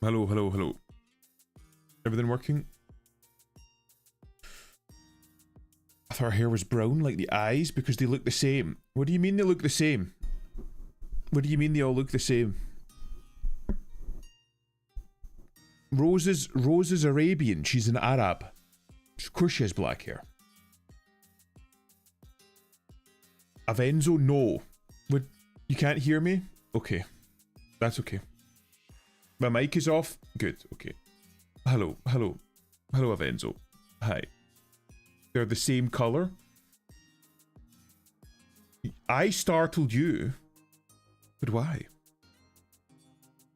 Hello, hello, hello. Everything working? I thought her hair was brown like the eyes because they look the same. What do you mean they look the same? What do you mean they all look the same? Rose is Arabian. She's an Arab. Of course she has black hair. Avenzo, no. What? You can't hear me? Okay. That's okay. My mic is off? Good, okay. Hello, hello. Hello, Avenzo. Hi. They're the same color? I startled you. But why?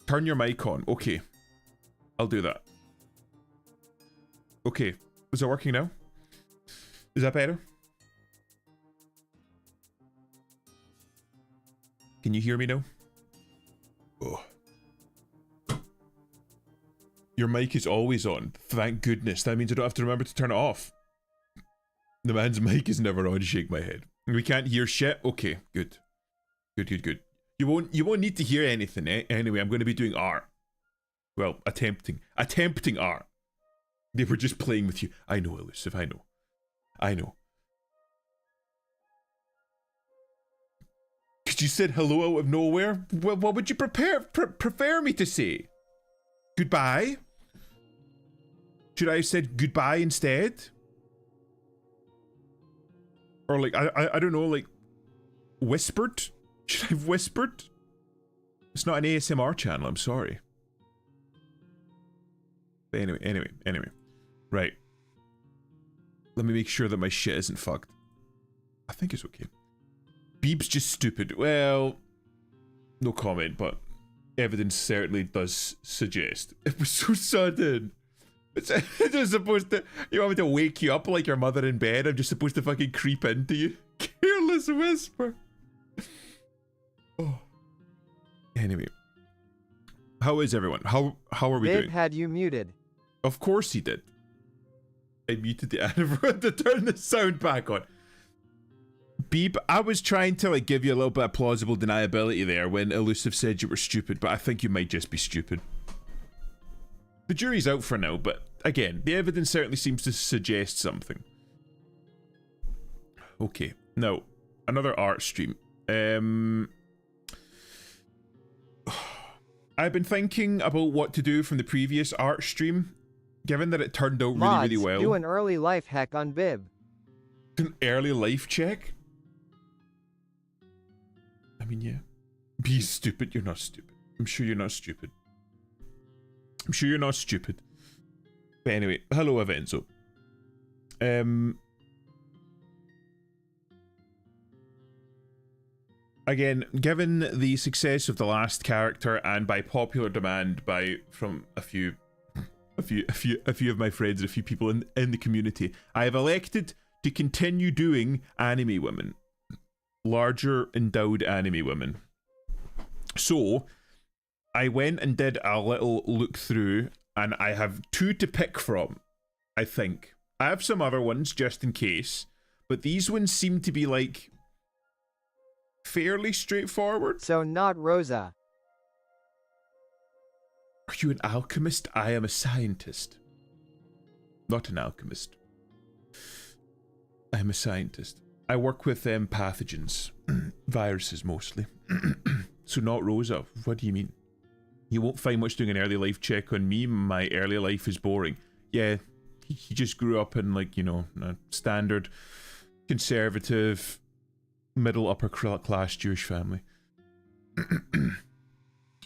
Turn your mic on. Okay. I'll do that. Okay. Is it working now? Is that better? Can you hear me now? Oh. Your mic is always on. Thank goodness. That means I don't have to remember to turn it off. The man's mic is never on. Shake my head. We can't hear shit? Okay, good. Good, good, good. You won't need to hear anything, eh? Anyway, I'm going to be doing art. Well, attempting art. They were just playing with you. I know, Elusive, I know. I know. Because you said hello out of nowhere? What would you prefer me to say? Goodbye? Should I have said goodbye instead? Or like, I don't know, like, whispered? Should I have whispered? It's not an ASMR channel, I'm sorry. But anyway. Right. Let me make sure that my shit isn't fucked. I think it's okay. Beeb's just stupid. Well, no comment, but evidence certainly does suggest. It was so sudden. It's just supposed to... You want me to wake you up like your mother in bed? I'm just supposed to fucking creep into you? Careless whisper. Oh. Anyway. How is everyone? How are we doing? Bib had you muted. Of course he did. I muted the advert to turn the sound back on. Beeb, I was trying to like give you a little bit of plausible deniability there when Elusive said you were stupid, but I think you might just be stupid. The jury's out for now, but again, the evidence certainly seems to suggest something. Okay, now, another art stream. I've been thinking about what to do from the previous art stream, given that it turned out really well. Do an early life hack on Bib. An early life check? I mean, yeah. Be stupid, you're not stupid. I'm sure you're not stupid. I'm sure you're not stupid. But anyway, hello Avenzo. Again, given the success of the last character and by popular demand from a few of my friends and a few people in the community, I have elected to continue doing anime women. Larger endowed anime women. So I went and did a little look through, and I have 2 to pick from, I think. I have some other ones just in case, but these ones seem to be like fairly straightforward. So not Rosa. Are you an alchemist? I am a scientist. Not an alchemist. I am a scientist. I work with pathogens. Viruses mostly. So not Rosa. What do you mean? You won't find much doing an early life check on me. My early life is boring. Yeah, he just grew up in like, you know, a standard conservative middle upper class Jewish family.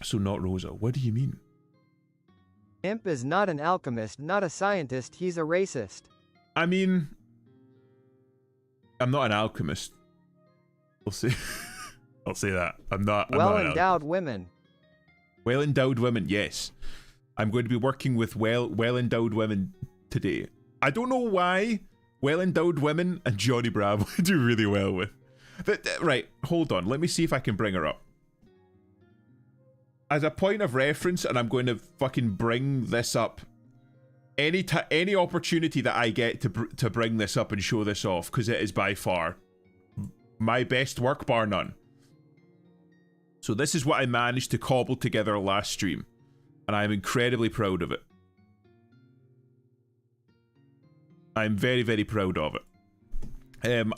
So not Rosa. What do you mean? Imp is not an alchemist, not a scientist, he's a racist. I mean, I'm not an alchemist. I'll say I'll say that. I'm not Well-endowed women. Well-endowed women, yes. I'm going to be working with well-endowed women today. I don't know why well-endowed women and Johnny Bravo do really well with. Right, hold on. Let me see if I can bring her up. As a point of reference, and I'm going to fucking bring this up any opportunity that I get to bring this up and show this off, because it is by far my best work, bar none. So this is what I managed to cobble together last stream. and I'm incredibly proud of it. I'm very, very proud of it.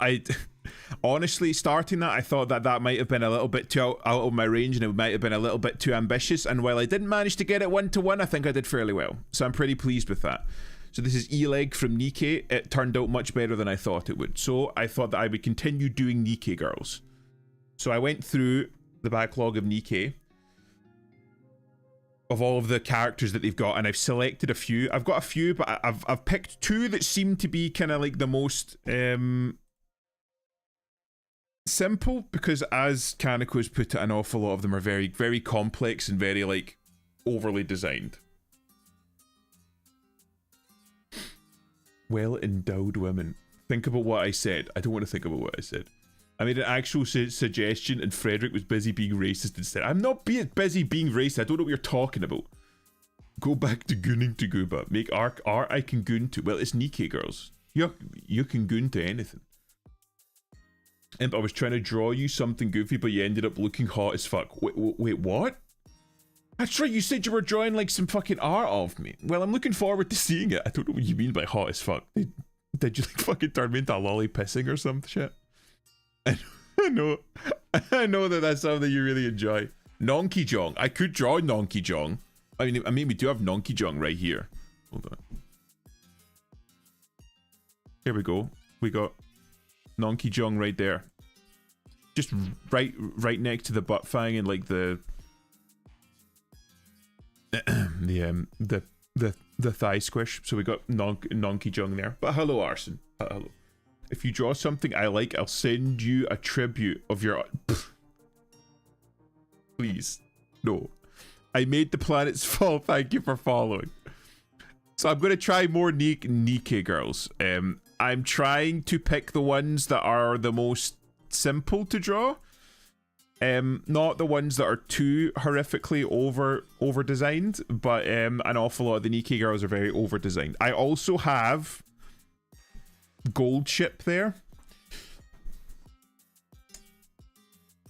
I honestly, starting that, I thought that might have been a little bit too out of my range, and it might have been a little bit too ambitious. And while I didn't manage to get it 1-to-1, I think I did fairly well. So I'm pretty pleased with that. So this is E-Leg from Nikke. It turned out much better than I thought it would. So I thought that I would continue doing Nikke girls. So I went through the backlog of Nikke, of all of the characters that they've got, and I've selected a few. I've got a few, but I've picked two that seem to be kind of like the most simple, because as Kaneko's put it, an awful lot of them are very, very complex and very like overly designed. Well endowed women. Think about what I said. I don't want to think about what I said. I made an actual suggestion, and Frederick was busy being racist instead. I'm not busy being racist. I don't know what you're talking about. Go back to gooning to Gooba. Make art I can goon to. Well, it's Nikke girls. You can goon to anything. And I was trying to draw you something goofy, but you ended up looking hot as fuck. Wait, what? That's right, you said you were drawing like some fucking art of me. Well, I'm looking forward to seeing it. I don't know what you mean by hot as fuck. Did you like fucking turn me into a lolly pissing or some shit? I know that that's something you really enjoy. Nonky Jong. I could draw Nonky Jong. I mean, we do have Nonky Jong right here. Hold on. Here we go. We got Nonky Jong right there. Just right next to the butt fang and like the thigh squish. So we got Nonky Jong there. But hello, Arson. Hello. If you draw something I like, I'll send you a tribute of your... Please. No. I made the planets fall. Thank you for following. So I'm going to try more Nikke girls. I'm trying to pick the ones that are the most simple to draw. Not the ones that are too horrifically over designed, but an awful lot of the Nikke girls are very over designed. I also have Gold Ship there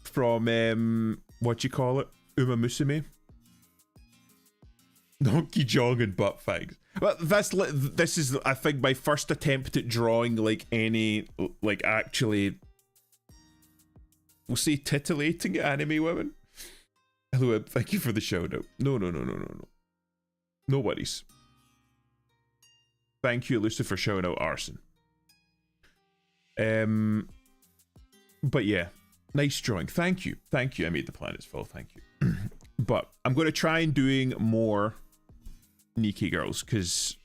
from what you call it, Uma Musume. Nonky Jong and butt fags. Well, this is I think my first attempt at drawing like any like actually, we'll say, titillating anime women. Hello, thank you for the shout out. No. No worries. Thank you, Lucifer, for shouting out Arson. But yeah, nice drawing. Thank you. I made the planets fall. Thank you. But I'm going to try and doing more Nikke girls, because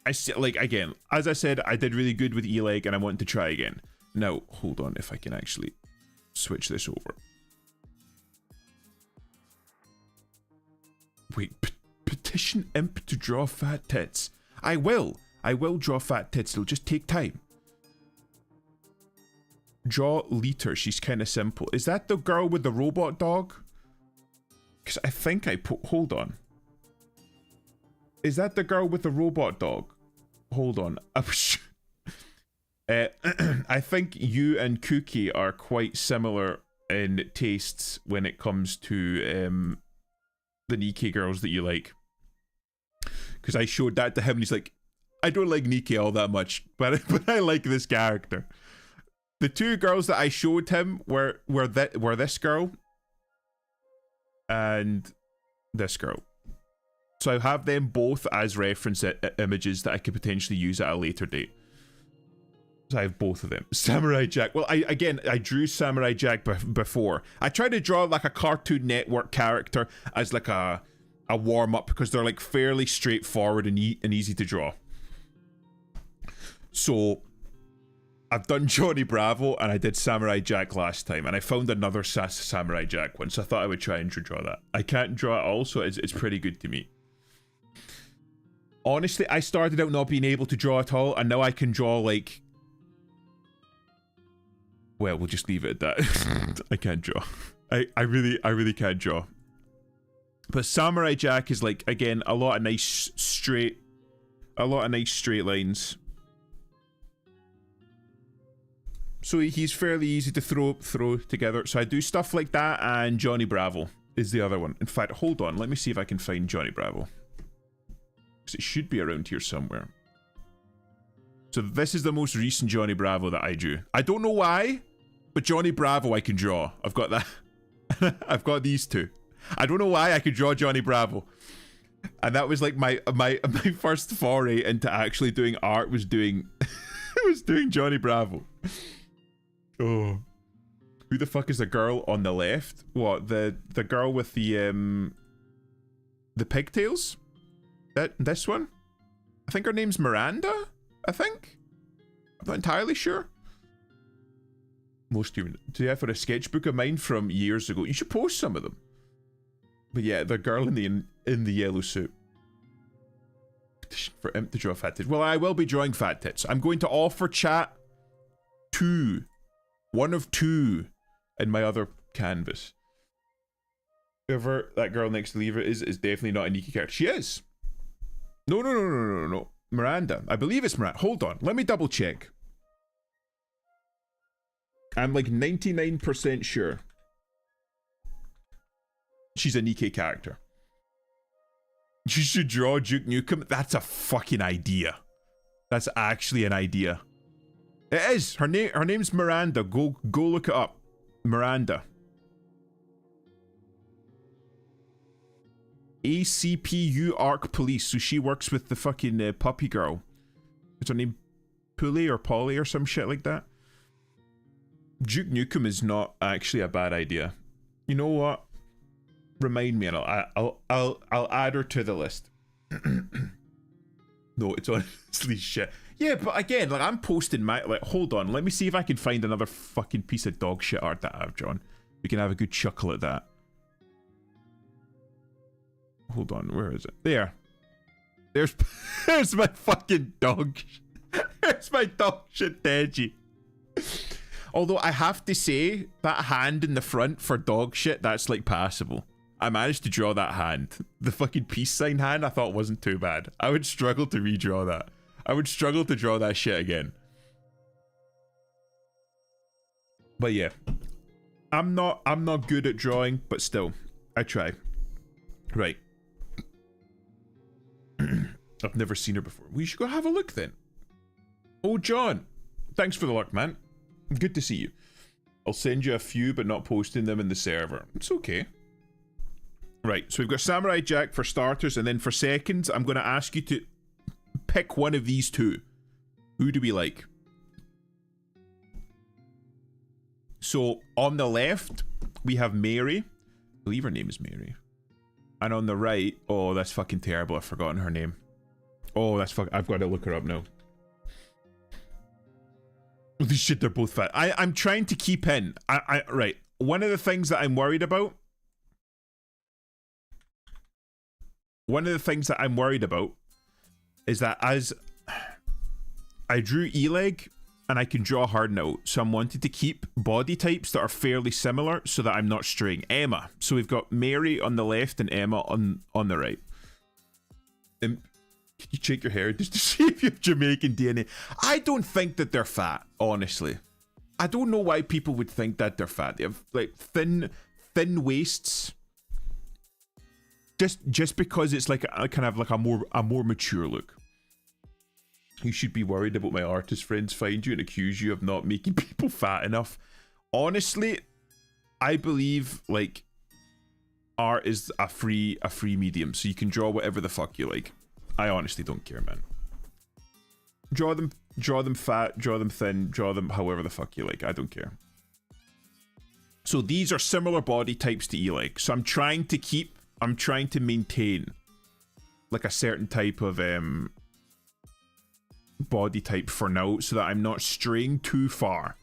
I see, like, again, as I said, I did really good with E-Leg and I want to try again. Now, hold on, if I can actually switch this over. Wait, petition Imp to draw fat tits. I will draw fat tits. It'll just take time. Draw Liter. She's kind of simple. Is that the girl with the robot dog? Because I think hold on. Is that the girl with the robot dog? Hold on. I think you and Cookie are quite similar in tastes when it comes to the Nikke girls that you like. Because I showed that to him and he's like, I don't like Nikke all that much, but I like this character. The two girls that I showed him were this girl and this girl. So I have them both as reference images that I could potentially use at a later date. So I have both of them. Samurai Jack. Well, I drew Samurai Jack before. I tried to draw like a Cartoon Network character as like a warm-up because they're like fairly straightforward and easy to draw. So I've done Johnny Bravo and I did Samurai Jack last time, and I found another Samurai Jack one, so I thought I would try and draw that. I can't draw it all, so it's pretty good to me. Honestly, I started out not being able to draw at all, and now I can draw like... Well, we'll just leave it at that. I can't draw. I really can't draw. But Samurai Jack is like, again, a lot of nice straight lines. So he's fairly easy to throw together. So I do stuff like that and Johnny Bravo. is the other one. In fact, hold on. Let me see if I can find Johnny Bravo. Because it should be around here somewhere. So this is the most recent Johnny Bravo that I drew. I don't know why, but Johnny Bravo I can draw. I've got that. I've got these two. I don't know why I could draw Johnny Bravo. And that was like my first foray into actually doing art was doing was doing Johnny Bravo. Oh. Who the fuck is the girl on the left? What, the girl with the pigtails? This one? I think her name's Miranda, I think? I'm not entirely sure. Most human. Do you have a sketchbook of mine from years ago? You should post some of them. But yeah, the girl in the yellow suit. For Imp to draw fat tits. Well, I will be drawing fat tits. I'm going to offer chat 2. 1 of 2 in my other canvas. Whoever that girl next to Lever is definitely not a Nikki character. She is. No. Miranda. I believe it's Miranda. Hold on. Let me double check. I'm like 99% sure she's a Nikkei character. You should draw Duke Nukem. That's a fucking idea. That's actually an idea. It is. Her name's Miranda. Go look it up. Miranda. ACPU Arc Police. So she works with the fucking puppy girl. Is her name Pulley or Polly or some shit like that? Duke Nukem is not actually a bad idea. You know what? Remind me, and I'll add her to the list. No, it's honestly shit. Yeah, but again, like I'm posting my hold on, let me see if I can find another fucking piece of dog shit art that I've drawn. We can have a good chuckle at that. Hold on, where is it? There's my fucking dog. There's my dog shit Deji. Although I have to say, that hand in the front for dog shit, that's like passable. I managed to draw that hand. The fucking peace sign hand I thought wasn't too bad. I would struggle to redraw that. I would struggle to draw that shit again. But yeah. I'm not good at drawing, but still, I try. Right. I've never seen her before. We should go have a look then. Oh, John. Thanks for the luck, man. Good to see you. I'll send you a few, but not posting them in the server. It's okay. Right, so we've got Samurai Jack for starters, and then for seconds, I'm going to ask you to pick one of these two. Who do we like? So, on the left, we have Mary. I believe her name is Mary. And on the right, oh, that's fucking terrible. I've forgotten her name. Oh, that's I've got to look her up now. Holy shit, they're both fat. I'm trying to keep in. Right. One of the things that I'm worried about. Is that as I drew Eleg and I can draw hard now, so I'm wanting to keep body types that are fairly similar so that I'm not straying. Emma. So we've got Mary on the left and Emma on the right. Can you check your hair just to see if you have Jamaican DNA? I don't think that they're fat, honestly. I don't know why people would think that they're fat. They have like thin waists. Just because it's like a kind of like a more mature look. You should be worried about my artist friends find you and accuse you of not making people fat enough. Honestly, I believe like art is a free medium, so you can draw whatever the fuck you like. I honestly don't care, man. Draw them fat, draw them thin, draw them however the fuck you like. I don't care. So these are similar body types to Eleg. So I'm trying to maintain like a certain type of body type for now, so that I'm not straying too far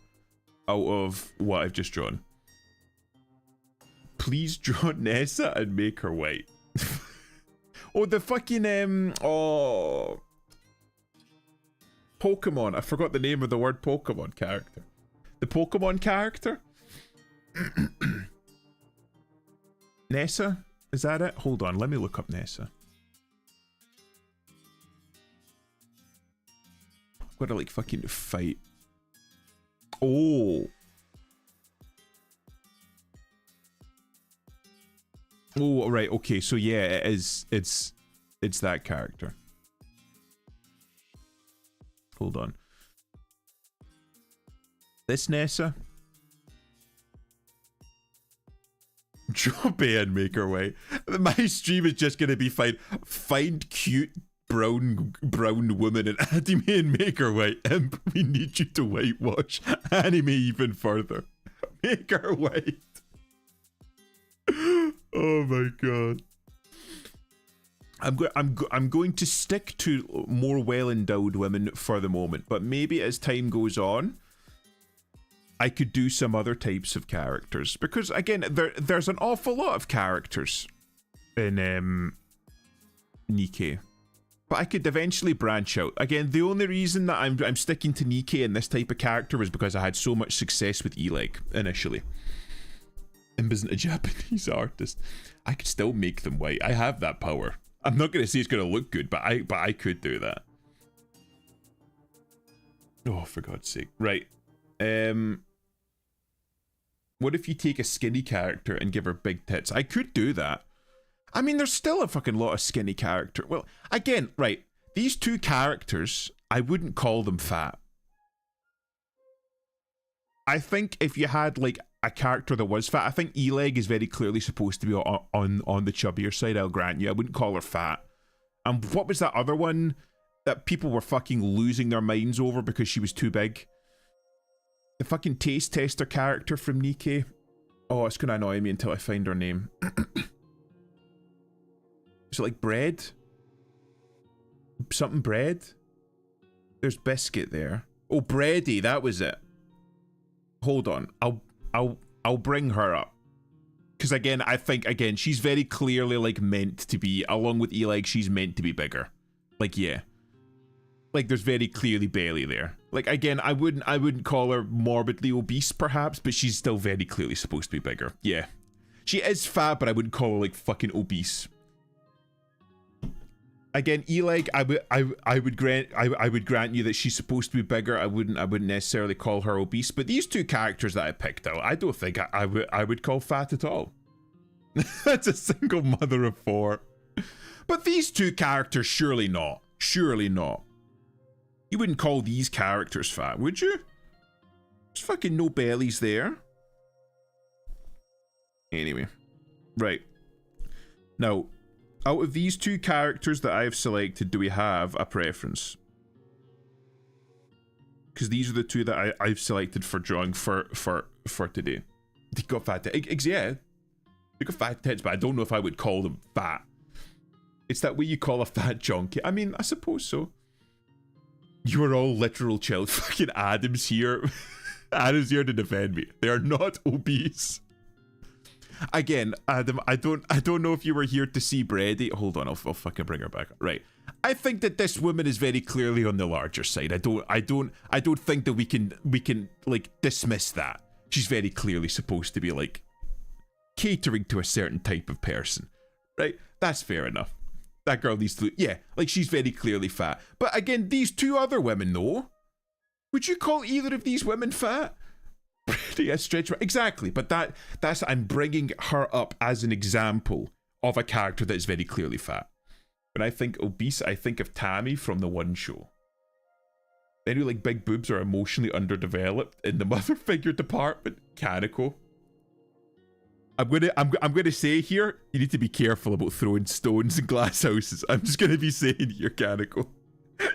out of what I've just drawn. Please draw Nessa and make her white. Oh, the fucking Pokemon. I forgot the name of the word Pokemon character. The Pokemon character? Nessa? Is that it? Hold on, let me look up Nessa. I've got to like fucking fight. Oh. Oh, right. Okay. So yeah, it is. It's that character. Hold on. This Nessa. Drop in and make her way. My stream is just gonna be fine. Find cute brown woman in anime and make her white. Imp, we need you to whitewash anime even further. Make her white. Oh my god. I'm going to stick to more well-endowed women for the moment, but maybe as time goes on, I could do some other types of characters, because again, there's an awful lot of characters in Nikke, but I could eventually branch out. Again, the only reason that I'm sticking to Nikke and this type of character was because I had so much success with Eleg initially. Imp isn't a Japanese artist. I could still make them white. I have that power. I'm not going to say it's going to look good, but I could do that. Oh, for God's sake. Right. What if you take a skinny character and give her big tits? I could do that. I mean, there's still a fucking lot of skinny character. Well, again, right. These two characters, I wouldn't call them fat. I think if you had like a character that was fat, I think Eleg is very clearly supposed to be on the chubbier side, I'll grant you. I wouldn't call her fat. And what was that other one that people were fucking losing their minds over because she was too big? The fucking taste tester character from Nikke. Oh, it's gonna annoy me until I find her name. Is it like bread? Something bread? There's biscuit there. Oh, bready, that was it. Hold on, I'll bring her up. Because again, I think, again, she's very clearly like meant to be, along with Eleg, she's meant to be bigger. Like, yeah. Like, there's very clearly belly there. Like, again, I wouldn't call her morbidly obese, perhaps, but she's still very clearly supposed to be bigger. Yeah. She is fat, but I wouldn't call her, like, fucking obese. Again, Eleg, I would grant you that she's supposed to be bigger. I wouldn't necessarily call her obese. But these two characters that I picked out, I don't think I would call fat at all. That's a single mother of four. But these two characters, surely not. Surely not. You wouldn't call these characters fat, would you? There's fucking no bellies there. Anyway, right now. Out of these two characters that I've selected, do we have a preference? Because these are the two that I've selected for drawing for today. They got fat tits. Yeah, they got fat tits, but I don't know if I would call them fat. It's that way you call a fat junkie. I mean, I suppose so. You are all literal chill. Fucking Adam's here. Adam's here to defend me. They are not obese. Again, Adam, I don't know if you were here to see Brady. Hold on, I'll fucking bring her back. Right. I think that this woman is very clearly on the larger side. I don't think that we can like dismiss that. She's very clearly supposed to be like catering to a certain type of person. Right? That's fair enough. That girl needs to, yeah, like she's very clearly fat. But again, these two other women though, would you call either of these women fat? Pretty a stretch, exactly, but that's I'm bringing her up as an example of a character that is very clearly fat. When I think obese, I think of Tammy from the One Show. Then who like big boobs are emotionally underdeveloped in the mother figure department. Kaneko. I'm gonna say here, you need to be careful about throwing stones in glass houses. I'm just gonna be saying here, Kaneko.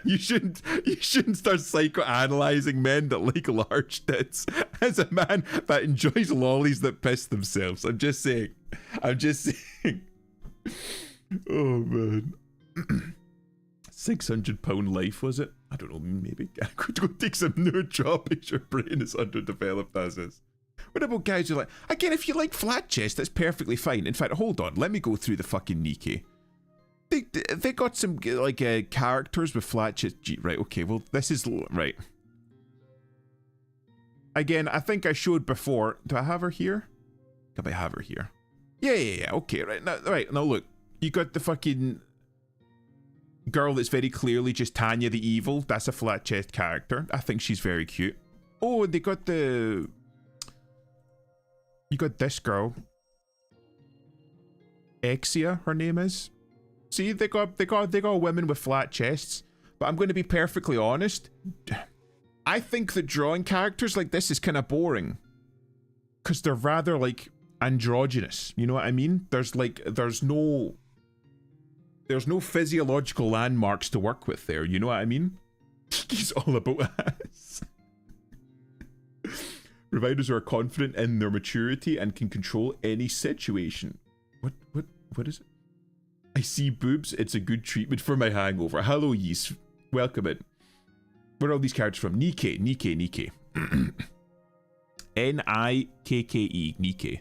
You shouldn't start psychoanalyzing men that like large tits as a man that enjoys lollies that piss themselves. I'm just saying. Oh man. £600 life, was it? I don't know, maybe. Go take some new job because your brain is underdeveloped as is. What about guys who like, again, if you like flat chest, that's perfectly fine. In fact, hold on, let me go through the fucking Nikke. They got some like characters with flat chest. Right, okay, well this is right. Again, I think I showed before. Do I have her here? Can I have her here? Yeah. Okay, right now look, you got the fucking girl that's very clearly just Tanya the Evil. That's a flat chest character. I think she's very cute. Oh, they got you got this girl. Exia, her name is. See, they got women with flat chests. But I'm going to be perfectly honest. I think that drawing characters like this is kind of boring. Because they're rather, like, androgynous. You know what I mean? There's no physiological landmarks to work with there. You know what I mean? He's all about ass. Providers who are confident in their maturity and can control any situation. What is it? I see boobs. It's a good treatment for my hangover. Hello, Yeast. Welcome in. Where are all these characters from? Nikke. Nikke. Nikke.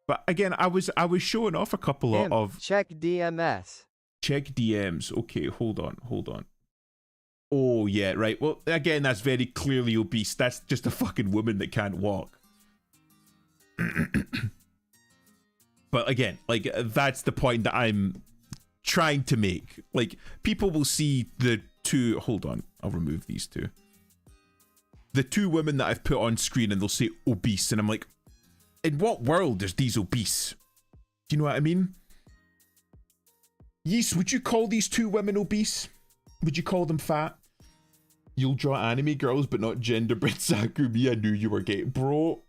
But again, I was showing off a couple of check DMs. Check DMs. Okay, hold on. Oh yeah, right. Well, again, that's very clearly obese. That's just a fucking woman that can't walk. But again, like, that's the point that I'm trying to make. Like, people will see the two... Hold on, I'll remove these two. The two women that I've put on screen and they'll say obese, and I'm like, in what world is these obese? Do you know what I mean? Yeast, would you call these two women obese? Would you call them fat? You'll draw anime girls, but not genderbreed Sakumi. I knew you were gay. Bro.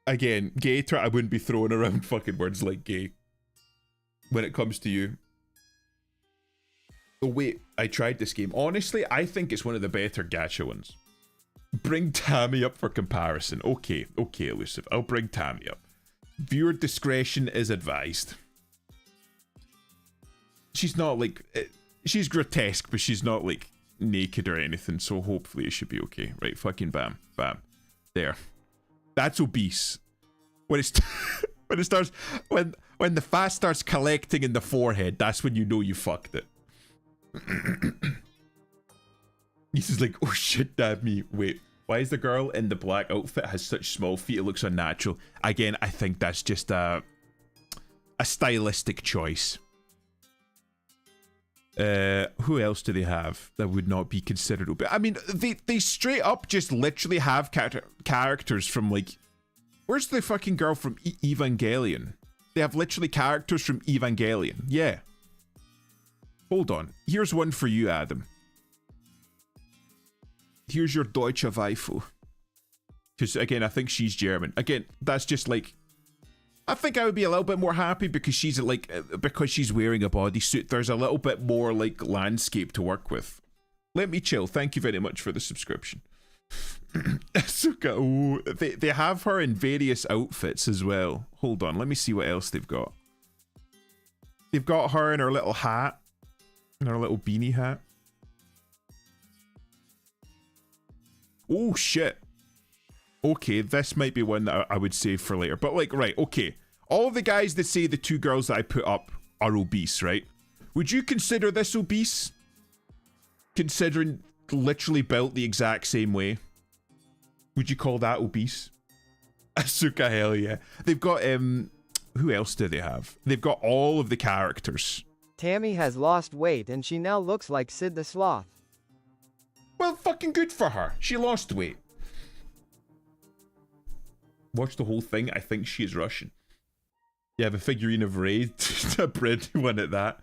Again, gay, I wouldn't be throwing around fucking words like gay when it comes to you. Oh wait, I tried this game. Honestly, I think it's one of the better gacha ones. Bring Tammy up for comparison. Okay, Elusive. I'll bring Tammy up. Viewer discretion is advised. She's not like... She's grotesque, but she's not like naked or anything, so hopefully it should be okay. Right, fucking bam. There. That's obese. When the fat starts collecting in the forehead, that's when you know you fucked it. This is like, oh shit, dad me. Wait, why is the girl in the black outfit has such small feet? It looks unnatural. Again, I think that's just a stylistic choice. Who else do they have that would not be considered obese? I mean, they straight up just literally have characters from, like, where's the fucking girl from Evangelion? They have literally characters from Evangelion. Yeah. Hold on. Here's one for you, Adam. Here's your Deutsche Waifu. Because, again, I think she's German. Again, that's just like... I think I would be a little bit more happy because she's like... Because she's wearing a bodysuit, there's a little bit more, like, landscape to work with. Let me chill. Thank you very much for the subscription. Asuka, oh, they have her in various outfits as well. Hold on, let me see what else they've got. They've got her in her little hat. In her little beanie hat. Oh, shit. Okay, this might be one that I would save for later. But, like, right, okay. All of the guys that say the two girls that I put up are obese, right? Would you consider this obese? Considering literally built the exact same way? Would you call that obese? Asuka, hell yeah. They've got, who else do they have? They've got all of the characters. Tammy has lost weight and she now looks like Sid the Sloth. Well, fucking good for her. She lost weight. Watch the whole thing. I think she is Russian. You have a figurine of Rey, a bread one at that.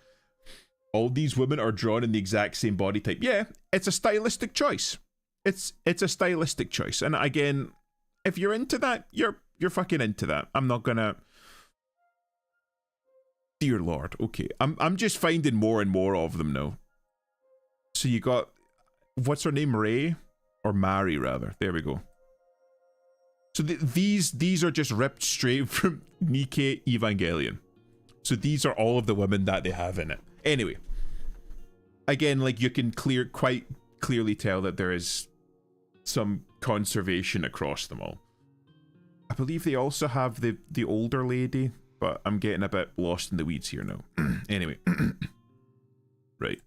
All these women are drawn in the exact same body type. Yeah, it's a stylistic choice. It's a stylistic choice. And again, if you're into that, you're fucking into that. I'm not gonna... Dear Lord, okay. I'm just finding more and more of them now. So you got... What's her name? Rey? Or Mari, rather. There we go. So these are just ripped straight from Nikke Evangelion. So these are all of the women that they have in it. Anyway. Again, like, you can quite clearly tell that there is some conservation across them all. I believe they also have the older lady, but I'm getting a bit lost in the weeds here now. Anyway. Right.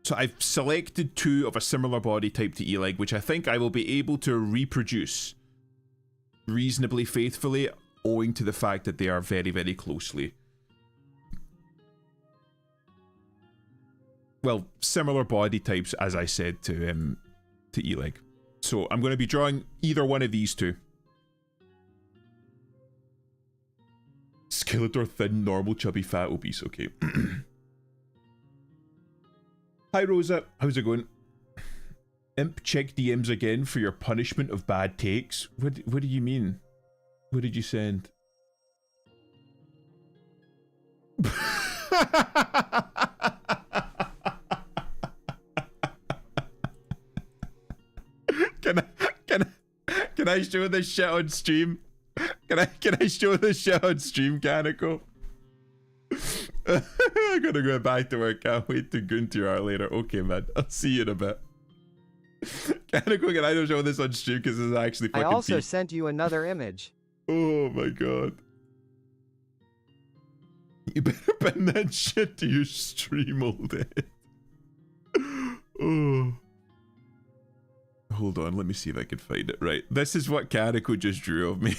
So I've selected two of a similar body type to Eleg, which I think I will be able to reproduce reasonably faithfully, owing to the fact that they are very, very closely... Well, similar body types, as I said, to Eleg. So I'm going to be drawing either one of these two. Skeletor thin, normal, chubby, fat, obese. Okay. Hi Rosa, how's it going? Imp, check DMs again for your punishment of bad takes. What do you mean? What did you send? Can I show this shit on stream? Can I show this shit on stream, Canico? I'm gonna go back to work. Can't wait to go into your hour later. Okay, man. I'll see you in a bit. Canico, can I show this on stream because this is actually fucking I also peak. sent you another image. Oh my god. You better pin that shit to your stream all day. Oh. Hold on, let me see if I can find it. Right, this is what Canico just drew of me.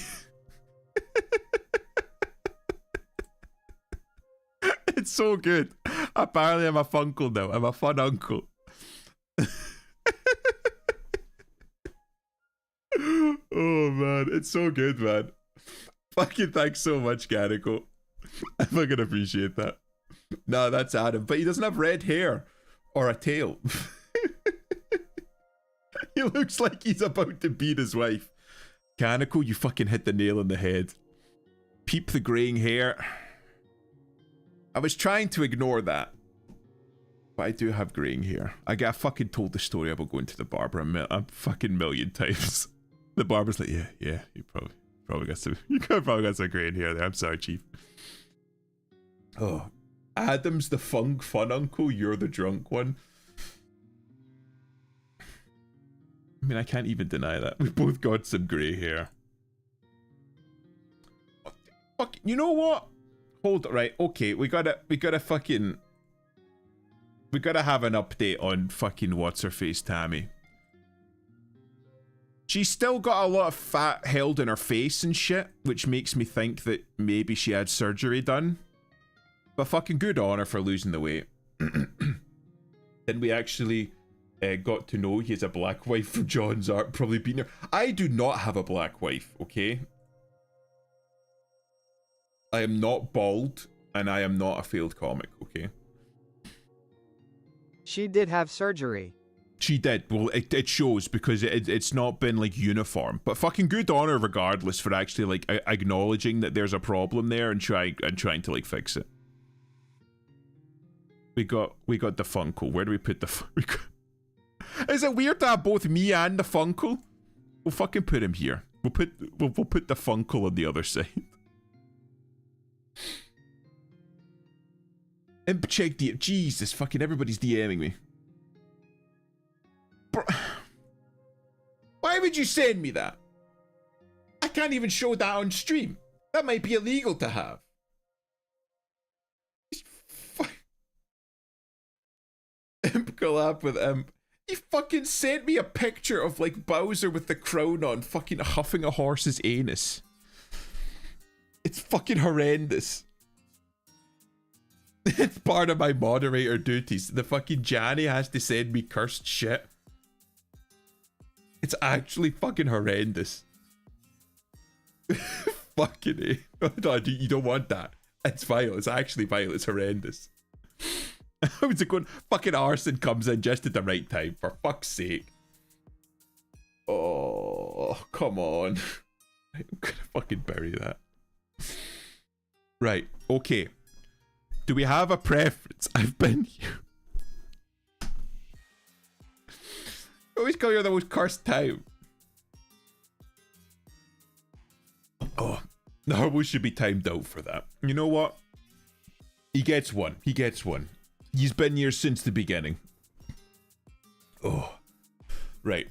It's so good. Apparently I'm a funkle now. I'm a fun uncle. Oh man, it's so good, man. Fucking thanks so much, Canico. I fucking appreciate that. No, that's Adam, but he doesn't have red hair or a tail. He looks like he's about to beat his wife. Canico, you fucking hit the nail on the head. Peep the graying hair. I was trying to ignore that, but I do have graying hair. I got fucking told the story about going to the barber a fucking million times. The barber's like, yeah, you probably got some graying hair there. I'm sorry, Chief. Oh, Adam's the fun uncle. You're the drunk one. I mean, I can't even deny that. We've both got some grey hair. Fuck, you know what? Hold it, right, okay, we gotta have an update on fucking what's-her-face Tammy. She's still got a lot of fat held in her face and shit, which makes me think that maybe she had surgery done. But fucking good on her for losing the weight. Then we actually got to know he has a black wife for John's art, probably beating her. I do not have a black wife, okay? I am not bald, and I am not a failed comic, okay? She did have surgery. She did. Well, it shows because it's not been like uniform. But fucking good on her regardless for actually like acknowledging that there's a problem there and trying to like fix it. We got the Funko. Where do we put the Is it weird to have both me and the Funko? We'll fucking put him here. We'll put the Funko on the other side. Imp check DM. Jesus, fucking everybody's DMing me. Bro, why would you send me that? I can't even show that on stream. That might be illegal to have. Imp collab with Imp. He fucking sent me a picture of like Bowser with the crown on, fucking huffing a horse's anus. It's fucking horrendous. It's part of my moderator duties. The fucking Janny has to send me cursed shit. It's actually fucking horrendous. Fucking A. No, you don't want that. It's vile. It's actually vile. It's horrendous. How's it going? Fucking Arson comes in just at the right time. For fuck's sake. Oh, come on. I'm gonna fucking bury that. Right. Okay. Do we have a preference? I've been here. I always call you the most cursed time. Oh, Narwhal should be timed out for that. You know what? He gets one. He gets one. He's been here since the beginning. Oh. Right.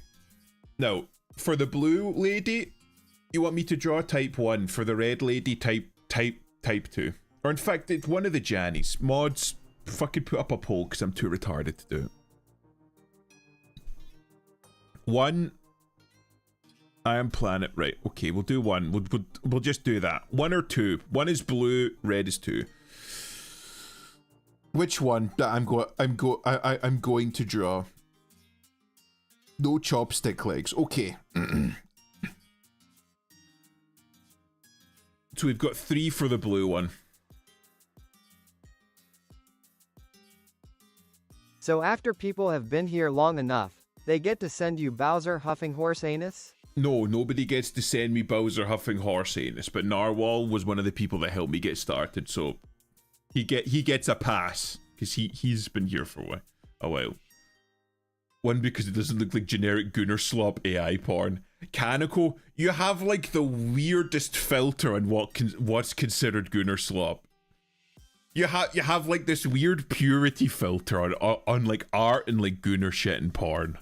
Now, for the blue lady, you want me to draw type 1. For the red lady, type 2. Or in fact, it's one of the Jannies. Mods, fucking put up a poll because I'm too retarded to do it. 1. I am planet. Right, okay, we'll do 1. We'll just do that. 1 or 2. 1 is blue, red is 2. Which one that I'm going to draw? No chopstick legs. Okay. So we've got 3 for the blue one. So after people have been here long enough, they get to send you Bowser huffing horse anus? No, nobody gets to send me Bowser huffing horse anus, but Narwhal was one of the people that helped me get started, so he gets a pass because he's been here for a while. One, because it doesn't look like generic Gunnar Slop AI porn. Kaneko, you have like the weirdest filter on what's considered Gunnar Slop. You have like this weird purity filter on like art and like Gunnar shit and porn.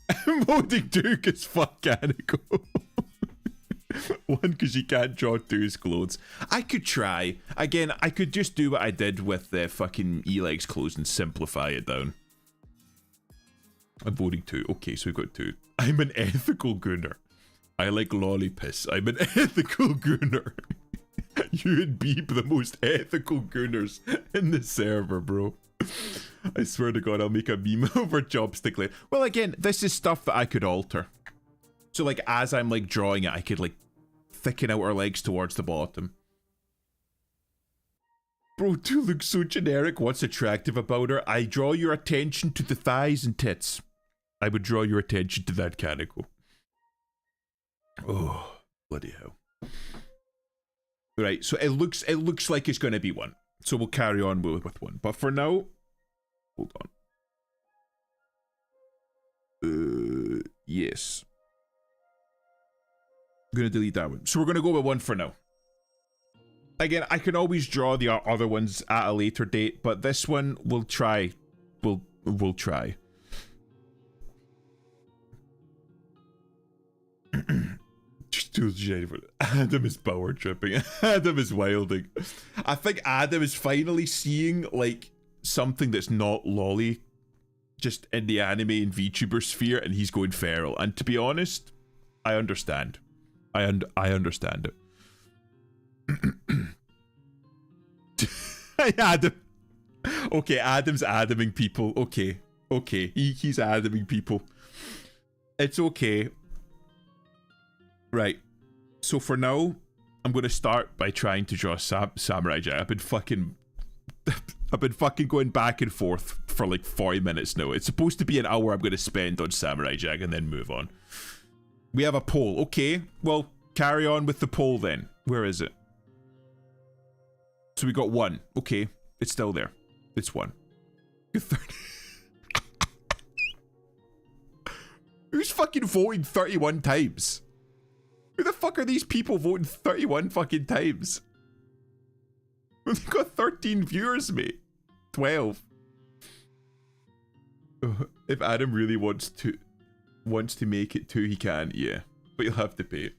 Modding Duke is fuck Kaneko. One, because you can't draw Duke's clothes. I could try. Again, I could just do what I did with the fucking Eleg's clothes and simplify it down. I'm voting 2. Okay, so we've got 2. I'm an ethical Gunnar. I like lollipiss. I'm an ethical Gunnar. You and Beep, the most ethical Gunnars in the server, bro. I swear to God, I'll make a meme over Chopstick later. Well, again, this is stuff that I could alter. So, like, as I'm, like, drawing it, I could, like, thicken out her legs towards the bottom. Bro, 2 looks so generic. What's attractive about her? I draw your attention to the thighs and tits. I would draw your attention to that, Kaneko. Oh, bloody hell. Right, so it looks like it's going to be 1. So we'll carry on with 1. But for now, hold on. Yes. I'm going to delete that one. So we're going to go with 1 for now. Again, I can always draw the other ones at a later date, but this one we'll try. We'll try. Adam is power tripping. Adam is wilding. I think Adam is finally seeing like something that's not lolly just in the anime and VTuber sphere, and he's going feral. And to be honest, I understand. I understand it. Adam. Okay, Adam's Adaming people. Okay. He's Adaming people. It's okay. Right. So for now, I'm going to start by trying to draw Samurai Jack. I've been fucking going back and forth for like 40 minutes now. It's supposed to be an hour I'm going to spend on Samurai Jack and then move on. We have a poll. Okay, well, carry on with the poll then. Where is it? So we got 1. Okay, it's still there. It's 1. Who's fucking voting 31 times? Who the fuck are these people voting 31 fucking times? We've got 13 viewers, mate. 12. If Adam really wants to make it 2, he can, yeah. But you'll have to pay.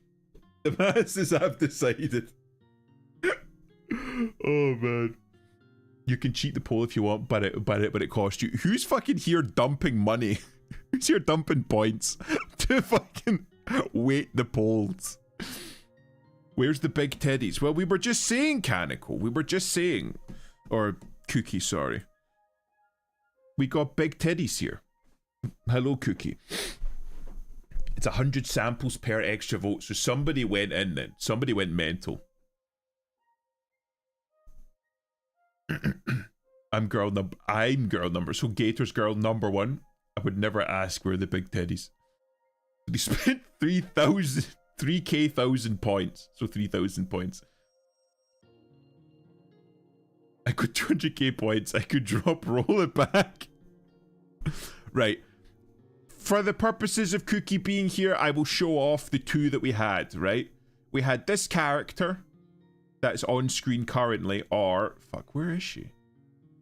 The masses have decided. Oh man. You can cheat the poll if you want, but it costs you. Who's fucking here dumping money? Who's here dumping points to fucking wait the polls? Where's the big teddies? Well, we were just saying, Kaneko. We were just saying. Or Cookie, sorry. We got big teddies here. Hello, Cookie. It's 100 samples per extra vote. So somebody went in then. Somebody went mental. I'm girl number. So Gator's girl number 1. I would never ask where the big teddies. They spent 3,000 points. So 3,000 points. I could 200k points. I could roll it back. Right. For the purposes of Cookie being here, I will show off the 2 that we had, right? We had this character that's on screen currently, or fuck, where is she?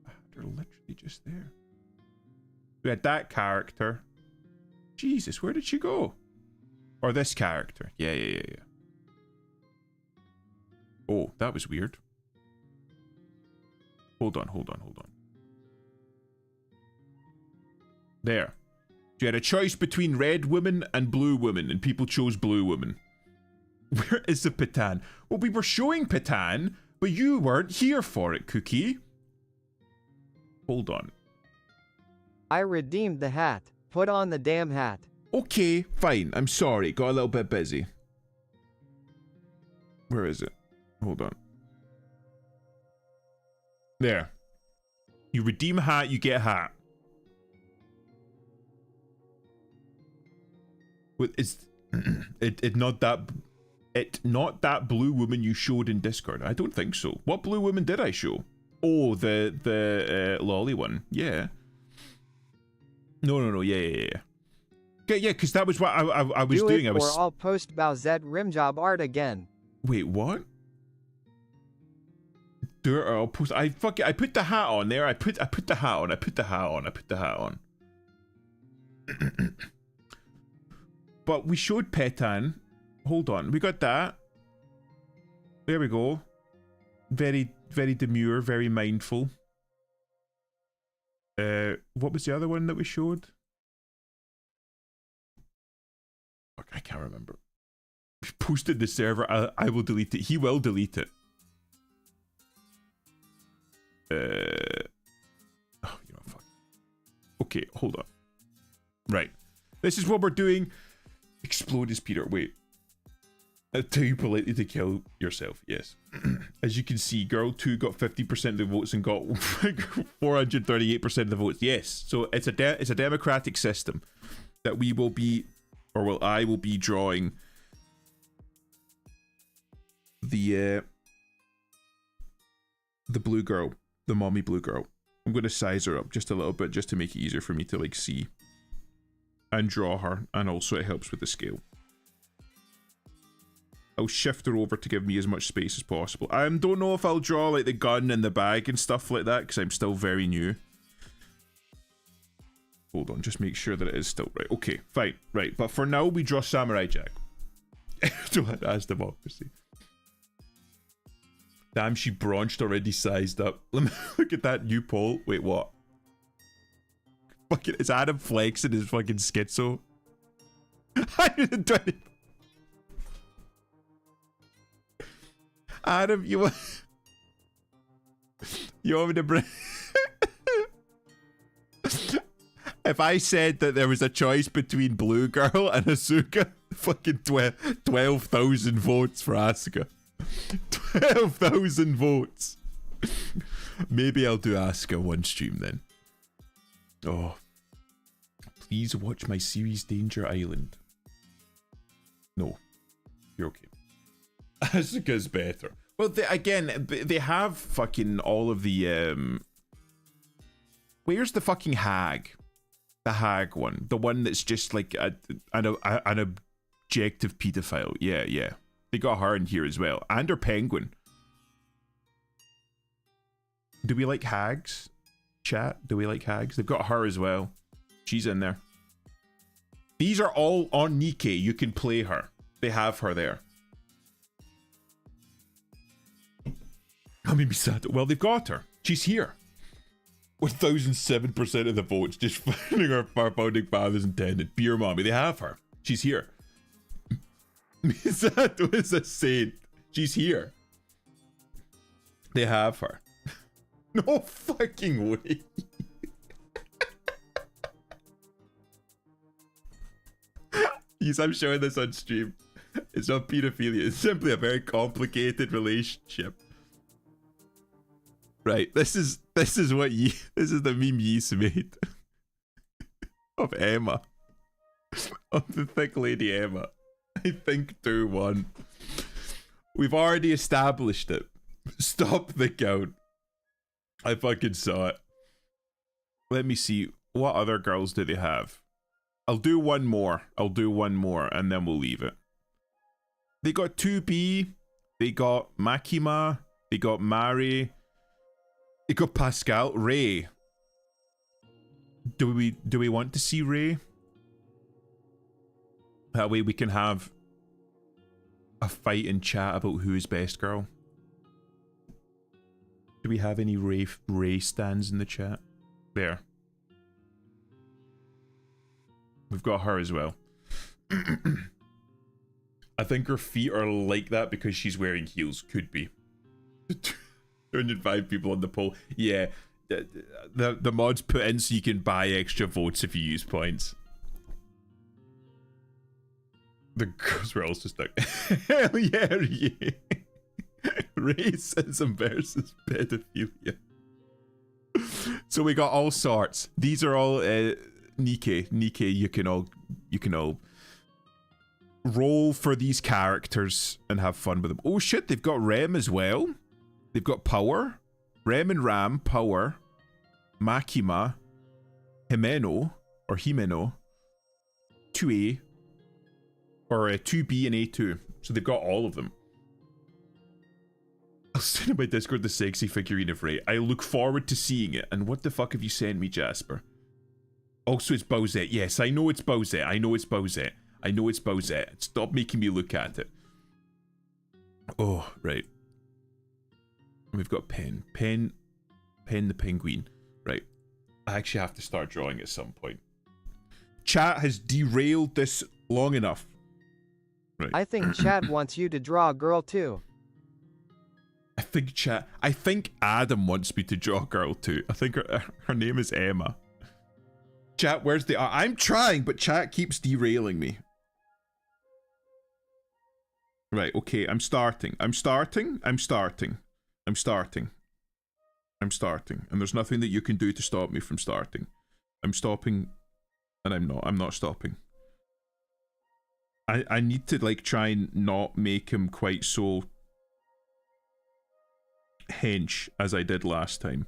I had her literally just there. We had that character. Jesus, where did she go? Or this character. Yeah. Oh, that was weird. Hold on. There. You had a choice between red woman and blue woman, and people chose blue woman. Where is the Patan? Well, we were showing Patan, but you weren't here for it, Cookie. Hold on. I redeemed the hat. Put on the damn hat. Okay, fine. I'm sorry. Got a little bit busy. Where is it? Hold on. There. You redeem a hat, you get a hat. Is it not not that blue woman you showed in Discord? I don't think so. What blue woman did I show? Oh, the lolly one. Yeah. No. Yeah. Okay, yeah, because that was what I was doing. I was. Or I'll post Bowsette rimjob art again. Wait, what? Do it or I'll post. I put the hat on there. I put the hat on. I put the hat on. But we showed Petan. Hold on, we got that. There we go. Very, very demure, very mindful. What was the other one that we showed? Fuck, I can't remember. We posted the server. I will delete it. He will delete it. Oh, you know, fuck. Okay, hold on. Right. This is what we're doing. Explode his Peter. Wait. I tell you politely to kill yourself. Yes. As you can see, girl 2 got 50% of the votes and got 438% of the votes. Yes. So it's a democratic system that we will be, or well, I will be drawing the blue girl, the mommy blue girl. I'm going to size her up just a little bit just to make it easier for me to like see and draw her, and also it helps with the scale. I'll shift her over to give me as much space as possible. I don't know if I'll draw like the gun and the bag and stuff like that because I'm still very new. Hold on, just make sure that it is still right. Okay, fine, right. But for now, we draw Samurai Jack. As democracy. Damn, she branched already sized up. Let me look at that new poll. Wait, what? Fucking, is Adam flexing his fucking schizo? 120. Adam, you want me to bring... If I said that there was a choice between Blue Girl and Asuka, fucking 12,000 votes for Asuka. 12,000 votes. Maybe I'll do Asuka one stream then. Oh. Please watch my series Danger Island. No. You're okay. Asuka's better. Well, they have fucking all of the, Where's the fucking hag? The hag one. The one that's just like an objective pedophile. Yeah. They got her in here as well. And her penguin. Do we like hags? Chat, do we like hags? They've got her as well. She's in there. These are all on Nikkei. You can play her. They have her there. I mean, be sad. Well, they've got her. She's here. 1007% of the votes just finding her founding fathers intended. Beer mommy. They have her. She's here. Misato is a saint. She's here. They have her. No fucking way. Yes, I'm showing this on stream. It's not pedophilia. It's simply a very complicated relationship. Right. This is what this is the meme Yeast made of Emma. Of the thick lady Emma. I think 2-1. We've already established it. Stop the count. I fucking saw it. Let me see. What other girls do they have? I'll do one more. And then we'll leave it. They got 2B. They got Makima. They got Mari. They got Pascal. Ray. Do we want to see Ray? That way we can have a fight and chat about who is best girl. Do we have any Ray stands in the chat? There. We've got her as well. I think her feet are like that because she's wearing heels. Could be. 205 people on the poll. Yeah. The mods put in so you can buy extra votes if you use points. The girls were also stuck. Hell yeah, yeah. Racism versus pedophilia. So we got all sorts. These are all Nikkei. You can all roll for these characters and have fun with them. Oh shit, they've got Rem as well. They've got Power. Rem and Ram, Power. Makima. Himeno, or Himeno. 2A. Or 2B and A2. So they've got all of them. I'll send in my Discord the sexy figurine of Rey. I look forward to seeing it. And what the fuck have you sent me, Jasper? Also, it's Bowsette. Yes, I know it's Bowsette. I know it's Bowsette. I know it's Bowsette. Stop making me look at it. Oh, right. We've got Pen. Pen the Penguin. Right. I actually have to start drawing at some point. Chat has derailed this long enough. Right. I think chat wants you to draw a girl too. I think Adam wants me to draw a girl too. I think her name is Emma. Chat, where's the art? I'm trying, but chat keeps derailing me. Right, okay, I'm starting. And there's nothing that you can do to stop me from starting. I'm stopping, and I'm not stopping. I need to, like, try and not make him quite so hench as I did last time.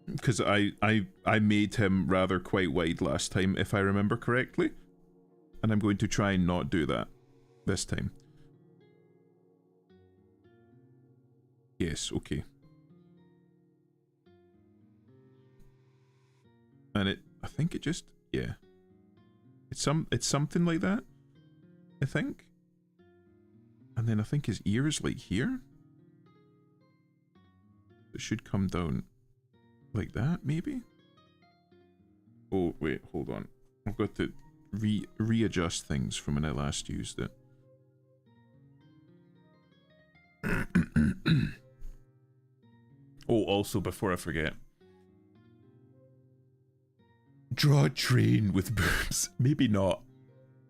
Because I made him rather quite wide last time, if I remember correctly. And I'm going to try and not do that this time. Yes, okay. And I think it just, yeah. It's something like that, I think. And then I think his ear is like here. It should come down like that, maybe? Oh, wait, hold on. I've got to readjust things from when I last used it. Oh, also, before I forget. Draw a train with boobs. Maybe not.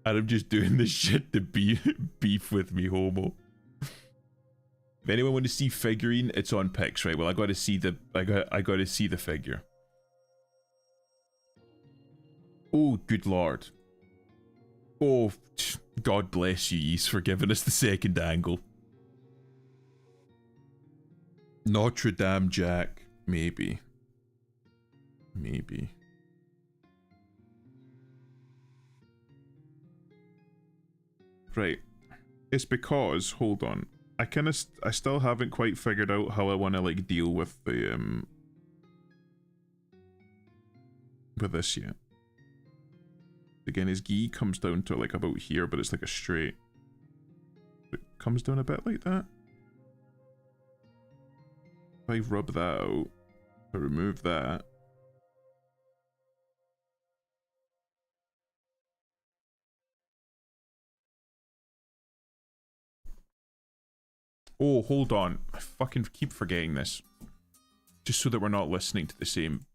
And I'm just doing this shit to beef with me, homo. If anyone want to see figurine, it's on Pix, right? Well, I got to see the I got to see the figure. Oh, good lord. Oh, God bless you, Yeast, for giving us the second angle. Notre Dame Jack, maybe. Maybe. Right. It's because, hold on. I still haven't quite figured out how I want to, like, deal with the, with this yet. Again, his gi comes down to, like, about here, but it's like a straight. It comes down a bit like that. If I rub that out, I remove that. Oh, hold on. I fucking keep forgetting this. Just so that we're not listening to the same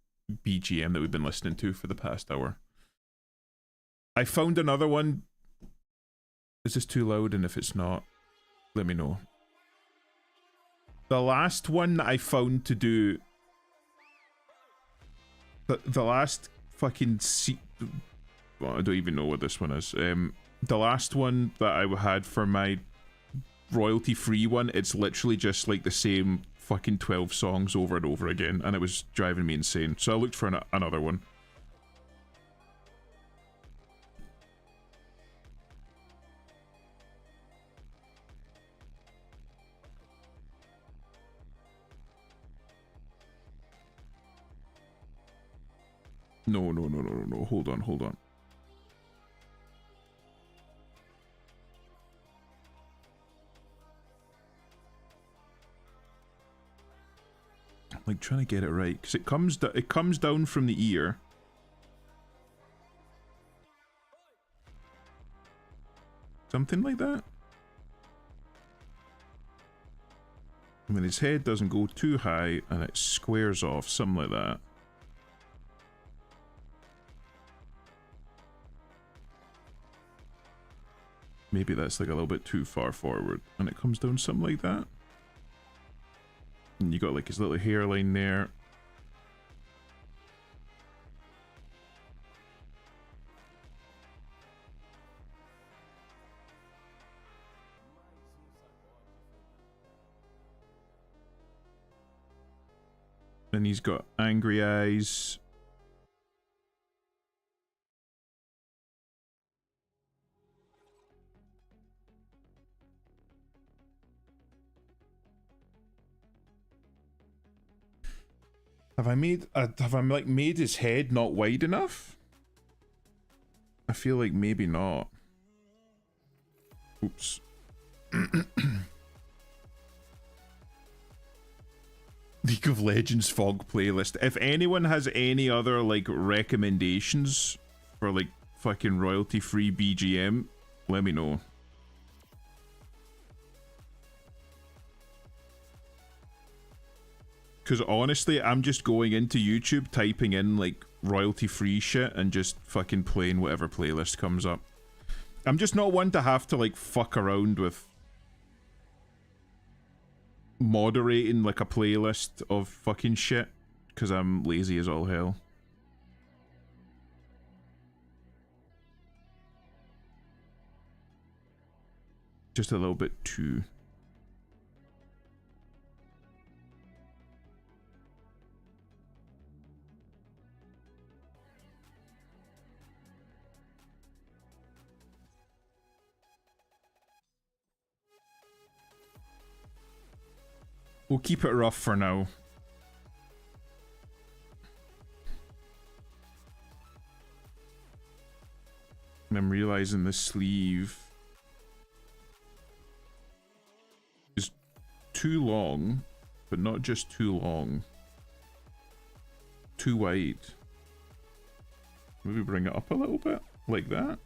BGM that we've been listening to for the past hour. I found another one. Is this too loud? And if it's not, let me know. The last one I found to do... The last fucking... Well, I don't even know what this one is. The last one that I had for my royalty-free one, it's literally just like the same fucking 12 songs over and over again, and it was driving me insane. So I looked for another one. No. Hold on. I'm like trying to get it right because it comes down from the ear. Something like that. I mean, his head doesn't go too high and it squares off, something like that. Maybe that's like a little bit too far forward and it comes down something like that. And you got like his little hairline there. Then he's got angry eyes. Have I like made his head not wide enough? I feel like maybe not. Oops. League of Legends Fog playlist. If anyone has any other like recommendations for like fucking royalty free BGM, let me know. Because honestly, I'm just going into YouTube, typing in like royalty free shit and just fucking playing whatever playlist comes up. I'm just not one to have to like fuck around with moderating like a playlist of fucking shit, because I'm lazy as all hell. Just a little bit too. We'll keep it rough for now. And I'm realizing the sleeve is too long, but not just too long. Too wide. Maybe bring it up a little bit, like that.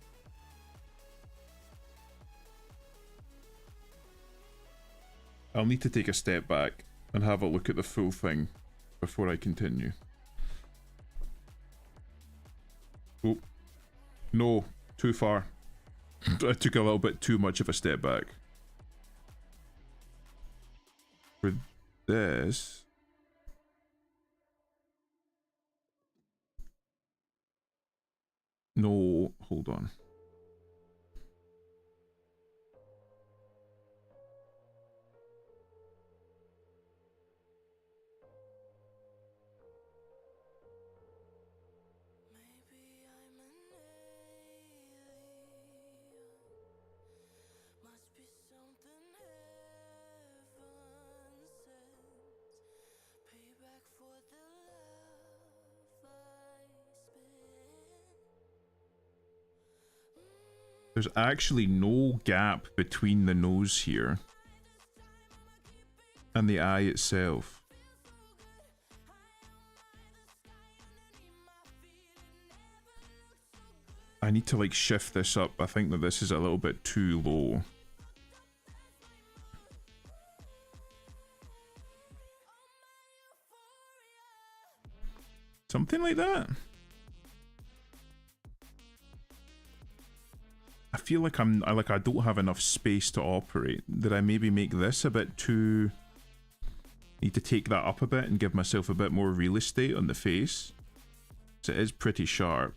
I'll need to take a step back and have a look at the full thing before I continue. Oh, no, too far. I took a little bit too much of a step back. For this... No, hold on. There's actually no gap between the nose here and the eye itself. I need to like shift this up. I think that this is a little bit too low. Something like that. I feel like I don't have enough space to operate. Did I maybe make this a bit too... Need to take that up a bit and give myself a bit more real estate on the face. So it is pretty sharp.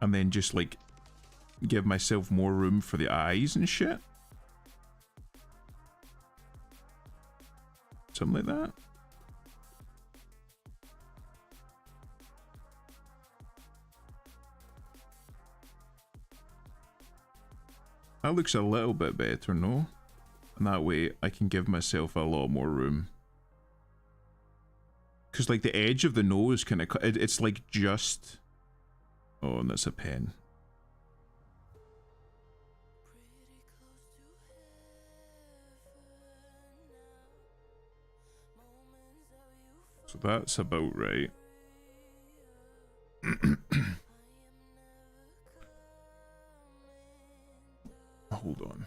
And then just like give myself more room for the eyes and shit. Something like that. That looks a little bit better, no? And that way I can give myself a lot more room. Because like the edge of the nose kind of... It's like just... Oh, and that's a pen. So that's about right. Hold on.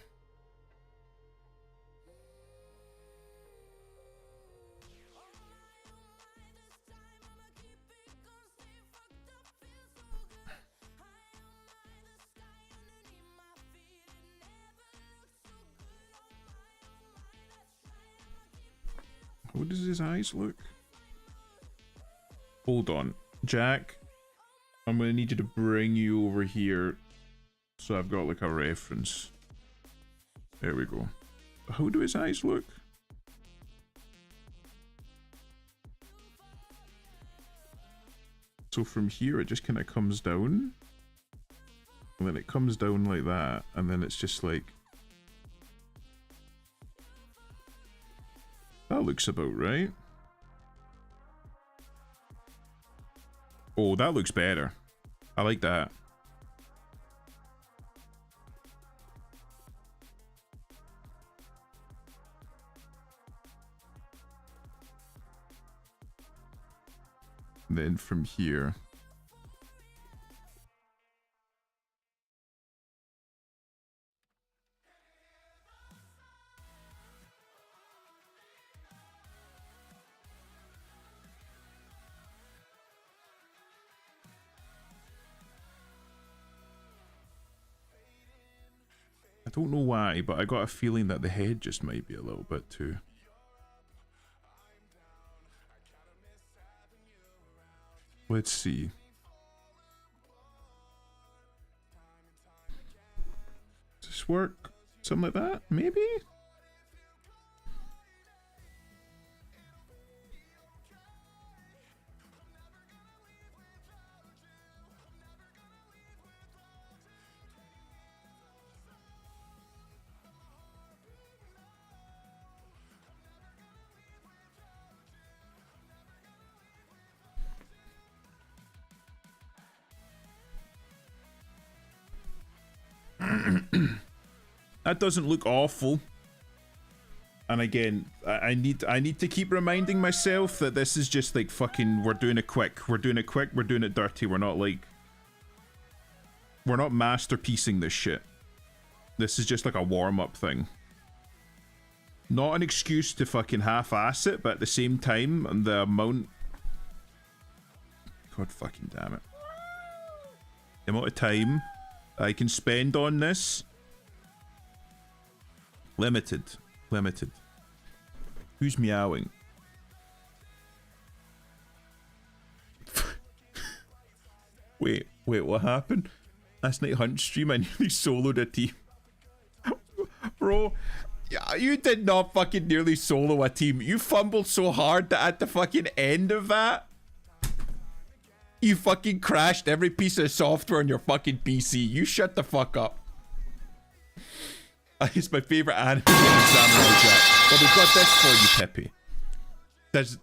How does his eyes look? Hold on. Jack, I'm gonna need you to bring you over here so I've got like a reference. There we go. How do his eyes look? So from here it just kind of comes down. And then it comes down like that. And then it's just like... That looks about right. Oh, that looks better. I like that. And then from here. I don't know why, but I got a feeling that the head just might be a little bit too. Let's see. Does this work? Something like that? Maybe? That doesn't look awful. And again, I need to keep reminding myself that this is just like fucking, we're doing it quick, we're doing it dirty, we're not masterpiecing this shit. This is just like a warm-up thing. Not an excuse to fucking half-ass it, but at the same time, the amount... God fucking damn it. The amount of time I can spend on this... Limited. Who's meowing? Wait, what happened? Last night hunt stream, I nearly soloed a team. Bro, you did not fucking nearly solo a team. You fumbled so hard that at the fucking end of that, you fucking crashed every piece of software on your fucking PC. You shut the fuck up. It's my favorite anime, Samurai Jack. Well, we've got this for you, Peppy. Does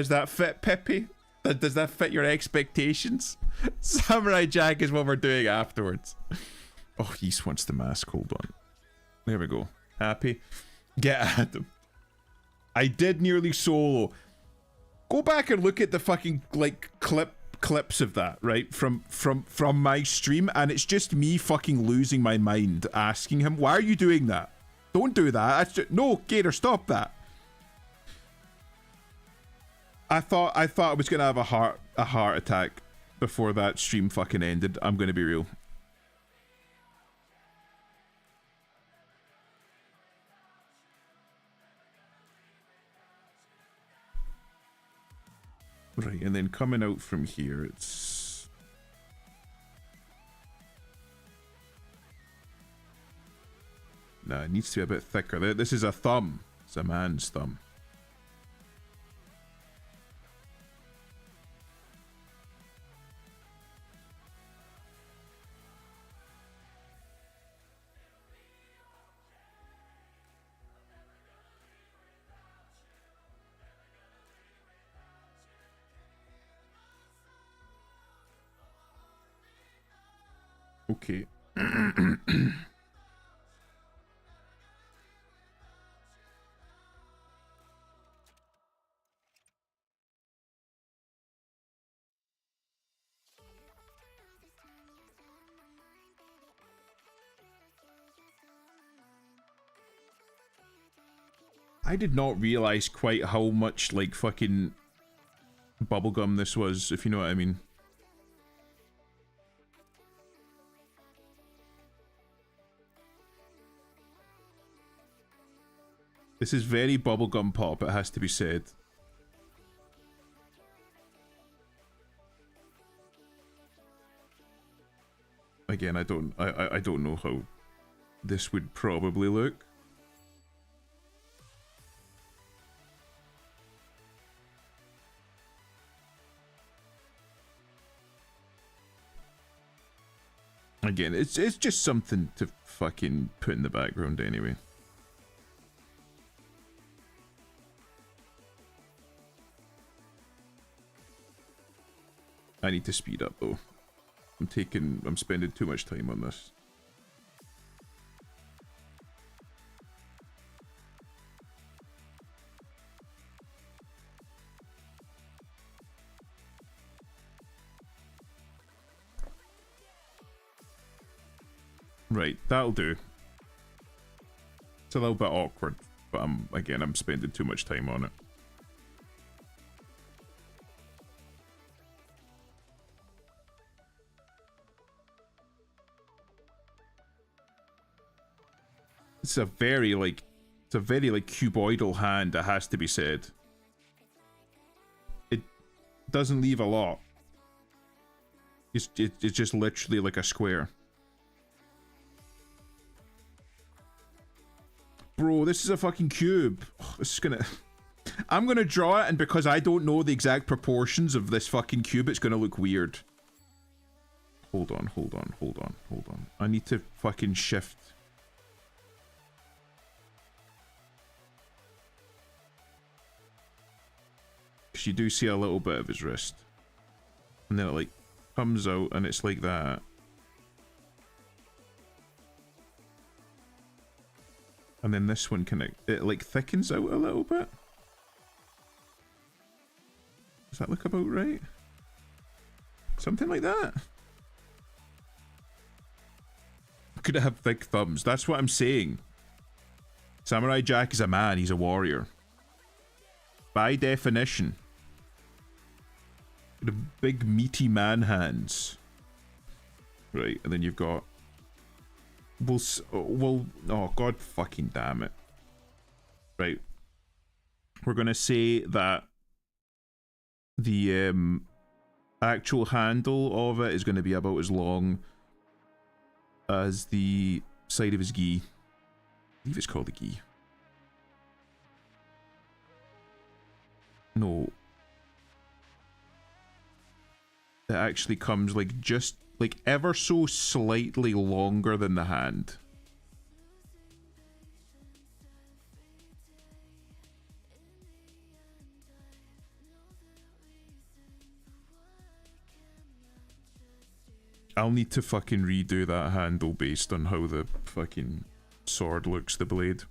that fit, Peppy? Does that fit your expectations? Samurai Jack is what we're doing afterwards. Oh, Yeast wants the mask. Hold on. There we go. Happy? Get at him. I did nearly solo. Go back and look at the fucking like clips of that, right, from my stream, and it's just me fucking losing my mind asking him, why are you doing that? Don't do that. That's just, no, Gator, stop that. I thought I was gonna have a heart attack before that stream fucking ended. I'm gonna be real. Right, and then coming out from here, it's... Nah, it needs to be a bit thicker. This is a thumb. It's a man's thumb. Okay. I did not realize quite how much like fucking bubblegum this was, if you know what I mean. This is very bubblegum pop, it has to be said. Again, I don't know how this would probably look. Again, it's just something to fucking put in the background anyway. I need to speed up though. I'm spending too much time on this. Right, that'll do. It's a little bit awkward, but I'm spending too much time on it. It's a very cuboidal hand, it has to be said. It doesn't leave a lot. It's just literally like a square. Bro, this is a fucking cube. This is gonna... I'm gonna draw it, and because I don't know the exact proportions of this fucking cube, it's gonna look weird. Hold on. I need to fucking shift. Because you do see a little bit of his wrist. And then it like comes out and it's like that. And then this one it like thickens out a little bit. Does that look about right? Something like that. Could it have thick thumbs? That's what I'm saying. Samurai Jack is a man, he's a warrior. By definition. The big meaty man hands. Right, and then you've got... oh god fucking damn it. Right. We're gonna say that the actual handle of it is gonna be about as long as the side of his gi. I believe it's called a gi. No. It actually comes like just like ever so slightly longer than the hand. I'll need to fucking redo that handle based on how the fucking sword looks, the blade.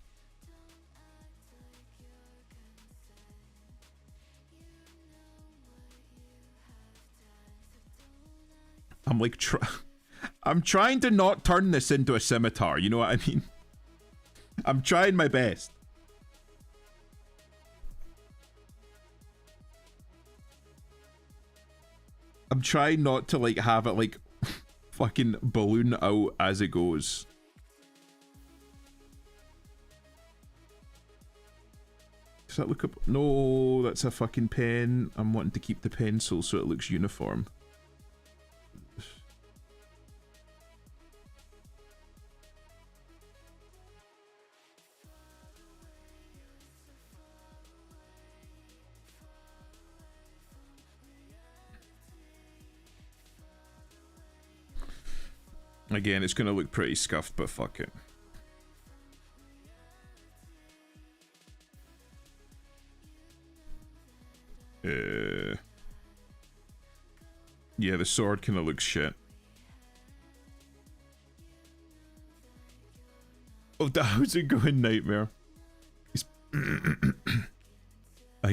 I'm like, I'm trying to not turn this into a scimitar, you know what I mean? I'm trying my best. I'm trying not to like have it like fucking balloon out as it goes. Does that look up? No, that's a fucking pen. I'm wanting to keep the pencil so it looks uniform. Again, it's gonna look pretty scuffed, but fuck it. Yeah, the sword kinda looks shit. Oh, how's it going, Nightmare? He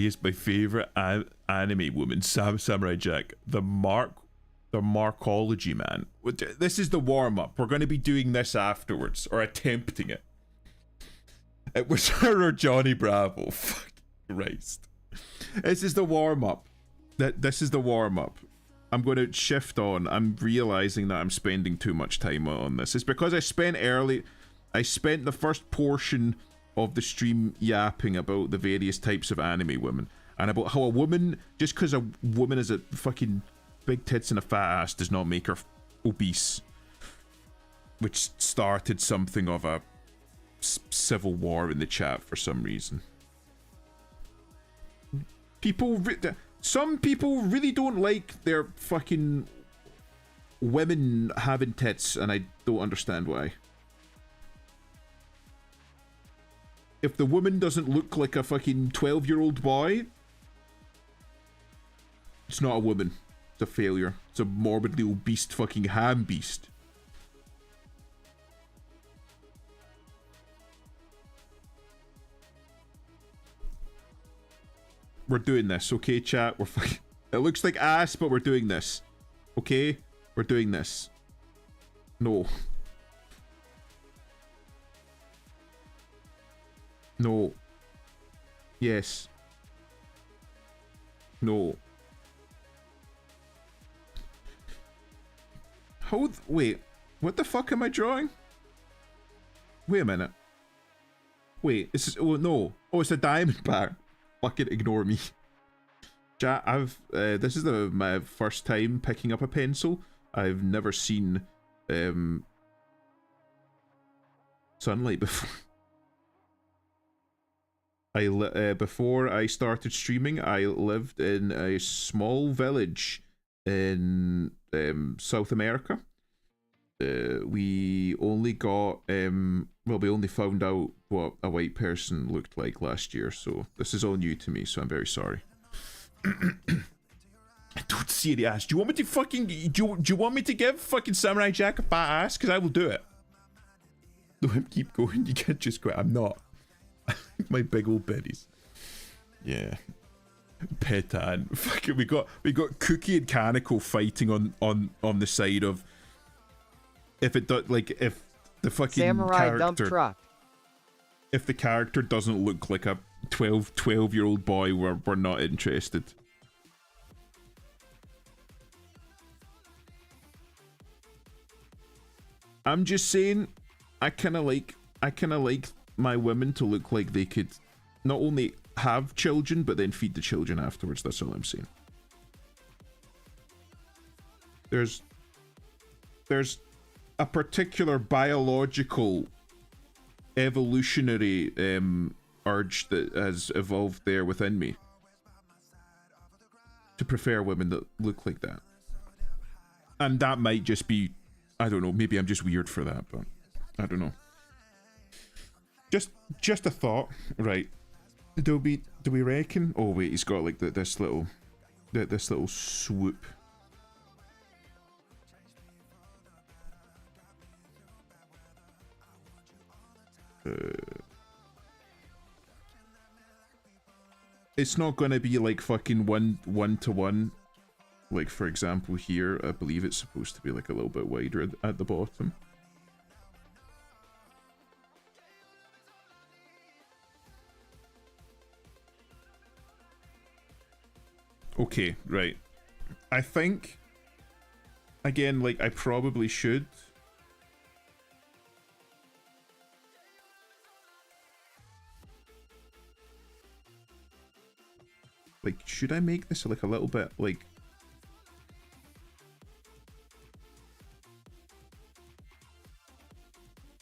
is my favorite anime woman, Samurai Jack. The Markology man. This is the warm-up. We're going to be doing this afterwards, or attempting it. It was her or Johnny Bravo. Fuck Christ. This is the warm-up. This is the warm-up. I'm going to shift on. I'm realizing that I'm spending too much time on this. It's because I spent the first portion of the stream yapping about the various types of anime women, and about how a woman, just because a woman is a fucking big tits and a fat ass, does not make her obese, which started something of a civil war in the chat for some reason. Some people really don't like their fucking women having tits, and I don't understand why. If the woman doesn't look like a fucking 12-year-old boy, it's not a woman. It's a failure. It's a morbidly obese fucking ham beast. We're doing this, okay, chat? We're fucking... It looks like ass, but we're doing this. Okay? We're doing this. No. No. Yes. No. How... Wait. What the fuck am I drawing? Wait a minute. Wait, this is... Oh, no. Oh, it's a diamond bar. Fucking ignore me. Chat, this is my first time picking up a pencil. I've never seen sunlight before. Before I started streaming, I lived in a small village in South America. We only got well, we only found out what a white person looked like last year, so this is all new to me, so I'm very sorry. I don't see any ass. Do you want me to fucking... Do you want me to give fucking Samurai Jack a fat ass? Because I will do it. Don't keep going. You can't just quit. I'm not. My big old beddies. Yeah. Petan. Fuck it. We got Cookie and Canico fighting on the side of... If it does... Like, if the fucking Samurai character... dump truck. If the character doesn't look like a 12-year-old boy, we're not interested. I'm just saying, I kind of like my women to look like they could not only have children but then feed the children afterwards. That's all I'm saying. There's a particular biological evolutionary urge that has evolved there within me to prefer women that look like that. And that might just be, I don't know, maybe I'm just weird for that, but I don't know. Just a thought. Right. Do we reckon? Oh wait, he's got like this little swoop. It's not gonna be like fucking one to one. Like for example here, I believe it's supposed to be like a little bit wider at the bottom. Okay, right. I think again, like I probably should. Like, should I make this like a little bit like...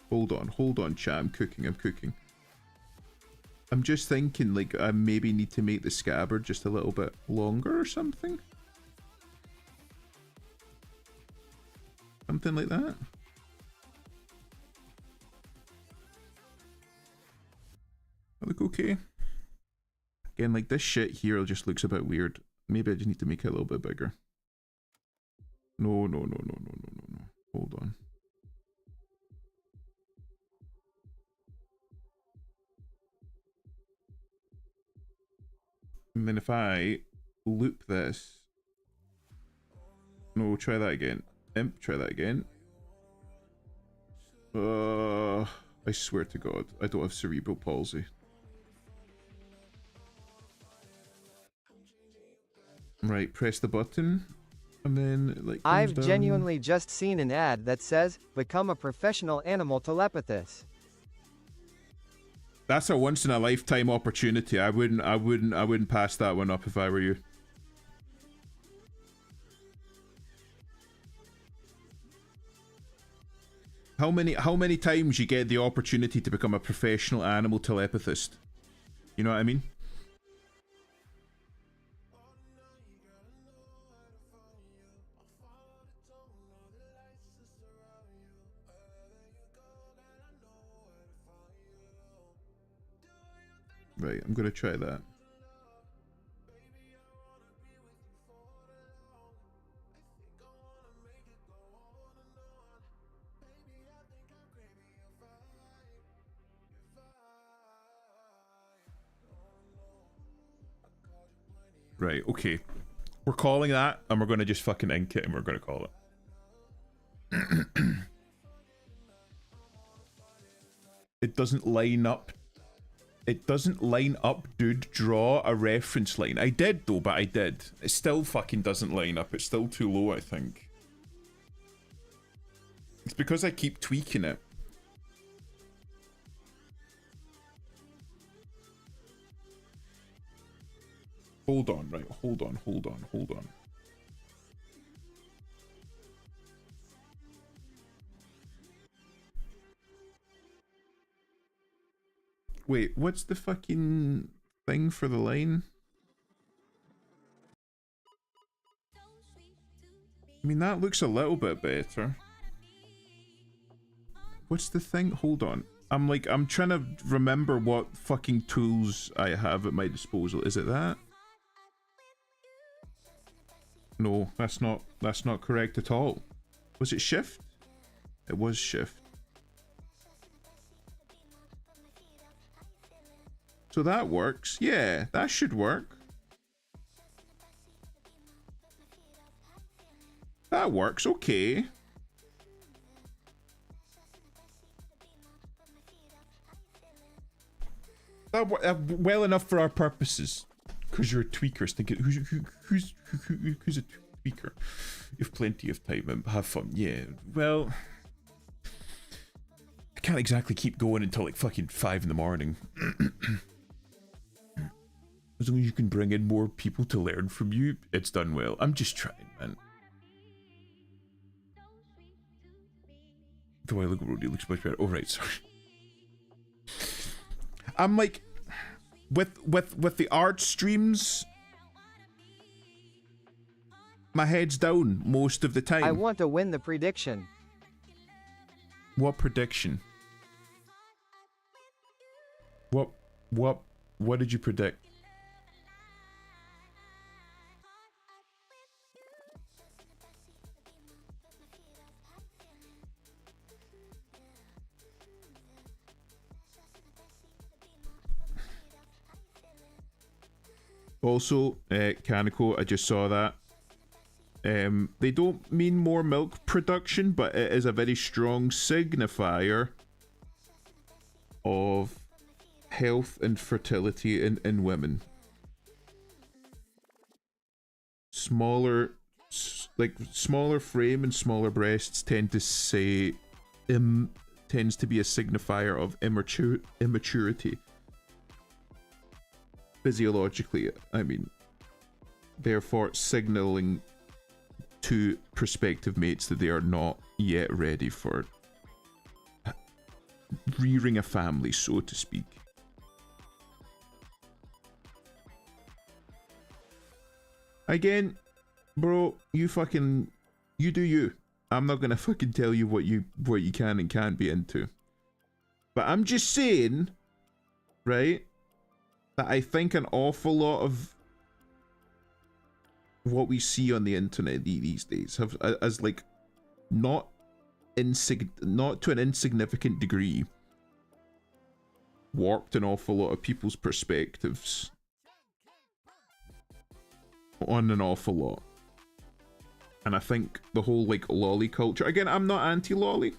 Hold on, chat. I'm cooking. I'm just thinking like I maybe need to make the scabbard just a little bit longer or something. Something like that. I look okay. Again, like this shit here just looks a bit weird. Maybe I just need to make it a little bit bigger. No. Hold on. And then if I loop this... No, try that again. Imp, try that again. I swear to God, I don't have cerebral palsy. Right, press the button, and then like I've down. genuinely just seen an ad that says, "Become a professional animal telepathist." That's a once in a lifetime opportunity. I wouldn't pass that one up if I were you. How many times you get the opportunity to become a professional animal telepathist? You know what I mean? Right, I'm gonna try that. Right, okay. We're calling that, and we're gonna just fucking ink it, and we're gonna call it. It doesn't line up. It doesn't line up, dude. Draw a reference line. I did, though, but I did. It still fucking doesn't line up. It's still too low, I think. It's because I keep tweaking it. Hold on, right. Hold on. Wait, what's the fucking thing for the line? I mean, that looks a little bit better. What's the thing? Hold on. I'm trying to remember what fucking tools I have at my disposal. Is it that? No, that's not correct at all. Was it shift? It was shift. So that works. Yeah, that should work. That works, okay. Well enough for our purposes. Because you're tweakers. Thinking, who's a tweaker? You've plenty of time and have fun. Yeah, well... I can't exactly keep going until like fucking 5 in the morning. As long as you can bring in more people to learn from you, it's done well. I'm just trying, man. The way I look at Roddy looks much better. Oh, right, sorry. I'm like, with the art streams, my head's down most of the time. I want to win the prediction. What prediction? What did you predict? Also, Kaneko, I just saw that. They don't mean more milk production, but it is a very strong signifier of health and fertility in women. Smaller frame and smaller breasts tend to say tends to be a signifier of immaturity. Physiologically, I mean, therefore signaling to prospective mates that they are not yet ready for rearing a family, so to speak. Again, bro, you do you. I'm not gonna fucking tell you what you can and can't be into. But I'm just saying, right, that I think an awful lot of what we see on the internet these days have, as like, not to an insignificant degree, warped an awful lot of people's perspectives on an awful lot. And I think the whole like lolly culture, again, I'm not anti-lolly,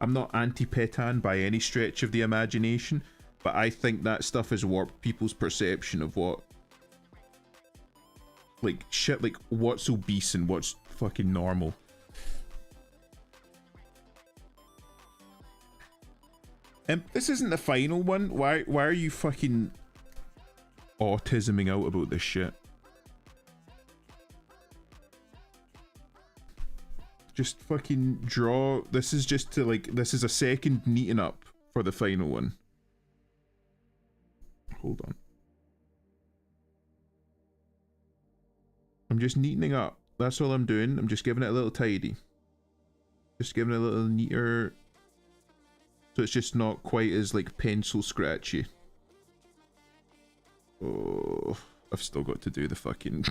I'm not anti-petan by any stretch of the imagination, but I think that stuff has warped people's perception of what, like, shit, like, what's obese and what's fucking normal. And this isn't the final one. Why are you fucking autisming out about this shit? Just fucking draw. This is just to, like, this is a second neaten up for the final one. Hold on. I'm just neatening up. That's all I'm doing. I'm just giving it a little tidy. Just giving it a little neater. So it's just not quite as, like, pencil scratchy. I've still got to do the fucking...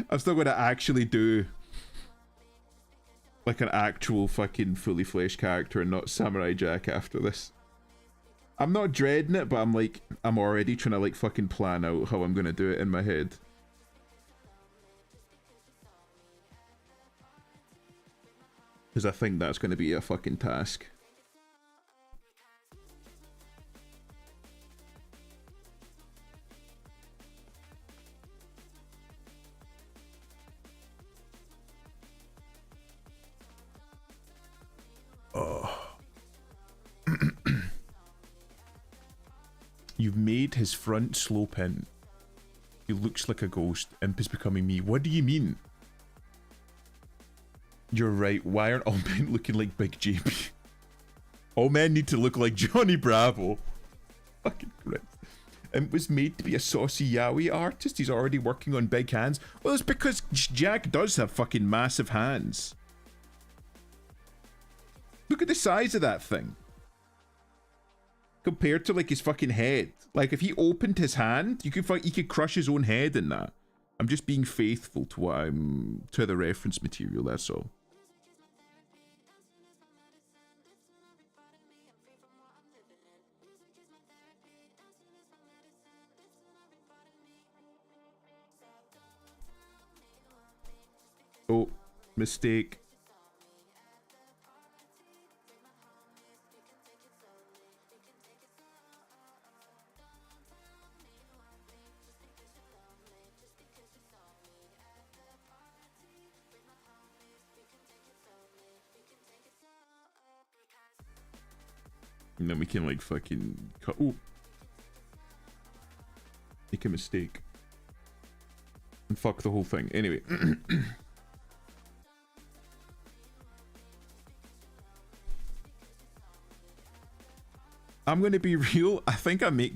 I've still got to actually do like an actual fucking fully fleshed character and not Samurai Jack after this. I'm not dreading it, but I'm like, I'm already trying to like fucking plan out how I'm gonna do it in my head. Because I think that's gonna be a fucking task. Oh. You've made his front slope in. He looks like a ghost. Imp is becoming me. What do you mean? You're right. Why aren't all men looking like Big JP? All men need to look like Johnny Bravo. Fucking Christ. Imp was made to be a saucy yaoi artist. He's already working on big hands. Well, it's because Jack does have fucking massive hands. Look at the size of that thing. Compared to like his fucking head. Like if he opened his hand, he could crush his own head in that. I'm just being faithful to what to the reference material, that's all. Oh, mistake. And then we can like fucking cut. Oh, make a mistake and fuck the whole thing. Anyway. I'm gonna be real. I think I made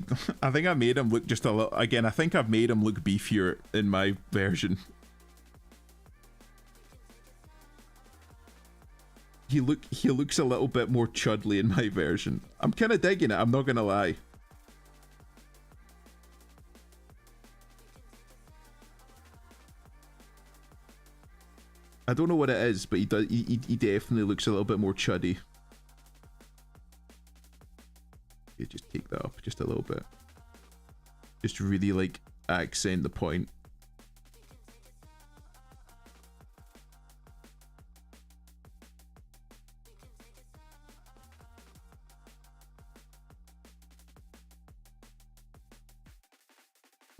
him look just a little. Again, I think I've made him look beefier in my version. He looks a little bit more chudly in my version. I'm kind of digging it. I'm not gonna lie. I don't know what it is, but he does. He definitely looks a little bit more chuddy. You just take that up just a little bit. Just really like accent the point.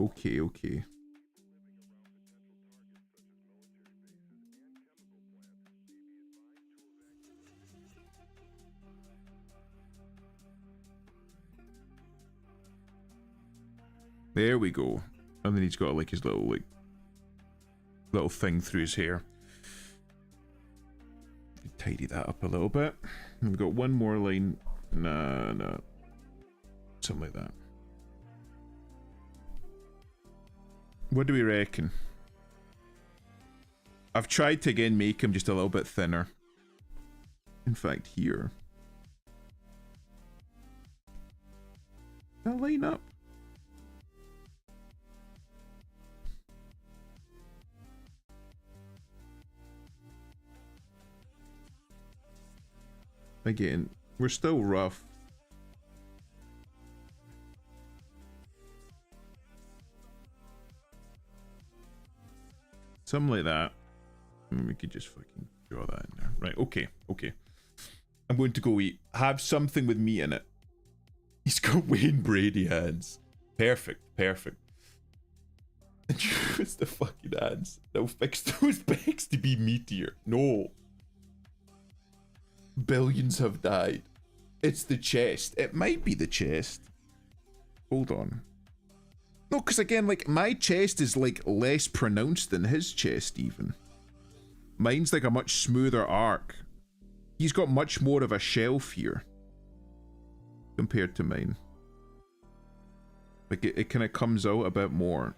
Okay, okay. There we go. And then he's got like his little thing through his hair. Tidy that up a little bit. And we've got one more line. Nah. Something like that. What do we reckon? I've tried to again make him just a little bit thinner. In fact, here. That line up. Again, we're still rough. Something like that. And we could just fucking draw that in there. Right, okay. I'm going to go eat. Have something with meat in it. He's got Wayne Brady hands. Perfect. And use the fucking hands. Now fix those pecs to be meatier. No. Billions have died. It's the chest. It might be the chest. Hold on. No, because again, like, my chest is, like, less pronounced than his chest, even. Mine's, like, a much smoother arc. He's got much more of a shelf here. Compared to mine. Like, it kind of comes out a bit more.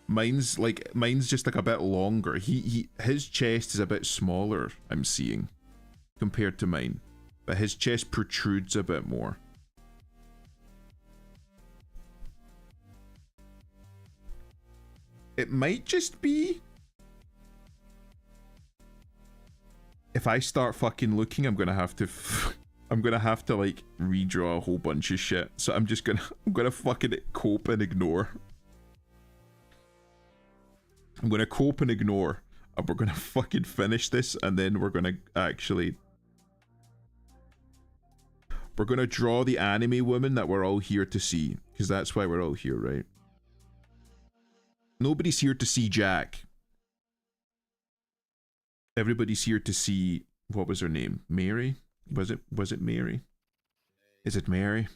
Mine's just, like, a bit longer. His chest is a bit smaller, I'm seeing. Compared to mine. But his chest protrudes a bit more. It might just be... If I start fucking looking, I'm gonna have to... I'm gonna have to, like, redraw a whole bunch of shit. So I'm just gonna... I'm gonna fucking cope and ignore. I'm gonna cope and ignore. And we're gonna fucking finish this, and then we're gonna actually... We're gonna draw the anime woman that we're all here to see. Because that's why we're all here, right? Nobody's here to see Jack. Everybody's here to see... What was her name? Mary? Was it Mary? Is it Mary?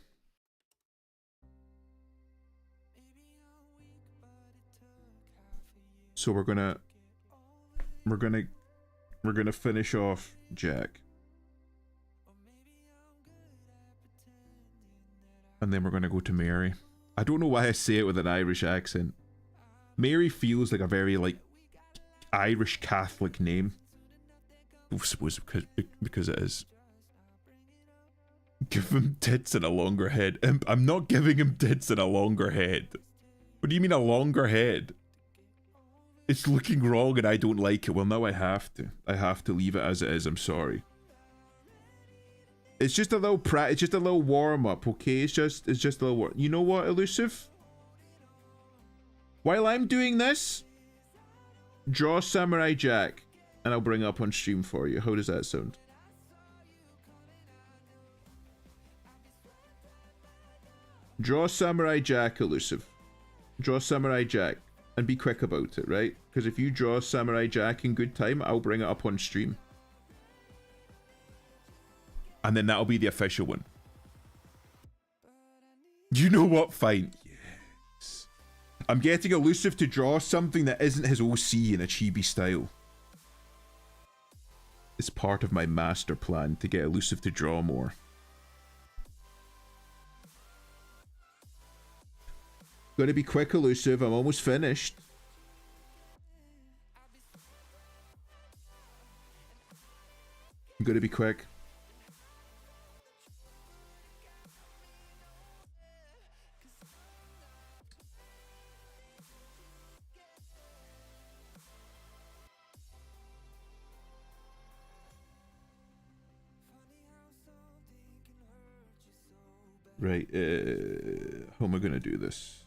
So we're gonna finish off Jack. And then we're gonna go to Mary. I don't know why I say it with an Irish accent. Mary feels like a very, like, Irish Catholic name. I suppose because it is. Give him tits and a longer head. I'm not giving him tits and a longer head. What do you mean a longer head? It's looking wrong and I don't like it. Well, now I have to. I have to leave it as it is. I'm sorry. It's just a little it's just a little warm up, okay? It's just a little warm. You know what, Elusive? While I'm doing this, draw Samurai Jack, and I'll bring it up on stream for you. How does that sound? Draw Samurai Jack, Elusive. Draw Samurai Jack, and be quick about it, right? Because if you draw Samurai Jack in good time, I'll bring it up on stream. And then that'll be the official one. You know what? Fine. Yes. I'm getting Elusive to draw something that isn't his OC in a chibi style. It's part of my master plan to get Elusive to draw more. Gonna be quick, Elusive. I'm almost finished. I'm gonna be quick. Right, how am I gonna do this?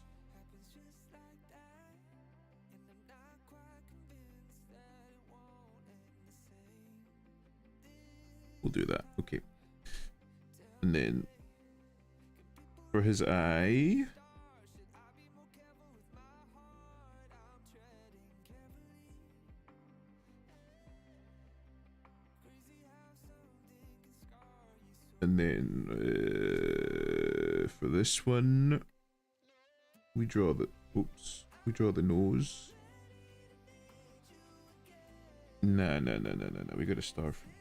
We'll do that, okay. And then for his eye, and then for this one, we draw the nose. No, we gotta start from.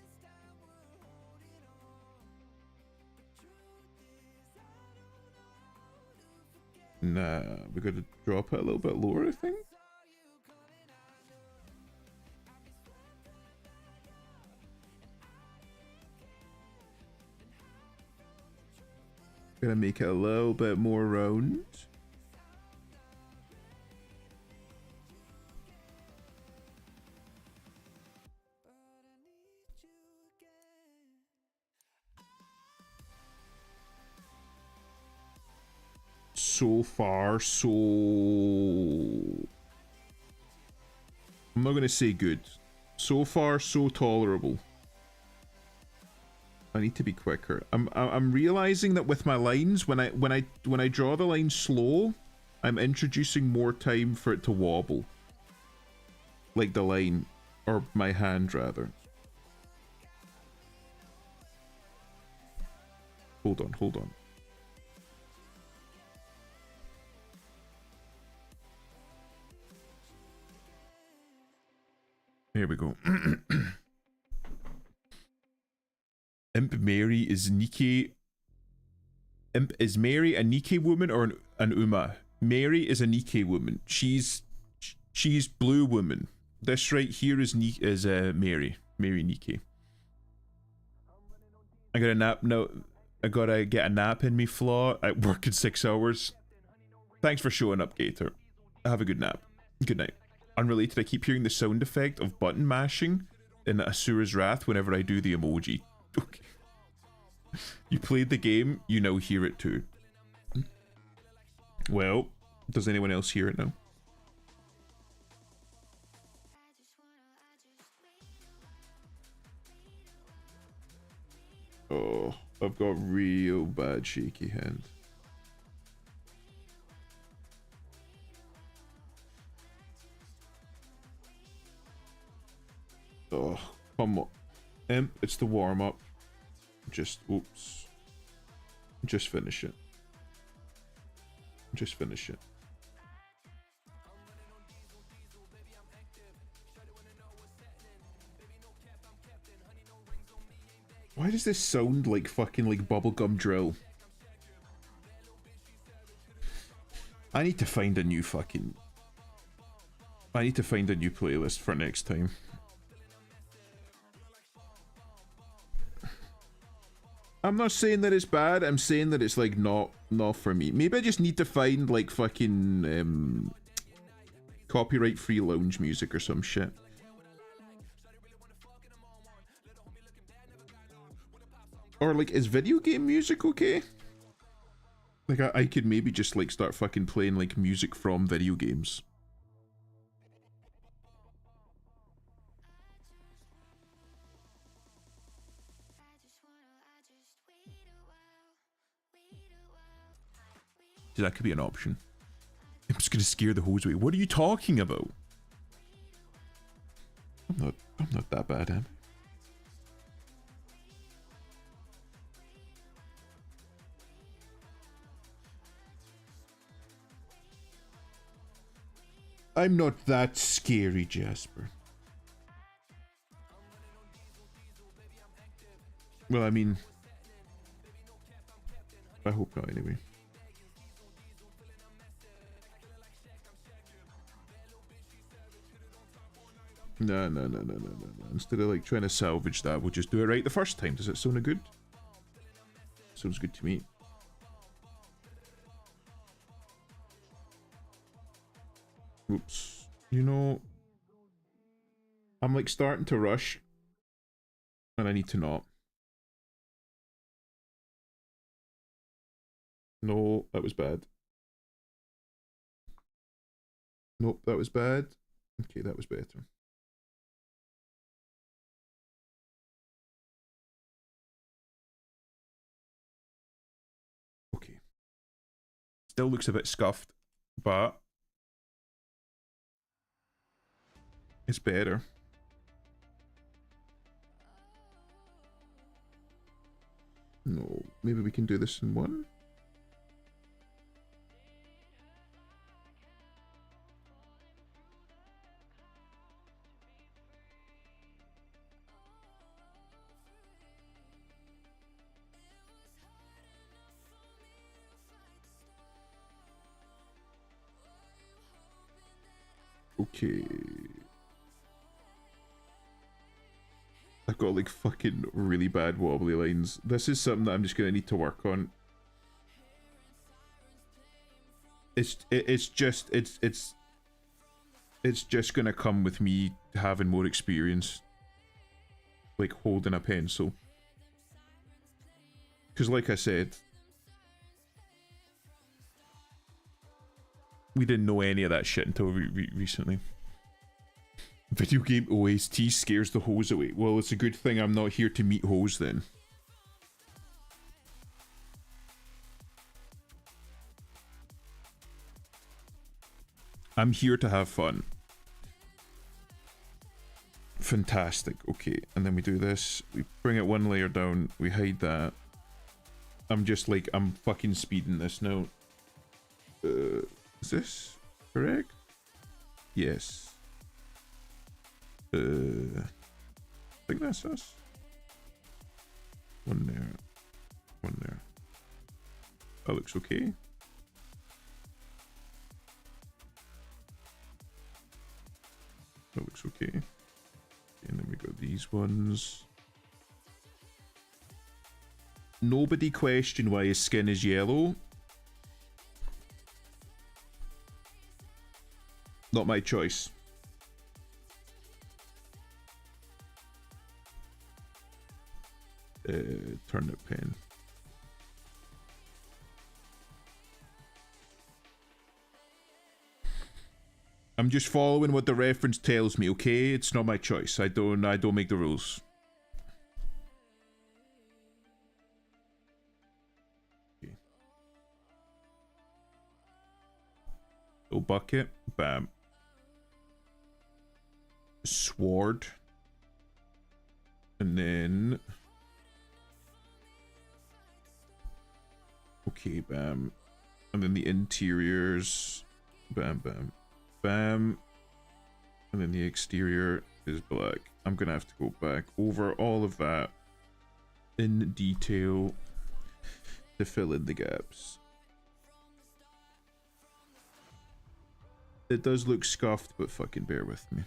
Nah, we gotta drop it a little bit lower, I think. Gonna make it a little bit more round. So far, so... I'm not gonna say good. So far, so tolerable. I need to be quicker. I'm realizing that with my lines, when I draw the line slow, I'm introducing more time for it to wobble. Like the line, or my hand rather. Hold on. Here we go. Imp Mary is Nikke. Imp, is Mary a Nikke woman or an Uma? Mary is a Nikke woman. She's blue woman. This right here is Mary Nikke. I got a nap. No, I gotta get a nap in me, Flaw. I work in 6 hours. Thanks for showing up, Gator. Have a good nap. Good night. Unrelated, I keep hearing the sound effect of button mashing in Asura's Wrath whenever I do the emoji. Okay. You played the game, you now hear it too. Well, does anyone else hear it now? Oh, I've got real bad shaky hand. Oh, come on. It's the warm-up. Just, oops. Just finish it. Just finish it. Why does this sound like fucking like bubblegum drill? I need to find a new fucking... I need to find a new playlist for next time. I'm not saying that it's bad, I'm saying that it's like not for me. Maybe I just need to find like fucking copyright free lounge music or some shit. Or like, is video game music okay? Like I could maybe just like start fucking playing like music from video games. That could be an option. I'm just gonna scare the hose away. What are you talking about? I'm not that bad, am I? I'm not that scary, Jasper. Well, I mean, I hope not anyway. No. Instead of like trying to salvage that, we'll just do it right the first time. Does it sound good? Sounds good to me. Oops. You know, I'm like starting to rush. And I need to not. No, that was bad. Nope, that was bad. Okay, that was better. Okay. Still looks a bit scuffed, but it's better. No, maybe we can do this in one. Okay. I've got like fucking really bad wobbly lines. This is something that I'm just gonna need to work on. It's just gonna come with me having more experience, like holding a pencil. Because like I said, we didn't know any of that shit until recently. Video game OST scares the hose away. Well, it's a good thing I'm not here to meet hoes then. I'm here to have fun. Fantastic. Okay, and then we do this. We bring it one layer down. We hide that. I'm just like, I'm fucking speeding this now. Is this correct? Yes. I think that's us. One there. One there. That looks okay. That looks okay. And then we got these ones. Nobody question why his skin is yellow. Not my choice. Turnip pen. I'm just following what the reference tells me, okay? It's not my choice. I don't make the rules. Okay. So bucket, bam. Sword. And then okay, bam. And then the interiors, bam, bam, bam. And then the exterior is black. I'm gonna have to go back over all of that in detail to fill in the gaps. It does look scuffed, but fucking bear with me.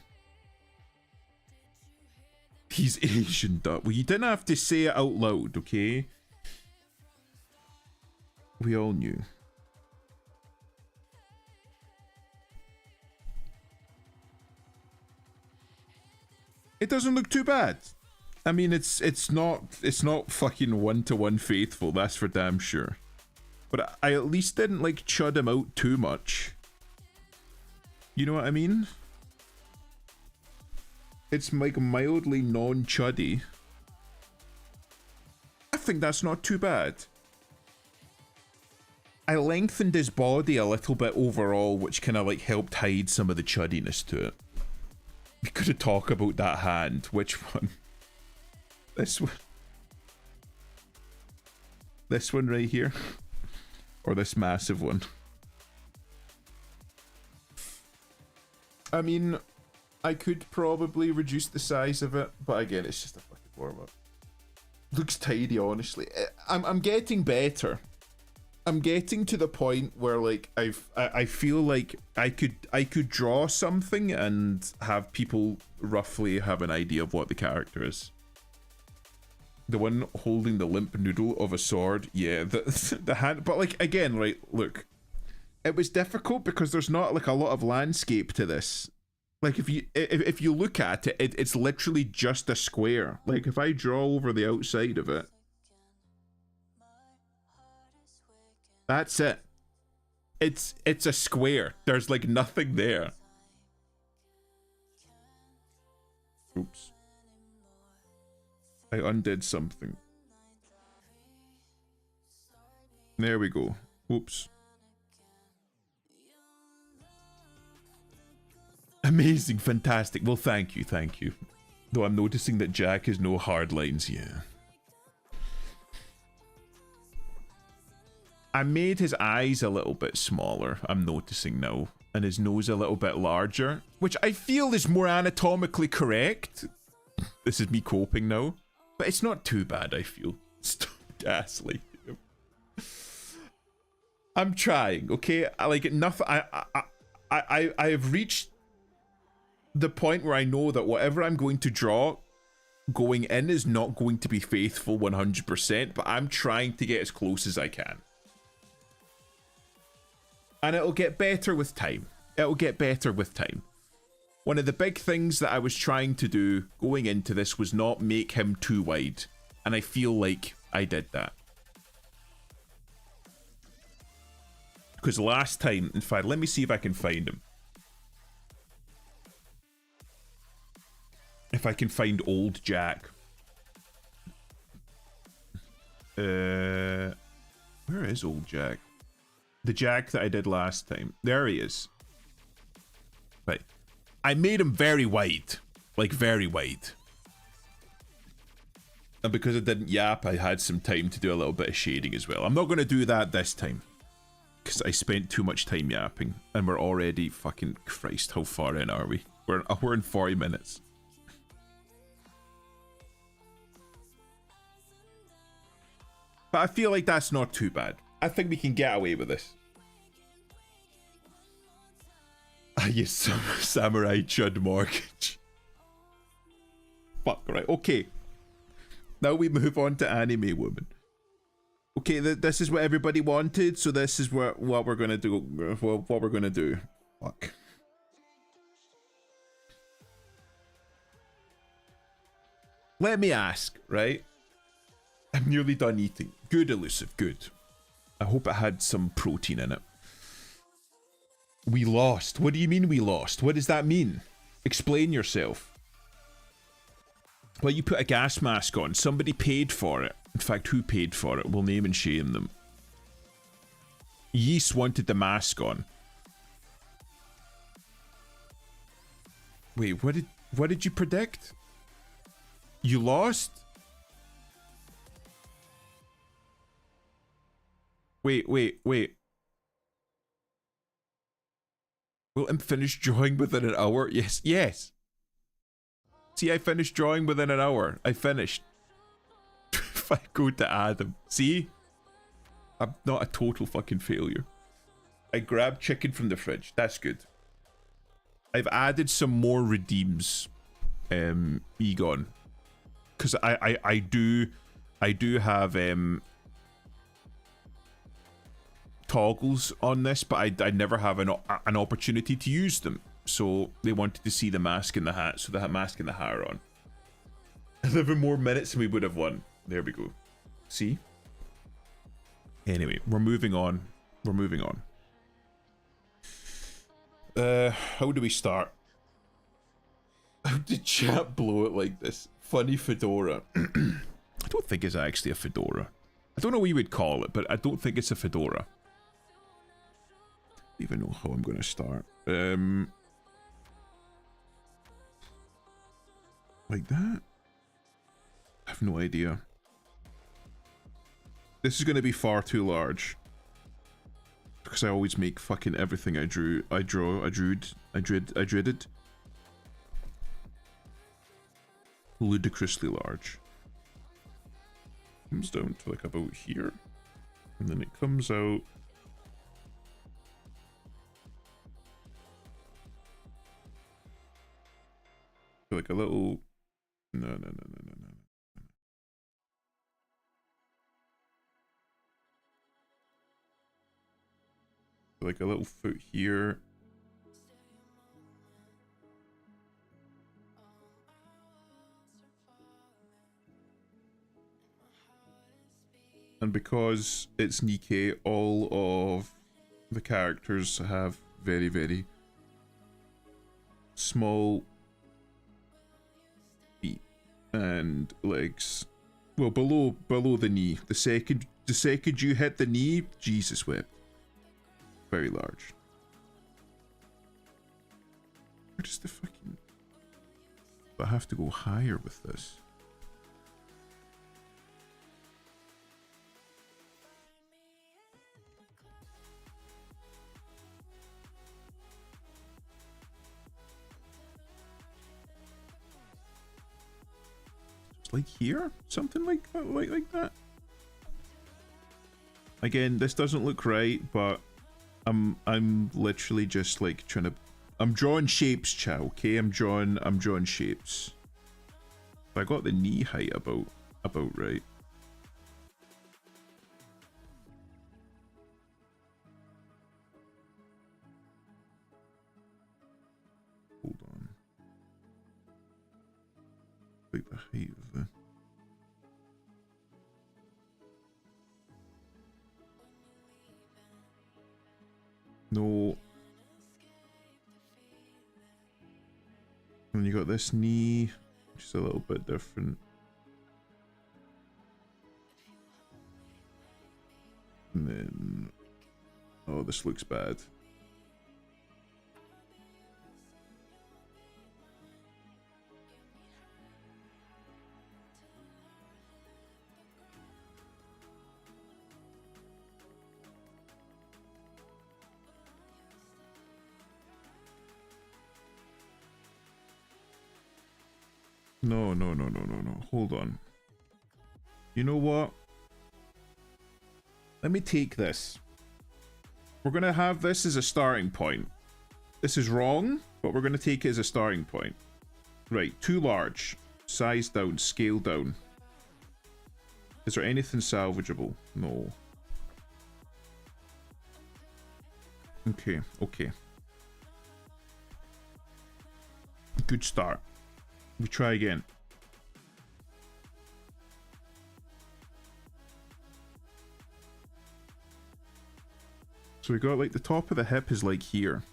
He's Asian, duh. Well, you didn't have to say it out loud, okay? We all knew. It doesn't look too bad. I mean, it's not fucking 1-to-1 faithful, that's for damn sure. But I at least didn't like chud him out too much. You know what I mean? It's like mildly non-chuddy. I think that's not too bad. I lengthened his body a little bit overall, which kind of like helped hide some of the chuddiness to it. We could have talked about that hand. Which one? This one. This one right here? Or this massive one? I mean, I could probably reduce the size of it, but again, it's just a fucking warm-up. Looks tidy, honestly. I'm getting better. I'm getting to the point where like I feel like I could draw something and have people roughly have an idea of what the character is. The one holding the limp noodle of a sword, yeah, the hand, but like again, right, look, it was difficult because there's not like a lot of landscape to this. Like if you look at it, it's literally just a square. Like if I draw over the outside of it, that's it. It's a square. There's like nothing there. Oops. I undid something. There we go. Oops. Amazing, fantastic. Well, thank you. Though I'm noticing that Jack has no hard lines, yeah. I made his eyes a little bit smaller, I'm noticing now, and his nose a little bit larger, which I feel is more anatomically correct. This is me coping now, but it's not too bad, I feel. Stop gaslighting him. I'm trying, okay? I like nothing. I have reached the point where I know that whatever I'm going to draw going in is not going to be faithful 100%, but I'm trying to get as close as I can. And it'll get better with time. It'll get better with time. One of the big things that I was trying to do going into this was not make him too wide. And I feel like I did that. Because last time, in fact, let me see if I can find him. If I can find old Jack. Where is old Jack? The Jack that I did last time. There he is. Right. I made him very wide. Like, very wide. And because I didn't yap, I had some time to do a little bit of shading as well. I'm not going to do that this time. Because I spent too much time yapping. And we're already... Fucking Christ, how far in are we? We're in 40 minutes. But I feel like that's not too bad. I think we can get away with this. I use some Samurai Chud mortgage. Fuck, right, okay. Now we move on to Anime Woman. Okay, this is what everybody wanted, so this is what we're gonna do. What we're gonna do. Fuck. Let me ask, right? I'm nearly done eating. Good, Elusive, good. I hope it had some protein in it. We lost. What do you mean we lost? What does that mean? Explain yourself. Well, you put a gas mask on. Somebody paid for it. In fact, who paid for it? We'll name and shame them. Yeast wanted the mask on. Wait, what did you predict? You lost? Wait. Will I finish drawing within an hour? Yes. See, I finished drawing within an hour. I finished. If I go to Adam. See? I'm not a total fucking failure. I grabbed chicken from the fridge. That's good. I've added some more redeems. Egon. Because I do have toggles on this, but I never have an opportunity to use them. So they wanted to see the mask and the hat, so the mask and the hat are on. 11 more minutes and we would have won. There we go. See? Anyway, we're moving on. How do we start? How did chat blow it like this? Funny fedora. I don't think it's actually a fedora. I don't know what you would call it, but I don't think it's a fedora. I don't even know how I'm going to start. Like that? I have no idea. This is going to be far too large. Because I always make fucking everything I dreaded. Ludicrously large. Comes down to like about here. And then it comes out. Like a little. No. Like a little foot here. And because it's Nikke, all of the characters have very, very small feet and legs. Well, below the knee. The second you hit the knee, Jesus wept. Very large. Where does the fucking... I have to go higher with this. It's like here? Something like that? Again, this doesn't look right, but I'm literally just like trying to... I'm drawing shapes, chat, okay? I'm drawing shapes. I got the knee height about right. Hold on. Like the height of the... No. And you got this knee, which is a little bit different. And then... Oh, this looks bad. No. Hold on. You know what? Let me take this. We're going to have this as a starting point. This is wrong, but we're going to take it as a starting point. Right, too large. Size down, scale down. Is there anything salvageable? No. Okay. Good start. We try again. So we got like the top of the hip is like here.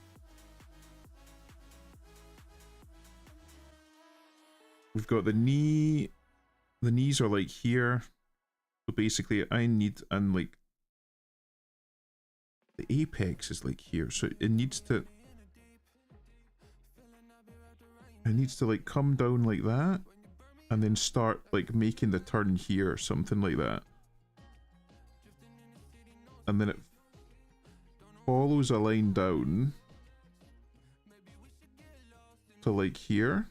We've got the knee. The knees are like here. So basically I need, and like the apex is like here. So it needs to like come down like that and then start like making the turn here, something like that. And then it follows a line down to like here.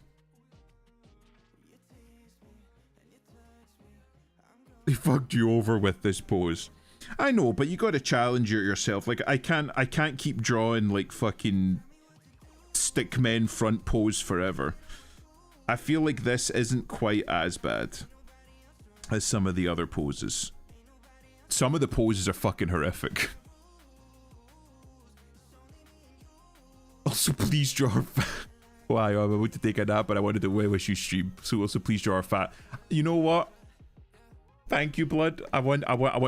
They fucked you over with this pose. I know, but you gotta challenge it yourself. Like I can't keep drawing like fucking stickmen front pose forever. I feel like this isn't quite as bad as some of the other poses. Some of the poses are fucking horrific. Also, please draw her fat. Why? I'm about to take a nap, but I wanted to wish you stream. So also, please draw her fat. You know what? Thank you, Blood. I want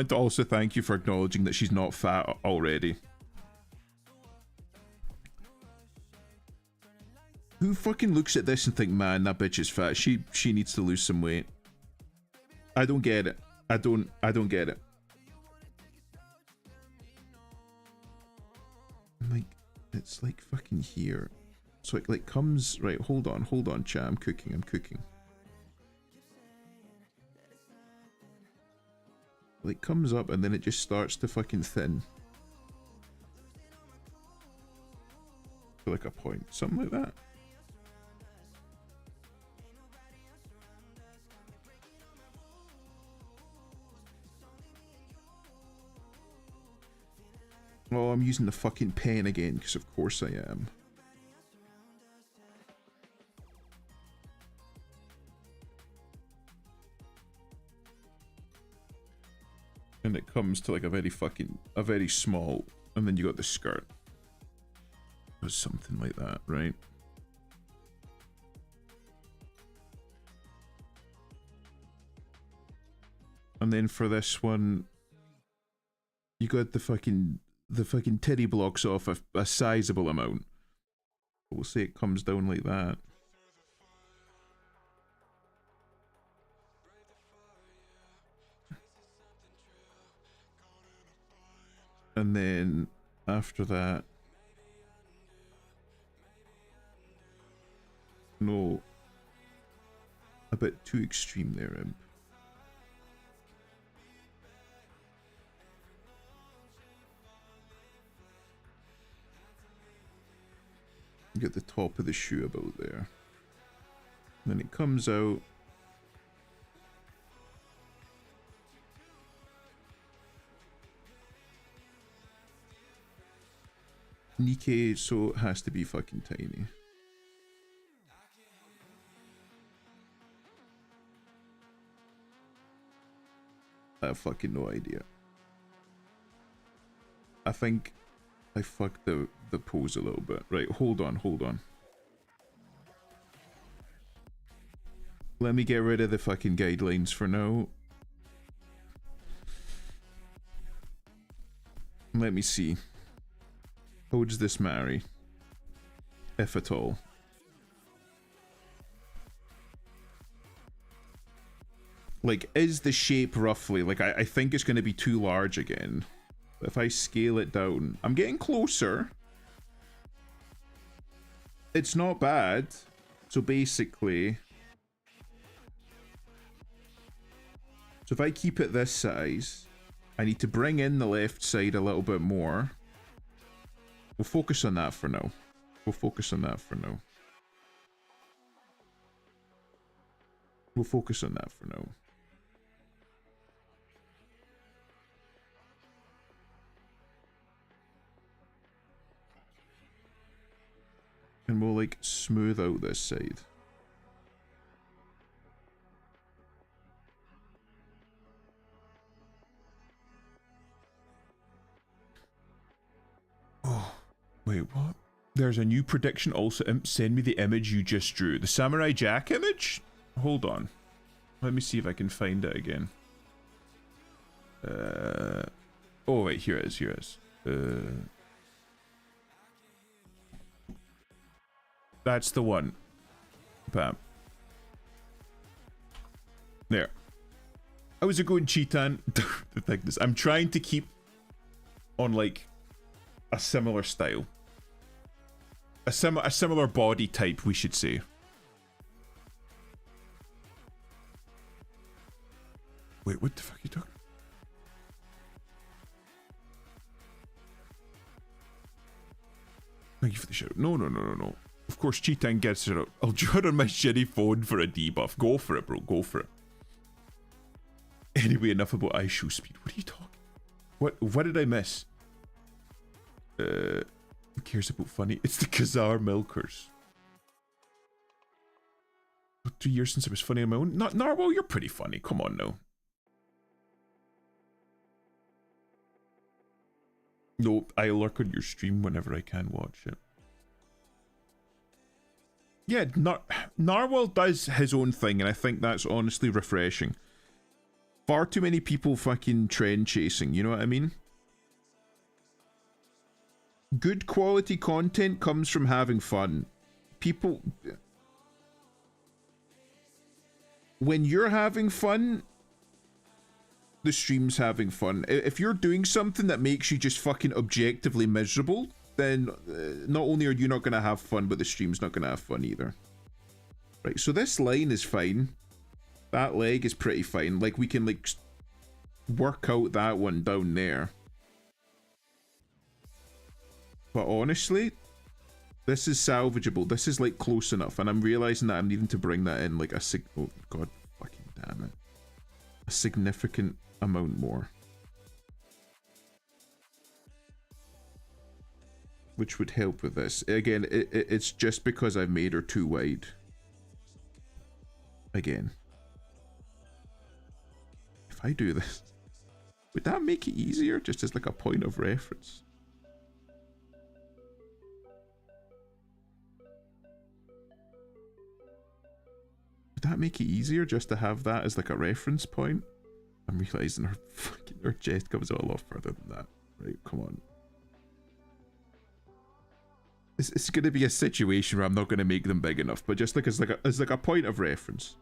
to also thank you for acknowledging that she's not fat already. Who fucking looks at this and think, man, that bitch is fat. She needs to lose some weight. I don't get it. I don't get it. Like, it's like fucking here. So it like comes, right, hold on, chat, I'm cooking. Like comes up and then it just starts to fucking thin. To like a point, something like that. Oh, I'm using the fucking pen again, because of course I am. And it comes to like a very small, and then you got the skirt. Or something like that, right? And then for this one, you got the fucking titty blocks off a sizable amount. We'll say it comes down like that. And then after that, no, a bit too extreme there, Imp. You get the top of the shoe about there. And then it comes out. Nikkei, so it has to be fucking tiny. I have fucking no idea. I think I fucked the pose a little bit. Right, hold on. Let me get rid of the fucking guidelines for now. Let me see. How does this marry? If at all. Like, is the shape roughly... Like, I think it's going to be too large again. But if I scale it down... I'm getting closer. It's not bad. So basically... So if I keep it this size... I need to bring in the left side a little bit more. We'll focus on that for now. We'll focus on that for now. And we'll like smooth out this side. Oh, wait, what? There's a new prediction also. Send me the image you just drew. The Samurai Jack image? Hold on. Let me see if I can find it again. Oh wait, here it is. That's the one. Bam. There. How's it going, Cheetan? The thickness. I'm trying to keep on like a similar style. A similar body type, we should say. Wait, what the fuck are you talking? Thank you for the shout. No. Of course, Cheetan gets it out. I'll join on my shitty phone for a debuff. Go for it, bro. Go for it. Anyway, enough about ice shoe speed. What are you talking? What did I miss? Who cares about funny? It's the Khazar Milkers. 3 years since I was funny on my own. Not Narwhal, you're pretty funny. Come on now. No, I lurk on your stream whenever I can watch it. Yeah, Narwhal does his own thing, and I think that's honestly refreshing. Far too many people fucking trend chasing, you know what I mean? Good quality content comes from having fun. People... When you're having fun, the stream's having fun. If you're doing something that makes you just fucking objectively miserable, then not only are you not going to have fun, but the stream's not going to have fun either. Right, so this line is fine. That leg is pretty fine. Like, we can, like, work out that one down there. But honestly, this is salvageable. This is, like, close enough. And I'm realizing that I'm needing to bring that in, like, oh, god fucking damn it. A significant amount more. Which would help with this. Again, it's just because I've made her too wide. Again. If I do this, would that make it easier? Just as like a point of reference. Would that make it easier just to have that as like a reference point? I'm realizing her chest comes out a lot further than that. Right, come on. It's going to be a situation where I'm not going to make them big enough, but just like as like a point of reference.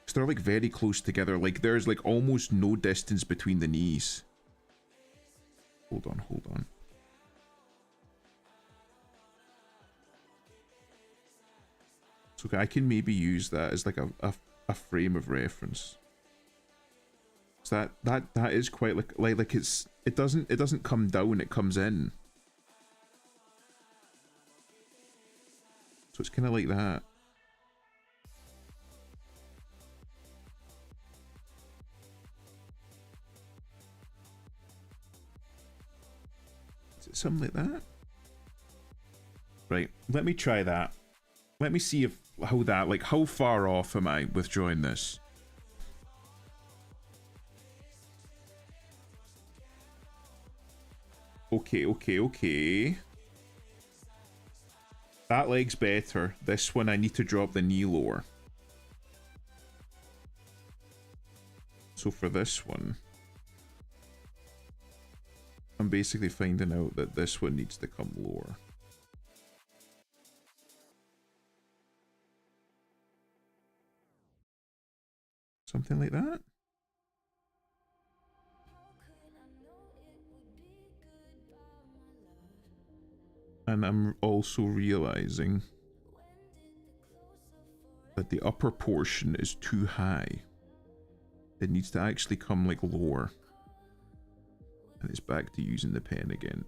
So they're like very close together. Like there's like almost no distance between the knees. Hold on. So okay, I can maybe use that as like a frame of reference. So that is quite like it doesn't come down, it comes in. So it's kind of like that. Is it something like that? Right, let me try that. Let me see how far off am I with drawing this? Okay. That leg's better. This one I need to drop the knee lower. So for this one, I'm basically finding out that this one needs to come lower. Something like that? And I'm also realizing that the upper portion is too high. It needs to actually come like lower. And it's back to using the pen again.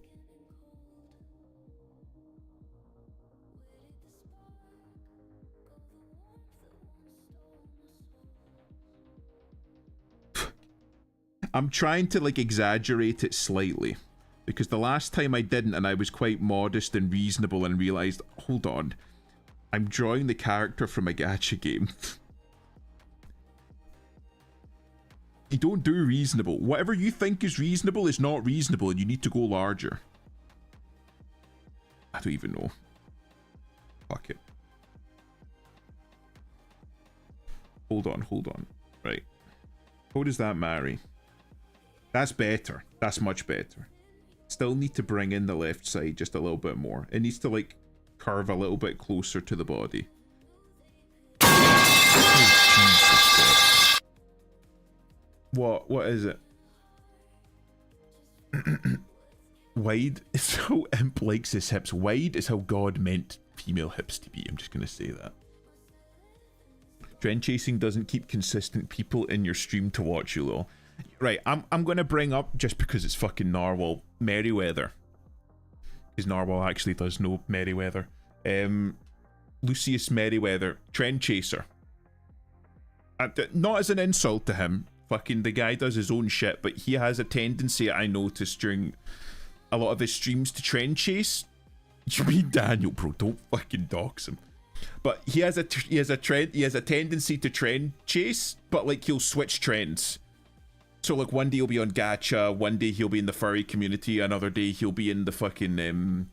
I'm trying to like exaggerate it slightly. Because the last time I didn't, and I was quite modest and reasonable and realised, hold on, I'm drawing the character from a gacha game. You don't do reasonable. Whatever you think is reasonable is not reasonable, and you need to go larger. I don't even know. Fuck it. Hold on. Right. How does that marry? That's better. That's much better. Still need to bring in the left side just a little bit more. It needs to like curve a little bit closer to the body. Oh, Jesus. What is it? Wide is how Imp likes his hips. Wide is how God meant female hips to be. I'm just gonna say that. Trend chasing doesn't keep consistent people in your stream to watch you, lol. Right, I'm gonna bring up, just because it's fucking Narwhal, Merryweather. Because Narwhal actually does know Merryweather. Lucius Merryweather, trend chaser. Not as an insult to him. Fucking the guy does his own shit, but he has a tendency, I noticed during a lot of his streams, to trend chase. You mean Daniel, bro? Don't fucking dox him. But he has a tendency to trend chase, but like he'll switch trends. So like one day he'll be on gacha, one day he'll be in the furry community, another day he'll be in the fucking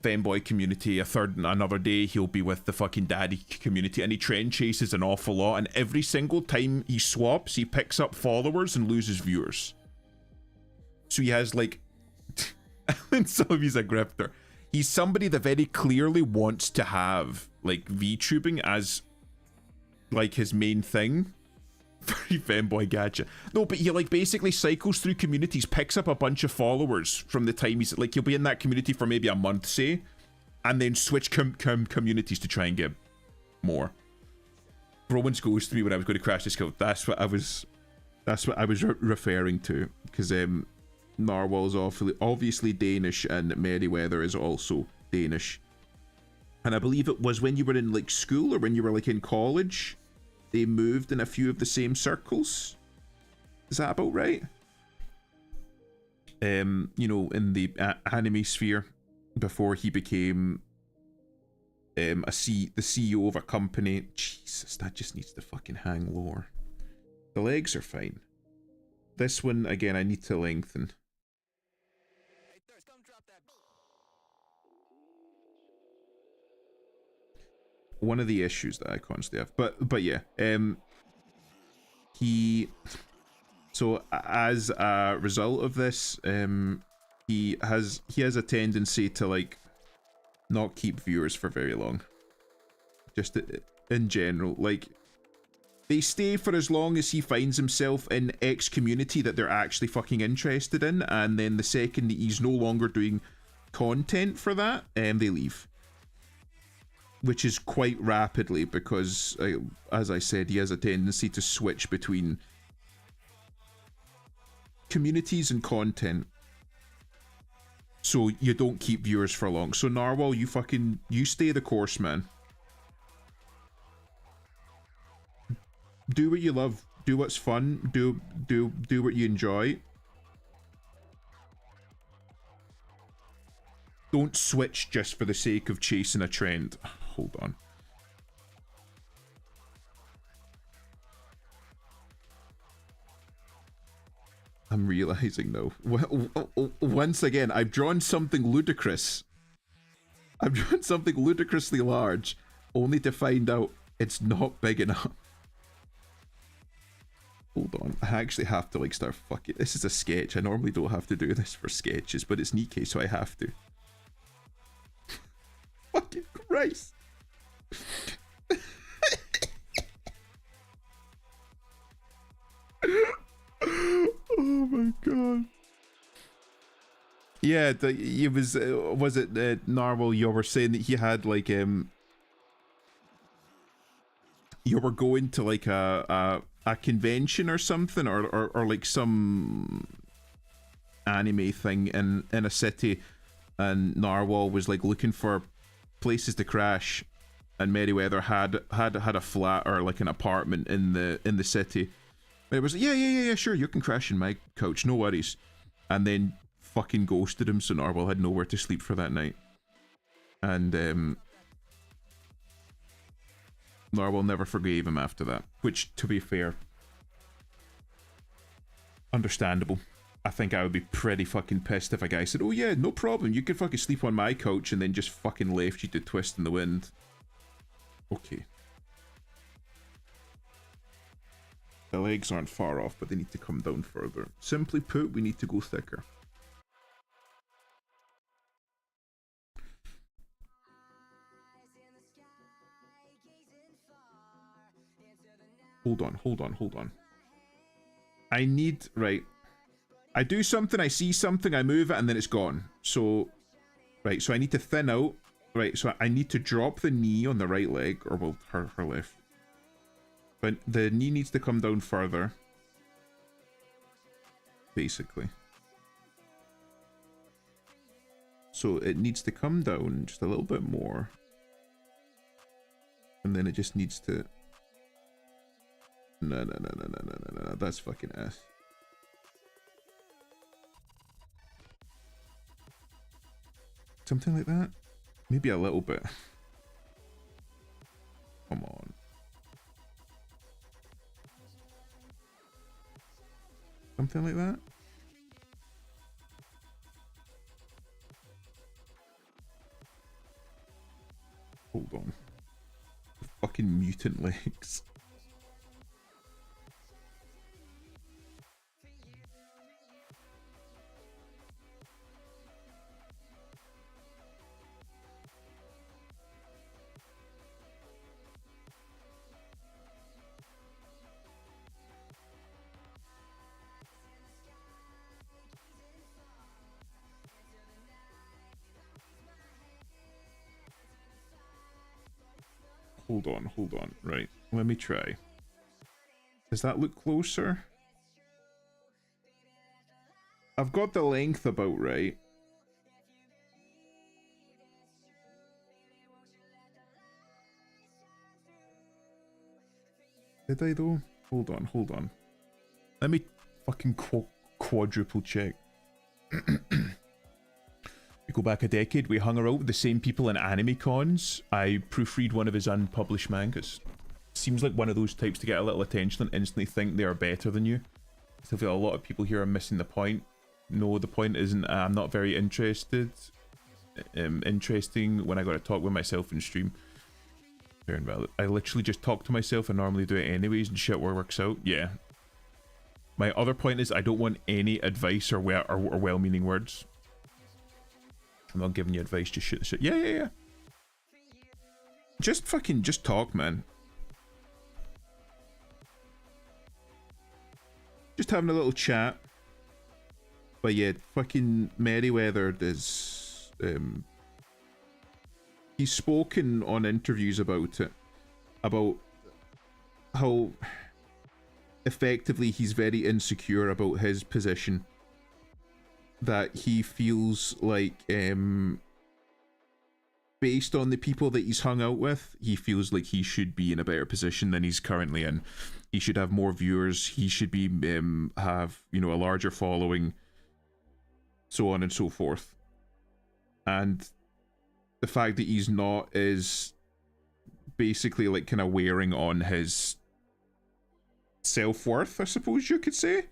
femboy community, another day he'll be with the fucking daddy community, and he trend chases an awful lot, and every single time he swaps, he picks up followers and loses viewers. So he has like, and some of he's a grifter. He's somebody that very clearly wants to have like VTubing as like his main thing. Very femboy gacha. No, but he like basically cycles through communities, picks up a bunch of followers from the time he's like, he'll be in that community for maybe a month, say, and then switch communities to try and get more. Romans goes to me when I was going to crash this kill. That's what I was referring to, because Narwhal is obviously Danish, and Merryweather is also Danish. And I believe it was when you were in like school, or when you were like in college, they moved in a few of the same circles. Is that about right? You know, in the anime sphere, before he became the CEO of a company. Jesus, that just needs to fucking hang lower. The legs are fine. This one, again, I need to lengthen. One of the issues that I constantly have, but yeah, so as a result of this, he has a tendency to like not keep viewers for very long. Just in general, like they stay for as long as he finds himself in X community that they're actually fucking interested in, and then the second that he's no longer doing content for that, they leave. Which is quite rapidly, because, as I said, he has a tendency to switch between communities and content. So you don't keep viewers for long. So Narwhal, you stay the course, man. Do what you love. Do what's fun. Do what you enjoy. Don't switch just for the sake of chasing a trend. Hold on. I'm realizing though. Once again, I've drawn something ludicrous. I've drawn something ludicrously large, only to find out it's not big enough. Hold on. I actually have to like start fucking. This is a sketch. I normally don't have to do this for sketches, but it's Nikkei, so I have to. Fucking Christ. Oh my god. Yeah, it was it Narwhal, you were saying that he had like you were going to like a convention or something, or like some anime thing in a city, and Narwhal was like looking for places to crash, and Merryweather had a flat or like an apartment in the city. And it was like, yeah, sure, you can crash in my couch, no worries. And then fucking ghosted him, so Narwhal had nowhere to sleep for that night. And Narwhal never forgave him after that, which, to be fair, understandable. I think I would be pretty fucking pissed if a guy said, oh yeah, no problem, you can fucking sleep on my couch, and then just fucking left you to twist in the wind. Okay. The legs aren't far off, but they need to come down further. Simply put, we need to go thicker. Hold on, hold on, hold on. I need, right. I do something, I see something, I move it, and then it's gone. So, right, so I need to thin out. Right, so I need to drop the knee on the right leg, or well, her left. But the knee needs to come down further. Basically. So it needs to come down just a little bit more. And then it just needs to... No, that's fucking ass. Something like that? Maybe a little bit. Come on. Something like that? Hold on. Fucking mutant legs. Hold on. Right, let me try. Does that look closer? I've got the length about right. Did I though? Hold on. Let me fucking quadruple check. We go back a decade, we hung around with the same people in anime cons. I proofread one of his unpublished mangas. Seems like one of those types to get a little attention and instantly think they are better than you. So I feel a lot of people here are missing the point. No, the point isn't I'm not very interested. Interesting when I got to talk with myself in stream. Fair and valid. I literally just talk to myself and normally do it anyways and shit works out. Yeah. My other point is I don't want any advice or well-meaning words. I'm not giving you advice, just shoot the shit. Yeah. Just talk, man. Just having a little chat. But yeah, fucking Merryweather is... he's spoken on interviews about it. About how effectively he's very insecure about his position. That he feels like, based on the people that he's hung out with, he feels like he should be in a better position than he's currently in. He should have more viewers. He should be have, you know, a larger following, so on and so forth. And the fact that he's not is basically like kind of wearing on his self-worth, I suppose you could say.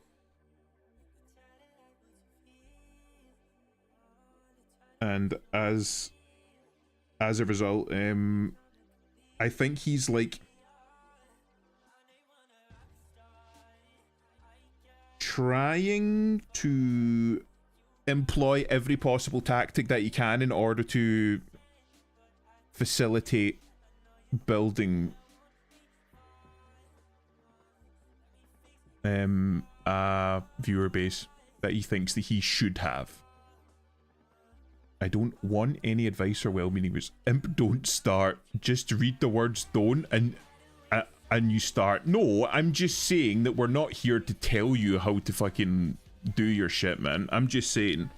And as a result, I think he's like trying to employ every possible tactic that he can in order to facilitate building a viewer base that he thinks that he should have. I don't want any advice or well-meaning words. Imp, don't start. Just read the words don't and you start. No, I'm just saying that we're not here to tell you how to fucking do your shit, man. I'm just saying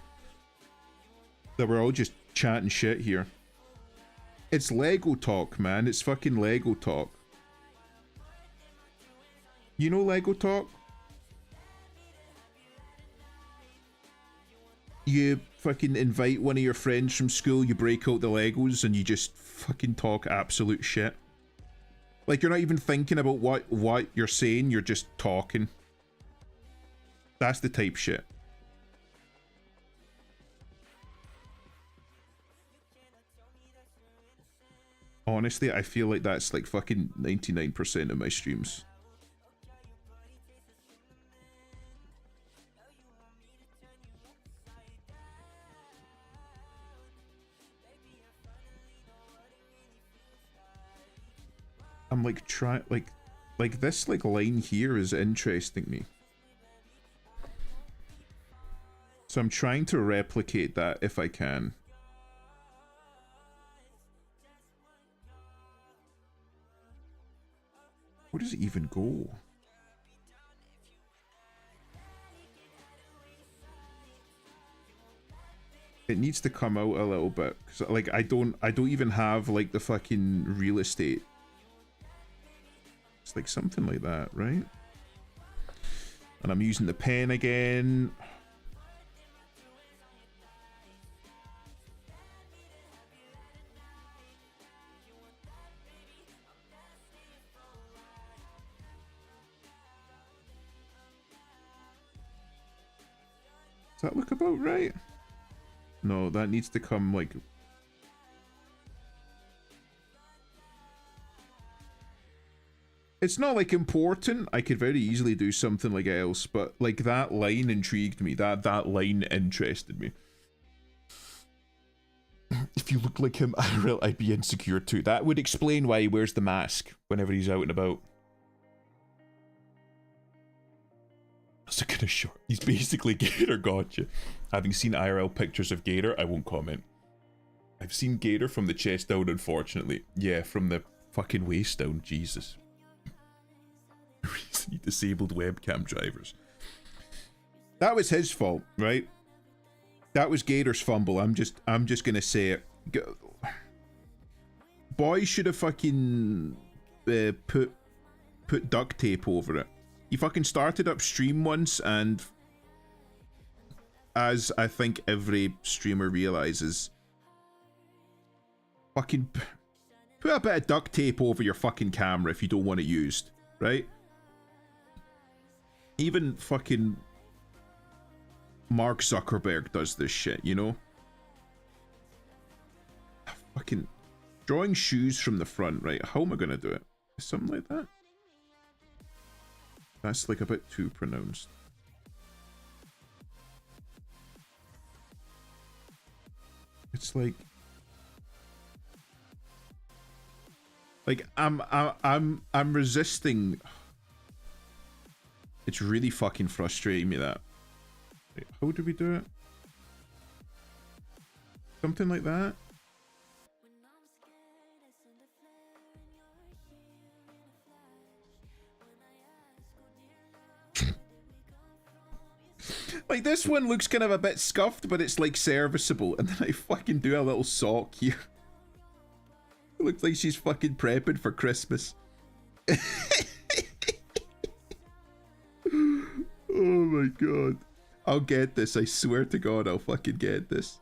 that we're all just chatting shit here. It's Lego talk, man. It's fucking Lego talk. You know Lego talk? You fucking invite one of your friends from school, you break out the Legos, and you just fucking talk absolute shit. Like, you're not even thinking about what you're saying, you're just talking. That's the type shit. Honestly, I feel like that's like fucking 99% of my streams. I'm like trying like this like line here is interesting me. So I'm trying to replicate that if I can. Where does it even go? It needs to come out a little bit, cause like I don't even have like the fucking real estate. It's like something like that, right? And I'm using the pen again. Does that look about right? No, that needs to come like... It's not like important. I could very easily do something like else, but like that line intrigued me. That line interested me. If you look like him, I'd be insecure too. That would explain why he wears the mask whenever he's out and about. That's a kind of short. He's basically Gator Gotcha. Having seen IRL pictures of Gator, I won't comment. I've seen Gator from the chest down, unfortunately. Yeah, from the fucking waist down, Jesus. Recently disabled webcam drivers. That was his fault, right? That was Gator's fumble. I'm just gonna say it. Boy should have fucking put duct tape over it. He fucking started upstream once, and as I think every streamer realizes, fucking put a bit of duct tape over your fucking camera if you don't want it used, right? Even fucking Mark Zuckerberg does this shit, you know? Fucking drawing shoes from the front, right? How am I gonna do it? Something like that? That's like a bit too pronounced. It's like I'm resisting. It's really fucking frustrating me that. Wait, how do we do it? Something like that? Like this one looks kind of a bit scuffed, but it's like serviceable. And then I fucking do a little sock here. It looks like she's fucking prepping for Christmas. Oh my god. I'll get this. I swear to God, I'll fucking get this.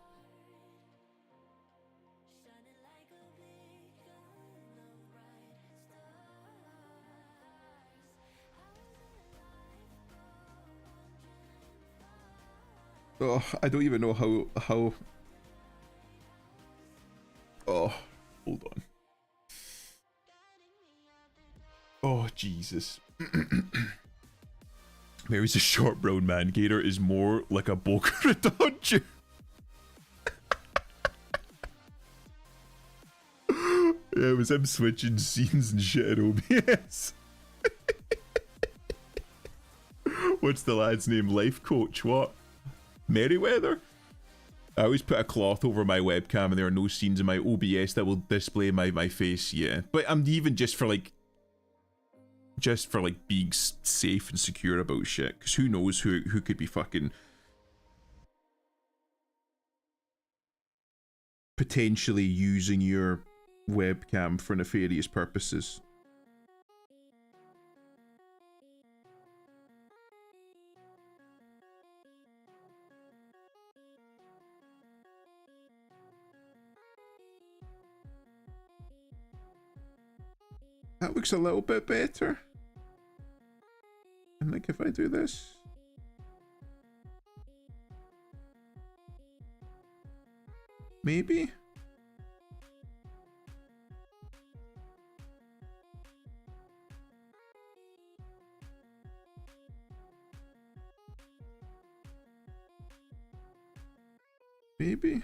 Oh, I don't even know how... Oh, hold on. Oh, Jesus. Mary's a short brown man. Gator is more like a Boca Raton. Yeah, it was him switching scenes and shit at OBS. What's the lad's name? Life coach, what? Merryweather? I always put a cloth over my webcam and there are no scenes in my OBS that will display my face, yeah. But I'm even just for like being safe and secure about shit, because who knows who could be fucking potentially using your webcam for nefarious purposes. That looks a little bit better. And like if I do this. Maybe? Maybe?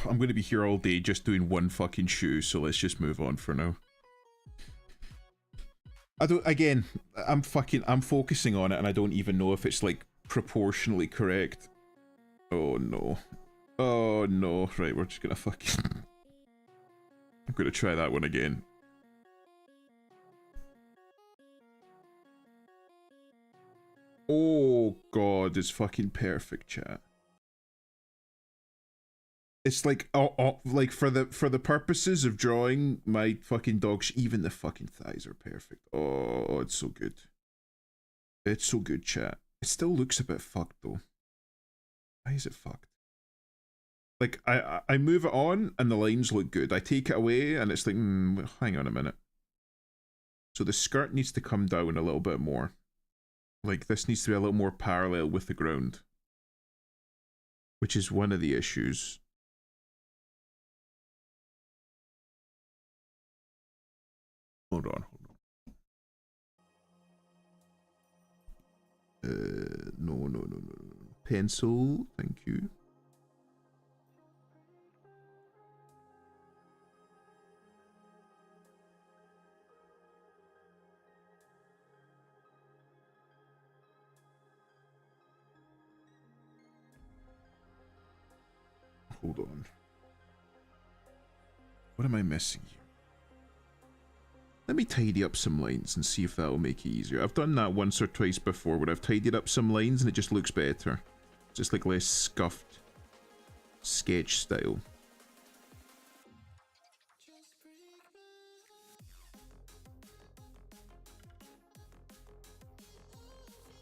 I'm going to be here all day just doing one fucking shoe, so let's just move on for now. Again, I'm focusing on it and I don't even know if it's like proportionally correct. Oh no. Oh no. Right, we're just gonna fucking... I'm gonna try that one again. Oh god, it's fucking perfect, chat. It's like, like for the purposes of drawing my fucking dogs, even the fucking thighs are perfect. Oh, it's so good. It's so good, chat. It still looks a bit fucked though. Why is it fucked? Like, I move it on and the lines look good. I take it away and it's like, hang on a minute. So the skirt needs to come down a little bit more. Like, this needs to be a little more parallel with the ground. Which is one of the issues. Hold on. No. Pencil, thank you. Hold on. What am I missing here? Let me tidy up some lines and see if that'll make it easier. I've done that once or twice before where I've tidied up some lines and it just looks better. Just like less scuffed sketch style.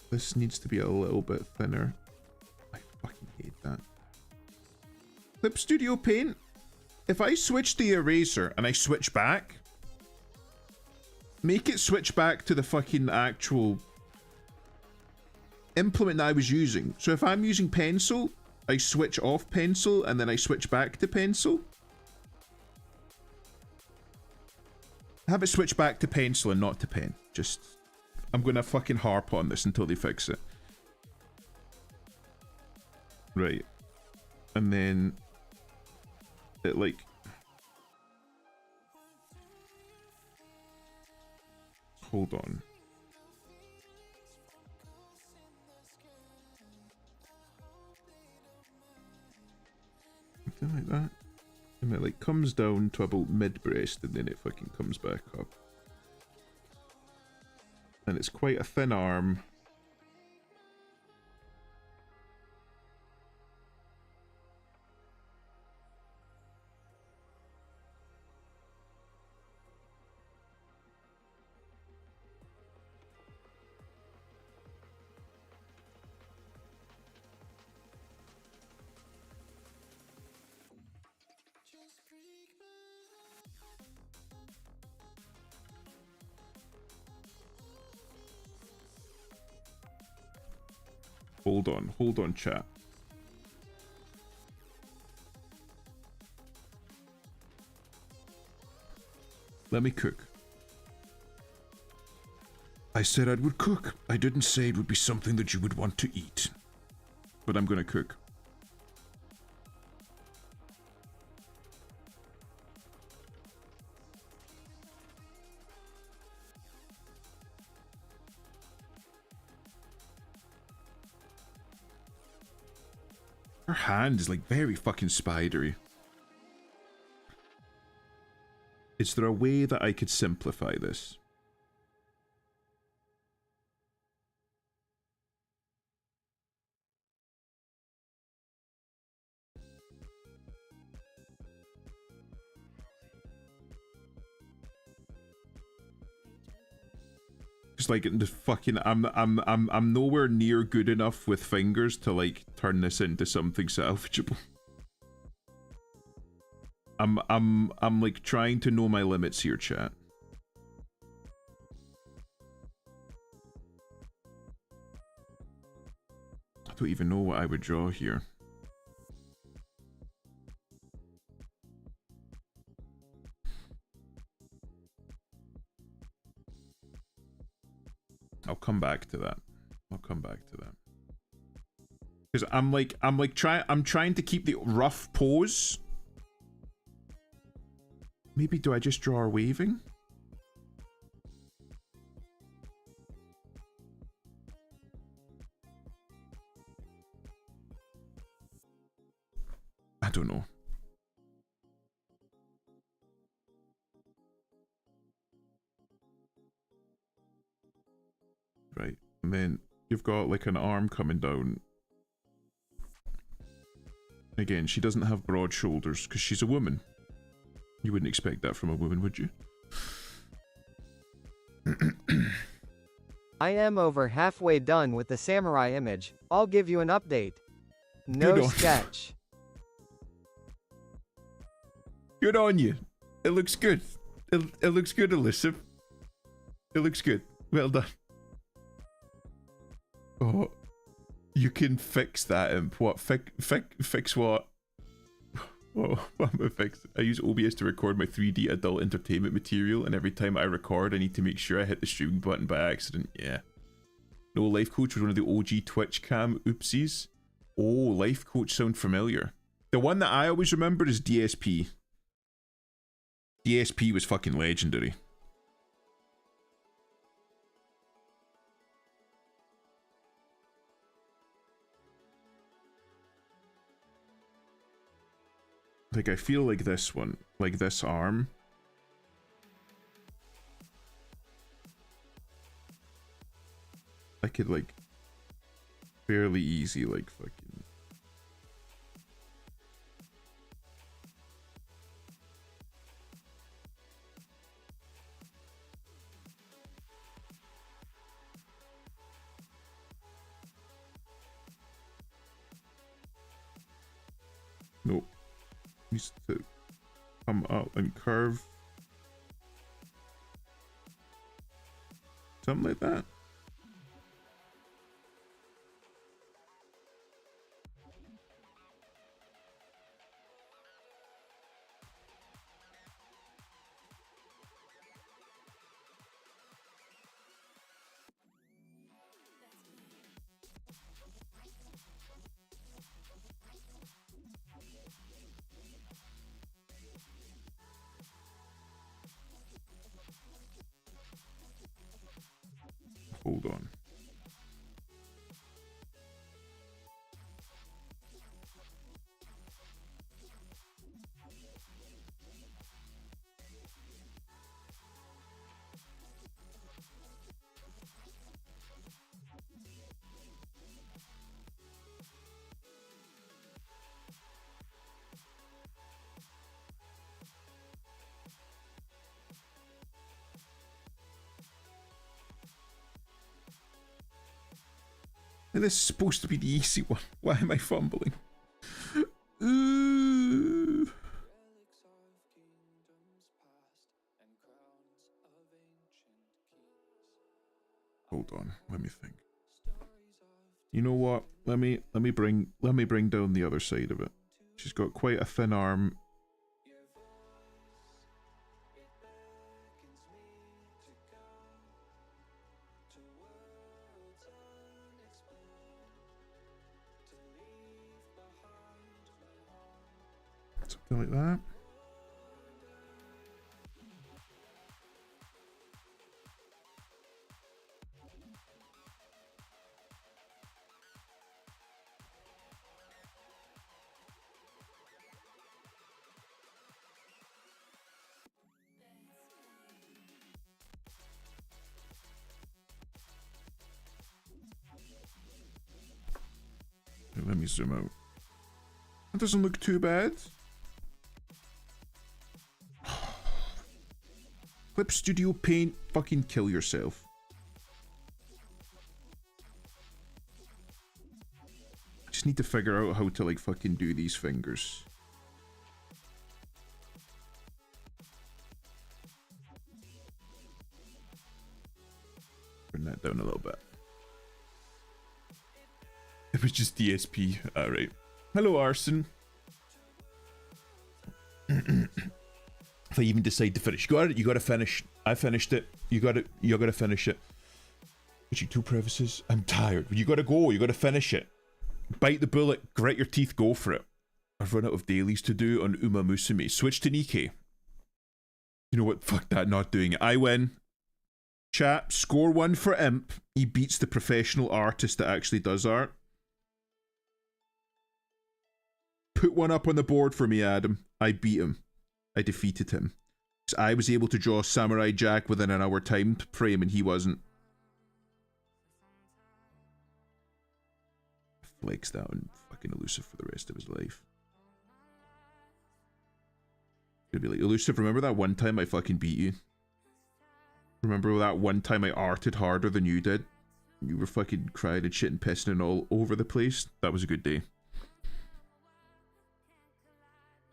This needs to be a little bit thinner. I fucking hate that. Clip Studio Paint. If I switch the eraser and I switch back, make it switch back to the fucking actual implement that I was using. So if I'm using pencil, I switch off pencil and then I switch back to pencil. Have it switch back to pencil and not to pen. Just, I'm gonna fucking harp on this until they fix it. Right. And then it like... Hold on. Something like that. And it like comes down to about mid-breast and then it fucking comes back up. And it's quite a thin arm. Hold on, chat. Let me cook. I said I would cook. I didn't say it would be something that you would want to eat. But I'm gonna cook. Her hand is like very fucking spidery. Is there a way that I could simplify this? Just like the fucking I'm nowhere near good enough with fingers to like turn this into something salvageable. I'm like trying to know my limits here, chat. I don't even know what I would draw here. I'll come back to that. I'll come back to that. Because I'm trying to keep the rough pose Maybe do I just draw her waving? I don't know. Right, and then you've got like an arm coming down. Again, she doesn't have broad shoulders because she's a woman. You wouldn't expect that from a woman, would you? I am over halfway done with the samurai image. I'll give you an update. No Good on. sketch. Good on you. It looks good. It looks good, Alyssa. It looks good. Well done. Oh, you can fix that imp. What? Fix what? What am I fix? I use OBS to record my 3D adult entertainment material, and every time I record, I need to make sure I hit the streaming button by accident. Yeah. No, Life Coach was one of the OG Twitch cam oopsies. Oh, Life Coach sound familiar. The one that I always remember is DSP. DSP was fucking legendary. Like, I feel like this one, like this arm. I could, like, fairly easy, like, fucking... Nope. Needs to come up and curve. Something like that. Hold on. And this is supposed to be the easy one. Why am I fumbling? Hold on, let me think. You know what? Let me bring down the other side of it. She's got quite a thin arm. Something like that. Let me zoom out. That doesn't look too bad. Clip Studio Paint, fucking kill yourself. I just need to figure out how to like fucking do these fingers. Turn that down a little bit. It was just DSP. Alright. Hello, Arson. If I even decide to finish, you gotta finish. I finished it. You gotta finish it. Which 2 crevices? I'm tired. You gotta go. You gotta finish it. Bite the bullet. Grit your teeth. Go for it. I've run out of dailies to do on Uma Musume. Switch to Nikkei. You know what? Fuck that, not doing it. I win. Chat, score 1 for Imp. He beats the professional artist that actually does art. Put one up on the board for me, Adam. I beat him. I defeated him. So I was able to draw Samurai Jack within an hour time frame and he wasn't. Flex that on fucking Elusive for the rest of his life. Gonna be like, Elusive, remember that one time I fucking beat you? Remember that one time I arted harder than you did? You were fucking crying and shit and pissing and all over the place? That was a good day.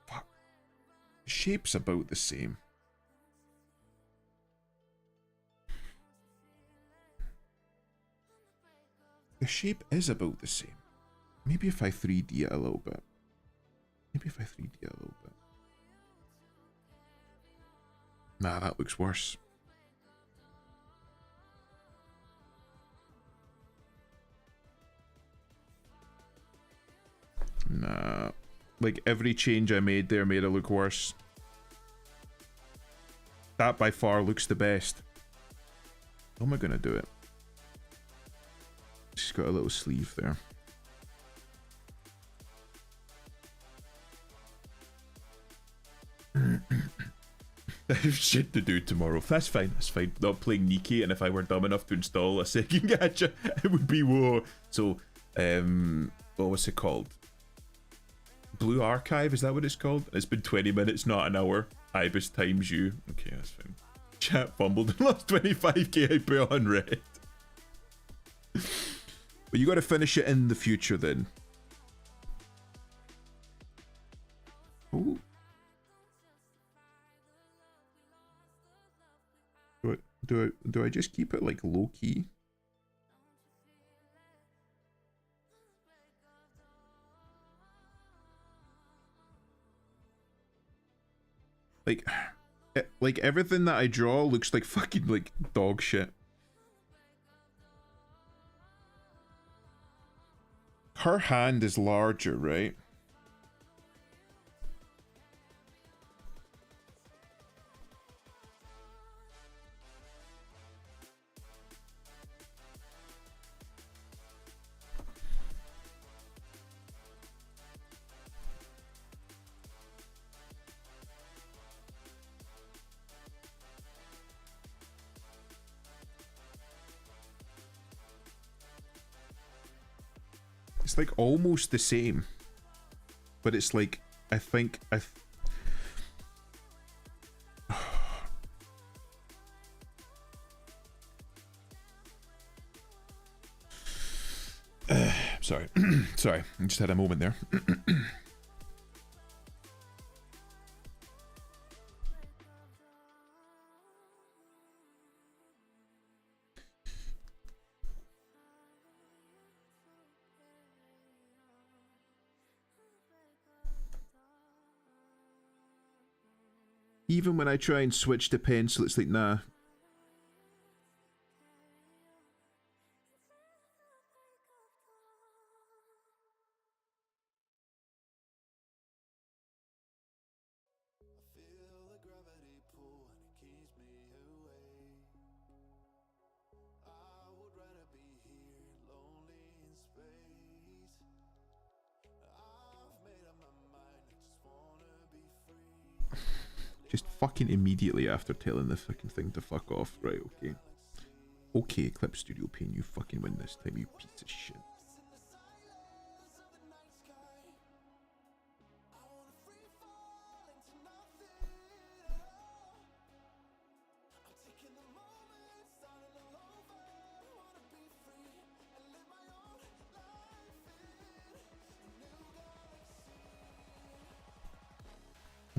Fuck. The shape's about the same. The shape is about the same. Maybe if I 3D it a little bit. Maybe if I 3D it a little bit. Nah, that looks worse. Nah. Like, every change I made there made it look worse. That by far looks the best. How am I gonna do it? She's got a little sleeve there. I have shit to do tomorrow. That's fine, that's fine. Not playing Nikki, and if I were dumb enough to install a second gacha, it would be whoa. So, what was it called? Blue Archive, is that what it's called? It's been 20 minutes, not an hour. Ibis times you. Okay, that's fine. Chat fumbled and lost 25k I put on red. But you gotta finish it in the future then. Ooh. Do I just keep it like low key? Like everything that I draw looks like fucking like dog shit. Her hand is larger, right? It's like almost the same, but it's like I think sorry, sorry, I just had a moment there. Even when I try and switch to pencil, it's like, nah. Just fucking immediately after telling the fucking thing to fuck off. Right, okay. Okay, Clip Studio Pain, you fucking win this time, you piece of shit.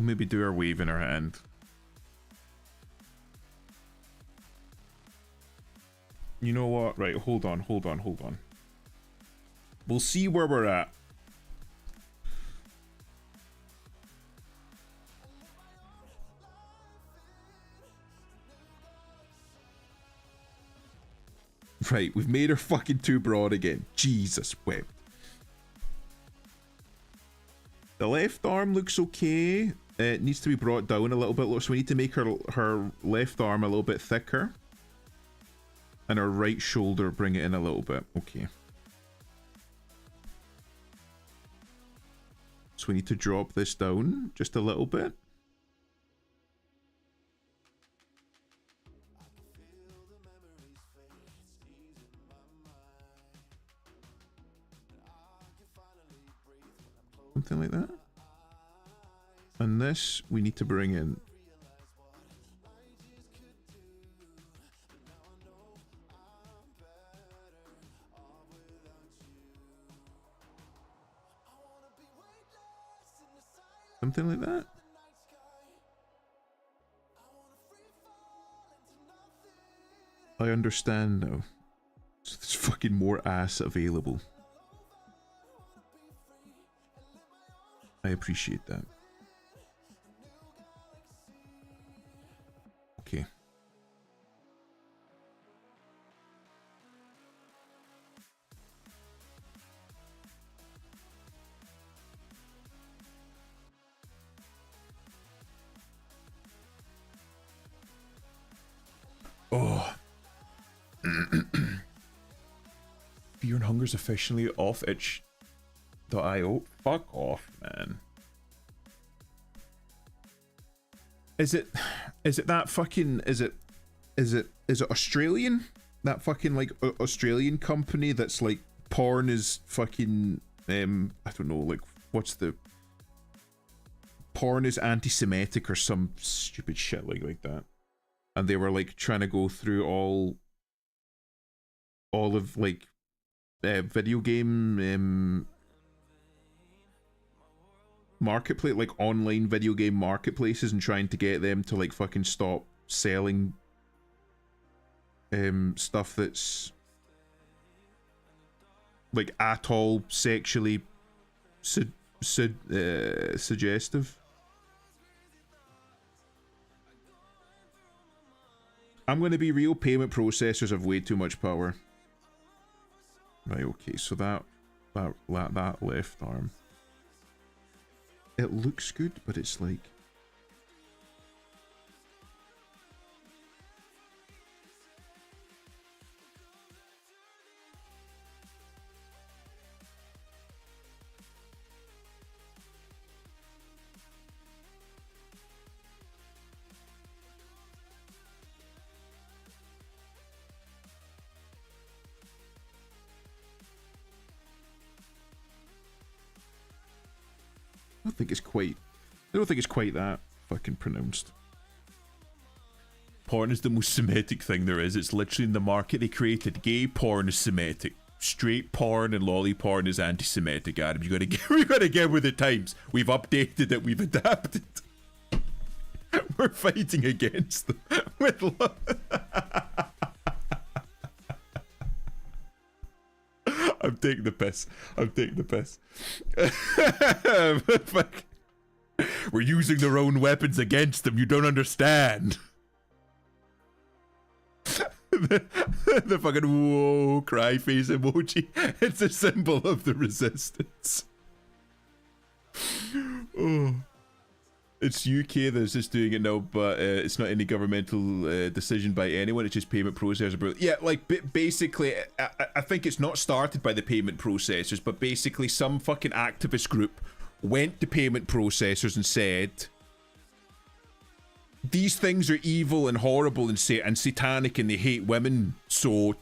Maybe do her wave in her hand. You know what? Right, hold on. We'll see where we're at. Right, we've made her fucking too broad again. Jesus wept. The left arm looks okay. needs to be brought down a little bit. So we need to make her left arm a little bit thicker. And her right shoulder, bring it in a little bit. Okay. So we need to drop this down just a little bit. Something like that. And this we need to bring in. Something like that. I understand now. So there's fucking more ass available. I appreciate that. Okay. Oh. Fear and Hunger's officially off itch.io. Fuck off, man. Is it that fucking is it Australian? That fucking like Australian company that's like porn is fucking I don't know, like what's the porn is anti-Semitic or some stupid shit like that. And they were like trying to go through all of like video game marketplace, like online video game marketplaces, and trying to get them to like fucking stop selling stuff that's like at all sexually suggestive. I'm going to be real, payment processors have way too much power. Right, okay, so that left arm. It looks good, but it's like... I don't think it's quite that fucking pronounced. Porn is the most Semitic thing there is. It's literally in the market they created. Gay porn is Semitic. Straight porn and lolly porn is anti-Semitic, Adam. We gotta get with the times. We've updated it, we've adapted. We're fighting against them with love. I'm taking the piss. We're using their own weapons against them. You don't understand. the fucking whoa cry face emoji. It's a symbol of the resistance. Oh. It's UK that's just doing it now, but it's not any governmental decision by anyone. It's just payment processors. Yeah, like basically, I think it's not started by the payment processors, but basically some fucking activist group went to payment processors and said, these things are evil and horrible and satanic and they hate women, so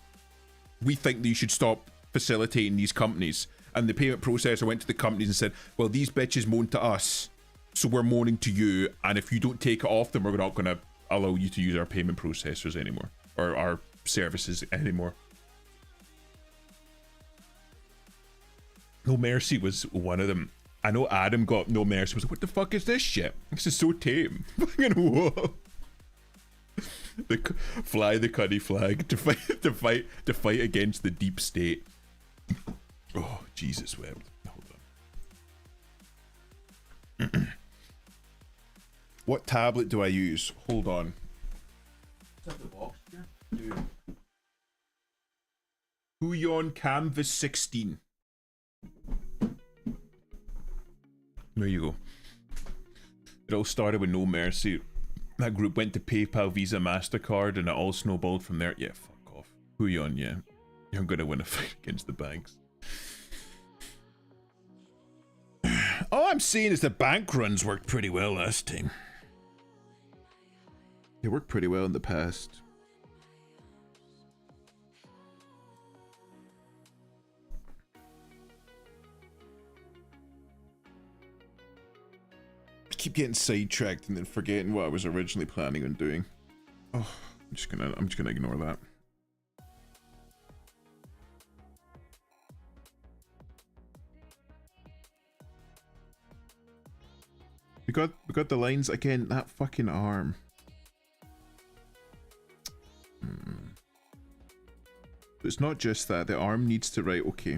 we think that you should stop facilitating these companies. And the payment processor went to the companies and said, well, these bitches moan to us, so we're moaning to you, and if you don't take it off them, we're not going to allow you to use our payment processors anymore, or our services anymore. No Mercy was one of them. I know Adam got No Mercy, was like, what the fuck is this shit? This is so tame. Fucking whoa. Fly the Cuddy flag to fight against the deep state. Oh, Jesus wept. Hold on. What tablet do I use? Hold on. Is that the box here? Dude. Huion Canvas 16. There you go. It all started with No Mercy. That group went to PayPal, Visa, MasterCard, and it all snowballed from there. Yeah, fuck off. Who you on, yeah? You're gonna win a fight against the banks. All I'm saying is the bank runs worked pretty well last time. They worked pretty well in the past. I keep getting sidetracked and then forgetting what I was originally planning on doing. Oh, I'm just gonna ignore that. We got the lines again. That fucking arm. It's not just that. The arm needs to okay.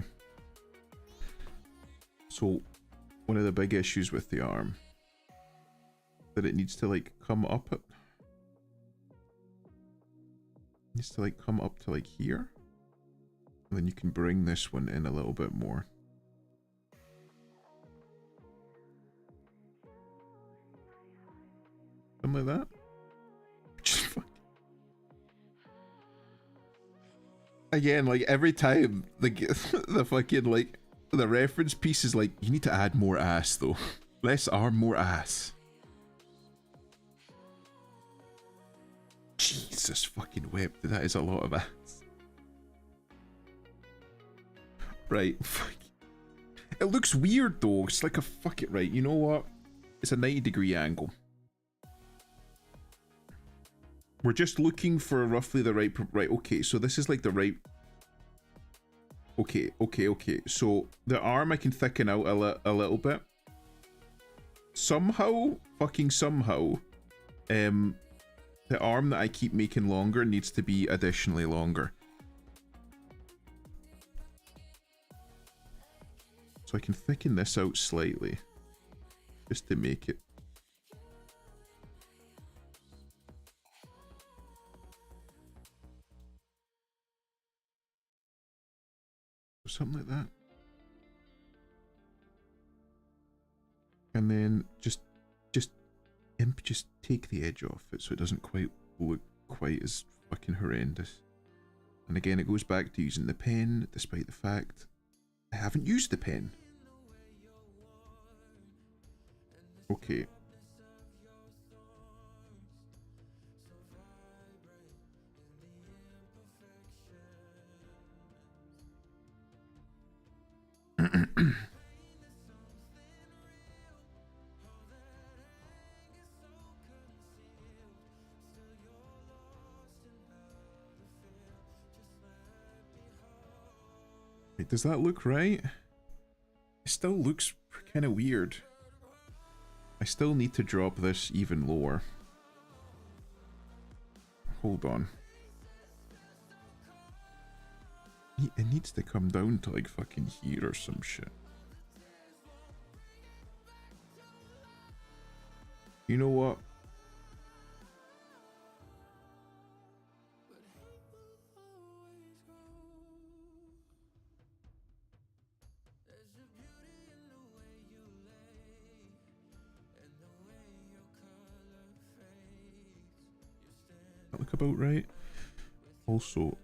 So one of the big issues with the arm that it needs to like come up. It needs to like come up to like here, and then you can bring this one in a little bit more. Something like that. Just again, like every time the fucking like the reference piece is like, you need to add more ass though. Less arm, more ass. Jesus fucking whip, that is a lot of ass. Right, fuck. It looks weird though. It's like a fuck it, right? You know what? It's a 90-degree angle. We're just looking for roughly the right, okay, so this is like the right, okay, so the arm I can thicken out a little bit. Somehow, the arm that I keep making longer needs to be additionally longer. So I can thicken this out slightly, just to make it. Something like that. And then just take the edge off it so it doesn't quite look quite as fucking horrendous. And again, it goes back to using the pen, despite the fact I haven't used the pen. Okay. Wait, does that look right? It still looks kind of weird. I still need to drop this even lower. Hold on. It needs to come down to like fucking here or some shit. You know what? That look about right. Also,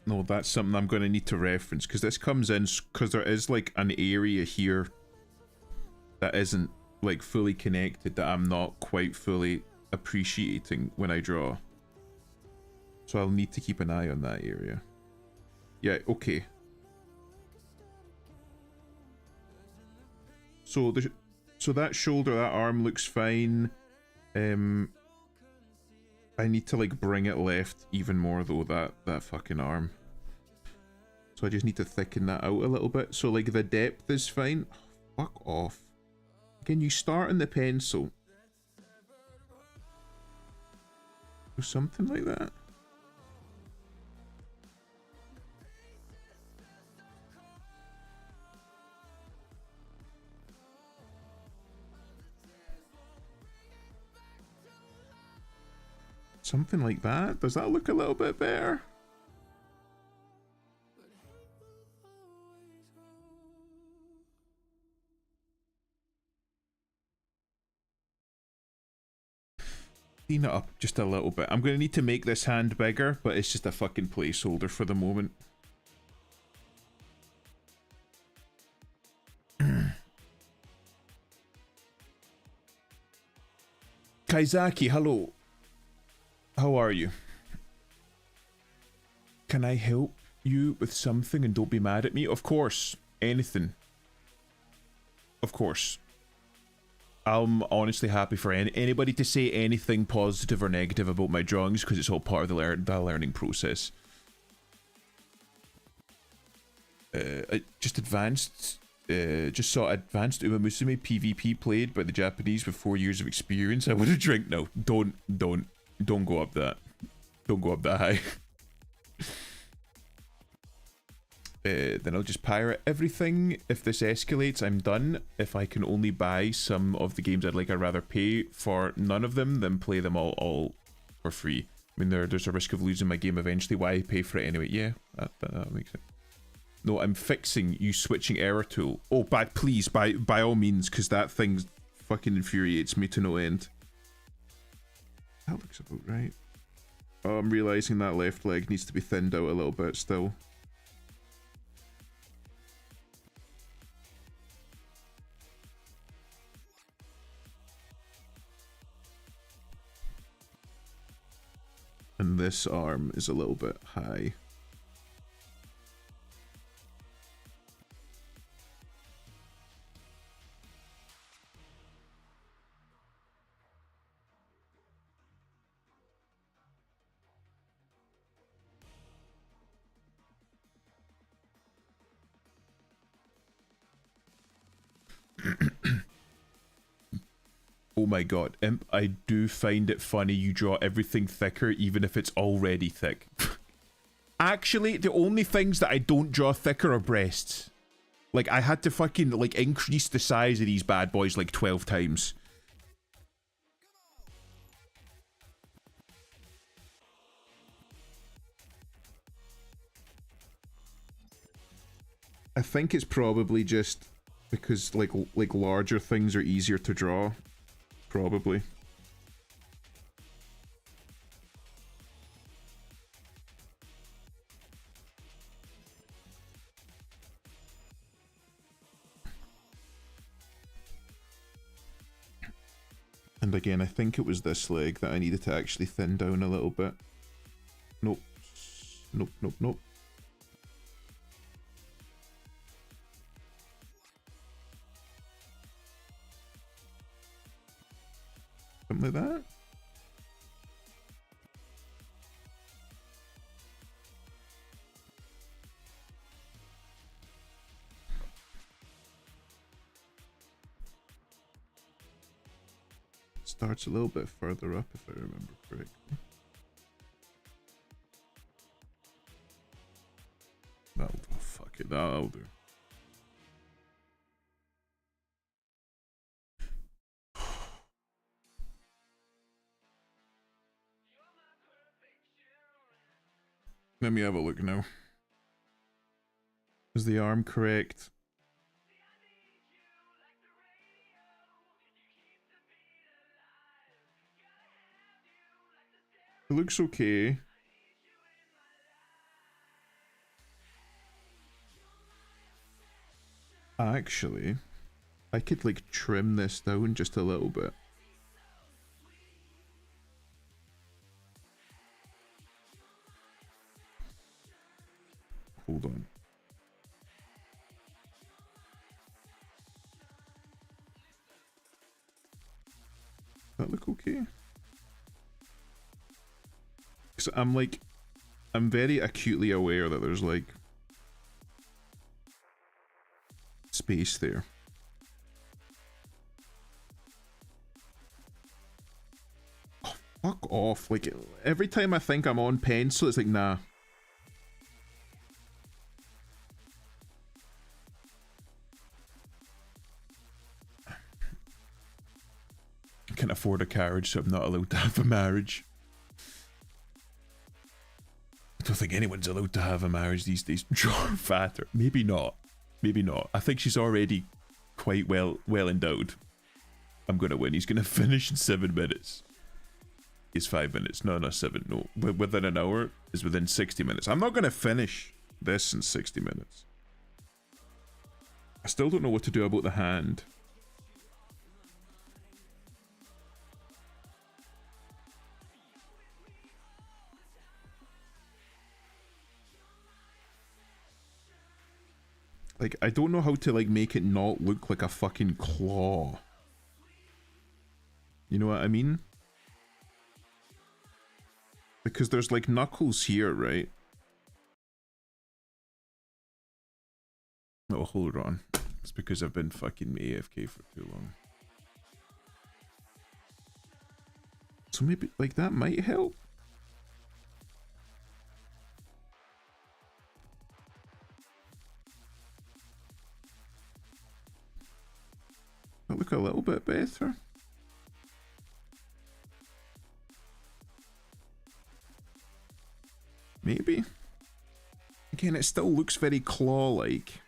no, that's something I'm going to need to reference because this comes in because there is like an area here that isn't like fully connected that I'm not quite fully appreciating when I draw. So I'll need to keep an eye on that area. Yeah, okay. So that shoulder, that arm looks fine. I need to like bring it left even more though, that fucking arm. So I just need to thicken that out a little bit. So like the depth is fine. Oh, fuck off. Can you start on the pencil? Or something like that. Something like that. Does that look a little bit better? clean it up just a little bit. I'm going to need to make this hand bigger, but it's just a fucking placeholder for the moment. Kaizaki, hello. How are you? Can I help you with something and don't be mad at me? Of course. Anything. Of course. I'm honestly happy for anybody to say anything positive or negative about my drawings because it's all part of the learning process. I just just saw advanced Uma Musume PvP played by the Japanese with 4 years of experience. I would have drink. No, don't go up that. Don't go up that high. Then I'll just pirate everything. If this escalates, I'm done. If I can only buy some of the games I'd rather pay for none of them than play them all for free. I mean, there's a risk of losing my game eventually. Why pay for it anyway? Yeah, that makes sense. No, I'm fixing you switching error tool. Oh, please, by all means, because that thing fucking infuriates me to no end. That looks about right. Oh, I'm realizing that left leg needs to be thinned out a little bit still. And this arm is a little bit high. Oh my god, Imp, I do find it funny you draw everything thicker even if it's already thick. Actually, the only things that I don't draw thicker are breasts. Like, I had to fucking, like, increase the size of these bad boys like 12 times. I think it's probably just because, like larger things are easier to draw. Probably. And again, I think it was this leg that I needed to actually thin down a little bit. Nope. Nope, nope, nope. Something like that. Starts a little bit further up if I remember correctly. That'll do. Fuck it, that'll do. Let me have a look now. Is the arm correct? It looks okay. Actually, I could like trim this down just a little bit. Hold on. That look okay? Because I'm very acutely aware that there's like space there. Oh, fuck off. Like every time I think I'm on pencil, it's like, nah. I can't afford a carriage, so I'm not allowed to have a marriage. I don't think anyone's allowed to have a marriage these days. Draw fatter. Maybe not. Maybe not. I think she's already quite well endowed. I'm gonna win. He's gonna finish in 7 minutes. is 5 minutes. No, 7. No, within an hour is within 60 minutes. I'm not going to finish this in 60 minutes. I still don't know what to do about the hand. Like, I don't know how to, like, make it not look like a fucking claw. You know what I mean? Because there's, like, knuckles here, right? Oh, hold on. It's because I've been fucking AFK for too long. So maybe, like, that might help? That look a little bit better. Maybe. Again, it still looks very claw-like.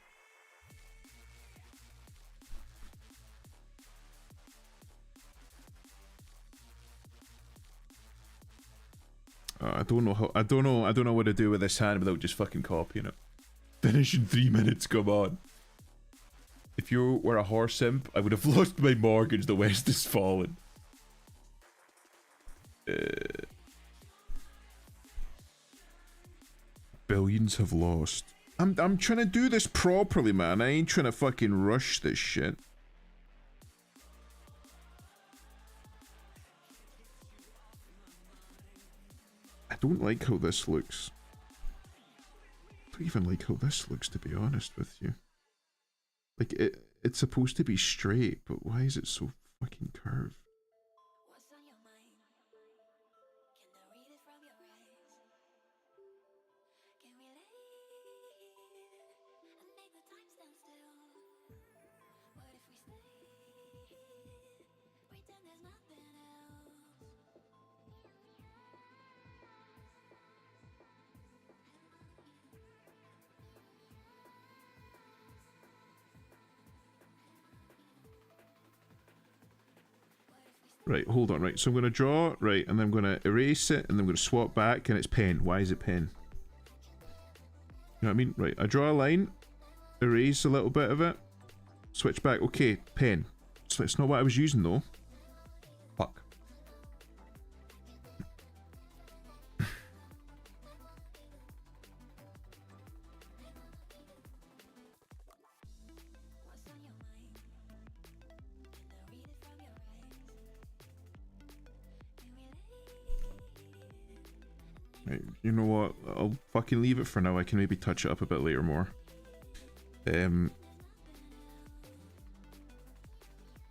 I don't know how. I don't know what to do with this hand without just fucking copying it. Finish in 3 minutes. Come on. If you were a horse imp, I would have lost my mortgage. The West has fallen. Billions have lost. I'm trying to do this properly, man. I ain't trying to fucking rush this shit. I don't like how this looks. I don't even like how this looks, to be honest with you. Like, it's supposed to be straight, but why is it so fucking curved? What's on your mind? Can I read it from your eyes? Can we lay and make the time stand still? What if we stay? Pretend there's nothing else. Right, hold on, right. So I'm going to draw, right, and then I'm going to erase it, and then I'm going to swap back, and it's pen. Why is it pen? You know what I mean? Right, I draw a line, erase a little bit of it, switch back. Okay, pen. So it's not what I was using, though. Fuck. What's on your mind? Can I read it from your eyes? Can we lay Right, you know what? I'll fucking leave it for now. I can maybe touch it up a bit later more. Then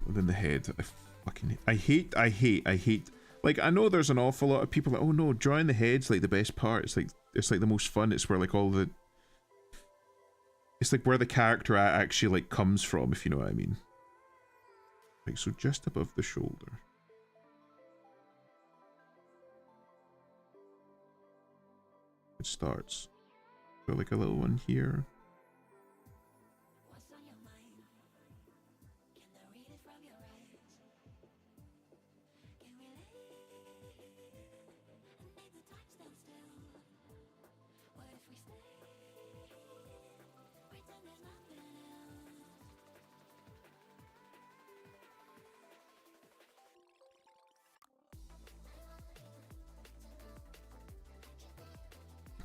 the head. I hate. Like, I know there's an awful lot of people like, oh no, drawing the head's like the best part. It's like the most fun. It's where like all the. It's like where the character actually like comes from, if you know what I mean. Like, so just above the shoulder. It starts. Got like a little one here. What's on your mind? Can I read it from your eyes? Can we lay and make the time stand still? What if we stay? Pretend there's nothing else.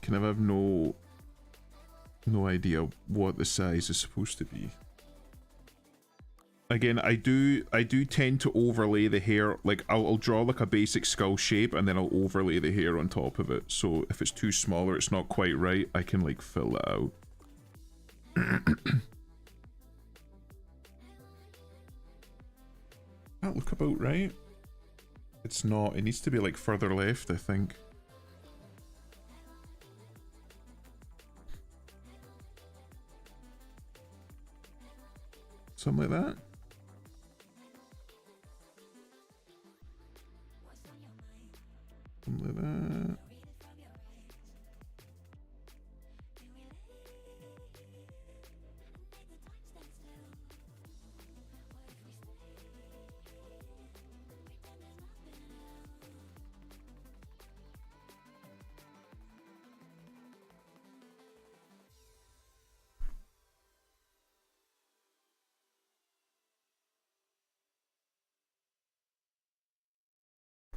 Kind of have no idea what the size is supposed to be. Again, I do tend to overlay the hair. Like, I'll draw like a basic skull shape and then I'll overlay the hair on top of it. So if it's too small or it's not quite right, I can like fill it out. That look about right. It's not. It needs to be like further left, I think. Something like that. Something like that.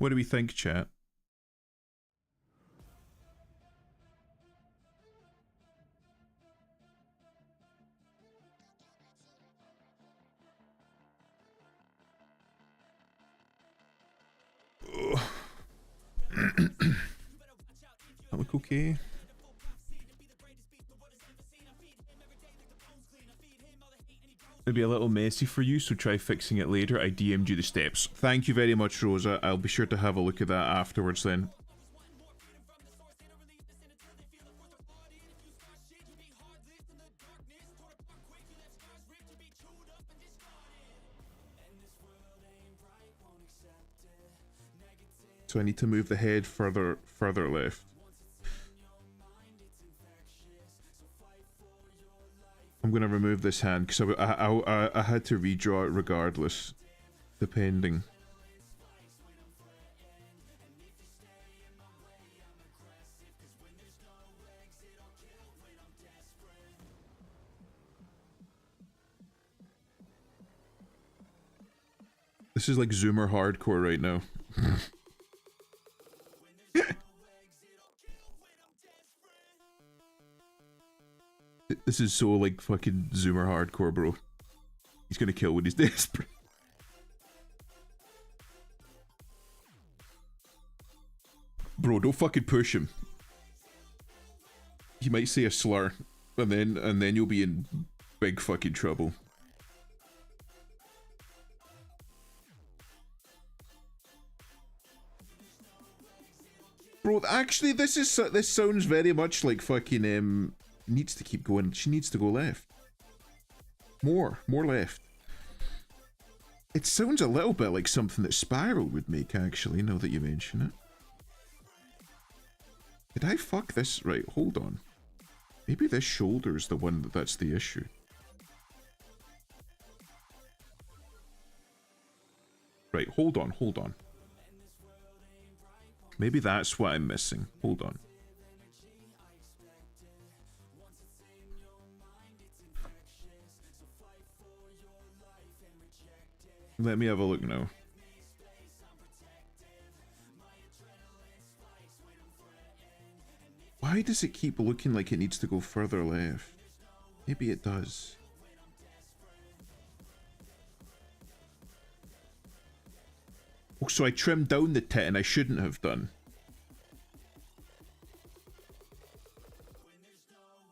What do we think, chat? That look okay? It'll be a little messy for you, so try fixing it later. I DM'd you the steps. Thank you very much, Rosa. I'll be sure to have a look at that afterwards then. So I need to move the head further left. I'm gonna remove this hand because I had to redraw it regardless, depending. This is like Zoomer hardcore right now. This is so like fucking Zoomer hardcore, bro. He's gonna kill when he's desperate. Bro, don't fucking push him. He might say a slur, and then you'll be in big fucking trouble. Bro, actually, this sounds very much like fucking needs to keep going. She needs to go left. More left. It sounds a little bit like something that Spiral would make, actually, now that you mention it. Did I fuck this? Right, hold on. Maybe this shoulder's the one that's the issue. Right, hold on. Maybe that's what I'm missing. Hold on. Let me have a look now. Why does it keep looking like it needs to go further left? Maybe it does. Oh, so I trimmed down the tit and I shouldn't have done.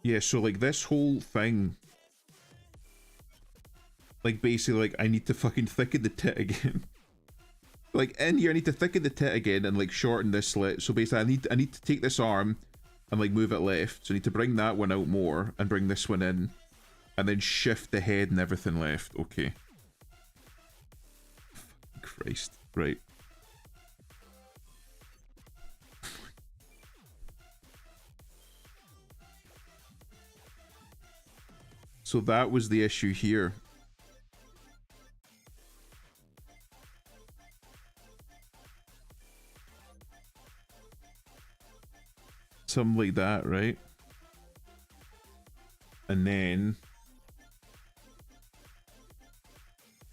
Yeah, so like this whole thing... Like basically like I need to fucking thicken the tit again. Like in here I need to thicken the tit again and like shorten this slit. So basically I need to take this arm and like move it left. So I need to bring that one out more and bring this one in. And then shift the head and everything left. Okay. Christ. Right. So that was the issue here. Something like that, right? And then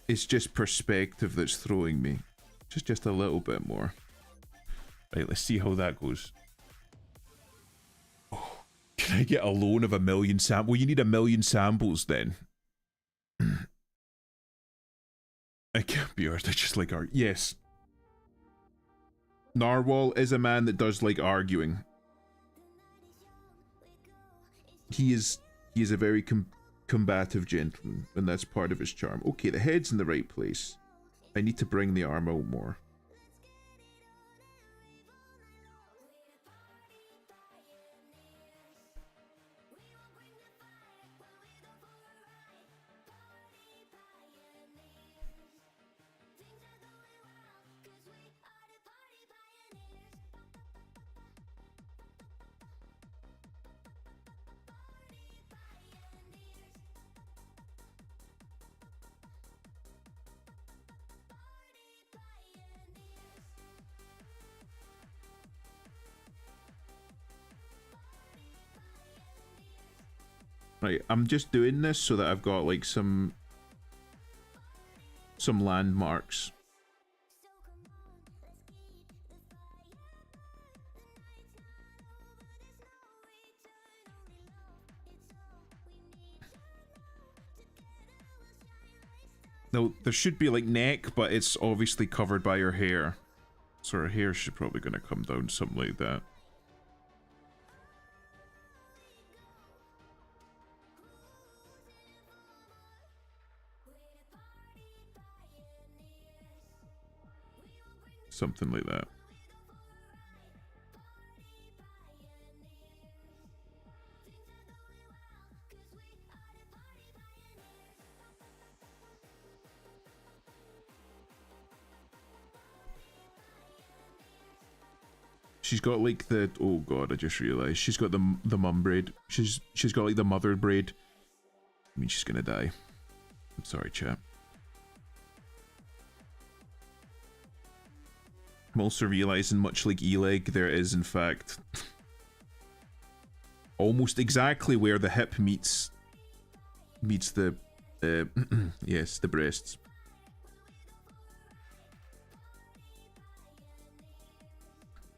it's just perspective that's throwing me. Just a little bit more. Right, let's see how that goes. Oh, can I get a loan of 1 million samples? Well, you need 1 million samples then. I can't be arsed. I just like art. Yes. Narwhal is a man that does like arguing. He is a very combative gentleman, and that's part of his charm. Okay, the head's in the right place. I need to bring the arm out more. Right, I'm just doing this so that I've got like some landmarks. Now, there should be like neck, but it's obviously covered by her hair. So her hair should probably gonna come down something like that. Something like that. She's got like the, oh god, I just realized she's got the mum braid. She's got like the mother braid. I mean, she's gonna die. I'm sorry, chat. I'm also realizing, much like Eleg, there is in fact almost exactly where the hip meets the yes, the breasts.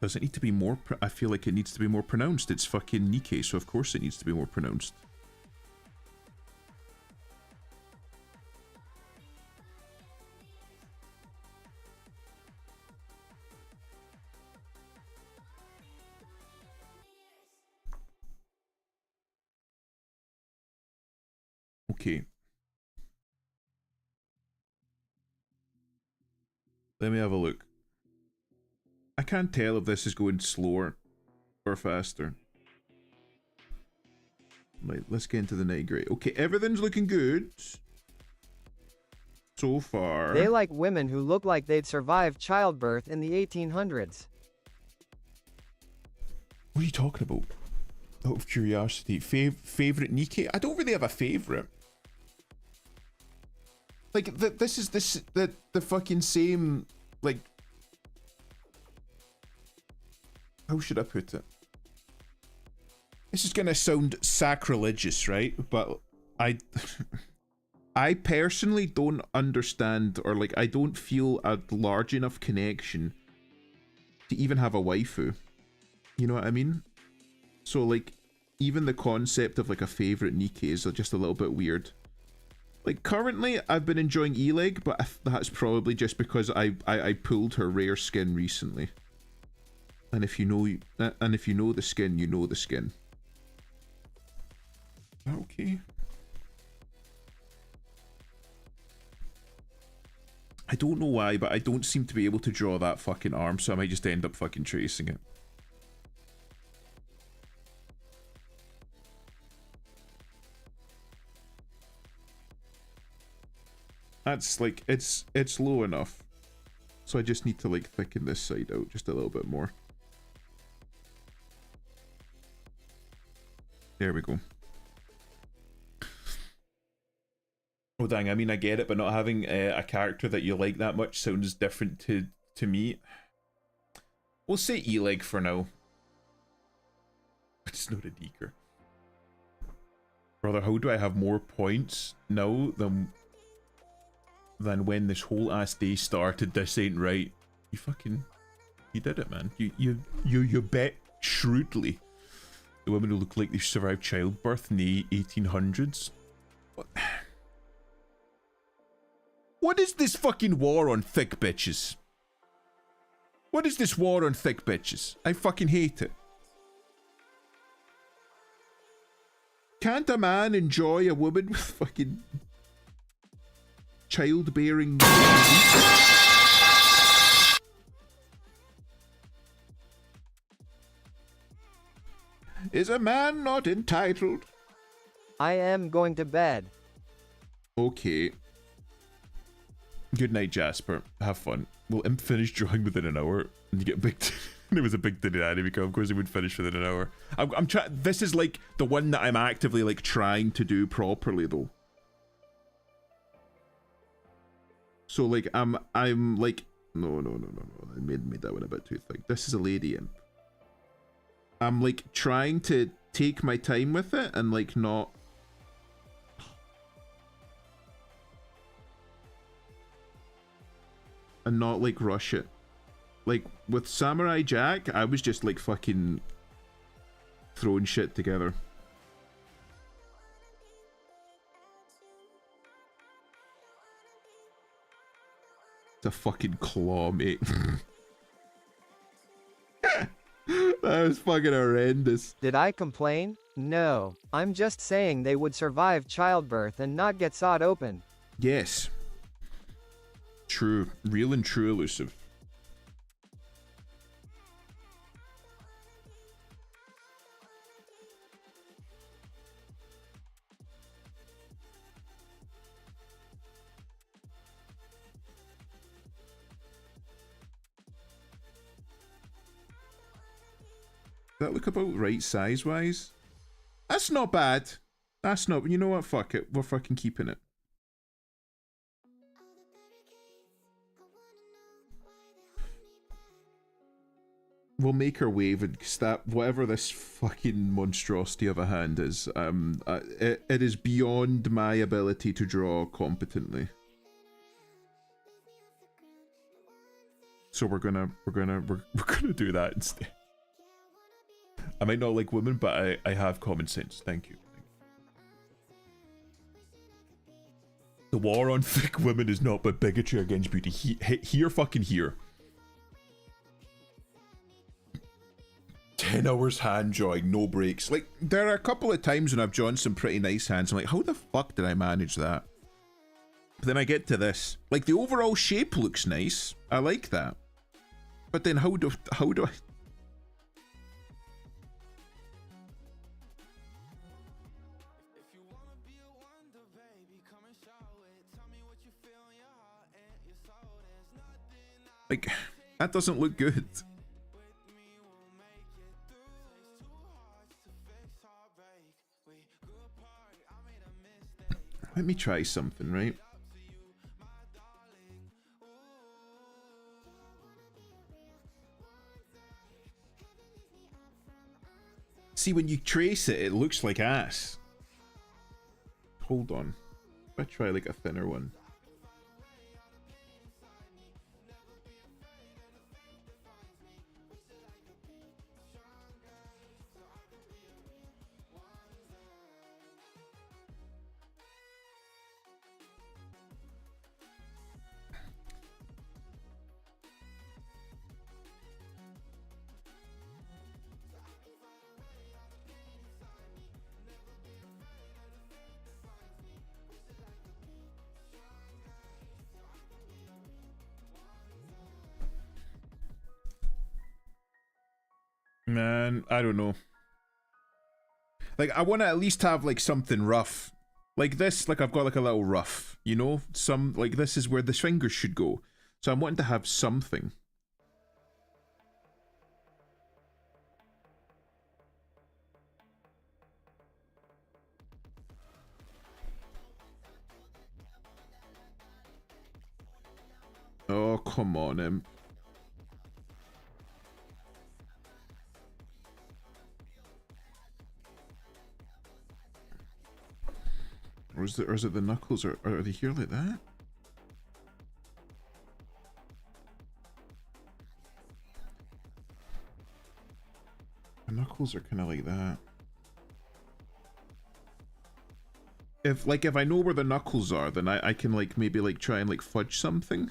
Does it need to be more? I feel like it needs to be more pronounced. It's fucking Nikke, so of course it needs to be more pronounced. Okay. Let me have a look. I can't tell if this is going slower or faster. Right, let's get into the nitty-gritty. Okay, everything's looking good so far. They like women who look like they'd survived childbirth in the 1800s. What are you talking about? Out of curiosity, favorite Nikke? I don't really have a favorite. Like this is the fucking same, like, how should I put it? This is gonna sound sacrilegious, right? But I personally don't understand, or like I don't feel a large enough connection to even have a waifu. You know what I mean? So like, even the concept of like a favorite Nikke is just a little bit weird. Like currently, I've been enjoying Eleg, but that's probably just because I pulled her rare skin recently. And if you know the skin, you know the skin. Okay. I don't know why, but I don't seem to be able to draw that fucking arm, so I might just end up fucking tracing it. That's like, it's low enough. So I just need to like thicken this side out just a little bit more. There we go. Oh dang, I mean I get it, but not having a character that you like that much sounds different to me. We'll say Eleg for now. It's not a deeker. Brother, how do I have more points now than when this whole ass day started? This ain't right. You did it, man. You bet shrewdly. The women who look like they survived childbirth in the 1800s. What is this fucking war on thick bitches? What is this war on thick bitches? I fucking hate it. Can't a man enjoy a woman with fucking childbearing? Is a man not entitled? I am going to bed. Okay. Good night, Jasper. Have fun. Will Imp finish drawing within an hour? And you get big. It was a big Diddy anime. Of course, he would finish within an hour. I'm trying. This is like the one that I'm actively like trying to do properly, though. So like I'm like no. I made that one a bit too thick. This is a lady Imp. I'm like trying to take my time with it and like not. And not like rush it. Like with Samurai Jack, I was just like fucking throwing shit together. It's a fucking claw, mate. That was fucking horrendous. Did I complain? No. I'm just saying they would survive childbirth and not get sawed open. Yes. True. Real and true, elusive. That look about right size-wise? That's not bad. That's not... You know what? Fuck it. We're fucking keeping it. We'll make our way and stab whatever this fucking monstrosity of a hand is. It is beyond my ability to draw competently. So we're gonna do that instead. I might not like women, but I have common sense. Thank you. The war on thick women is not but bigotry against beauty. Here, fucking here. 10 hours hand drawing, no breaks. Like, there are a couple of times when I've drawn some pretty nice hands. I'm like, how the fuck did I manage that? But then I get to this. Like, the overall shape looks nice. I like that. But then how do I... Like, that doesn't look good. Let me try something, right? See, when you trace it, it looks like ass. Hold on. If I try like a thinner one. Man, I don't know. Like, I want to at least have, like, something rough. Like this, like, I've got, like, a little rough, you know? Some, like, this is where the fingers should go. So I'm wanting to have something. Oh, come on, Or is it the knuckles? Or are they here like that? The knuckles are kind of like that. If I know where the knuckles are, then I can like maybe like try and like fudge something.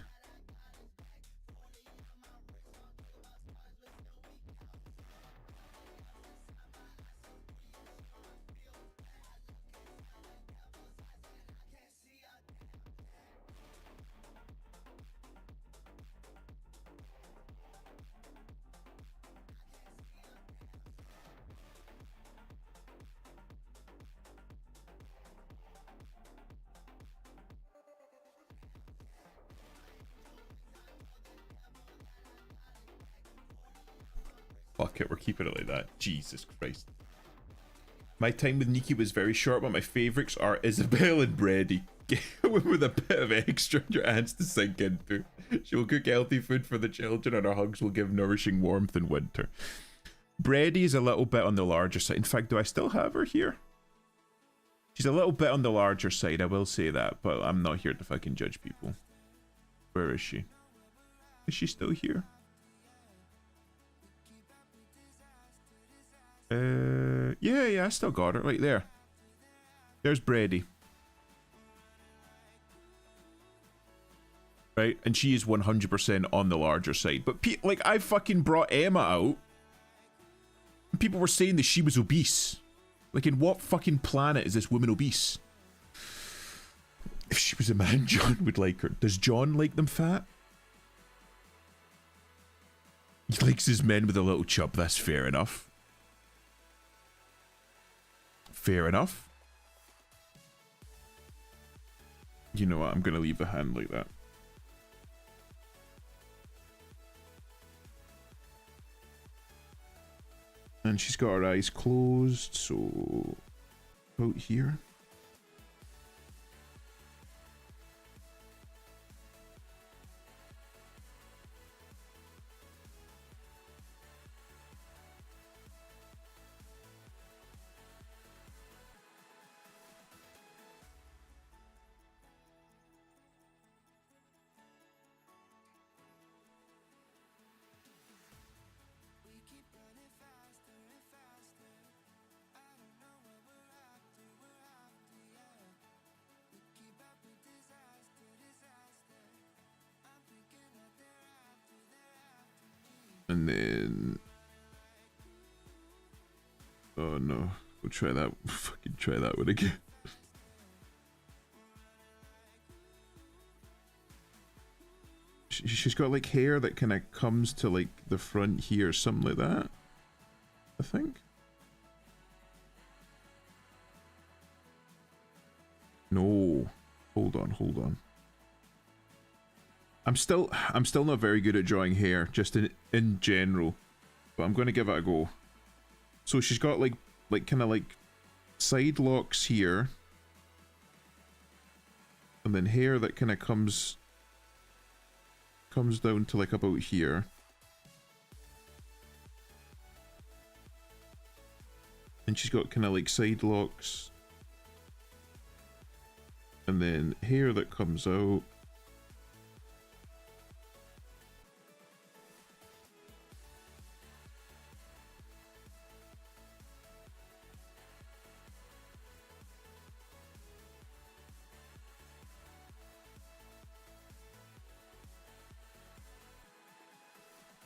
Fuck it, we're keeping it like that. Jesus Christ. My time with Nikki was very short, but my favourites are Isabel and Brady. With a bit of extra in your hands to sink into. She will cook healthy food for the children and her hugs will give nourishing warmth in winter. Brady is a little bit on the larger side. In fact, do I still have her here? She's a little bit on the larger side, I will say that, but I'm not here to fucking judge people. Where is she? Is she still here? Yeah, I still got her right there. There's Brady. right? And she is 100% on the larger side. But like, I fucking brought Emma out, and people were saying that she was obese. Like, in what fucking planet is this woman obese? If she was a man, John would like her. Does John like them fat? He likes his men with a little chub. That's fair enough. Fair enough. You know what? I'm going to leave the hand like that. And she's got her eyes closed, so out here. And then, oh no, we'll try that. Fucking try that one again. She's got like hair that kind of comes to like the front here, something like that, I think. No, hold on. I'm still not very good at drawing hair, just in general, but I'm going to give it a go. So she's got like kind of like side locks here, and then hair that kind of comes down to like about here. And she's got kind of like side locks, and then hair that comes out.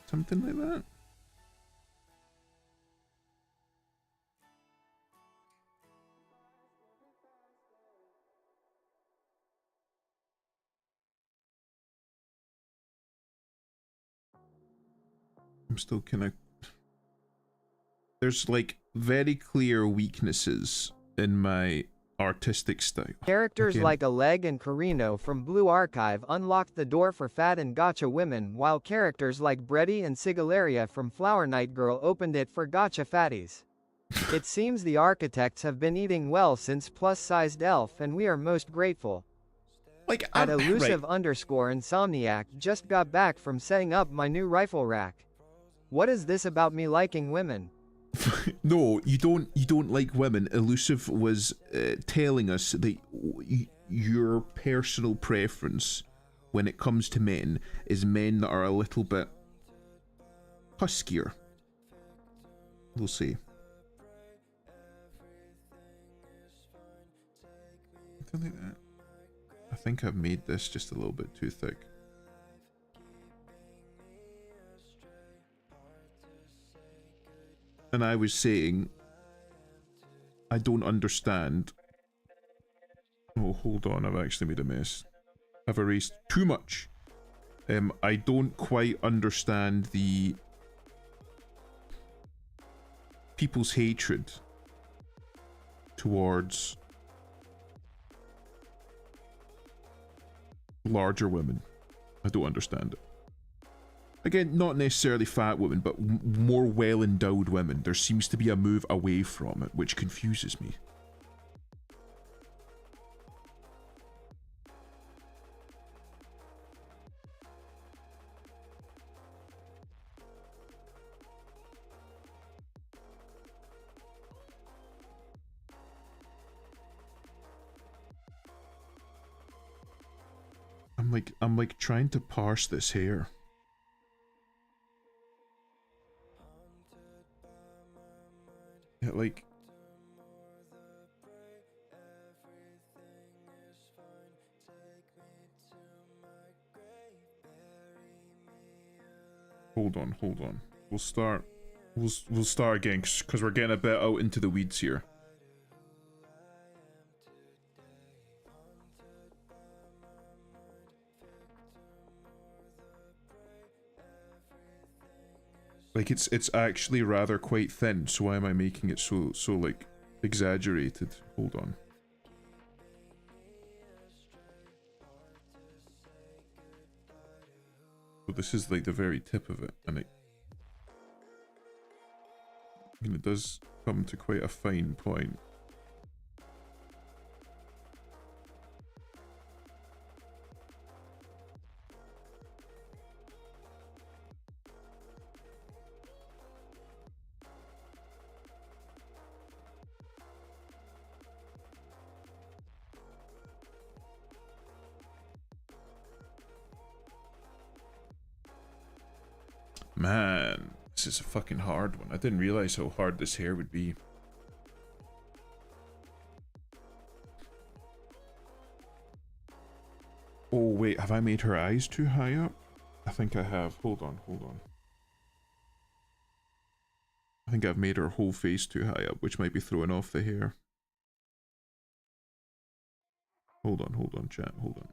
Something like that. I'm still kind of... There's like very clear weaknesses in my artistic style. Characters Again. like Oleg and Carino from Blue Archive unlocked the door for fat and gotcha women, while characters like Bredy and Sigalaria from Flower Night Girl opened it for gotcha fatties. It seems the architects have been eating well since plus-sized elf, and we are most grateful. Like, At right. elusive_insomniac just got back from setting up my new rifle rack. What is this about me liking women? No, you don't like women. Elusive was telling us that your personal preference when it comes to men is men that are a little bit huskier. We'll see. Something like that. I think I've made this just a little bit too thick. And I was saying, I don't understand. Oh, hold on, I've actually made a mess. I've erased too much. I don't quite understand the people's hatred towards larger women. I don't understand it. Again, not necessarily fat women, but more well-endowed women. There seems to be a move away from it, which confuses me. I'm like trying to parse this hair. Yeah, like Hold on, hold on. We'll start. We'll start again because we're getting a bit out into the weeds here. Like it's actually rather quite thin, so why am I making it so like exaggerated? Hold on. So this is like the very tip of it, and it does come to quite a fine point. Man, this is a fucking hard one. I didn't realize how hard this hair would be. Oh wait, have I made her eyes too high up? I think I have. Hold on, hold on. I think I've made her whole face too high up, which might be throwing off the hair. Hold on, chat, hold on.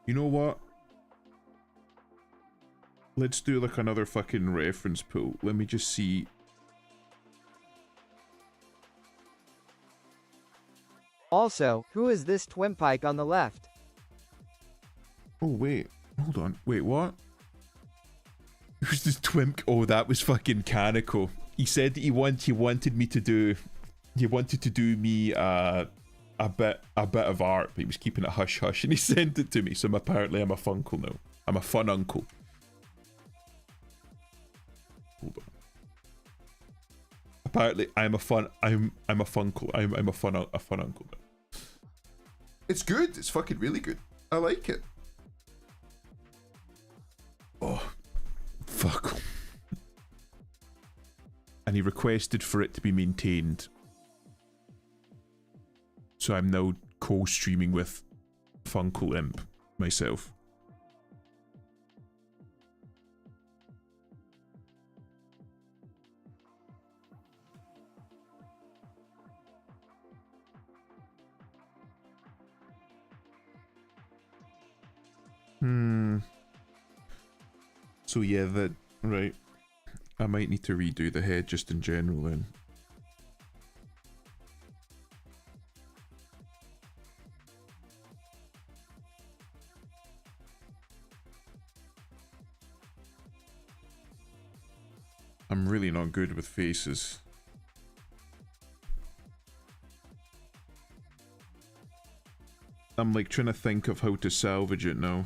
You know what? Let's do like another fucking reference pool. Let me just see. Also, who is this Twimpike on the left? Oh wait, hold on. Wait, what? Who's this Twimp? Oh, that was fucking Kaneko. He said that he wanted me to do. He wanted to do me a bit of art, but he was keeping it hush hush, and he sent it to me. So apparently I'm a funkle now. I'm a fun uncle. Hold on. Apparently I'm a funkle. I'm a fun uncle now. It's good. It's fucking really good. I like it. Oh, fuck. And he requested for it to be maintained. So I'm now co-streaming with Funkle Imp myself. So yeah, that right. I might need to redo the head just in general then. I'm really not good with faces. I'm like trying to think of how to salvage it now.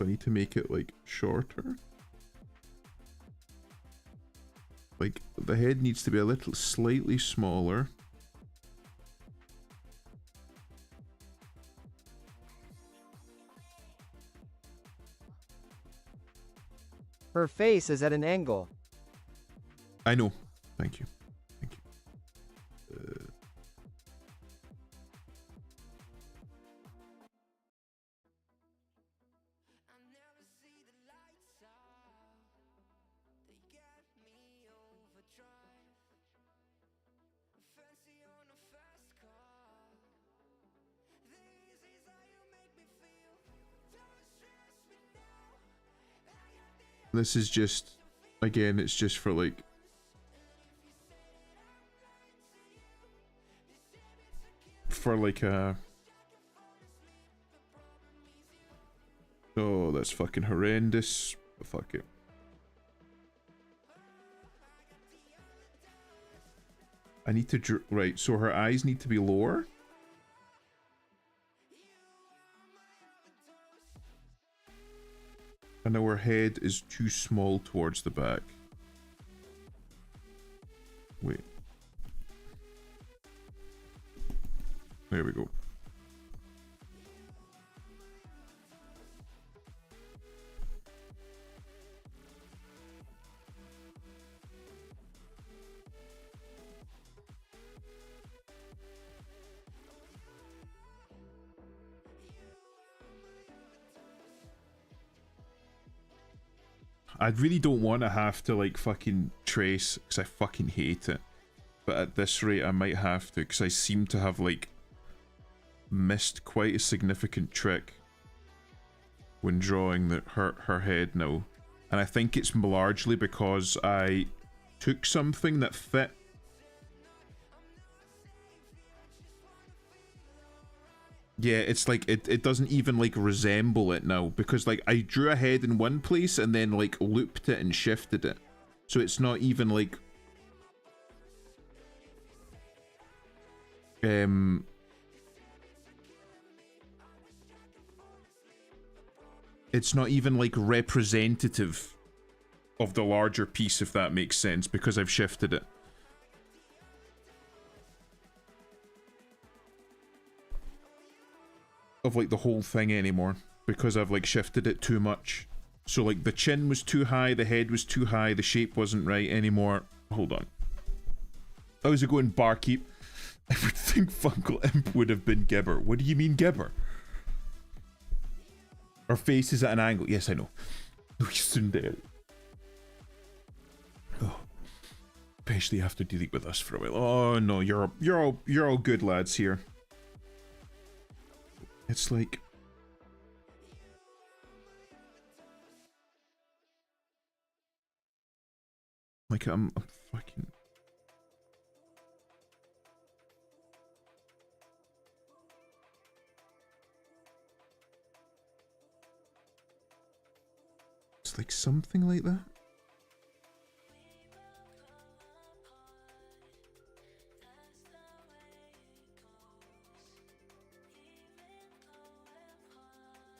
I need to make it like shorter. Like the head needs to be a little slightly smaller. Her face is at an angle. I know. Thank you. Thank you. This is just, again, it's just for like a. Oh, that's fucking horrendous. Fuck it. I need to right, so her eyes need to be lower. And now her head is too small towards the back. Wait. There we go. I really don't want to have to like fucking trace because I fucking hate it. But at this rate I might have to because I seem to have like missed quite a significant trick when drawing her head now. And I think it's largely because I took something that fit. Yeah, it's like it doesn't even like resemble it now because like I drew a head in one place and then like looped it and shifted it. So it's not even like it's not even like representative of the larger piece, if that makes sense, because I've shifted it. Of like the whole thing anymore because I've like shifted it too much. So like the chin was too high, the head was too high, the shape wasn't right anymore. Hold on. How's it going, Barkeep? I would think Funkle Imp would have been Gibber. What do you mean Gibber? Our face is at an angle. Yes, I know. We soon dare. Oh. Especially after dealing with us for a while. Oh no, you're all good lads here. It's like I'm fucking it's like something like that.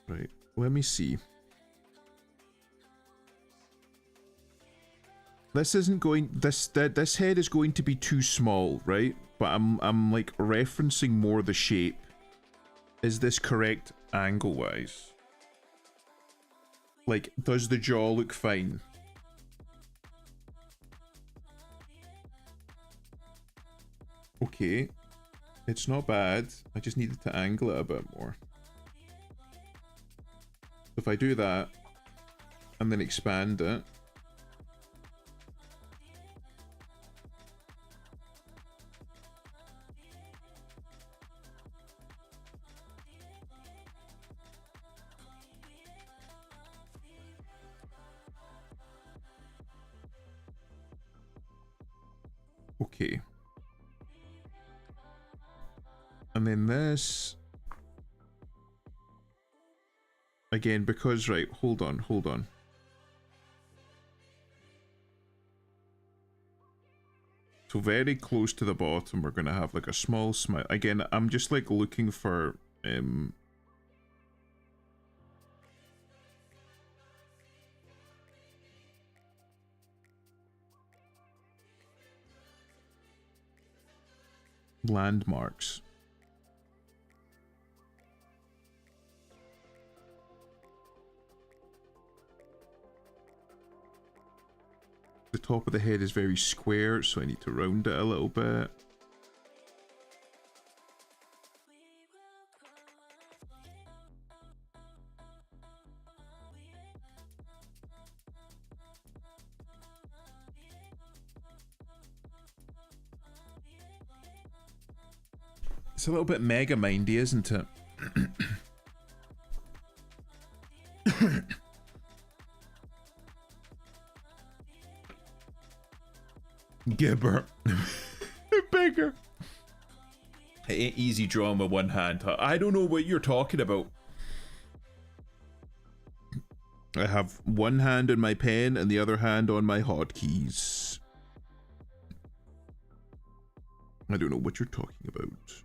Right, let me see. This isn't going. This head is going to be too small, right? But I'm like referencing more the shape. Is this correct angle wise? Like, does the jaw look fine? Okay, it's not bad. I just needed to angle it a bit more. If I do that and then expand it, okay. And then this again, because right, hold on. So very close to the bottom, we're gonna have like a small smile. Again, I'm just like looking for landmarks. The top of the head is very square, so I need to round it a little bit. It's a little bit mega mindy, isn't it? Gibber. Bigger. It ain't easy drawing with one hand. I don't know what you're talking about. I have one hand on my pen and the other hand on my hotkeys. I don't know what you're talking about.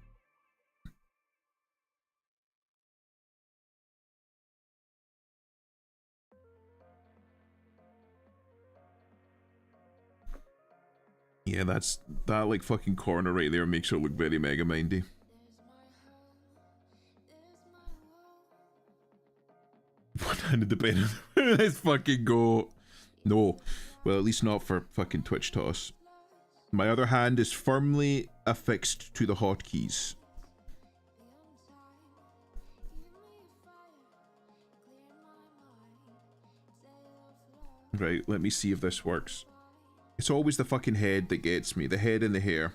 Yeah, that like fucking corner right there makes her look very mega mindy. One-handed dependent. Let's fucking go. No. Well, at least not for fucking Twitch toss. My other hand is firmly affixed to the hotkeys. Right, let me see if this works. It's always the fucking head that gets me. The head and the hair.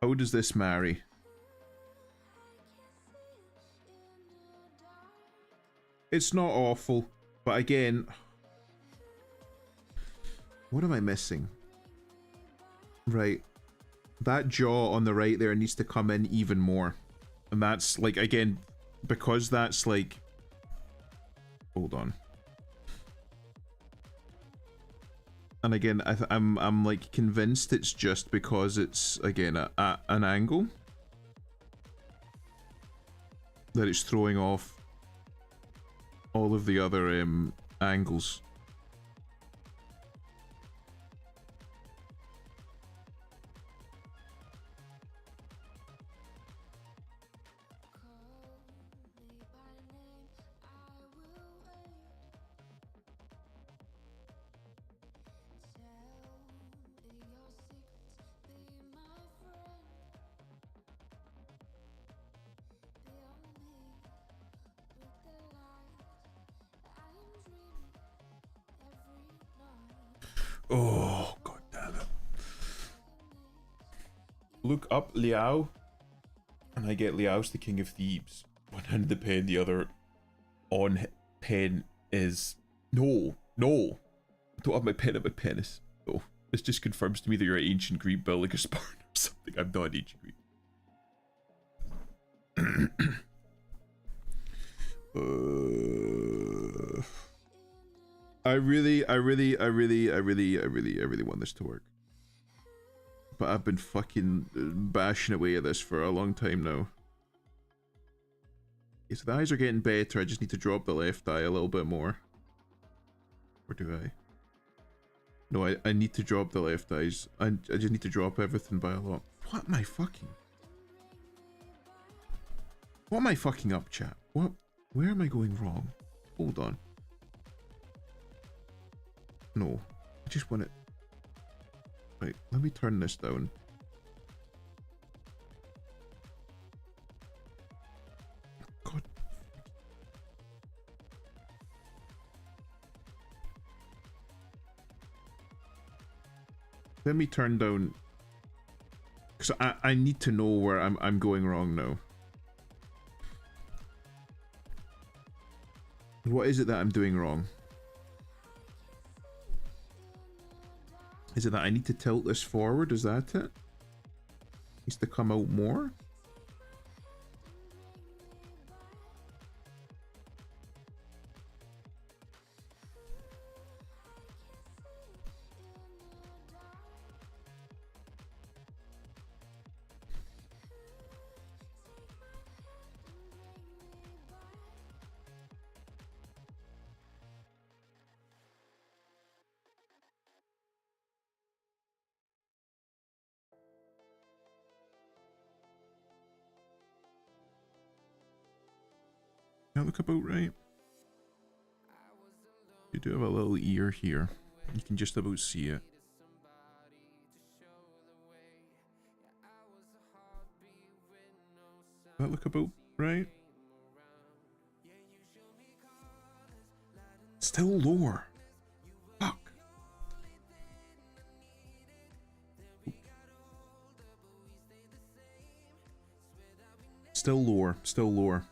How does this marry? It's not awful, but again... What am I missing? Right. That jaw on the right there needs to come in even more. And that's, like, again, because that's, like... Hold on. And again, I'm like convinced it's just because it's again an angle that it's throwing off all of the other angles. Oh, god damn it. Look up Liao, and I get Liao's the King of Thebes. One hand of the pen, the other on pen is... No, no. I don't have my pen at my penis. No. This just confirms to me that you're an ancient Greek built like a Spartan or something. I'm not an ancient Greek. I really want this to work. But I've been fucking bashing away at this for a long time now. Okay, so the eyes are getting better. I just need to drop the left eye a little bit more. Or do I? No, I need to drop the left eyes. I just need to drop everything by a lot. What am I fucking? What am I fucking up, chat? What? Where am I going wrong? Hold on. No, I just want it. Right, let me turn this down. God. Let me turn down. Because I need to know where I'm going wrong now. What is it that I'm doing wrong? Is it that I need to tilt this forward? Is that it? Needs to come out more? That look about right. You do have a little ear here. You can just about see it. That look about right. Still lower. Fuck. Still lower. Still lower.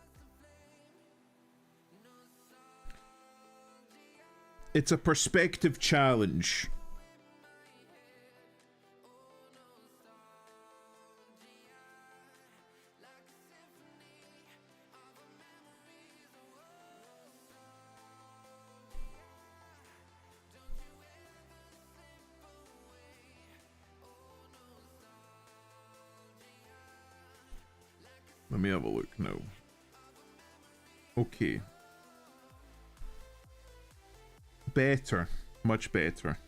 It's a perspective challenge. Let me have a look now. Okay. Better. Much better.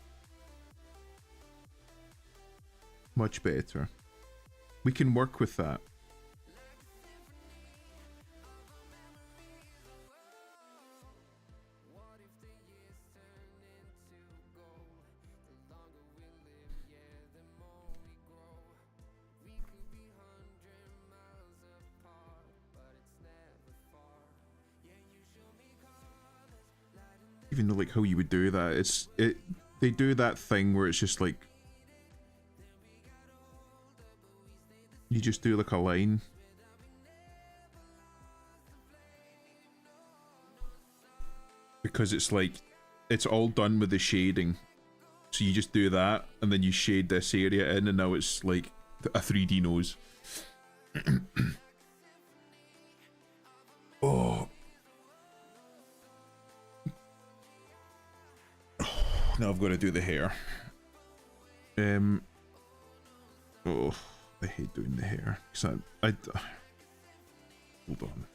Much better. We can work with that. even know like how you would do that. They do that thing where it's just like you just do like a line. Because it's like it's all done with the shading. So you just do that and then you shade this area in and now it's like a 3D nose. Oh. Now I've got to do the hair. Oh, I hate doing the hair. Cause I hold on.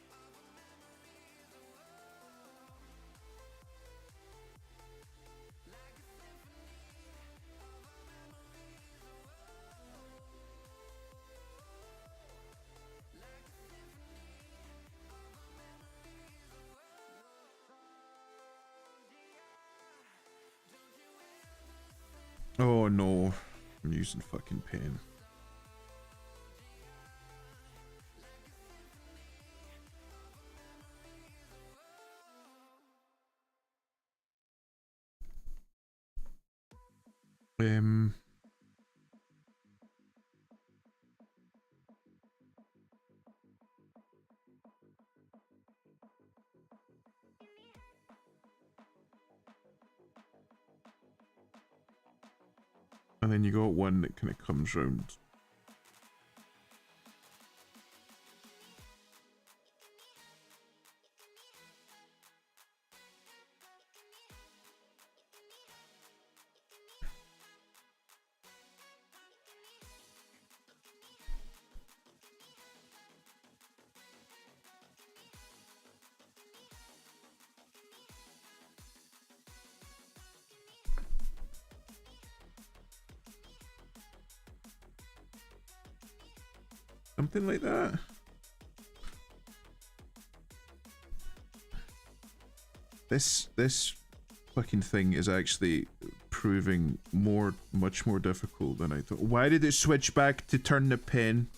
Oh no, I'm using fucking pen. And then you got one that kind of comes round. Something like that. This fucking thing is actually proving much more difficult than I thought. Why did it switch back to turn the pen?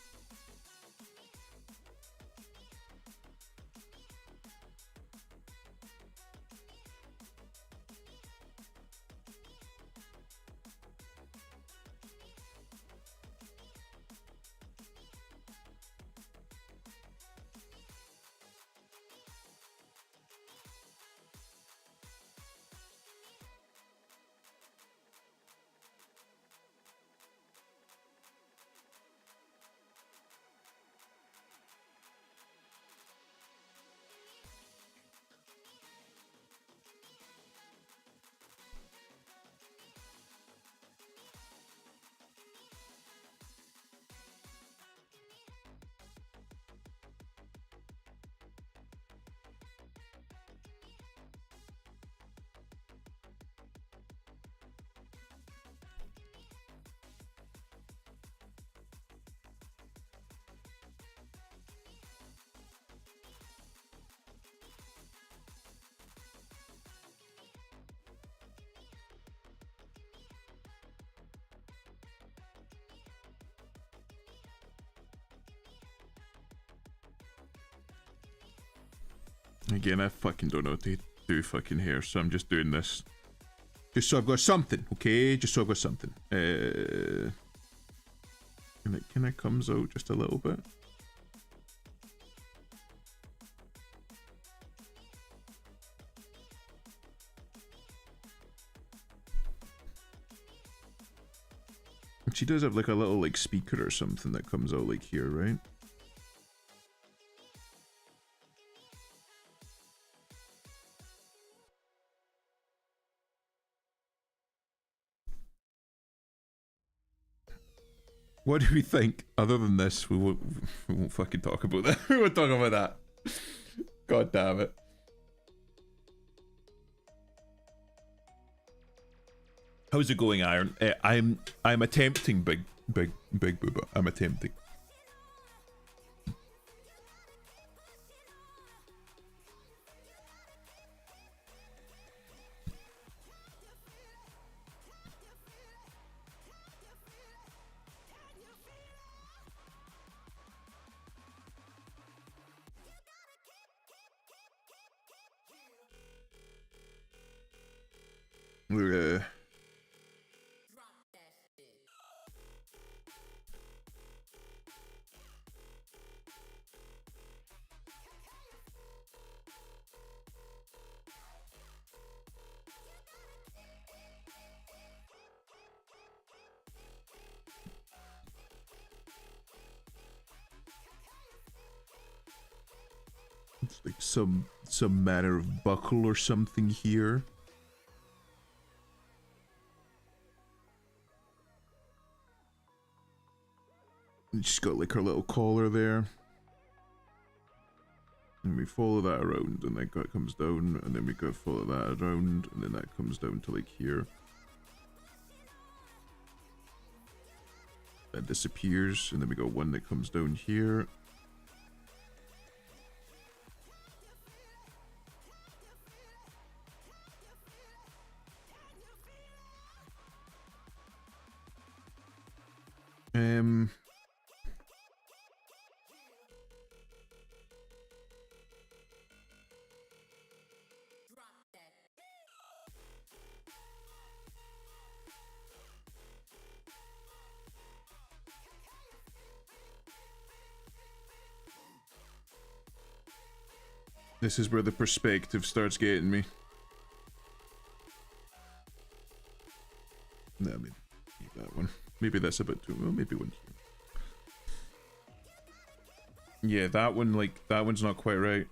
Again, I fucking don't know what to do fucking hair, so I'm just doing this. Just so I've got something, okay? Just so I've got something. And it kind of comes out just a little bit. She does have like a little like speaker or something that comes out like here, right? What do we think? Other than this, we won't fucking talk about that. We won't talk about that. God damn it. How's it going, Iron? I'm attempting big booba. I'm attempting. Uh, it's like some manner of buckle or something here. Just got like her little collar there. And we follow that around, and then that comes down, and then we go follow that around, and then that comes down to like here. That disappears, and then we got one that comes down here. This is where the perspective starts getting me. No, maybe that one. Maybe that's a bit too. Well, maybe one here. Yeah, that one, like, that one's not quite right.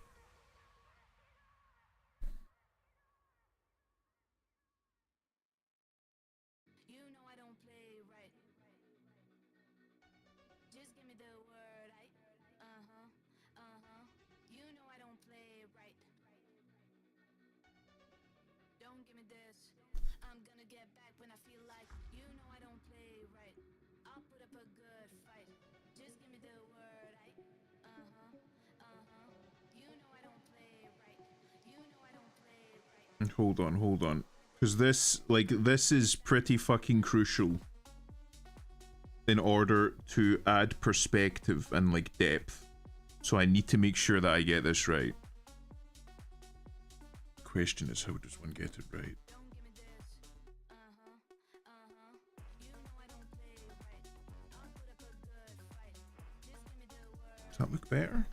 You know I don't play right. Just give me the word, You know I don't play right. Don't give me this. I'm gonna get back when I feel like. You know I don't play right. I'll put up a good fight. Just give me the word, You know I don't play right. You know I don't play right. Hold on. Because this, like, this is pretty fucking crucial in order to add perspective and, like, depth. So I need to make sure that I get this right. The question is, how does one get it right? Don't give me this. You know I don't play right. I'll put up a good fight. Just give me the word. Does that look better?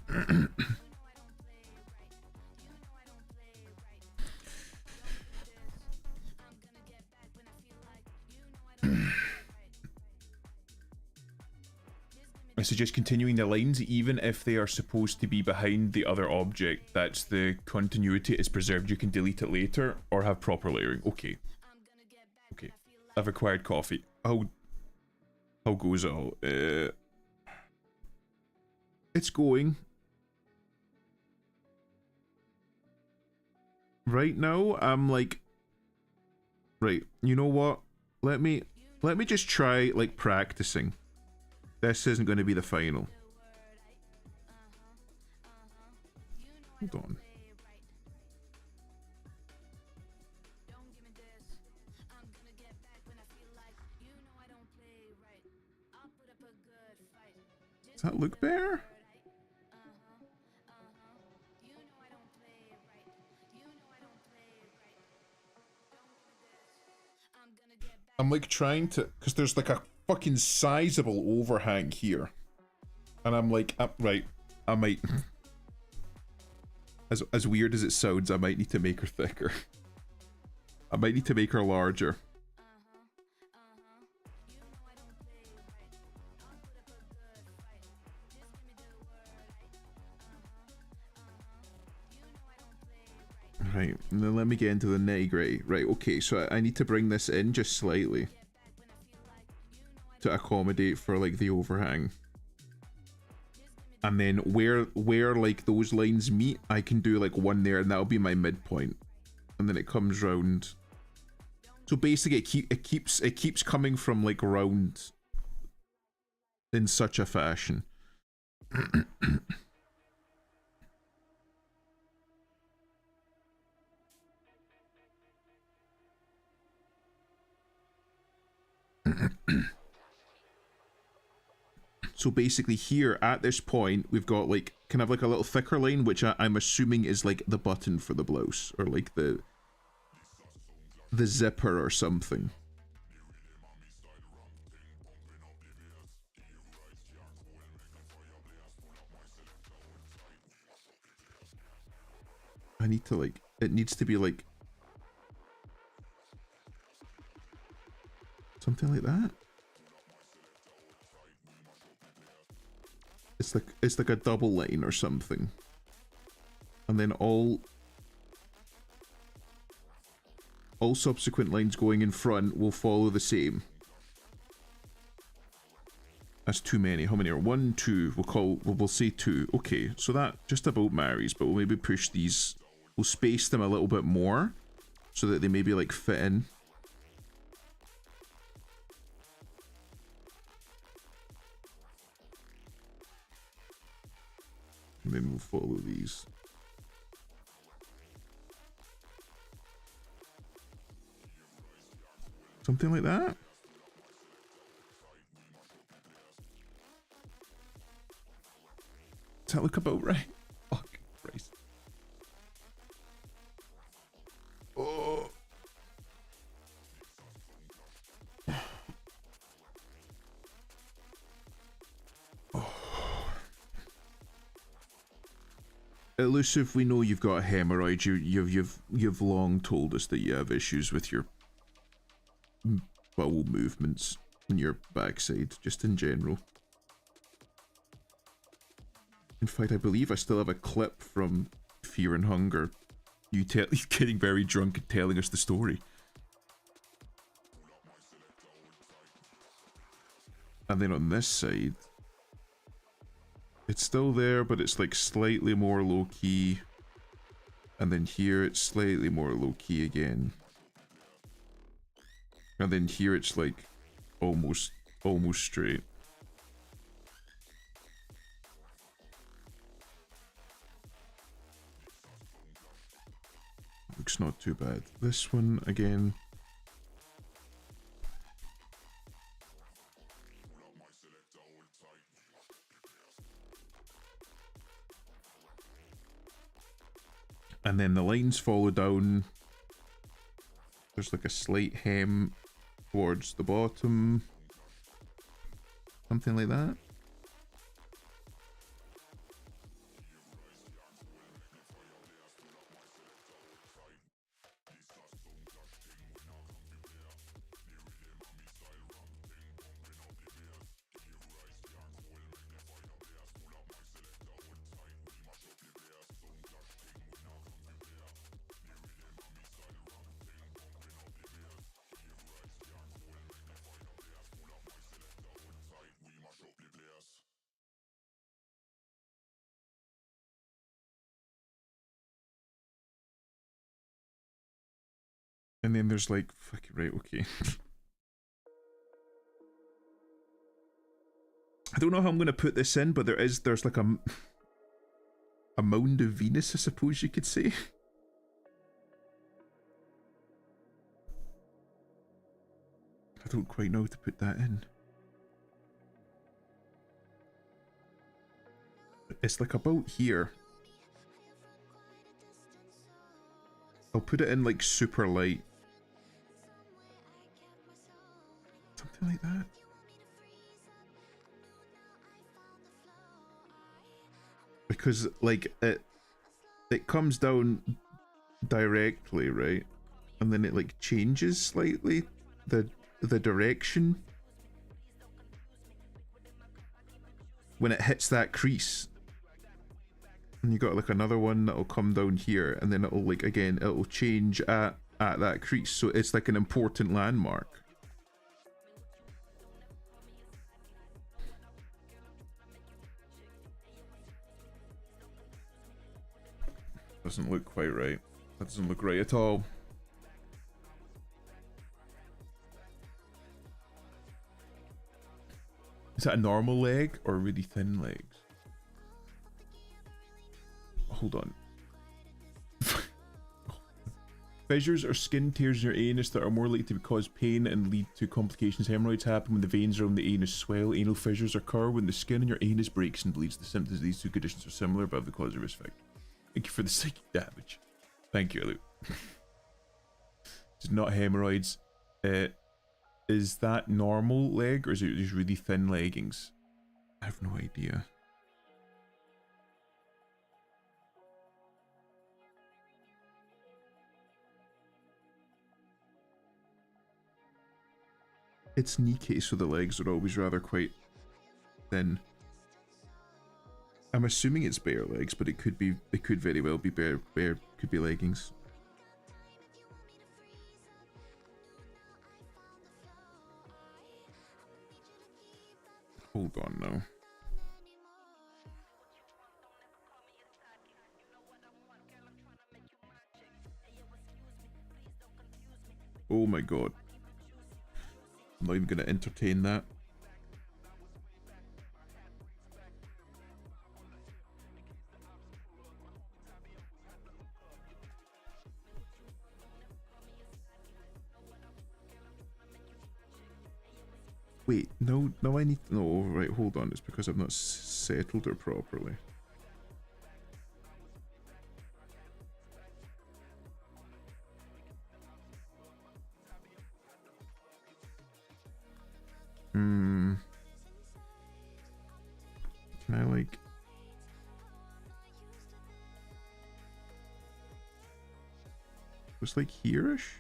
You know I don't play right. You know I don't play right. Don't give me this. I'm gonna get back when I feel like. You know I don't play right. I suggest continuing the lines even if they are supposed to be behind the other object. That's the continuity is preserved. You can delete it later or have proper layering. Okay. I'm gonna get back Okay. when I feel like. I've acquired coffee. How goes it all? It's going. Right now, I'm like, right, you know what? Let me just try like practicing. This isn't going to be the final. Hold on. Don't give me this. I'm gonna get back when I feel like. You know I don't play right. I'll put up a good fight. Does that look better? You know I don't play right. You know I don't play right. Don't give me this. I'm gonna get back. I'm like trying to, because there's like a fucking sizable overhang here. And I'm like, right, I might, as weird as it sounds, I might need to make her thicker. I might need to make her larger. You know I don't play right. I'll put up a good fight. Just give me the word. You know I don't play right. Right, and then let me get into the nitty gritty. Right, okay, so I need to bring this in just slightly Get back when I feel like. You know I to accommodate for like the overhang. just give me And then where like those lines meet, I can do like one there, and that'll be my midpoint. And then it comes round. So basically, it keeps coming from like round in such a fashion. So basically here at this point we've got like kind of like a little thicker line, which I'm assuming is like the button for the blouse, or like the the zipper or something. I need to like, it needs to be like something like that. It's like a double line or something. And then all subsequent lines going in front will follow the same. That's too many. How many are 1, 2? We'll say 2. Okay, so that just about marries, but we'll maybe push these. We'll space them a little bit more so that they maybe like fit in. And then we'll follow these. Something like that. Does that look about right? Fuck Christ. Oh. Elusive, we know you've got a hemorrhoid. You've long told us that you have issues with your bowel movements and your backside, just in general. In fact, I believe I still have a clip from Fear and Hunger. You getting very drunk and telling us the story. And then on this side, it's still there, but it's like slightly more low-key. And then here it's slightly more low-key again. And then here it's like almost straight. Looks not too bad. This one again. And then the lines follow down. There's like a slight hem towards the bottom. Something like that. And then there's like, fucking right, okay. I don't know how I'm gonna put this in, but there's like a mound of Venus, I suppose you could say. I don't quite know how to put that in. It's like about here. I'll put it in like super light. Something like that. Because like it comes down directly, right? And then it like changes slightly the direction when it hits that crease. And you got like another one that'll come down here, and then it'll like again it'll change at that crease, so it's like an important landmark. Doesn't look quite right. That doesn't look right at all. Is that a normal leg or really thin legs? Hold on. Fissures or skin tears in your anus that are more likely to cause pain and lead to complications. Hemorrhoids happen when the veins around the anus swell. Anal fissures occur when the skin in your anus breaks and bleeds. The symptoms of these two conditions are similar but have the cause of risk factor. Thank you for the psychic damage. Thank you, Luke. It's not hemorrhoids. Is that normal leg or is it just really thin leggings? I have no idea. It's Nikkei, so the legs are always rather quite thin. I'm assuming it's bare legs, but it could very well be bare could be leggings. Hold on now. Oh my god. I'm not even gonna entertain that. Wait, no, I need to know. Right, hold on. It's because I've not settled her properly. Can I like... It's like here-ish?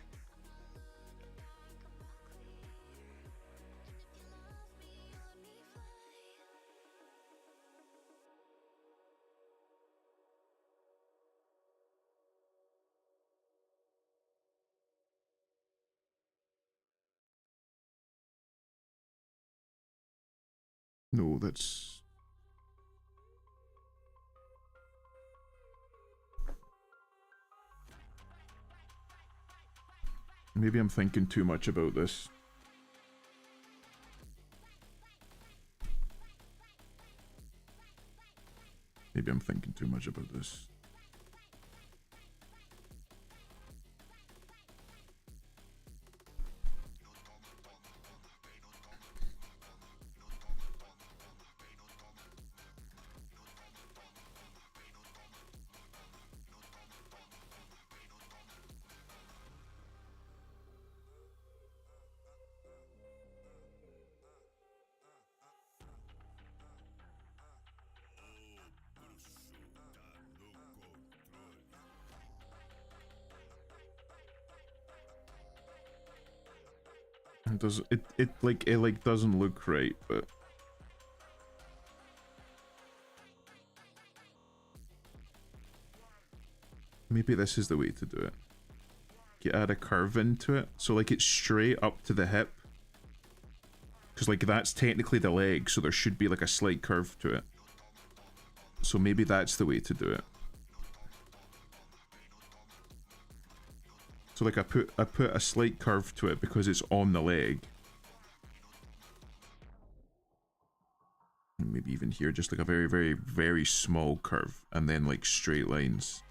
No, that's... Maybe I'm thinking too much about this. Maybe I'm thinking too much about this. It doesn't look right, but maybe this is the way to do it. You add a curve into it, so like it's straight up to the hip, because like that's technically the leg, so there should be like a slight curve to it. So maybe that's the way to do it. So like I put a slight curve to it because it's on the leg. And maybe even here, just like a very, very, very small curve, and then like straight lines.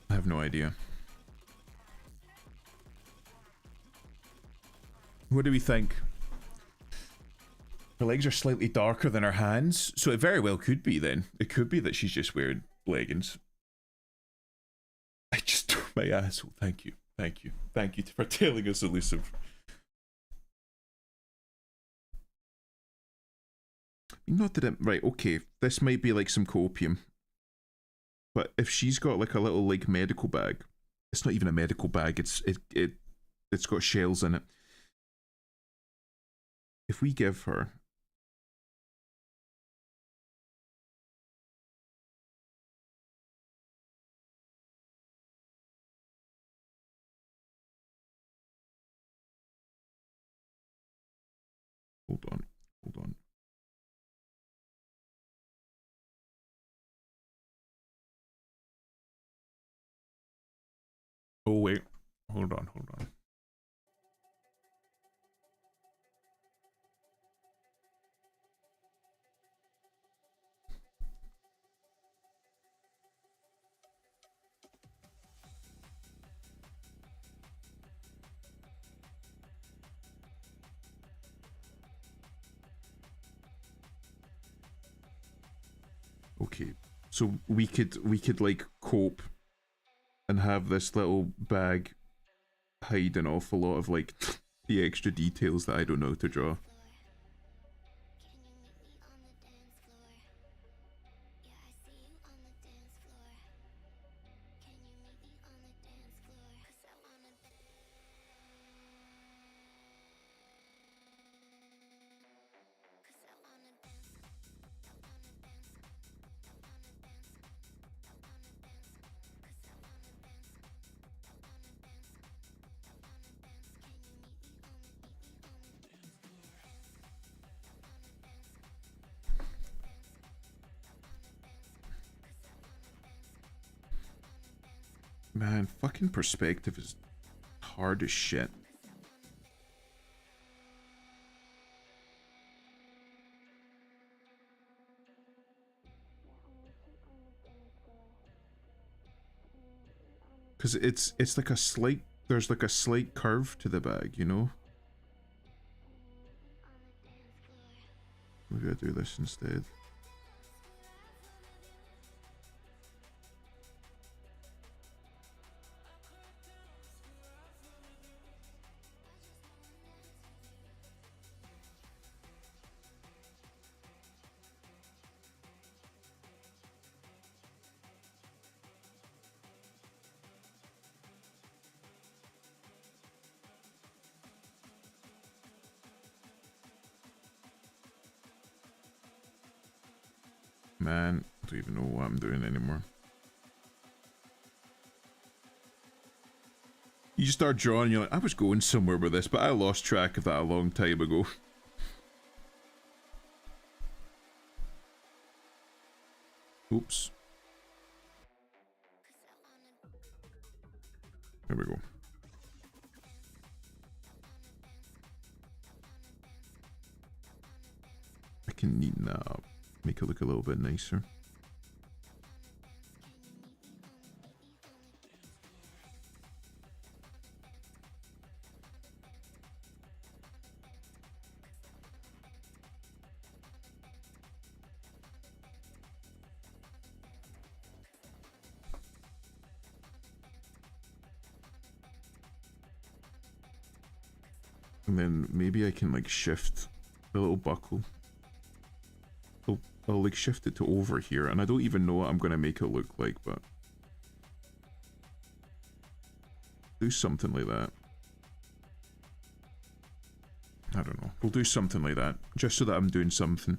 I have no idea. What do we think? Her legs are slightly darker than her hands, so it very well could be then. It could be that she's just wearing leggings. I just tore my asshole. Thank you. Thank you. Thank you for telling us, Elusive. Not that it... Right, okay. This might be like some copium. But if she's got like a little like medical bag... It's not even a medical bag. It's got shells in it. If we give her... Hold on. Hold on. Oh wait. Hold on, hold on. Okay, so we could like cope and have this little bag hide an awful lot of like the extra details that I don't know how to draw. Man, fucking perspective is hard as shit. Cause it's like a slight, there's like a slight curve to the bag, you know? Maybe I do this instead. Man, I don't even know what I'm doing anymore. You just start drawing, you're like, I was going somewhere with this, but I lost track of that a long time ago. Oops. There we go. I can neaten that up, make it look a little bit nicer. And then maybe I can like shift the little buckle. I'll like shift it to over here, and I don't even know what I'm gonna make it look like, but do something like that. I don't know. We'll do something like that, just so that I'm doing something.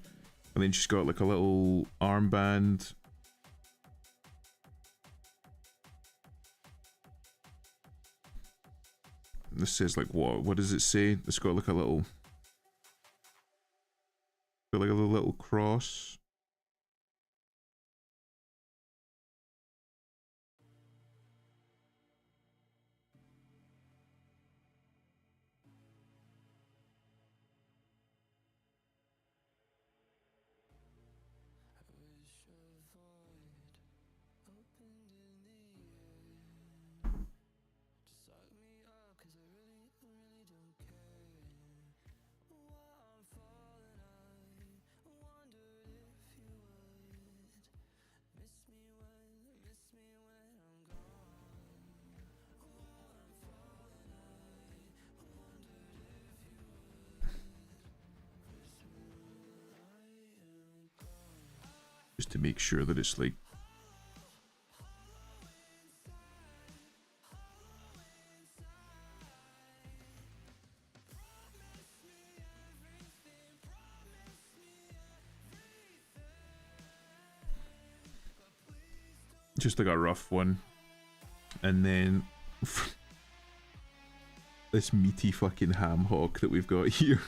And then she's got like a little armband. This says like what? What does it say? It's got like a little, got like a little cross. Just to make sure that it's like just like a rough one. And then this meaty fucking ham hock that we've got here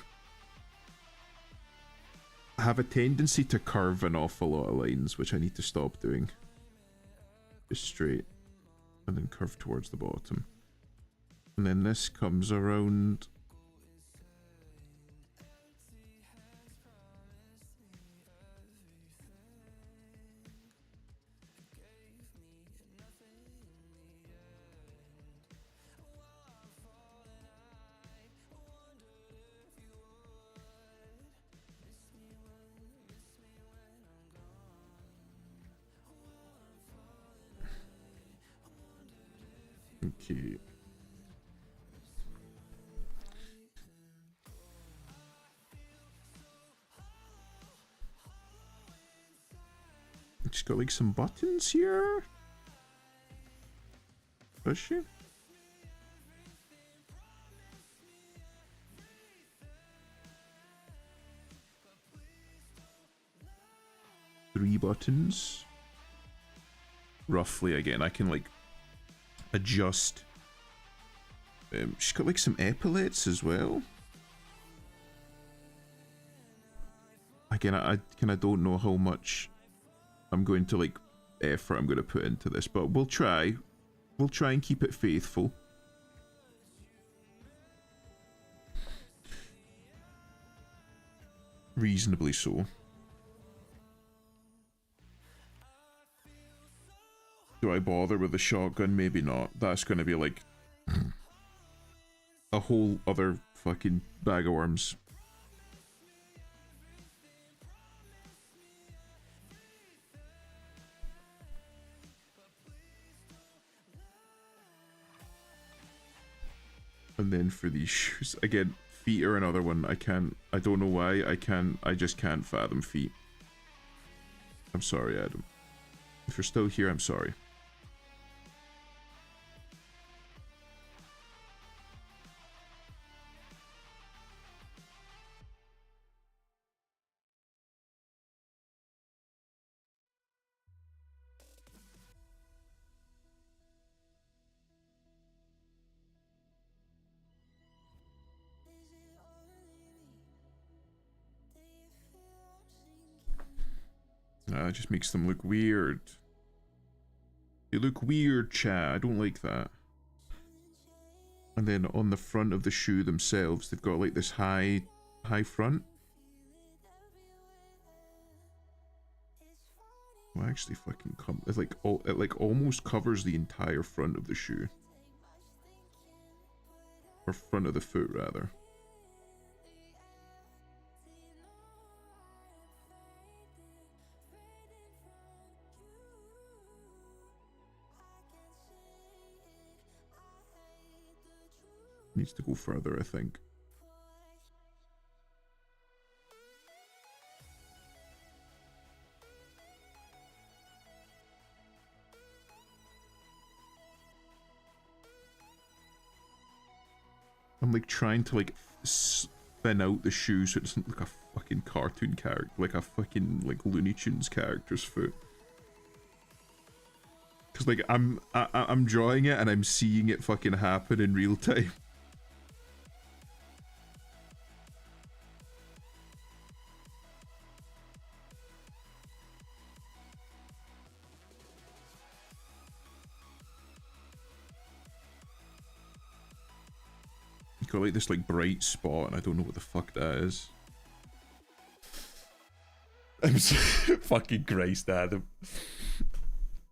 have a tendency to curve an awful lot of lines, which I need to stop doing. Just straight and then curve towards the bottom. And then this comes around. Okay. She's got like some buttons here. Does she? Three buttons. Roughly, again, I can like adjust. She's got like some epaulets as well. Again, I don't know how much I'm going to like effort I'm going to put into this, but we'll try. We'll try and keep it faithful. Reasonably so. Do I bother with the shotgun? Maybe not. That's going to be like a whole other fucking bag of worms. And then for these shoes, again, feet are another one. I don't know why, I just can't fathom feet. I'm sorry, Adam. If you're still here, I'm sorry. It just makes them look weird. They look weird, Chad. I don't like that. And then on the front of the shoe themselves, they've got like this high front. Well, actually, fucking come. It's like it like almost covers the entire front of the shoe, or front of the foot rather. Needs to go further, I think. I'm like trying to like thin out the shoe so it doesn't look like a fucking cartoon character, like a fucking like Looney Tunes character's foot. Cause like I'm drawing it and I'm seeing it fucking happen in real time. Got like this like bright spot and I don't know what the fuck that is. I'm so fucking Christ, Adam.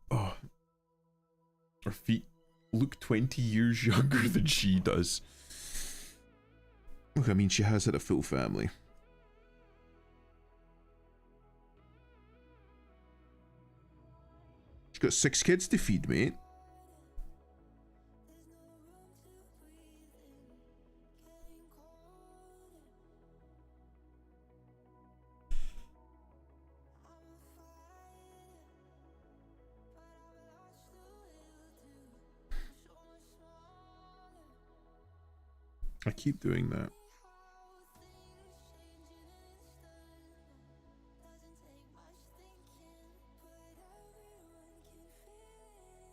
Oh. Her feet look 20 years younger than she does. Look, I mean, she has had a full family. She's got 6 kids to feed, mate. I keep doing that.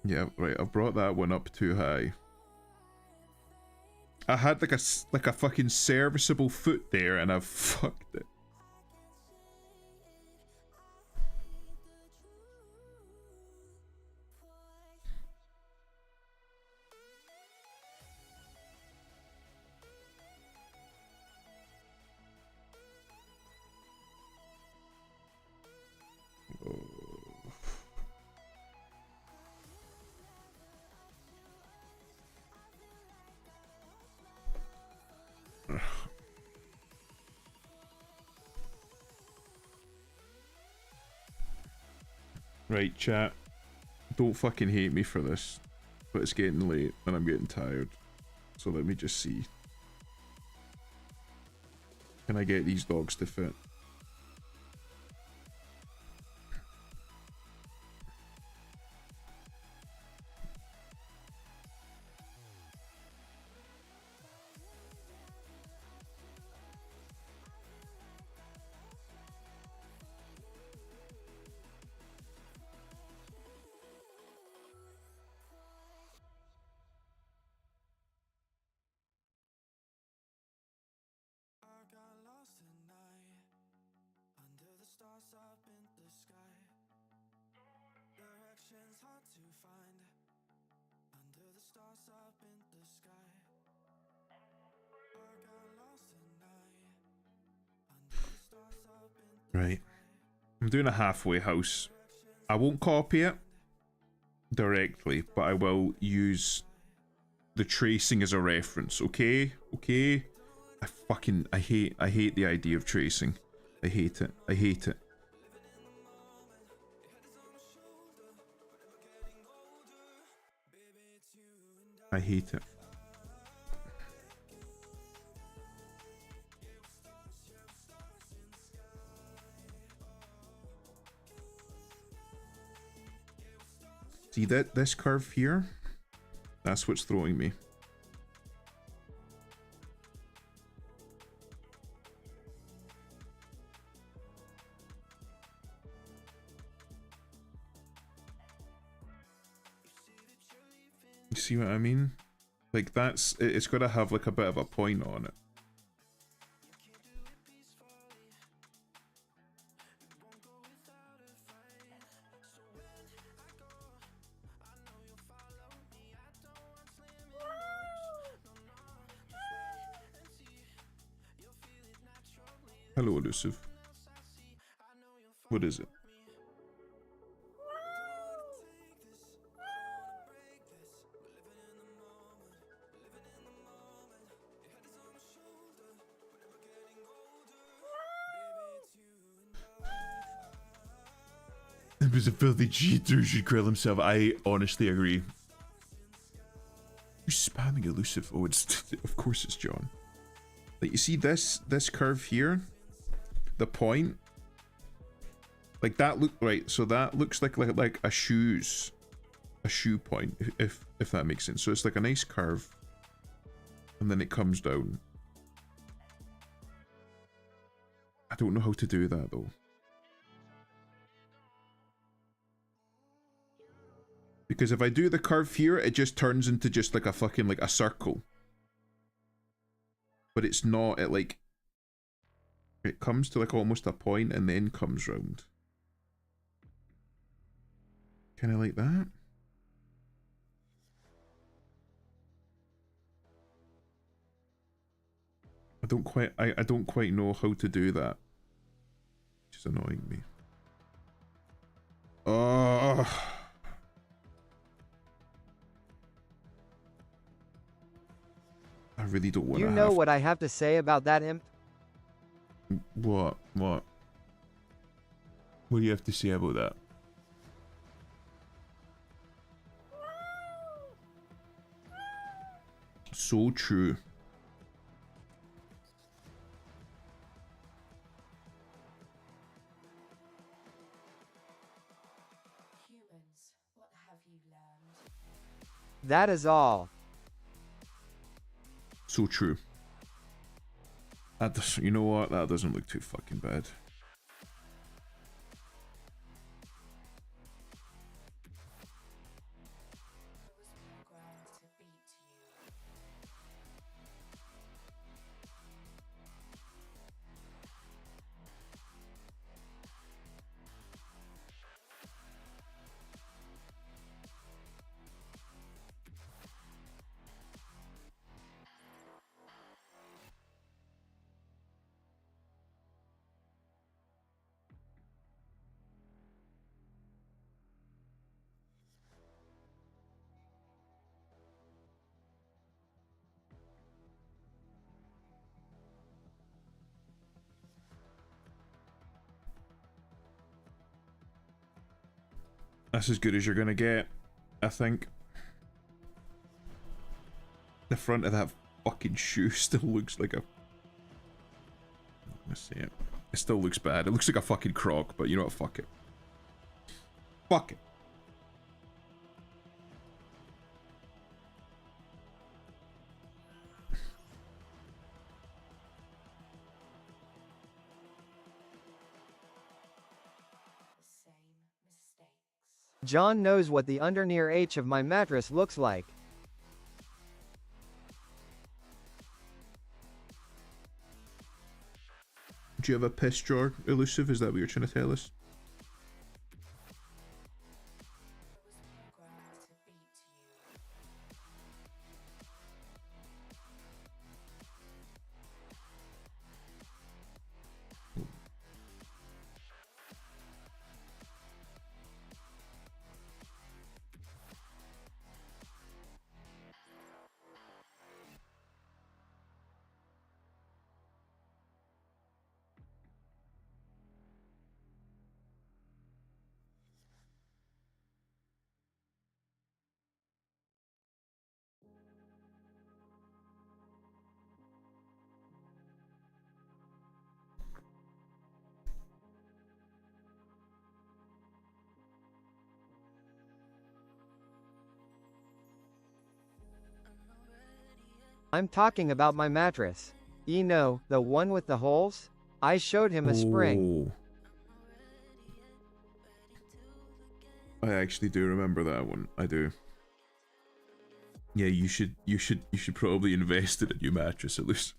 Yeah, right, I've brought that one up too high. I had like a fucking serviceable foot there and I've fucked it. Right, chat. Don't fucking hate me for this. but it's getting late and I'm getting tired. So let me just see. Can I get these dogs to fit? Right. I'm doing a halfway house. I won't copy it directly, but I will use the tracing as a reference, okay? Okay? I hate the idea of tracing. I hate it. I hate it. I hate it. See that this curve here? That's what's throwing me. You see what I mean? Like that's it's got to have like a bit of a point on it. Hello, Elusive. What is it? It was a filthy cheater who should kill himself. I honestly agree. Who's spamming Elusive? Oh, it's of course it's John. Like you see this curve here, the point, like that look right. So that looks like a shoe point, if that makes sense. So it's like a nice curve, and then it comes down. I don't know how to do that though. Because if I do the curve here, it just turns into just like a fucking like a circle. But it's not, it like, it comes to like almost a point and then comes round. Kind of like that. I don't quite know how to do that. Which is annoying me. Oh. I really don't want to. You know what I have to say about that imp? What? What? What do you have to say about that? So true. Humans, what have you learned? That is all. So true. That does, you know what? That doesn't look too fucking bad. There was more ground to beat you. That's as good as you're gonna get, I think. The front of that fucking shoe still looks like a... Let's see it. It still looks bad. It looks like a fucking croc, but you know what? Fuck it. Fuck it. John knows what the undernear H of my mattress looks like. Do you have a piss drawer, Elusive? Is that what you're trying to tell us? I'm talking about my mattress. You know, the one with the holes? I showed him a spring. Oh. I actually do remember that one. I do. Yeah, you should probably invest in a new mattress at least.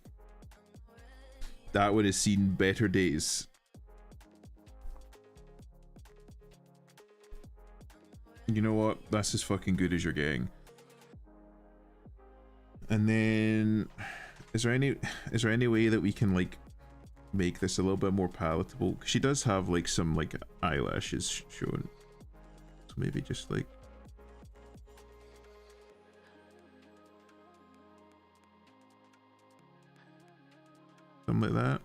That one has seen better days. You know what? That's as fucking good as you're getting. And then, is there any way that we can like make this a little bit more palatable? 'Cause she does have like some like eyelashes showing, so maybe just like something like that.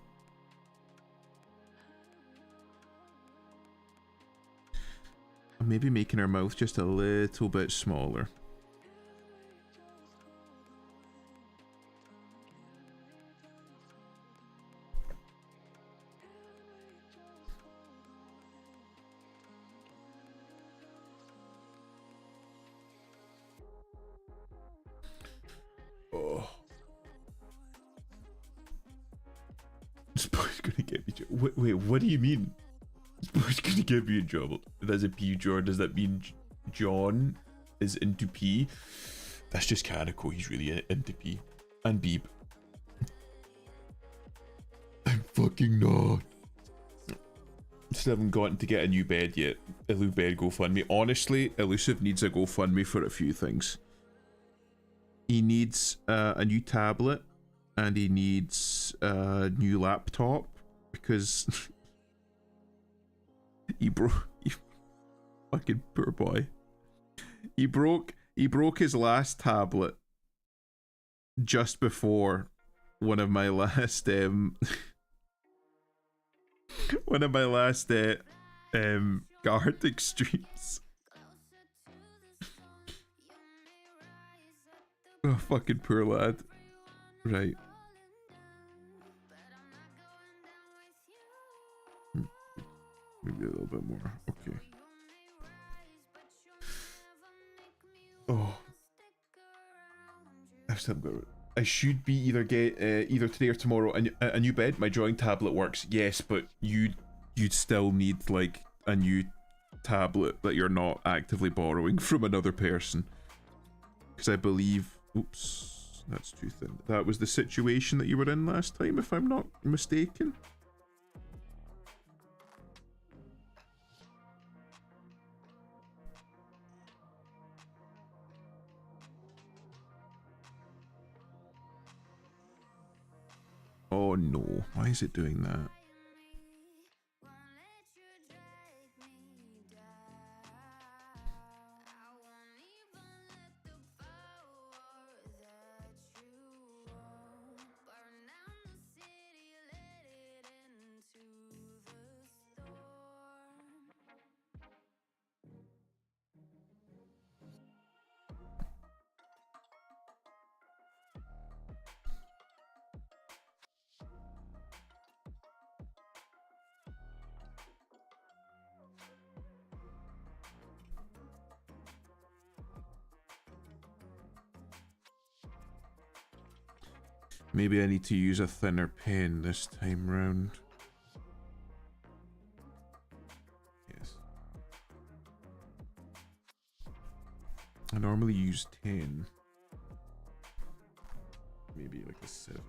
And maybe making her mouth just a little bit smaller. Oh. This boy's gonna get me. Wait, what do you mean? This boy's gonna get me in trouble. There's a P, Jordan. Does that mean John is into P? That's just kind of cool. He's really into P and Beeb. I'm fucking not. Still haven't gotten to get a new bed yet. Elu bed GoFundMe. Honestly, Elusive needs a GoFundMe for a few things. He needs a new tablet, and he needs a new laptop because he fucking poor boy. He broke his last tablet just before one of my last one of my last guard extremes. Oh, fucking poor lad. Right. Maybe a little bit more. Okay. Oh. I should be either today or tomorrow. A new bed. My drawing tablet works. Yes, but you'd still need like a new tablet that you're not actively borrowing from another person. Because I believe, oops, that's too thin. That was the situation that you were in last time, if I'm not mistaken. Oh no, why is it doing that? Maybe I need to use a thinner pen this time round. Yes. I normally use 10. Maybe like a 7.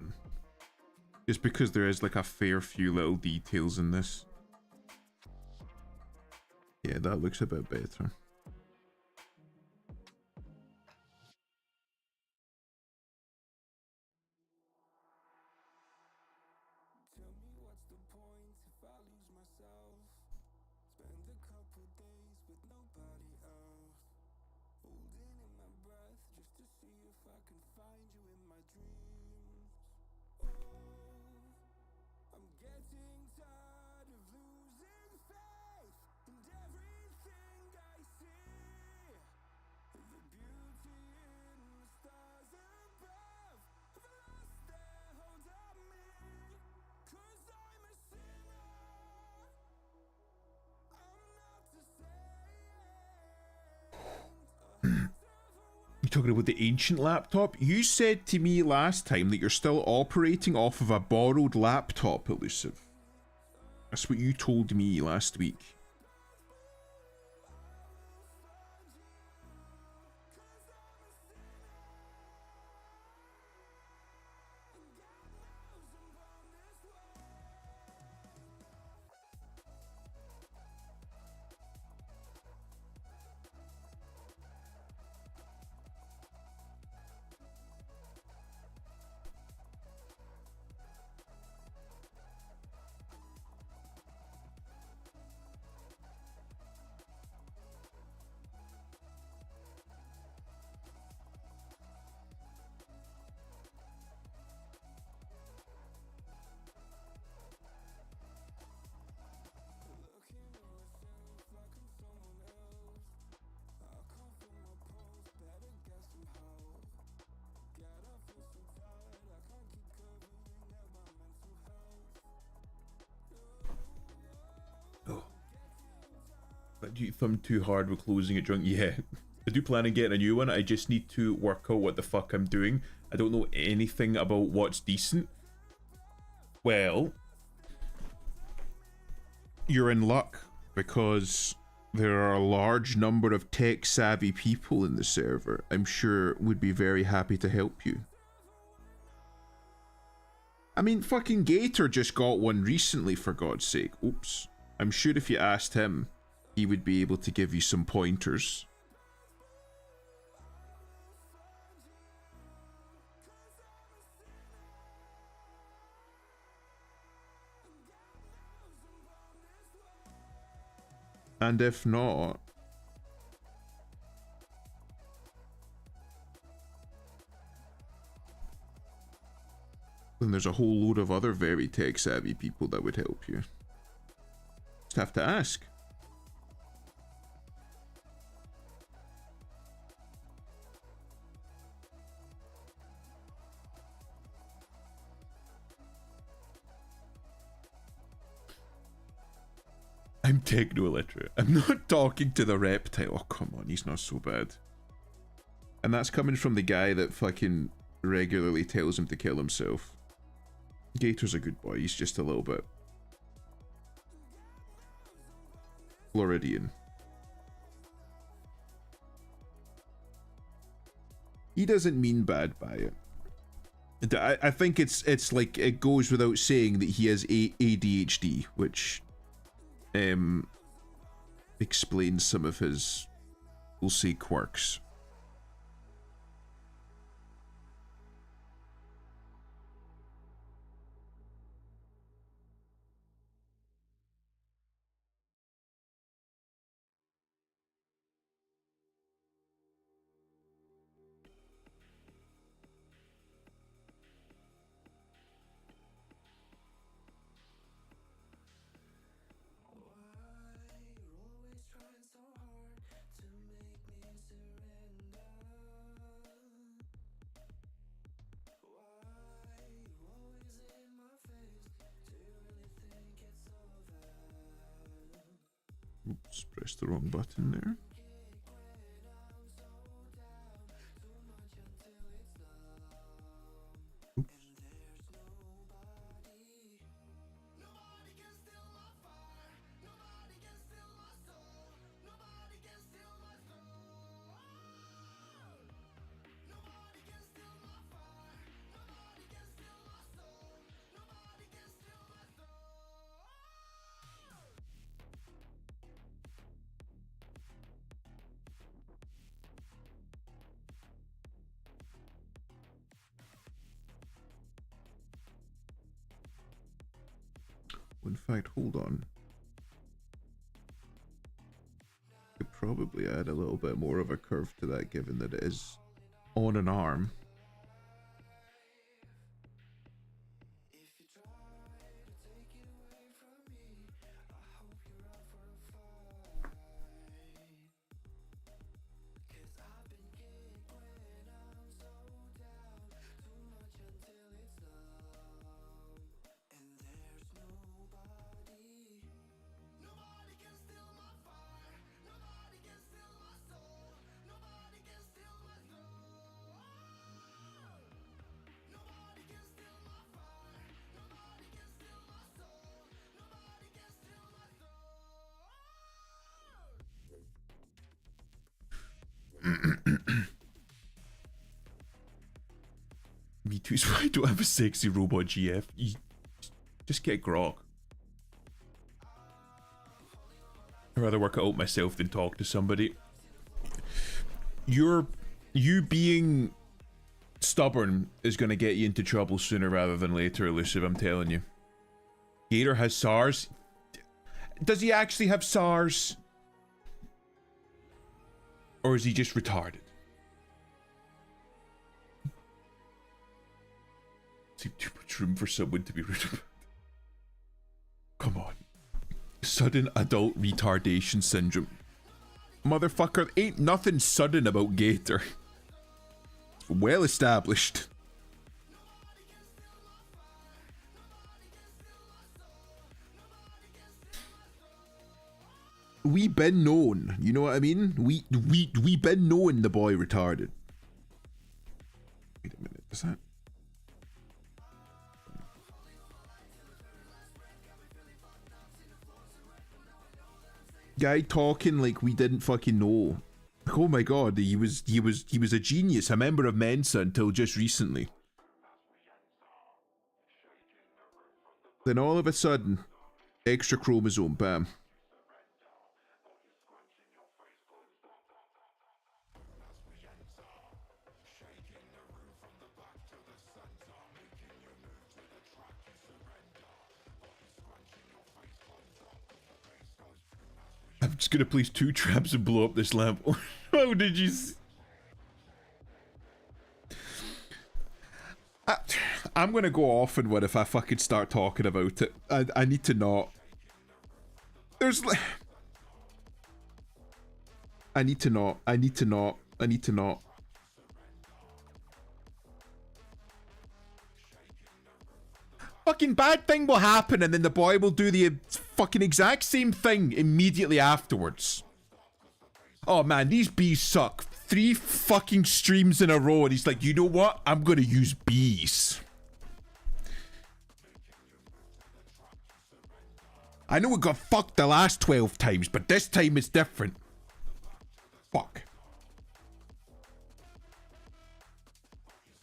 Just because there is like a fair few little details in this. Yeah, that looks a bit better. You're talking about the ancient laptop? You said to me last time that you're still operating off of a borrowed laptop, Elusive. That's what you told me last week. But do you thumb too hard with closing it drunk? Yeah. I do plan on getting a new one. I just need to work out what the fuck I'm doing. I don't know anything about what's decent. Well, you're in luck because there are a large number of tech savvy people in the server. I'm sure would be very happy to help you. I mean, fucking Gator just got one recently, for God's sake. Oops. I'm sure if you asked him, he would be able to give you some pointers. And if not, then there's a whole load of other very tech savvy people that would help you. Just have to ask. I'm techno illiterate. I'm not talking to the reptile. Oh, come on, he's not so bad. And that's coming from the guy that fucking regularly tells him to kill himself. Gator's a good boy, he's just a little bit Floridian. He doesn't mean bad by it. I think it's like, it goes without saying that he has ADHD, which explains some of his, we'll say, quirks. Oops, pressed the wrong button there. Oops. In fact, hold on. Could probably add a little bit more of a curve to that, given that it is on an arm. Me too, so I don't have a sexy robot GF. You just get grog. I'd rather work it out myself than talk to somebody. You being stubborn is going to get you into trouble sooner rather than later, Elusive, I'm telling you. Gator has SARS. Does he actually have SARS? Or is he just retarded? Seems too much room for someone to be rude about. Come on. Sudden adult retardation syndrome. Motherfucker, ain't nothing sudden about Gator. Well established. We been known, you know what I mean? We been knowing the boy retarded. Wait a minute, is that? Guy talking like we didn't fucking know. Oh my god, he was a genius, a member of Mensa until just recently. Then all of a sudden, extra chromosome, bam. I'm just gonna place 2 traps and blow up this lamp. How did you I'm gonna go off and what if I fucking start talking about it. I need to not. There's I need to not. Fucking bad thing will happen and then the boy will do the fucking exact same thing immediately afterwards. Oh man, these bees suck. 3 fucking streams in a row and he's like, you know what? I'm gonna use bees. I know it got fucked the last 12 times, but this time it's different. Fuck.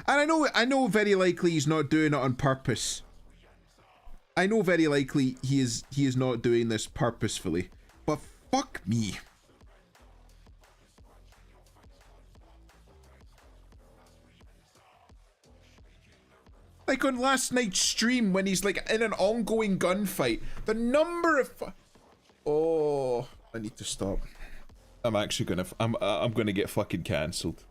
And I know very likely he's not doing it on purpose. I know very likely he is not doing this purposefully, but fuck me. Like on last night's stream when he's like in an ongoing gunfight, the number of oh, I need to stop. I'm actually gonna I'm gonna get fucking cancelled.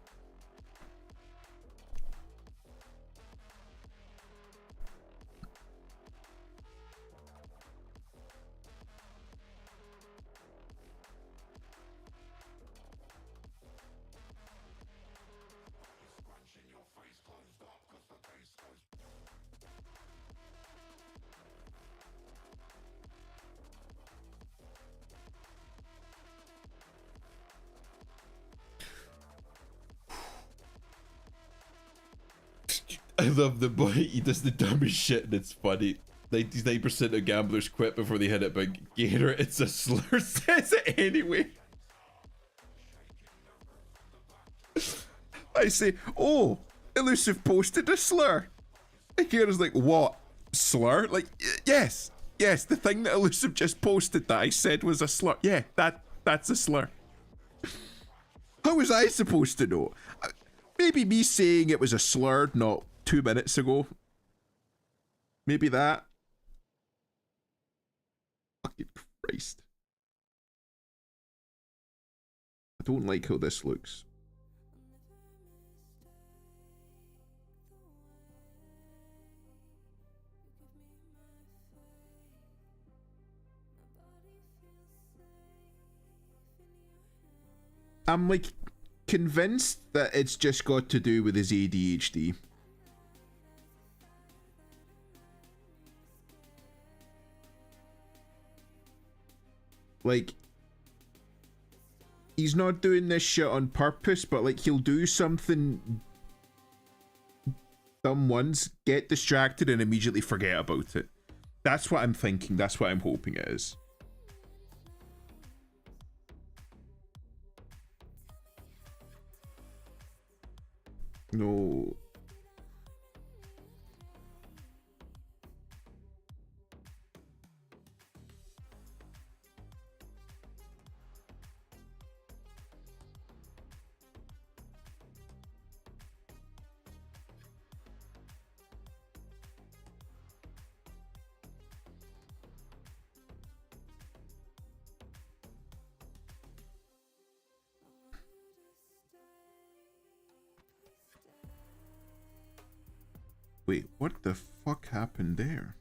I love the boy, he does the dumbest shit and it's funny. 99% of gamblers quit before they hit it, but Gator, it's a slur, says it anyway. I say, oh, Elusive posted a slur. And Gator's like, what? Slur? Like, yes, the thing that Elusive just posted that I said was a slur. Yeah, that's a slur. How was I supposed to know? Maybe me saying it was a slur not 2 minutes ago. Maybe that. Fucking Christ. I don't like how this looks. I'm like convinced that it's just got to do with his ADHD. Like, he's not doing this shit on purpose, but like he'll do something dumb once, get distracted, and immediately forget about it. That's what I'm thinking. That's what I'm hoping it is. No. Wait, what the fuck happened there?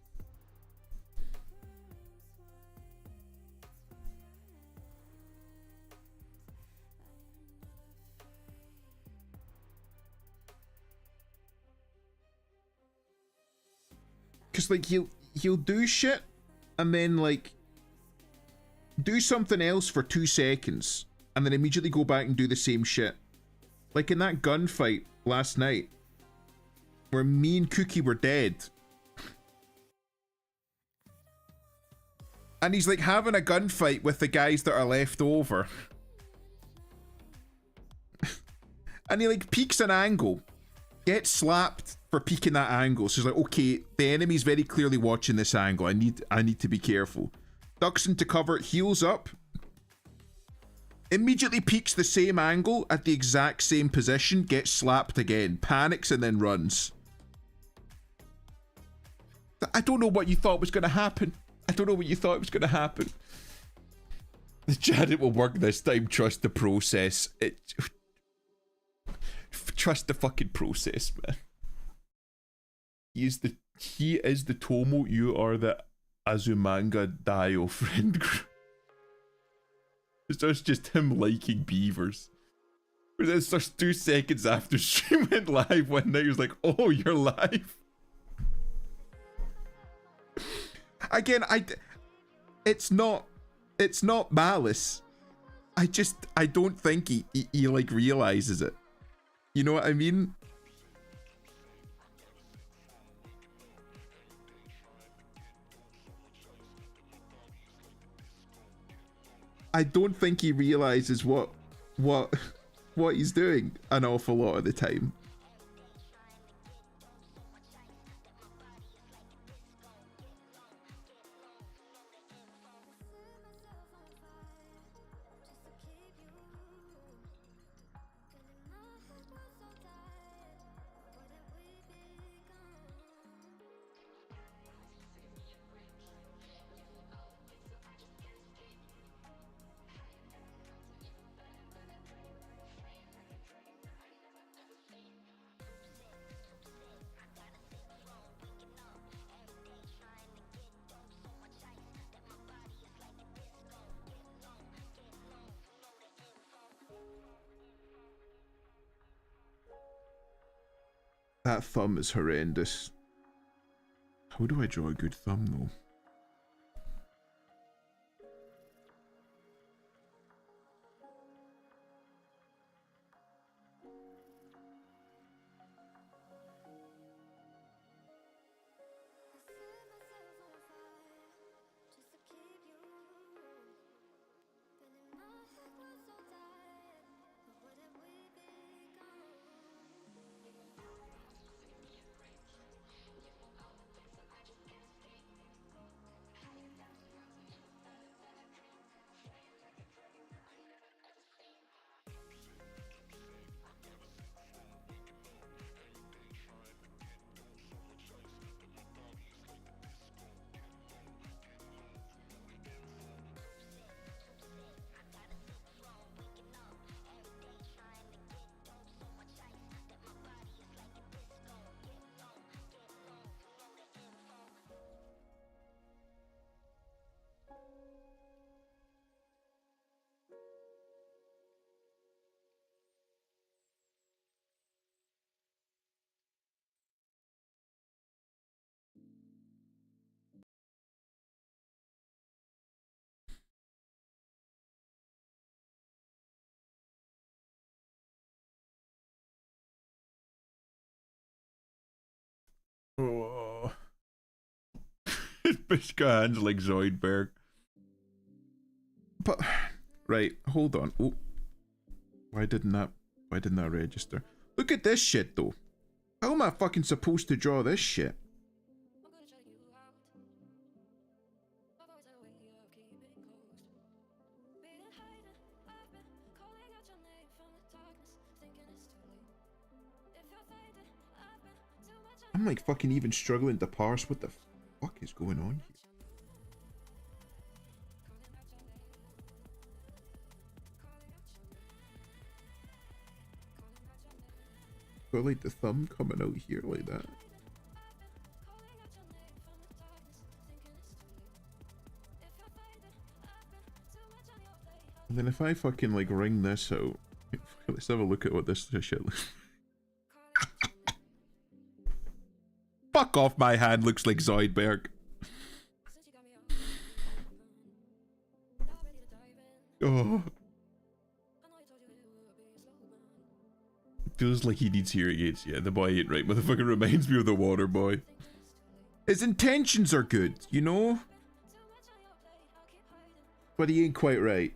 Cause like he'll do shit and then like do something else for 2 seconds and then immediately go back and do the same shit. Like in that gunfight last night where me and Cookie were dead. And he's like having a gunfight with the guys that are left over. And he like peeks an angle, gets slapped for peeking that angle. So he's like, okay, the enemy's very clearly watching this angle. I need to be careful. Ducks into cover, heals up. Immediately peeks the same angle at the exact same position, gets slapped again, panics and then runs. I don't know what you thought was going to happen. I don't know what you thought was going to happen. The Janet will work this time. Trust the process. Trust the fucking process, man. He is the Tomo. You are the Azumanga Daioh friend group. It's just him liking beavers. It's just 2 seconds after stream went live one night. He was like, "Oh, you're live." Again, it's not malice. I don't think he like realizes it. You know what I mean? I don't think he realizes what he's doing an awful lot of the time. That thumb is horrendous. How do I draw a good thumb though? Oh. Bitch got hands like Zoidberg. But right, hold on. Oh, why didn't that register? Look at this shit though. How am I fucking supposed to draw this shit? I'm like fucking even struggling to parse what the fuck is going on here. Got like the thumb coming out here like that. And then if I fucking like wring this out, let's have a look at what this shit looks like. Fuck off, my hand looks like Zoidberg. Oh. Feels like he needs hearing aids. Yeah, the boy ain't right. Motherfucker reminds me of the water boy. His intentions are good, you know? But he ain't quite right.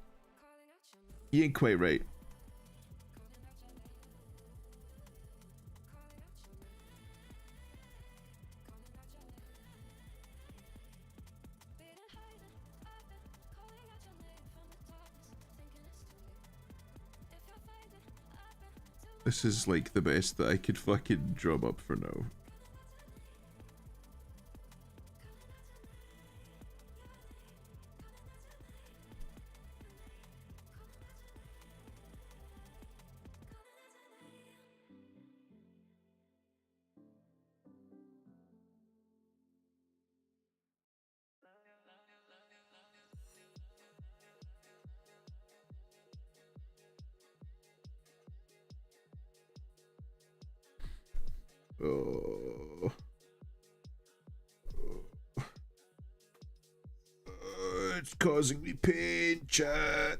He ain't quite right. This is like the best that I could fucking drum up for now. Oh. It's causing me pain, chat.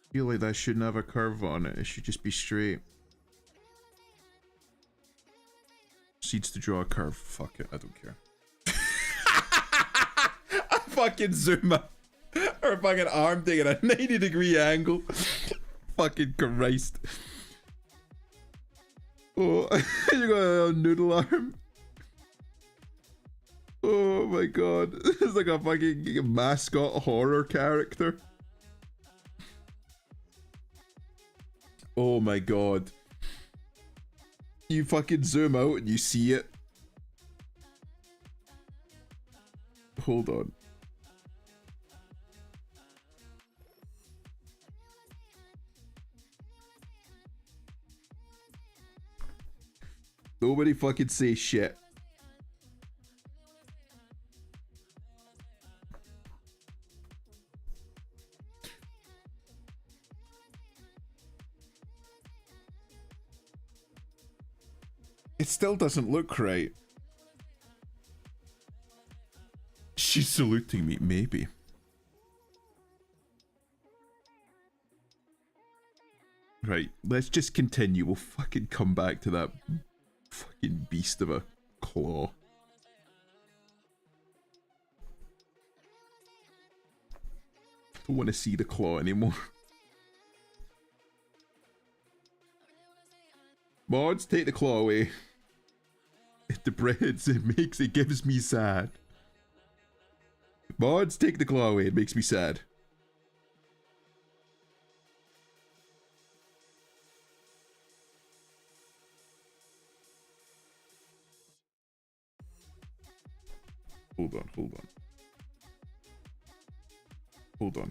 I feel like that shouldn't have a curve on it. It should just be straight. Proceeds to draw a curve. Fuck it, I don't care. I fucking zoom up. Her fucking arm taking a 90-degree angle. Fucking Christ. Oh, you got a noodle arm. Oh my god. It's like a fucking mascot horror character. Oh my god. You fucking zoom out and you see it. Hold on. Nobody fucking say shit. It still doesn't look right. She's saluting me, maybe. Right, let's just continue. We'll fucking come back to that fucking beast of a claw. I don't want to see the claw anymore. Mods, take the claw away. It depredates, it gives me sad. Mods, take the claw away, it makes me sad. Hold on.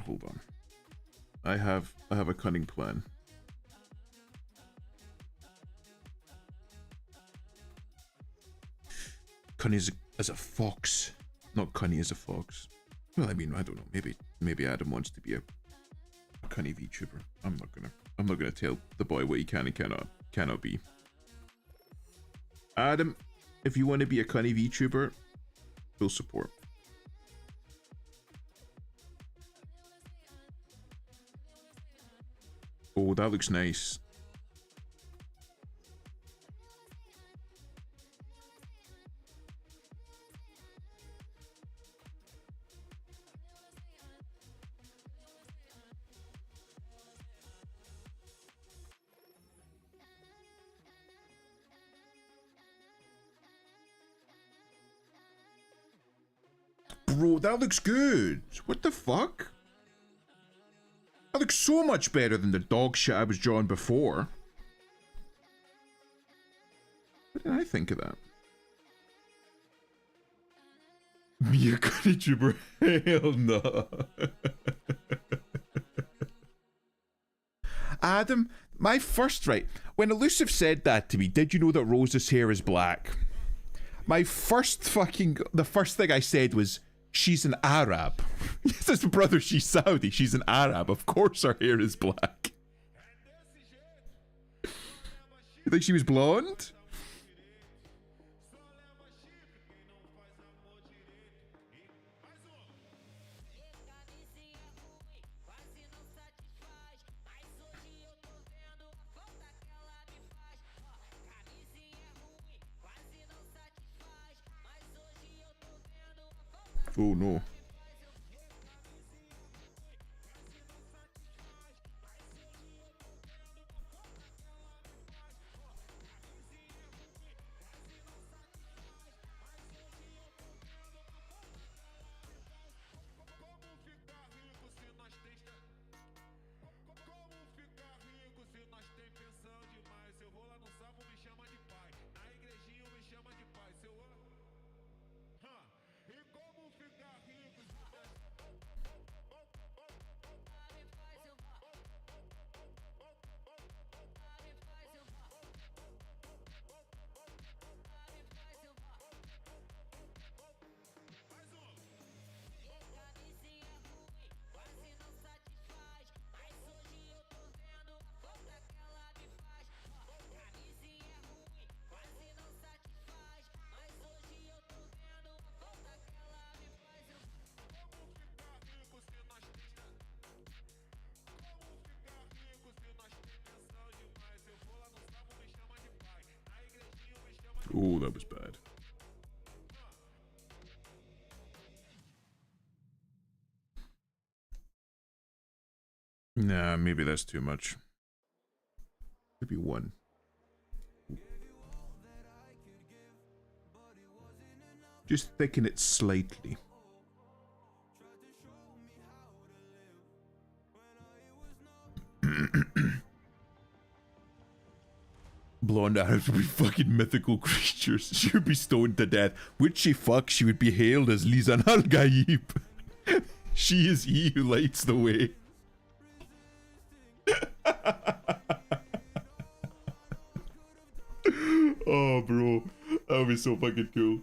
Hold on. I have a cunning plan. Cunny as a fox, not cunny as a fox. Well, I mean, I don't know. Maybe Adam wants to be a cunny VTuber. I'm not gonna tell the boy what he can and cannot be. Adam, if you want to be a cunny VTuber, full support. Oh, that looks nice. Bro, that looks good. What the fuck? That looks so much better than the dog shit I was drawing before. What did I think of that? Me a YouTuber? Hell no. Adam, my first right. When Elusive said that to me, did you know that Rose's hair is black? The first thing I said was, she's an Arab. Yes, his brother, she's Saudi. She's an Arab. Of course her hair is black. You think she was blonde? Oh no. Oh, that was bad. Nah, maybe that's too much. Maybe one. Just thicken it slightly. Blonde Arabs would be fucking mythical creatures. She would be stoned to death. Would she fuck? She would be hailed as Lisan Al Gaib. She is he who lights the way. Oh, bro. That would be so fucking cool.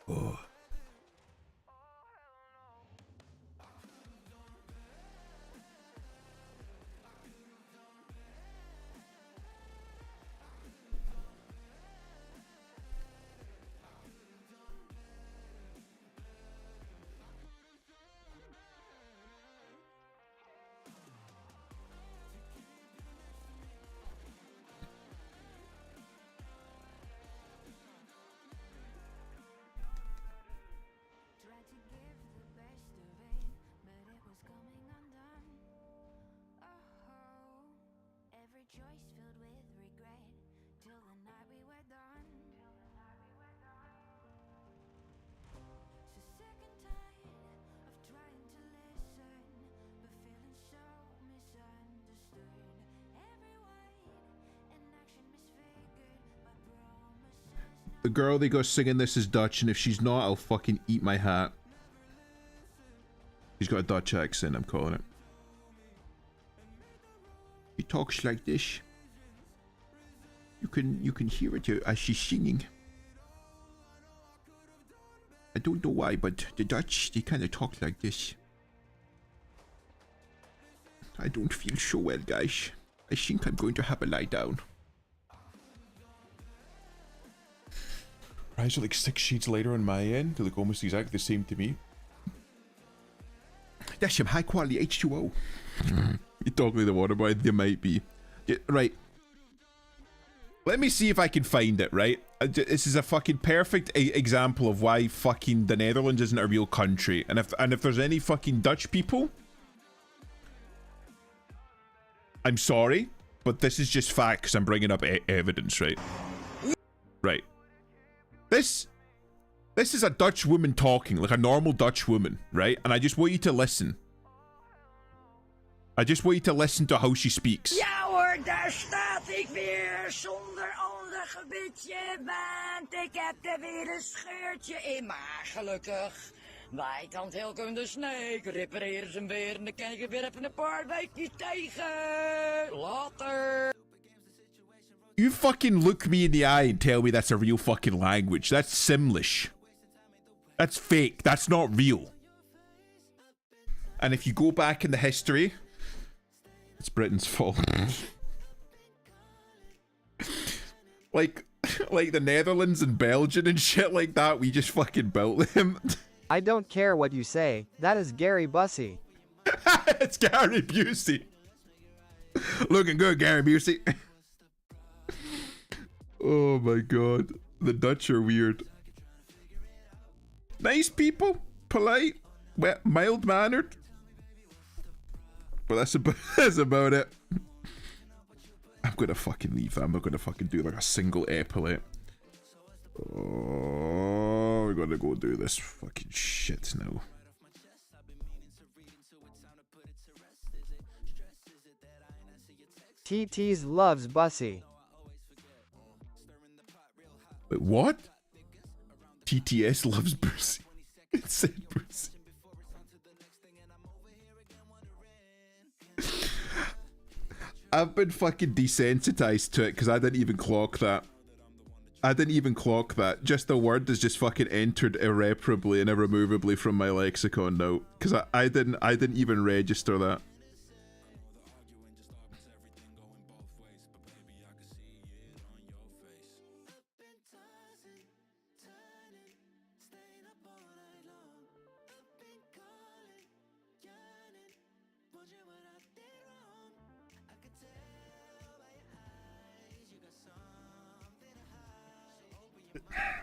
Oh. The girl they got singing this is Dutch, and if she's not, I'll fucking eat my hat. She's got a Dutch accent, I'm calling it. She talks like this. You can hear it as she's singing. I don't know why, but the Dutch, they kind of talk like this. I don't feel so well, guys. I think I'm going to have a lie down. Eyes are like 6 shades lighter on my end. They look almost exactly the same to me. That's some high quality H2O. You're talking the water boy. There might be. Yeah, right. Let me see if I can find it, right? This is a fucking perfect example of why fucking the Netherlands isn't a real country. And if there's any fucking Dutch people, I'm sorry, but this is just fact because I'm bringing up evidence, right? Right. This is a Dutch woman talking, like a normal Dutch woman, right? And I just want you to listen. I just want you to listen to how she speaks. Ja hoor, daar staat ik weer, zonder ander gebitje band. Ik heb er weer een scheurtje in, maar gelukkig. Wij tandheelkunde Sneek repareren ze hem weer en dan kan ik er weer even een paar weekjes tegen. Later. You fucking look me in the eye and tell me that's a real fucking language. That's Simlish. That's fake. That's not real. And if you go back in the history, it's Britain's fault. like the Netherlands and Belgium and shit like that, we just fucking built them. I don't care what you say, that is Gary Busey. It's Gary Busey. Looking good, Gary Busey. Oh my god. The Dutch are weird. Nice people. Polite. Mild-mannered. But that's about it. I'm gonna fucking leave that. I'm not gonna fucking do like a single epaulet. Oh, we're gonna go do this fucking shit now. TT's loves Busey. Wait, what? TTS loves Brucey. It said Brucey. I've been fucking desensitized to it because I didn't even clock that. Just the word is just fucking entered irreparably and irremovably from my lexicon now. Because I didn't even register that.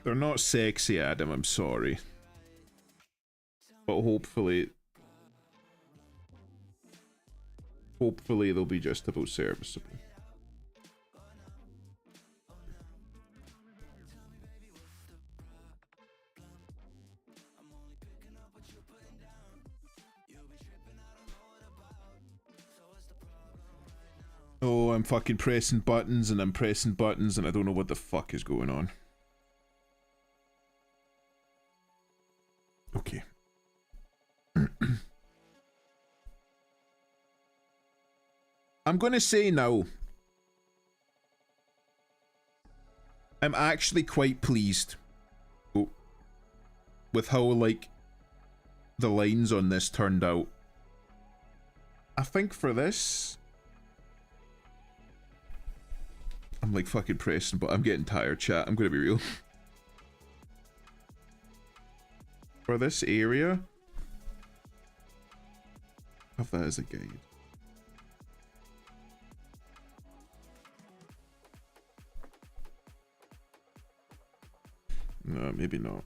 They're not sexy, Adam, I'm sorry. But hopefully they'll be just about serviceable. Oh, I'm fucking pressing buttons and I'm pressing buttons and I don't know what the fuck is going on. Okay. I'm gonna say now, I'm actually quite pleased with how, like, the lines on this turned out. I think for this, I'm like fucking pressing, but I'm getting tired, chat. I'm gonna be real. For this area, have that as a guide. No, maybe not.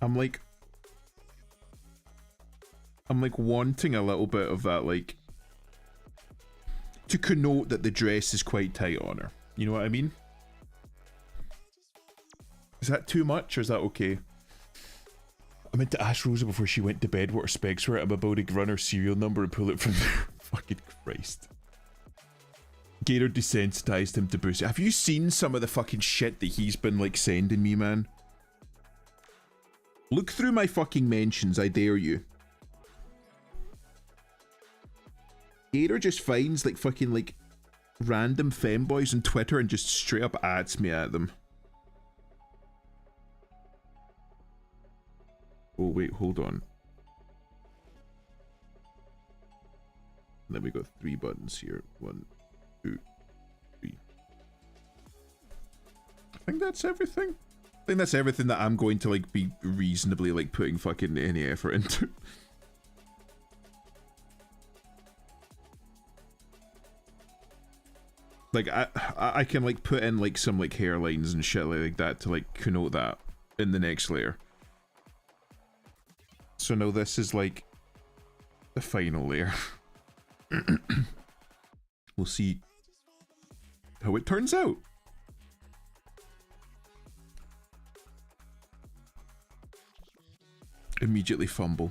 I'm like wanting a little bit of that, like, to connote that the dress is quite tight on her. You know what I mean? Is that too much or is that okay? I meant to ask Rosa before she went to bed what her specs were. I'm about to run her serial number and pull it from there. Fucking Christ. Gator desensitized him to Brucey. Have you seen some of the fucking shit that he's been, like, sending me, man? Look through my fucking mentions, I dare you. Gator just finds, like, fucking, like, random femboys on Twitter and just straight up adds me at them. Oh wait, hold on. And then we got 3 buttons here. 1, 2, 3. I think that's everything. I think that's everything that I'm going to like be reasonably like putting fucking any effort into. Like I can like put in like some like hairlines and shit like that to like connote that in the next layer. So now this is like the final layer. We'll see how it turns out. Immediately fumble.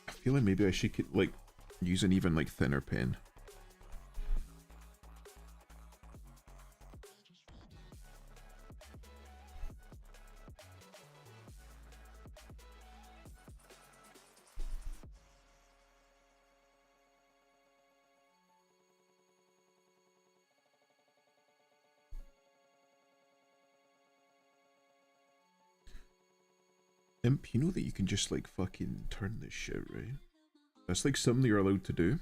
I feel like maybe I should like use an even like thinner pen. Imp, you know that you can just like fucking turn this shit, right? That's like something you're allowed to do.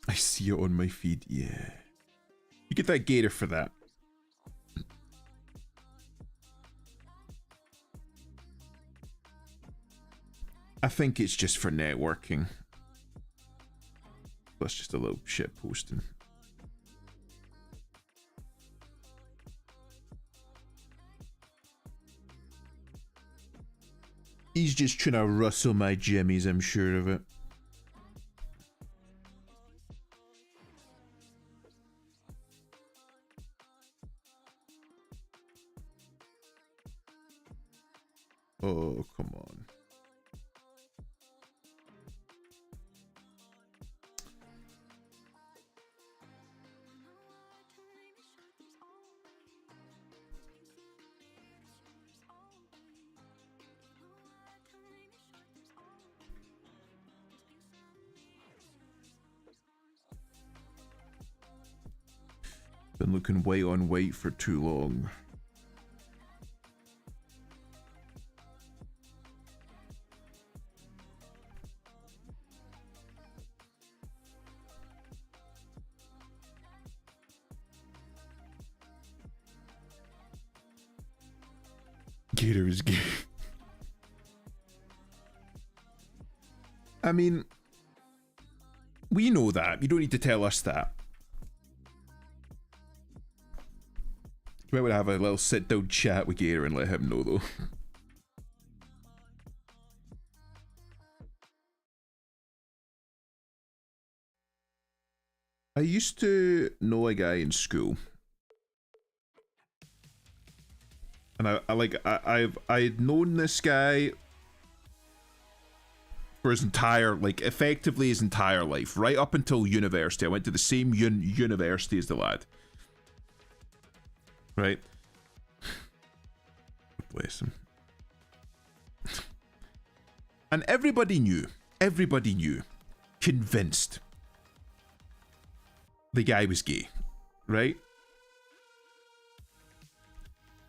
I see it on my feed, yeah. You get that gator for that. I think it's just for networking. That's just a little shit posting. He's just trying to rustle my jimmies, I'm sure of it. Oh, come on. Been looking white on white for too long. Gator is gay. I mean, we know that. You don't need to tell us that. We would have a little sit-down chat with Gator and let him know, though. I used to know a guy in school. And I'd known this guy for his entire, like, effectively his entire life, right up until university. I went to the same university as the lad. Right? Bless him. And everybody knew, convinced the guy was gay, right?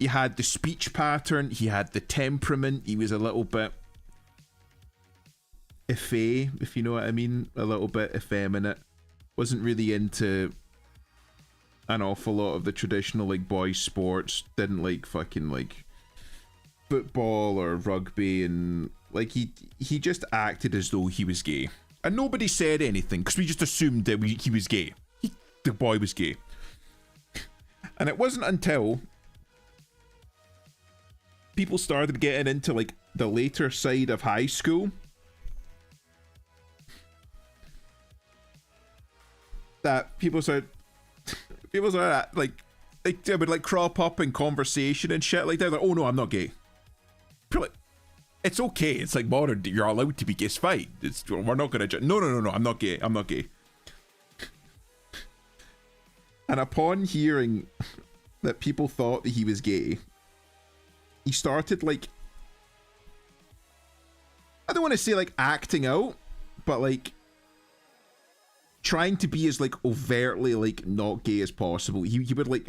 He had the speech pattern, he had the temperament, he was a little bit effete, if you know what I mean, a little bit effeminate. Wasn't really into an awful lot of the traditional like boys sports. Didn't like fucking like football or rugby, and like he just acted as though he was gay, and nobody said anything because we just assumed that he was gay. The boy was gay. And it wasn't until people started getting into like the later side of high school that people started like they would like crop up in conversation and shit like that. Like, oh no, I'm not gay. People like, it's okay. It's like modern. You're allowed to be gay. It's fine. We're not gonna judge. No. I'm not gay. I'm not gay. And upon hearing that people thought that he was gay, he started like, I don't want to say like acting out, but like trying to be as like overtly like not gay as possible. He would like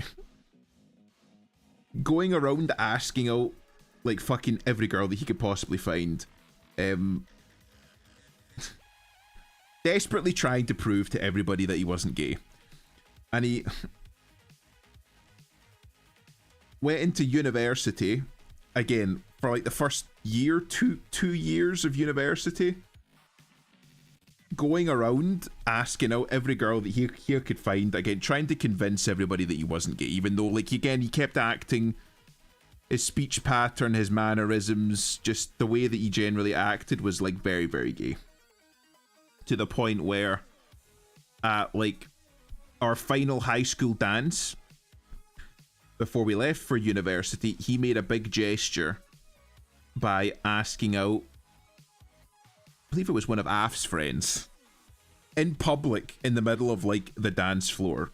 going around asking out like fucking every girl that he could possibly find, desperately trying to prove to everybody that he wasn't gay. And he went into university again for like the first year, two years of university, going around asking out every girl that he could find, again trying to convince everybody that he wasn't gay, even though like again he kept acting, his speech pattern, his mannerisms, just the way that he generally acted was like very, very gay, to the point where at like our final high school dance before we left for university, he made a big gesture by asking out, I believe it was one of Af's friends, in public in the middle of like the dance floor,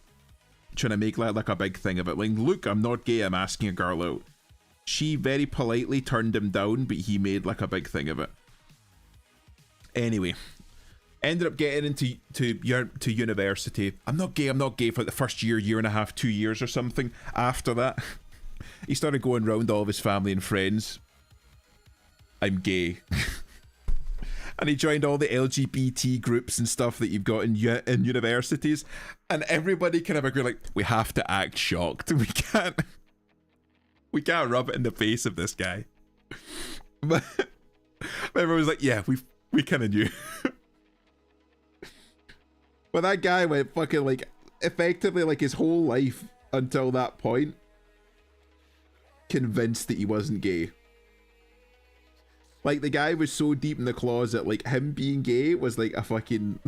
trying to make like a big thing of it. Like, look, I'm not gay, I'm asking a girl out. She very politely turned him down, but he made like a big thing of it. Anyway, ended up getting into university. I'm not gay for like the first year and a half, 2 years or something. After that, he started going around all of his family and friends, I'm gay. And he joined all the LGBT groups and stuff that you've got in universities, and everybody kind of agree like, we have to act shocked. We can't rub it in the face of this guy. But everyone was like, yeah, we kind of knew. But that guy went fucking like effectively like his whole life until that point convinced that he wasn't gay. Like the guy was so deep in the closet, like him being gay was like a fucking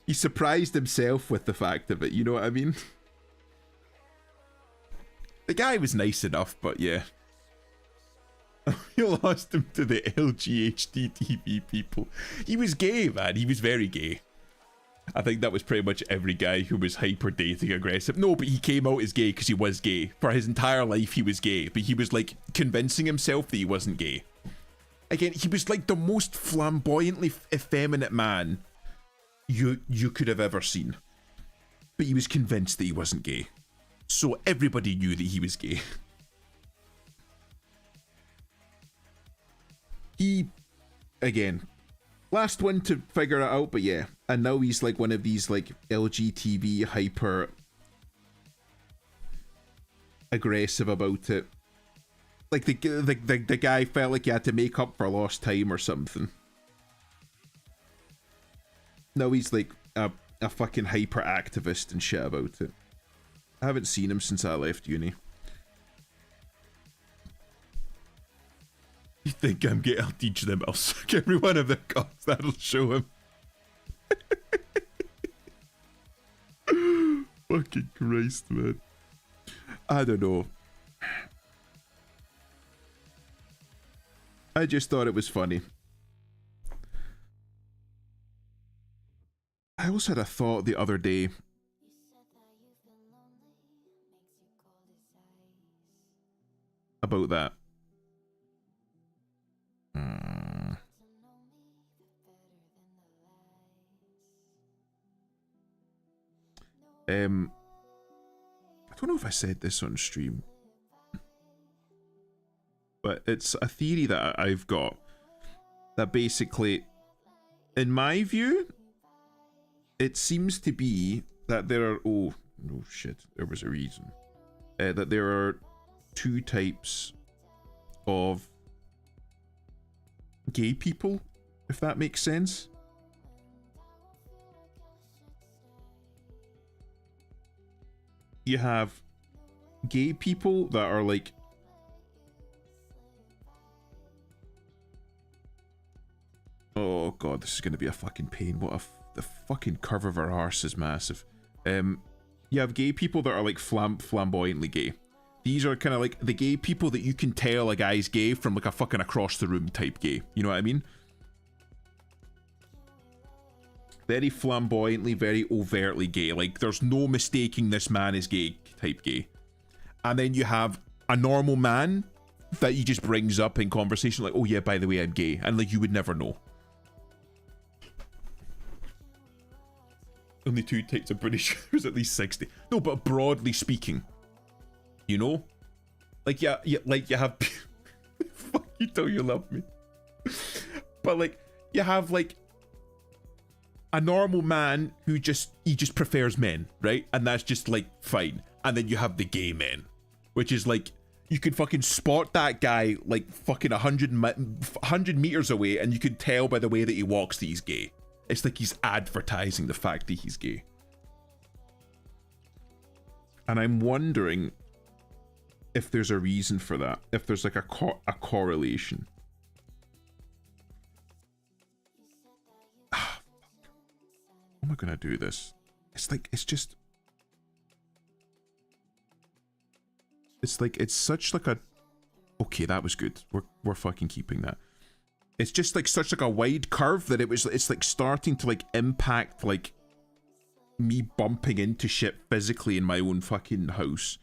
he surprised himself with the fact of it, you know what I mean? The guy was nice enough, but yeah. You lost him to the LGHTTV people. He was gay, man. He was very gay. I think that was pretty much every guy who was hyper dating aggressive. No, but he came out as gay because he was gay. For his entire life, he was gay. But he was like convincing himself that he wasn't gay. Again, he was like the most flamboyantly effeminate man you could have ever seen. But he was convinced that he wasn't gay. So everybody knew that he was gay. He, again, last one to figure it out, but yeah. And now he's like one of these like LGTB hyper aggressive about it. Like the guy felt like he had to make up for lost time or something. Now he's like a fucking hyper activist and shit about it. I haven't seen him since I left uni. You think I'm gay? I'll teach them. I'll suck every one of their cocks. That'll show him. Fucking Christ, man. I don't know. I just thought it was funny. I also had a thought the other day about that. I don't know if I said this on stream, but it's a theory that I've got that basically, in my view, it seems to be that there are, oh no shit, there was a reason, that there are two types of gay people, if that makes sense. You have gay people that are like, oh god, this is gonna be a fucking pain. What a the fucking curve of her arse is massive. You have gay people that are like flamboyantly gay. These are kind of like the gay people that you can tell a guy's gay from like a fucking across the room type gay. You know what I mean? Very flamboyantly, very overtly gay. Like there's no mistaking this man is gay type gay. And then you have a normal man that he just brings up in conversation like, oh yeah, by the way, I'm gay. And like you would never know. Only two types of British. There's at least 60. No, but broadly speaking, you know, like yeah, like you have. Fuck you, till you love me. But like you have like a normal man who just prefers men, right? And that's just like fine. And then you have the gay men, which is like you could fucking spot that guy like fucking 100 meters away, and you could tell by the way that he walks that he's gay. It's like he's advertising the fact that he's gay. And I'm wondering if there's a reason for that. If there's like a correlation. How am I gonna do this? It's like, it's just... It's like, it's such like a... Okay, that was good. We're fucking keeping that. It's just like such like a wide curve that it's like starting to like impact like me bumping into shit physically in my own fucking house.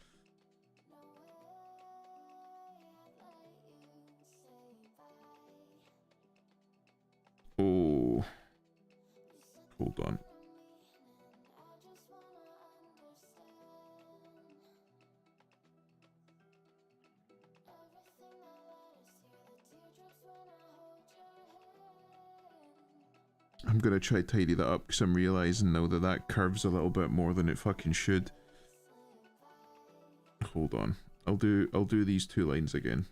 Oh, hold on. I'm gonna try to tidy that up because I'm realizing now that that curves a little bit more than it fucking should. Hold on. I'll do these two lines again.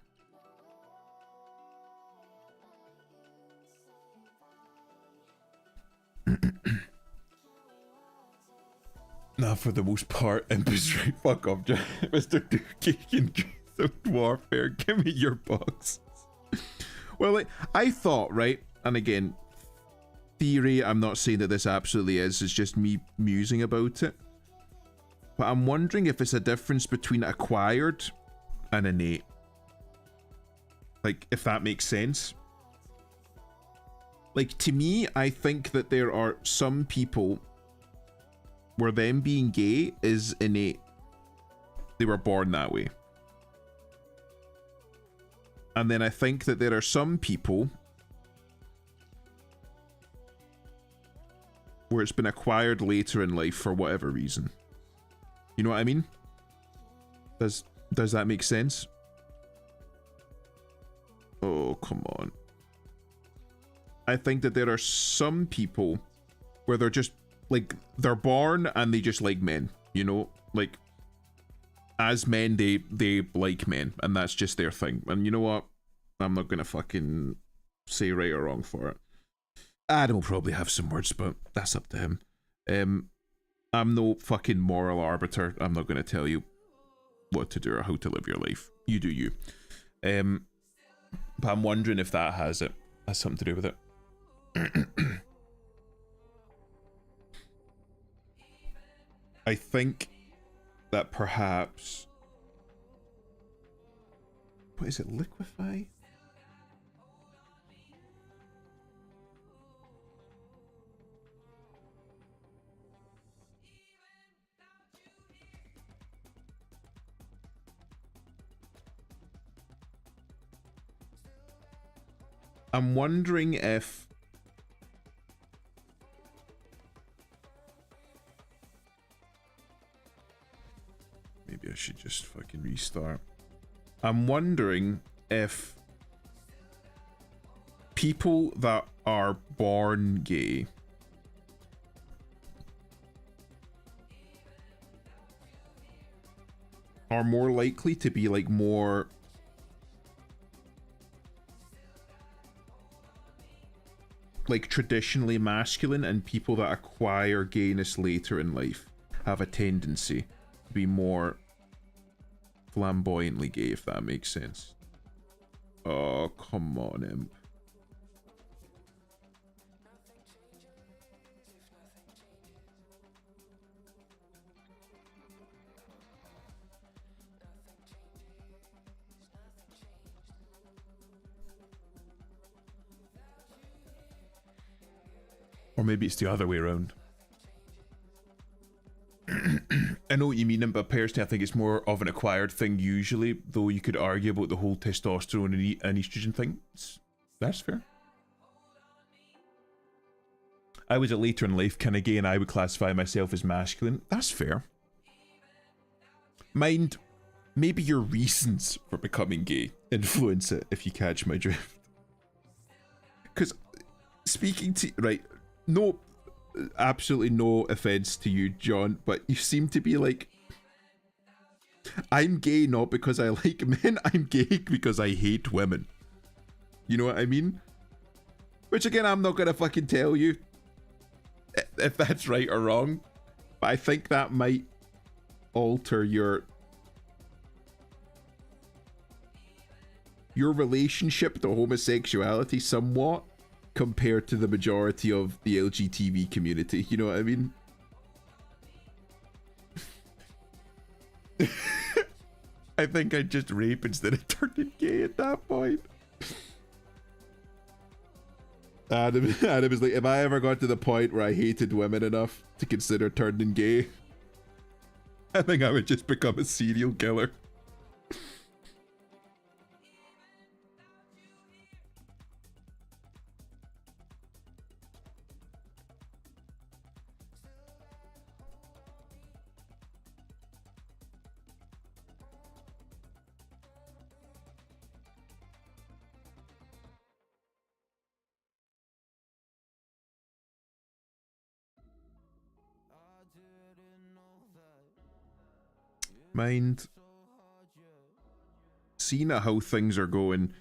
Nah, for the most part, Impus right, fuck off, Mr. Dookie and Warfare, give me your box. Well, like, I thought, right, and again, theory, I'm not saying that this absolutely is, it's just me musing about it. But I'm wondering if it's a difference between acquired and innate. Like, if that makes sense. Like, to me, I think that there are some people where them being gay is innate. They were born that way. And then I think that there are some people where it's been acquired later in life for whatever reason. You know what I mean? Does that make sense? Oh, come on. I think that there are some people where they're just like, they're born and they just like men, you know? Like, as men, they like men, and that's just their thing. And you know what? I'm not gonna fucking say right or wrong for it. Adam will probably have some words, but that's up to him. I'm no fucking moral arbiter. I'm not gonna tell you what to do or how to live your life. You do you. But I'm wondering if that has something to do with it. I think that perhaps... What is it? Liquefy? I'm wondering if... Maybe I should just fucking restart. I'm wondering if people that are born gay are more likely to be like more like traditionally masculine, and people that acquire gayness later in life have a tendency to be more flamboyantly gay, if that makes sense. Oh, come on, Imp. Or maybe it's the other way around. I know what you mean, but personally I think it's more of an acquired thing usually, though you could argue about the whole testosterone and estrogen thing. That's fair. I was a later in life kind of gay and I would classify myself as masculine. That's fair. Mind, maybe your reasons for becoming gay influence it, if you catch my drift. Because speaking to... Right, no... Absolutely no offense to you, John, but you seem to be like, I'm gay not because I like men, I'm gay because I hate women. You know what I mean? Which again, I'm not gonna fucking tell you if that's right or wrong, but I think that might alter your relationship to homosexuality somewhat, compared to the majority of the LGTB community, you know what I mean? I think I'd just rape instead of turning gay at that point. Adam is like, if I ever got to the point where I hated women enough to consider turning gay, I think I would just become a serial killer. Mind, seeing at how things are going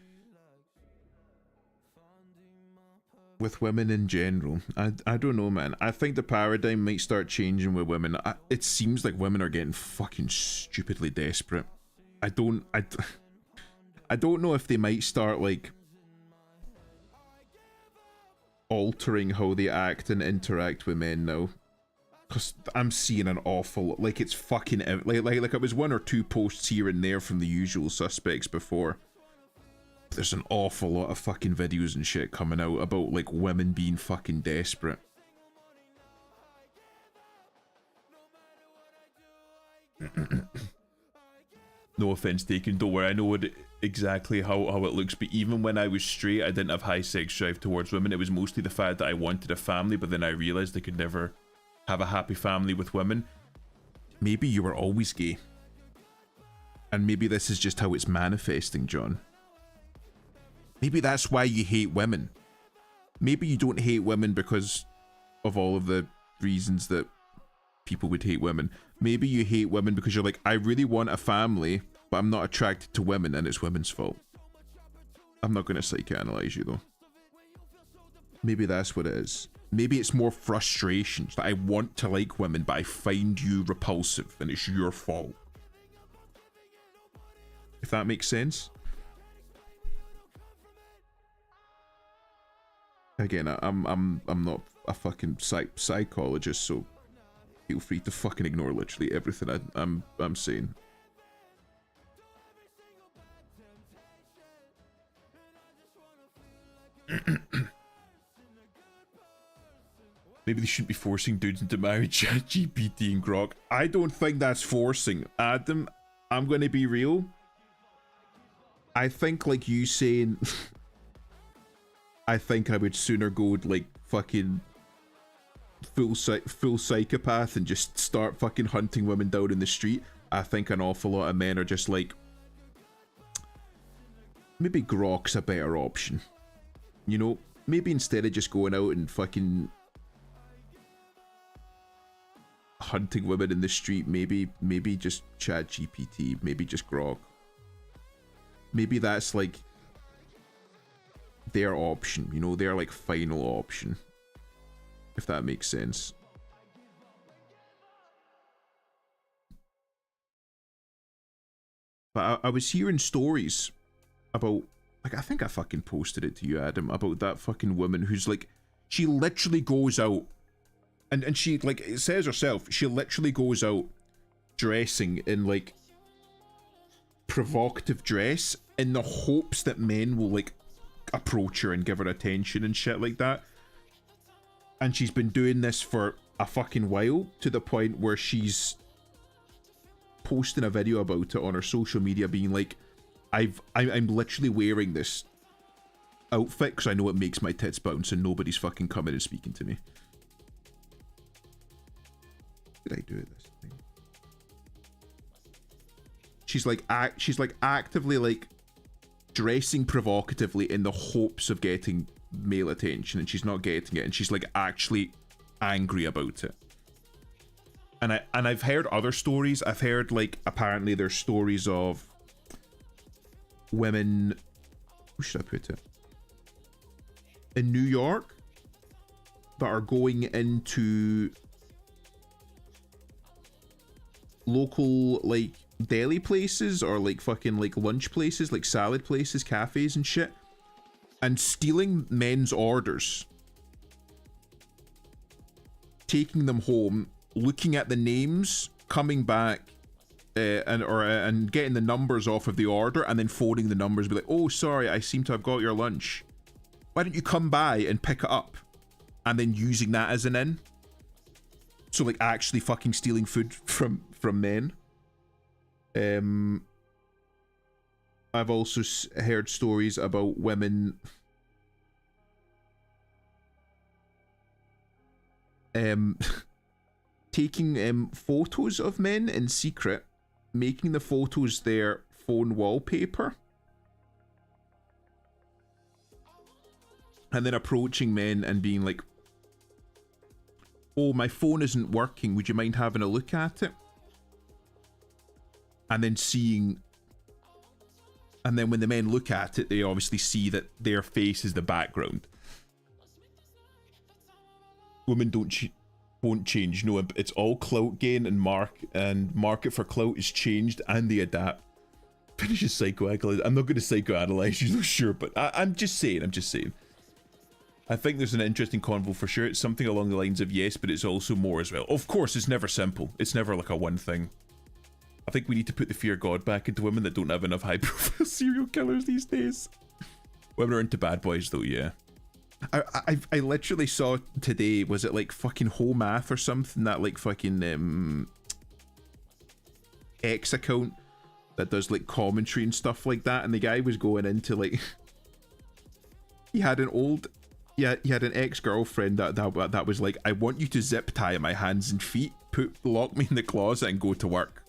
with women in general, I don't know, man. I think the paradigm might start changing with women. It seems like women are getting fucking stupidly desperate. I don't know if they might start like altering how they act and interact with men now. Because I'm seeing an awful, like it's fucking, like it was one or two posts here and there from the usual suspects before. There's an awful lot of fucking videos and shit coming out about like women being fucking desperate. No offense taken, don't worry, I know exactly how it looks, but even when I was straight, I didn't have high sex drive towards women. It was mostly the fact that I wanted a family, but then I realised I could never have a happy family with women. Maybe you were always gay. And maybe this is just how it's manifesting, John. Maybe that's why you hate women. Maybe you don't hate women because of all of the reasons that people would hate women. Maybe you hate women because you're like, I really want a family, but I'm not attracted to women and it's women's fault. I'm not going to psychoanalyze you though. Maybe that's what it is. Maybe it's more frustration that I want to like women, but I find you repulsive and it's your fault. If that makes sense. Again, I'm not a fucking psychologist, so feel free to fucking ignore literally everything I'm saying. Maybe they shouldn't be forcing dudes into marriage. ChatGPT and Grok. I don't think that's forcing. Adam, I'm gonna be real. I think like you saying I think I would sooner go like fucking full psychopath and just start fucking hunting women down in the street. I think an awful lot of men are just like, maybe Grok's a better option. You know, maybe instead of just going out and fucking hunting women in the street, maybe just Chat GPT, maybe just Grok. Maybe that's like their option, you know, their like final option, if that makes sense. But I was hearing stories about, like, I think I fucking posted it to you, Adam, about that fucking woman who's like, she literally goes out and she, like, it says herself, she literally goes out dressing in like provocative dress in the hopes that men will like approach her and give her attention and shit like that. And she's been doing this for a fucking while, to the point where she's posting a video about it on her social media being like, I'm literally wearing this outfit because I know it makes my tits bounce and nobody's fucking coming and speaking to me. Did I do it this thing? She's like actively like dressing provocatively in the hopes of getting male attention, and she's not getting it, and she's like actually angry about it. And I've heard other stories. I've heard like apparently there's stories of women, who should I put it, in New York that are going into local like deli places or like fucking like lunch places, like salad places, cafes and shit, and stealing men's orders, taking them home, looking at the names, coming back and getting the numbers off of the order, and then phoning the numbers, be like, oh sorry, I seem to have got your lunch, why don't you come by and pick it up, and then using that as an in. So like actually fucking stealing food from men. I've also heard stories about women taking photos of men in secret, making the photos their phone wallpaper, and then approaching men and being like, oh, my phone isn't working, would you mind having a look at it? And then seeing, and then when the men look at it, they obviously see that their face is the background. Women won't change. No, it's all clout gain, and market for clout is changed, and they adapt. Finishes psychoanalyze. I'm not going to psychoanalyze you, sure, but I'm just saying. I think there's an interesting convo for sure. It's something along the lines of yes, but it's also more as well. Of course, it's never simple. It's never like a one thing. I think we need to put the fear of God back into women that don't have enough high profile serial killers these days. Women are into bad boys though, yeah. I literally saw today, was it like fucking Whole Math or something, that like fucking X account that does like commentary and stuff like that, and the guy was going into like he had an ex-girlfriend that was like, I want you to zip tie my hands and feet, lock me in the closet and go to work.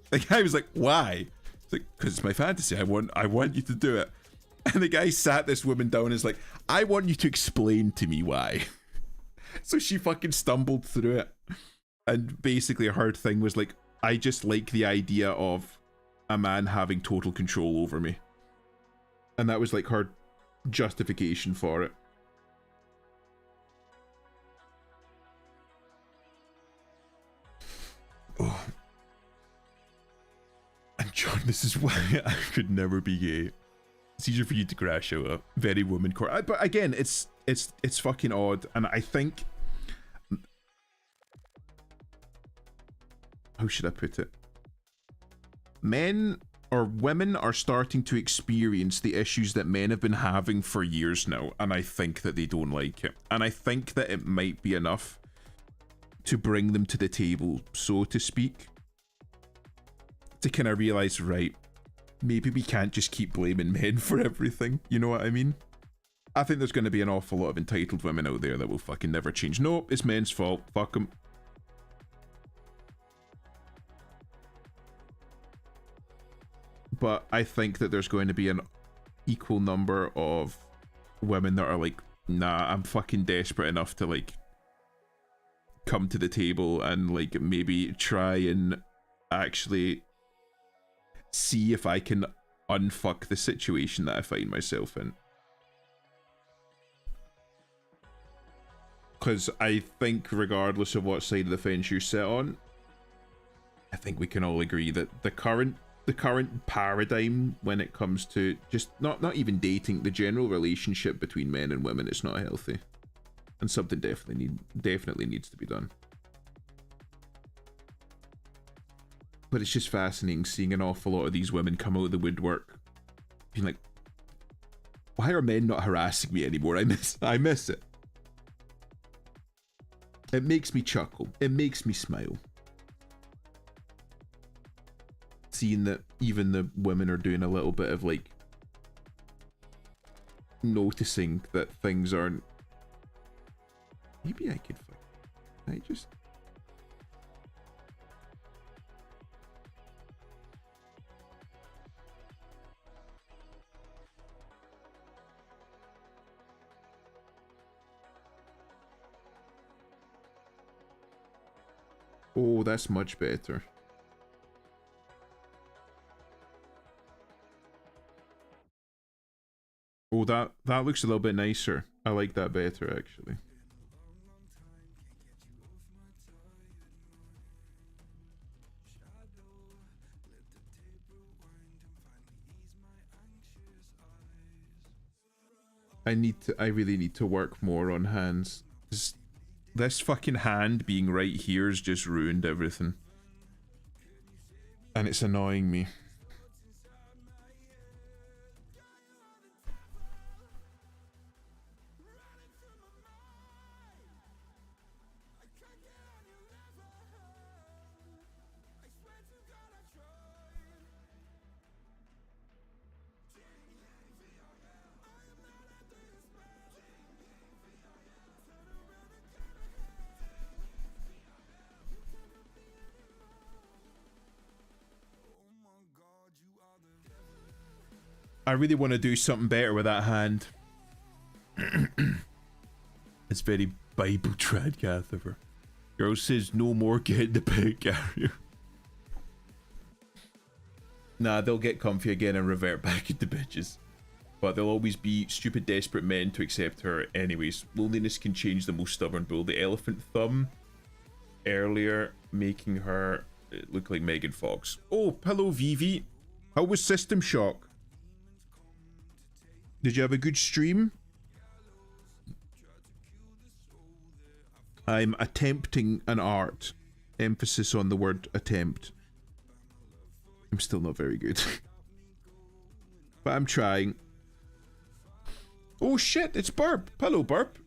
The guy was like, why? It's like, because it's my fantasy. I want you to do it. And the guy sat this woman down and is like, I want you to explain to me why. So she fucking stumbled through it. And basically her thing was like, I just like the idea of a man having total control over me. And that was like her justification for it. Oh. And John, this is why I could never be gay. It's easier for you to crash out a very woman core. But again, it's fucking odd, and I think, how should I put it? Men or women are starting to experience the issues that men have been having for years now, and I think that they don't like it. And I think that it might be enough to bring them to the table, so to speak, to kind of realize, right, maybe we can't just keep blaming men for everything, you know what I mean? I think there's going to be an awful lot of entitled women out there that will fucking never change. No, it's men's fault, fuck them. But I think that there's going to be an equal number of women that are like, nah, I'm fucking desperate enough to like come to the table and like maybe try and actually see if I can unfuck the situation that I find myself in. Because I think regardless of what side of the fence you sit on, I think we can all agree that the current paradigm when it comes to just not even dating, the general relationship between men and women, it's not healthy. And something definitely needs to be done. But it's just fascinating seeing an awful lot of these women come out of the woodwork being like, why are men not harassing me anymore? I miss it. It makes me chuckle. It makes me smile. Seeing that even the women are doing a little bit of like noticing that things aren't. Maybe I could. I just. Oh, that's much better. Oh, that looks a little bit nicer. I like that better, actually. I really need to work more on hands. This fucking hand being right here has just ruined everything. And it's annoying me. I really want to do something better with that hand. It's very Bible trad, Cathiver. Girl says no more getting the pet carrier. Nah, they'll get comfy again and revert back into bitches. But there'll always be stupid desperate men to accept her anyways. Loneliness can change the most stubborn bull. The elephant thumb earlier making her look like Megan Fox. Oh, hello Vivi. How was System Shock? Did you have a good stream? I'm attempting an art. Emphasis on the word attempt. I'm still not very good. But I'm trying. Oh shit, it's Burp. Hello Burp.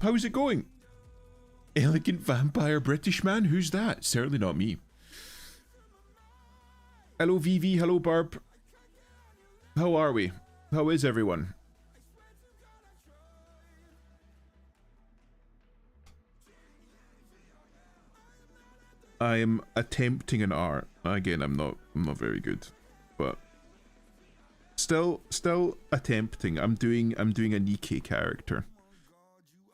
How's it going? Elegant vampire British man? Who's that? Certainly not me. Hello VV, hello Burp. How are we? How is everyone? I am attempting an art. Again, I'm not very good, but still attempting. I'm doing a Nikke character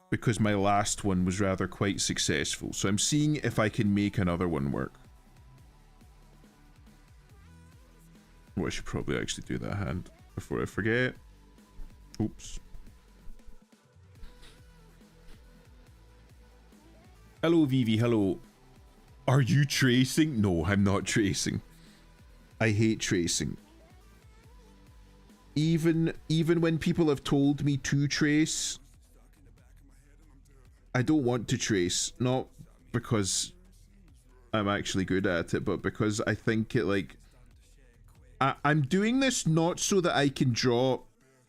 because my last one was rather quite successful. So I'm seeing if I can make another one work. Oh, I should probably actually do that hand before I forget. Oops. Hello Vivi, hello. Are you tracing? No, I'm not tracing. I hate tracing. Even when people have told me to trace, I don't want to trace. Not because I'm actually good at it, but because I think it like... I'm doing this not so that I can draw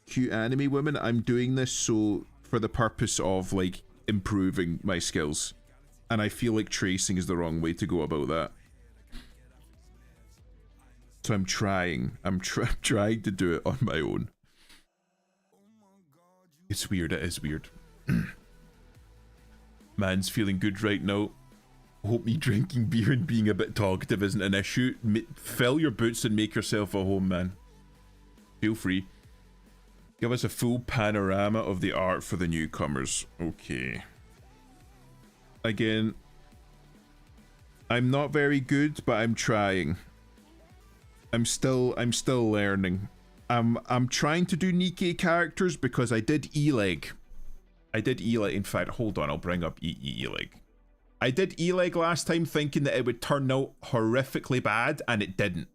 cute anime women. I'm doing this so for the purpose of like improving my skills. And I feel like tracing is the wrong way to go about that. So I'm trying. I'm trying to do it on my own. It's weird. It is weird. Man's feeling good right now. Hope me drinking beer and being a bit talkative isn't an issue. Fill your boots and make yourself a home, man. Feel free. Give us a full panorama of the art for the newcomers. Okay. Again, I'm not very good, but I'm trying. I'm still learning. I'm trying to do Nikke characters because I did E-Leg. In fact, hold on, I'll bring up E-Leg. I did E-Leg last time thinking that it would turn out horrifically bad, and it didn't.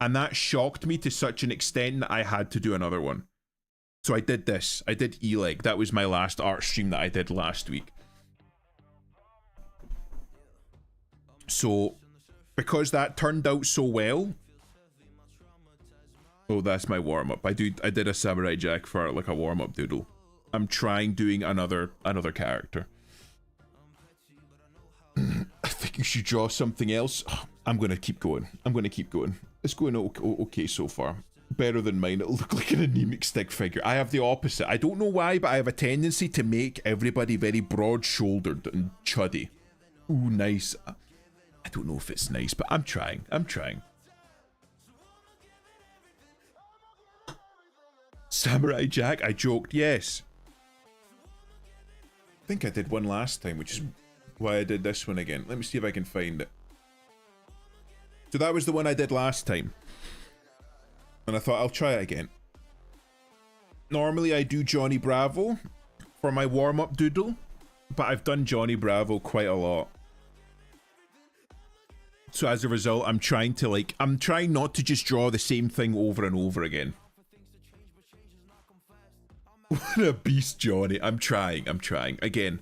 And that shocked me to such an extent that I had to do another one. So I did this. I did E-Leg. That was my last art stream that I did last week. So, because that turned out so well... Oh, that's my warm-up. I did a Samurai Jack for like a warm-up doodle. I'm trying doing another character. I think you should draw something else. I'm gonna keep going. It's going okay so far. Better than mine. It'll look like an anemic stick figure. I have the opposite. I don't know why, but I have a tendency to make everybody very broad-shouldered and chuddy. Ooh, nice. I don't know if it's nice, but I'm trying. Samurai Jack, I joked, yes. I think I did one last time, which is why I did this one again. Let me see if I can find it. So that was the one I did last time. And I thought I'll try it again. Normally I do Johnny Bravo for my warm-up doodle, but I've done Johnny Bravo quite a lot. So as a result, I'm trying not to just draw the same thing over and over again. What a beast, Johnny. I'm trying. Again,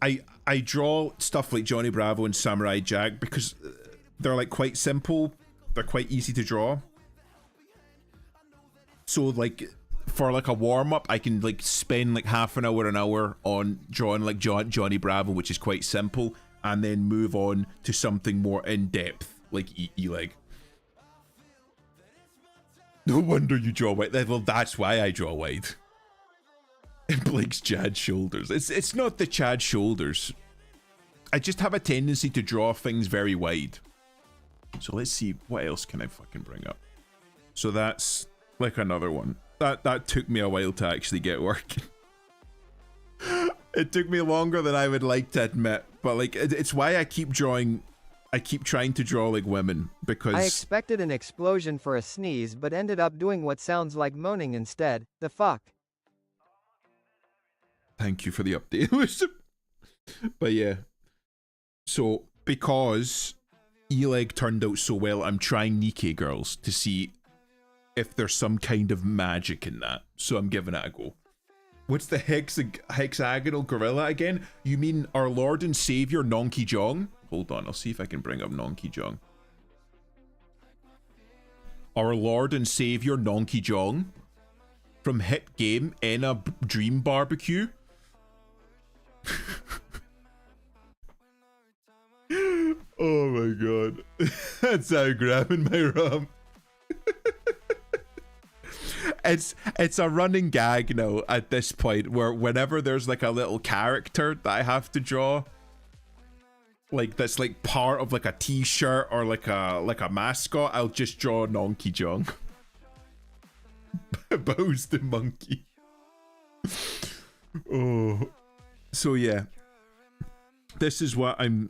I draw stuff like Johnny Bravo and Samurai Jack because they're like quite simple. They're quite easy to draw. So like for like a warm-up, I can like spend like half an hour on drawing like Johnny Bravo, which is quite simple, and then move on to something more in-depth like E-Leg. No wonder you draw wide. Well, that's why I draw wide. It Blake's Chad shoulders. It's not the Chad shoulders. I just have a tendency to draw things very wide. So let's see, what else can I fucking bring up? So that's like another one. That took me a while to actually get working. It took me longer than I would like to admit, but like it's why I keep trying to draw like women, because I expected an explosion for a sneeze but ended up doing what sounds like moaning instead. The fuck? Thank you for the update. But yeah. So, because E-Leg turned out so well, I'm trying Nikke girls to see if there's some kind of magic in that. So I'm giving it a go. What's the hexagonal gorilla again? You mean our Lord and Savior Nonky Jong? Hold on, I'll see if I can bring up Nonky Jong. Our Lord and Savior Nonky Jong from hit game Enna Dream Barbecue. Oh my god. That's how grabbing my rum. It's a running gag now at this point, where whenever there's like a little character that I have to draw, like that's like part of like a t-shirt or like a mascot, I'll just draw Nonky Jong. Bows the monkey. Oh. So yeah, this is what I'm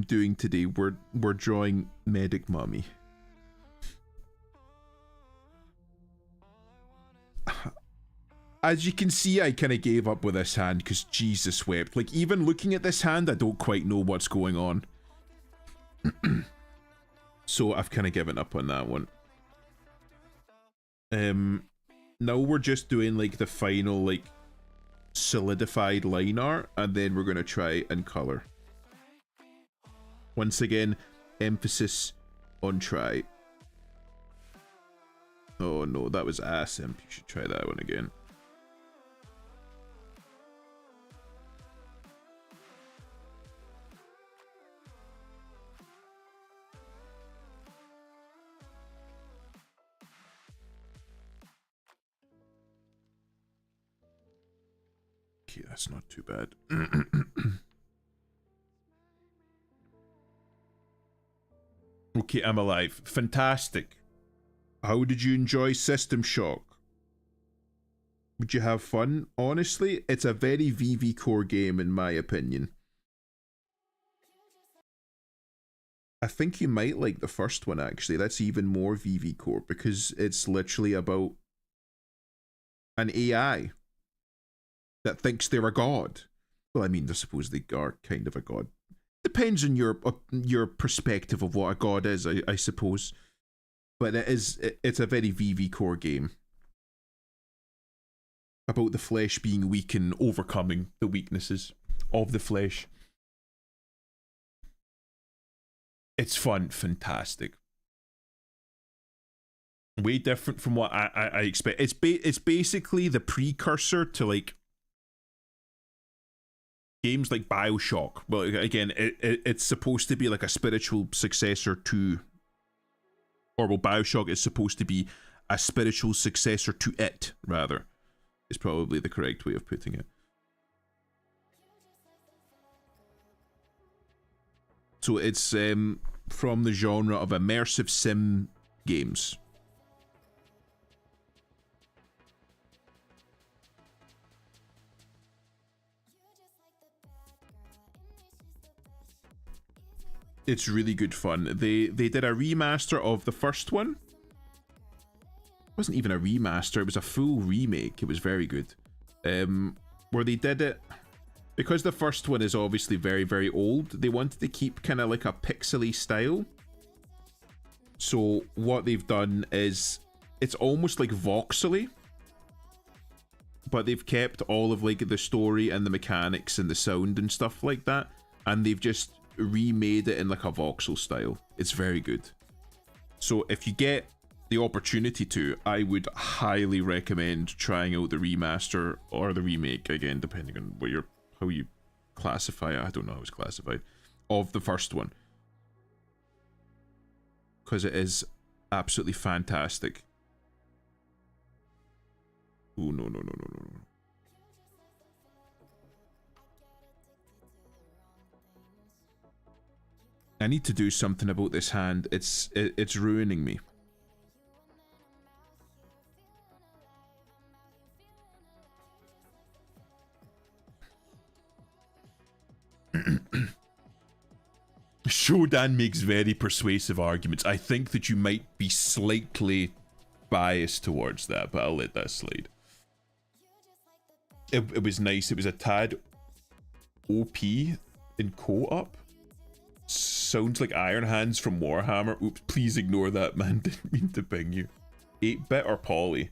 doing today. We're drawing Medic Mummy. As you can see, I kind of gave up with this hand because Jesus wept. Like even looking at this hand, I don't quite know what's going on. So I've kind of given up on that one. Now we're just doing like the final like solidified line art, and then we're going to try and color. Once again, emphasis on try. Oh no, that was ass imp. You should try that one again. Okay, that's not too bad. Okay, I'm alive. Fantastic. How did you enjoy System Shock? Would you have fun? Honestly, it's a very VV Core game in my opinion. I think you might like the first one actually. That's even more VV Core because it's literally about an AI that thinks they're a god. Well, I mean, I suppose they are kind of a god. Depends on your perspective of what a god is, I suppose. But it's a very VV Core game about the flesh being weak and overcoming the weaknesses of the flesh. It's fun, fantastic. Way different from what I expect. It's basically the precursor to like games like BioShock. Well, again, it's supposed to be like a spiritual successor to, or well, BioShock is supposed to be a spiritual successor to it, rather, is probably the correct way of putting it. So it's from the genre of immersive sim games. It's really good fun. They did a remaster of the first one. It wasn't even a remaster, it was a full remake. It was very good. Where they did it, because the first one is obviously very, very old, they wanted to keep kind of like a pixely style. So what they've done is, it's almost like voxely, but they've kept all of like the story and the mechanics and the sound and stuff like that, and they've just remade it in like a voxel style. It's very good. So if you get the opportunity to, I would highly recommend trying out the remaster or the remake, again depending on what your how you classify it. I don't know how it's classified, of the first one, because it is absolutely fantastic. Oh no. I need to do something about this hand. It's ruining me. Shodan makes very persuasive arguments. I think that you might be slightly biased towards that, but I'll let that slide. It was nice. It was a tad OP in co-op. Sounds like Iron Hands from Warhammer. Oops, please ignore that, man. Didn't mean to ping you. 8-bit or poly?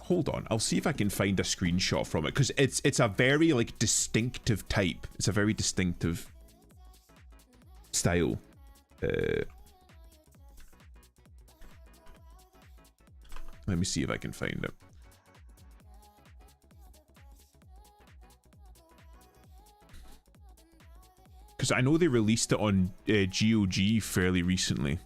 Hold on, I'll see if I can find a screenshot from it, because it's a very like distinctive type. It's a very distinctive style. Let me see if I can find it. Because I know they released it on GOG fairly recently.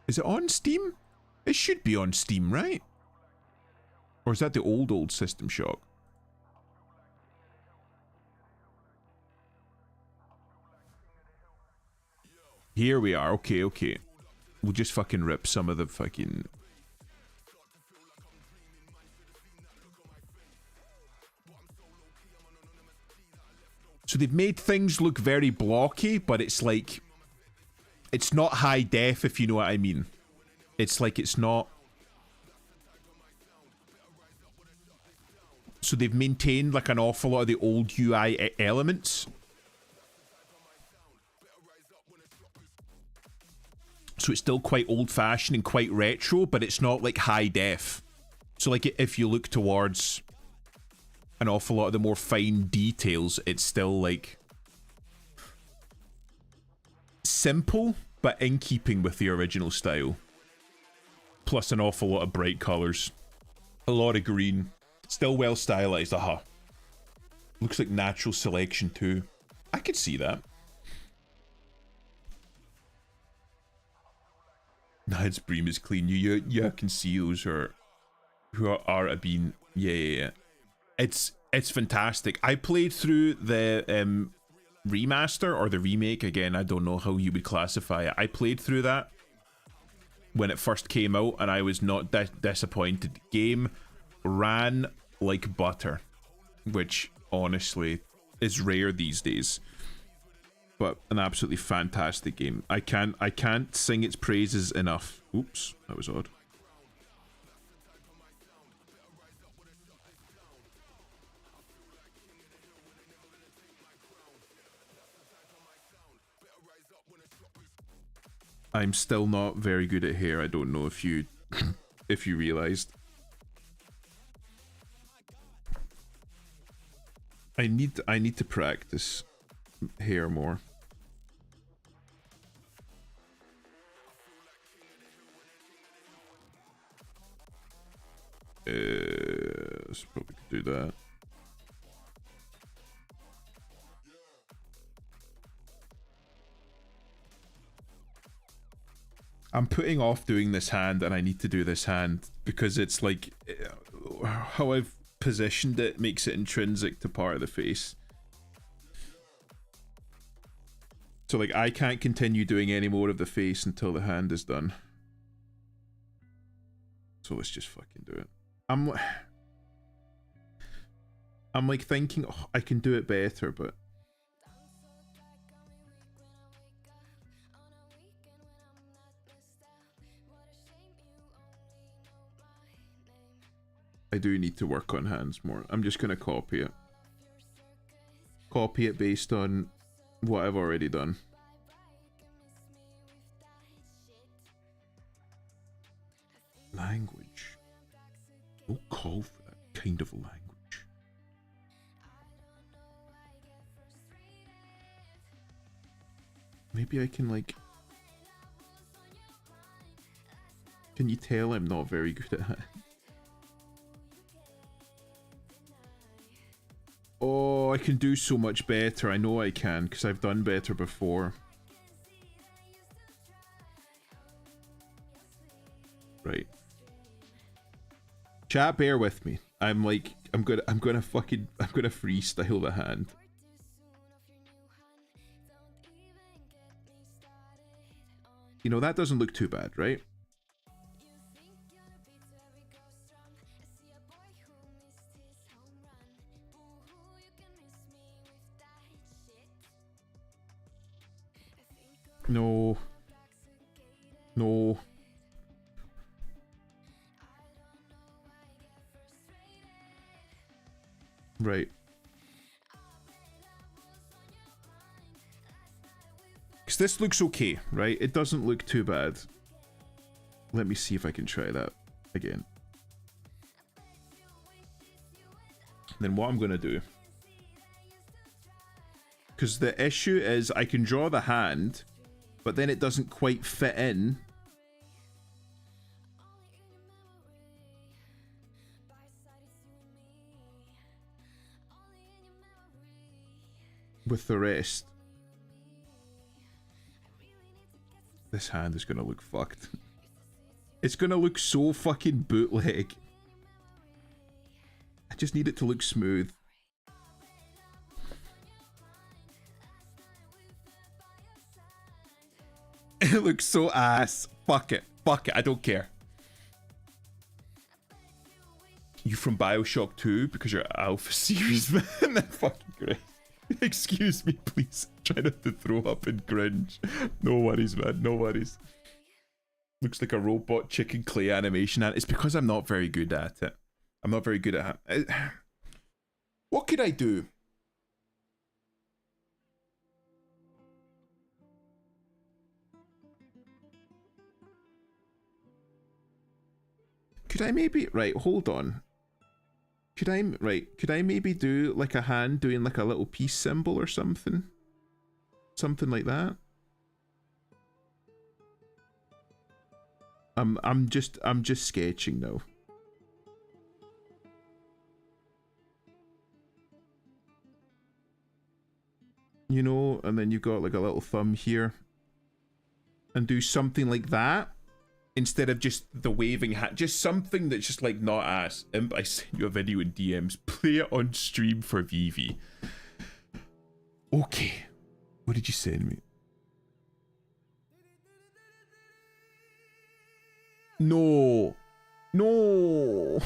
Is it on Steam? It should be on Steam, right? Or is that the old System Shock? Here we are. Okay. We'll just fucking rip some of the fucking... So they've made things look very blocky, but it's like... It's not high def, if you know what I mean. It's like it's not... So they've maintained like an awful lot of the old UI elements. So it's still quite old-fashioned and quite retro, but it's not like high def. So like if you look towards an awful lot of the more fine details, it's still like simple, but in keeping with the original style. Plus an awful lot of bright colours. A lot of green. Still well stylized, aha. Looks like natural selection too. I could see that. Nice Bream is clean. You can see those who are being yeah. It's fantastic. I played through the remaster or the remake. Again, I don't know how you would classify it. I played through that when it first came out, and I was not disappointed. Game ran like butter, which honestly is rare these days. But an absolutely fantastic game. I can't sing its praises enough. Oops, that was odd. I'm still not very good at hair. I don't know if you if you realized. I need to practice hair more. Let's probably do that. I'm putting off doing this hand, and I need to do this hand because it's like how I've positioned it makes it intrinsic to part of the face. So like I can't continue doing any more of the face until the hand is done. So let's just fucking do it. I'm like thinking, oh, I can do it better, but I do need to work on hands more. I'm just gonna copy it. Copy it based on what I've already done. Language. No call for that kind of language. Maybe I can like... Can you tell I'm not very good at it? Oh, I can do so much better. I know I can, because I've done better before. Right. Chat, bear with me. I'm gonna freestyle the hand. You know, that doesn't look too bad, right? No. No. Right. Because this looks okay, right? It doesn't look too bad. Let me see if I can try that again. Then what I'm going to do... Because the issue is I can draw the hand, but then it doesn't quite fit in with the rest. This hand is gonna look fucked. It's gonna look so fucking bootleg. I just need it to look smooth. It looks so ass. Fuck it. Fuck it. I don't care. You from Bioshock 2 because you're Alpha Series, man? That's fucking great. Excuse me, please. Try not to throw up and cringe. No worries, man. No worries. Looks like a robot chicken clay animation. And it's because I'm not very good at it. I'm not very good at it. What could I do? Could I maybe... Right, hold on. Could I maybe do like a hand doing like a little peace symbol or something? Something like that? I'm just sketching now. You know, and then you've got like a little thumb here. And do something like that. Instead of just the waving hat, just something that's just like not ass. Imp, I sent you a video in DMs. Play it on stream for Vivi. Okay, What did you send me? No. No.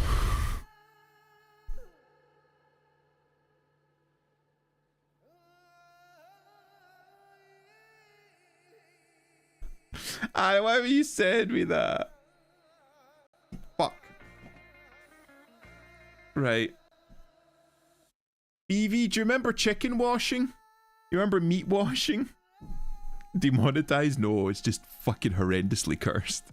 Why have you sent me that? Fuck. Right. Evie, do you remember chicken washing? You remember meat washing? Demonetized? No, it's just fucking horrendously cursed.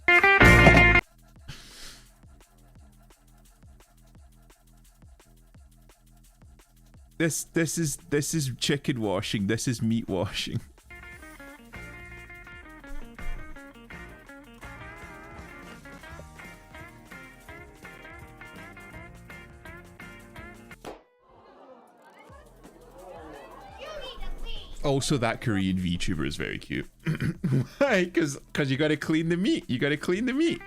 This is chicken washing. This is meat washing. Also, that Korean VTuber is very cute. Why? Because you gotta clean the meat. You gotta clean the meat.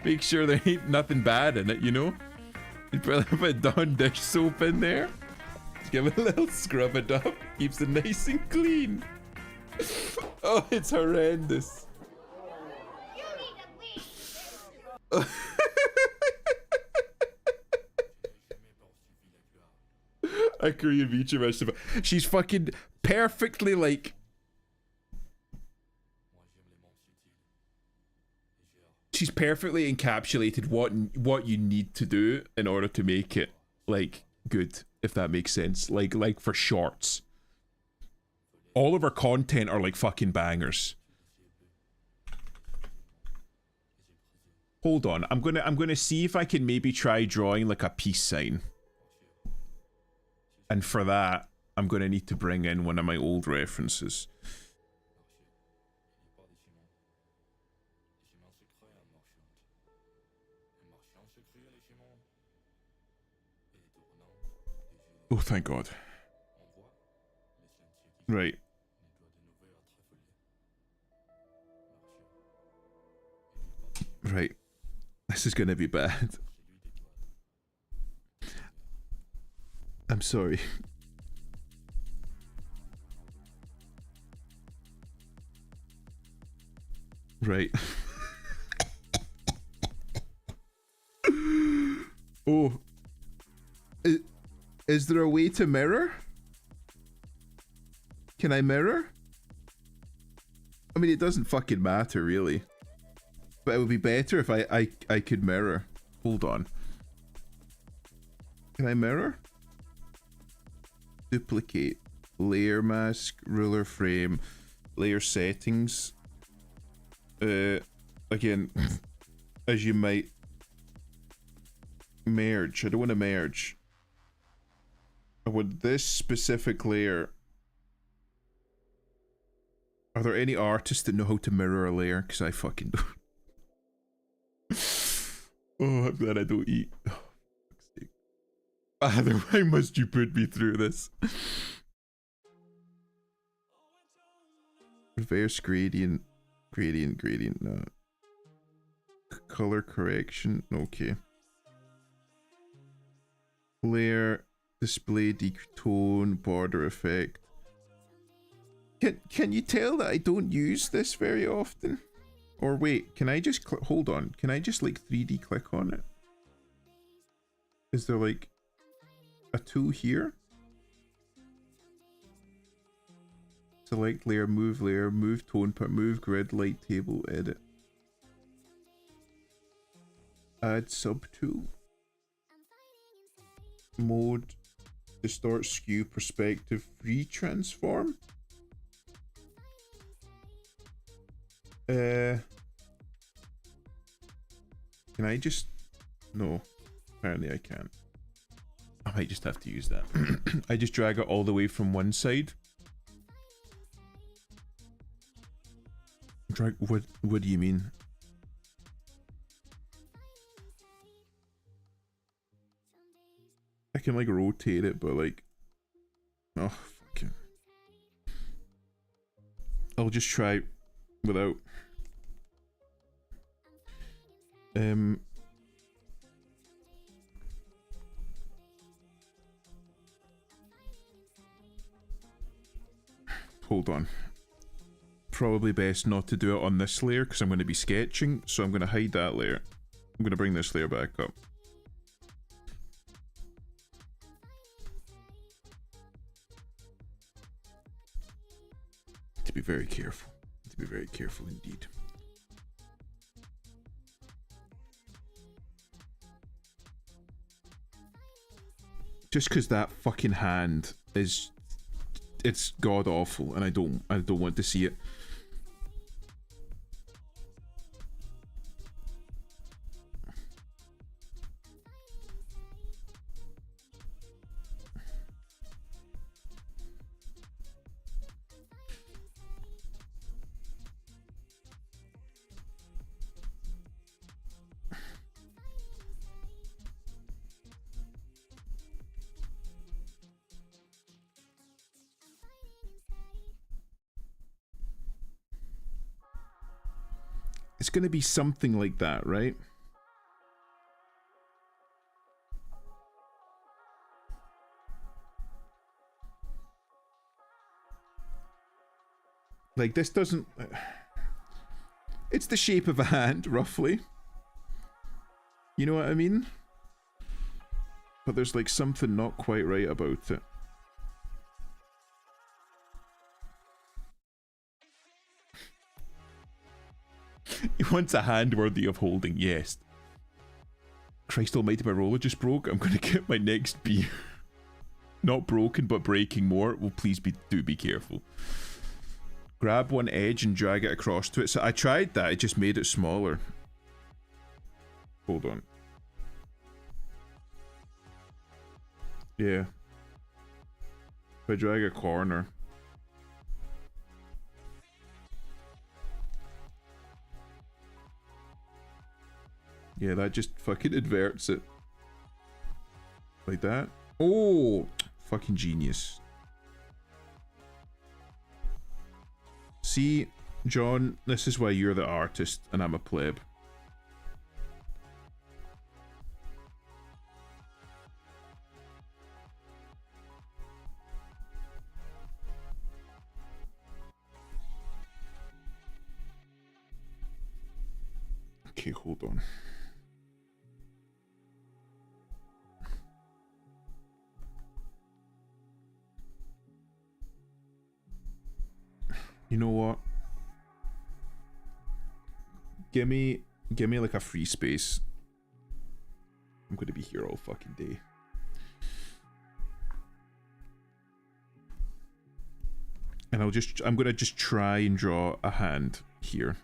Make sure there ain't nothing bad in it, you know? You put Dawn dish soap in there. Just give it a little scrub it up. Keeps it nice and clean. Oh, it's horrendous. A Korean VTuber. She's fucking perfectly like. She's perfectly encapsulated what you need to do in order to make it like good, if that makes sense. Like for shorts. All of her content are like fucking bangers. Hold on, I'm gonna see if I can maybe try drawing like a peace sign. And for that, I'm gonna need to bring in one of my old references. Oh, thank God. Right. Right. This is gonna be bad. I'm sorry. Right. Oh. Is there a way to mirror? Can I mirror? I mean, it doesn't fucking matter, really. But it would be better if I could mirror. Hold on. Can I mirror? Duplicate. Layer mask. Ruler frame. Layer settings. Again, as you might merge. I don't want to merge. I want this specific layer. Are there any artists that know how to mirror a layer? Because I fucking don't. Oh, I'm glad I don't eat. Oh, fuck's sake. Father, why must you put me through this? Reverse gradient. Gradient, no. Color correction, okay. Layer, display, dectone, border effect. Can you tell that I don't use this very often? Or wait, can I just hold on? Can I just like 3D click on it? Is there like a tool here? Select layer, move tone, move grid, light table, edit. Add subtool. Mode, distort, skew, perspective, free transform. Can I just... No, apparently I can't. I might just have to use that. I just drag it all the way from one side. Drag, what do you mean? I can like rotate it, but like... Oh, fucking... I'll just try without... Hold on. Probably best not to do it on this layer because I'm going to be sketching, so I'm going to hide that layer. I'm going to bring this layer back up. To be very careful. To be very careful indeed. Just because that fucking hand is, it's god awful, and I don't want to see it. It's going to be something like that, right? Like, this doesn't... It's the shape of a hand, roughly. You know what I mean? But there's, like, something not quite right about it. He wants a hand worthy of holding, yes. Christ almighty, my roller just broke. I'm gonna get my next beer. Not broken, but breaking more. Well, please do be careful. Grab one edge and drag it across to it. So I tried that, it just made it smaller. Hold on. Yeah. If I drag a corner. Yeah, that just fucking inverts it. Like that. Oh! Fucking genius. See, John, this is why you're the artist and I'm a pleb. Okay, hold on. You know what? Give me like a free space. I'm gonna be here all fucking day. And I'm gonna just try and draw a hand here.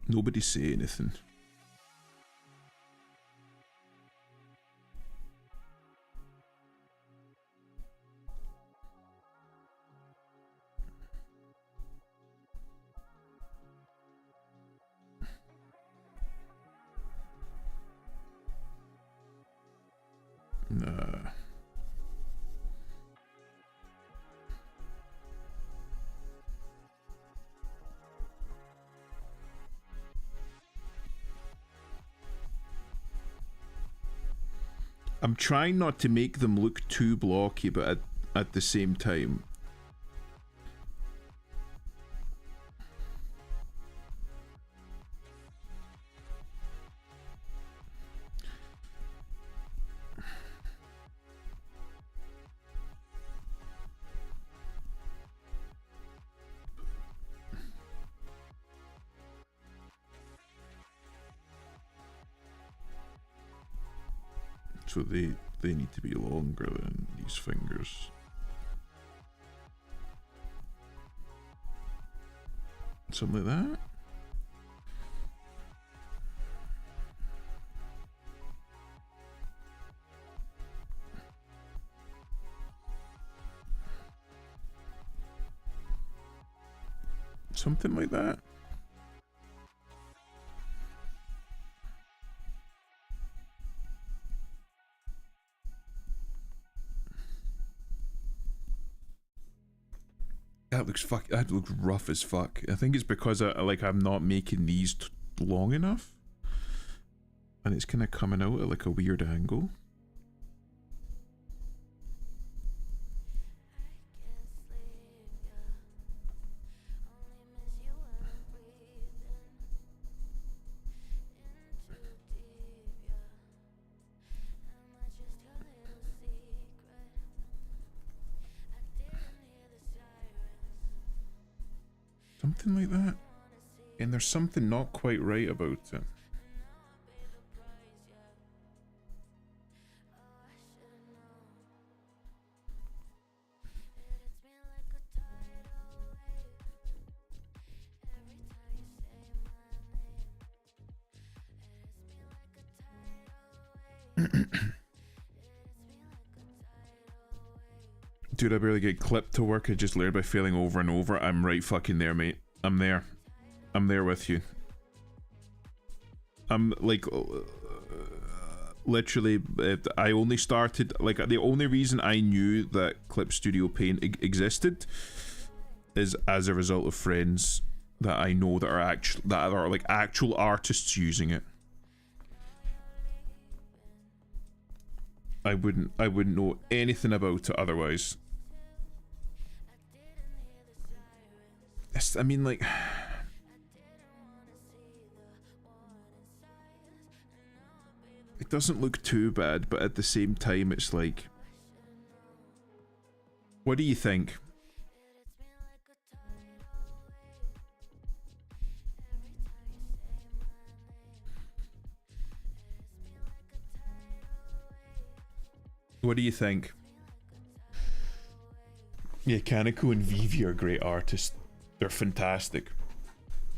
Nobody say anything. Nah. I'm trying not to make them look too blocky, but at the same time. So they need to be longer than these fingers. Something like that. Something like that. That looks rough as fuck. I think it's because I'm not making these long enough, and it's kind of coming out at like a weird angle. Something like that. And there's something not quite right about it. Dude, I barely get clipped to work. I just learned by failing over and over. I'm right fucking there, mate. I'm there. I'm there with you. I'm like, literally, I only started, like, the only reason I knew that Clip Studio Paint existed is as a result of friends that I know that are like actual artists using it. I wouldn't know anything about it otherwise. I mean, like, it doesn't look too bad, but at the same time, it's like, what do you think? What do you think? Yeah, Kaneko and Vivi are great artists. They're fantastic.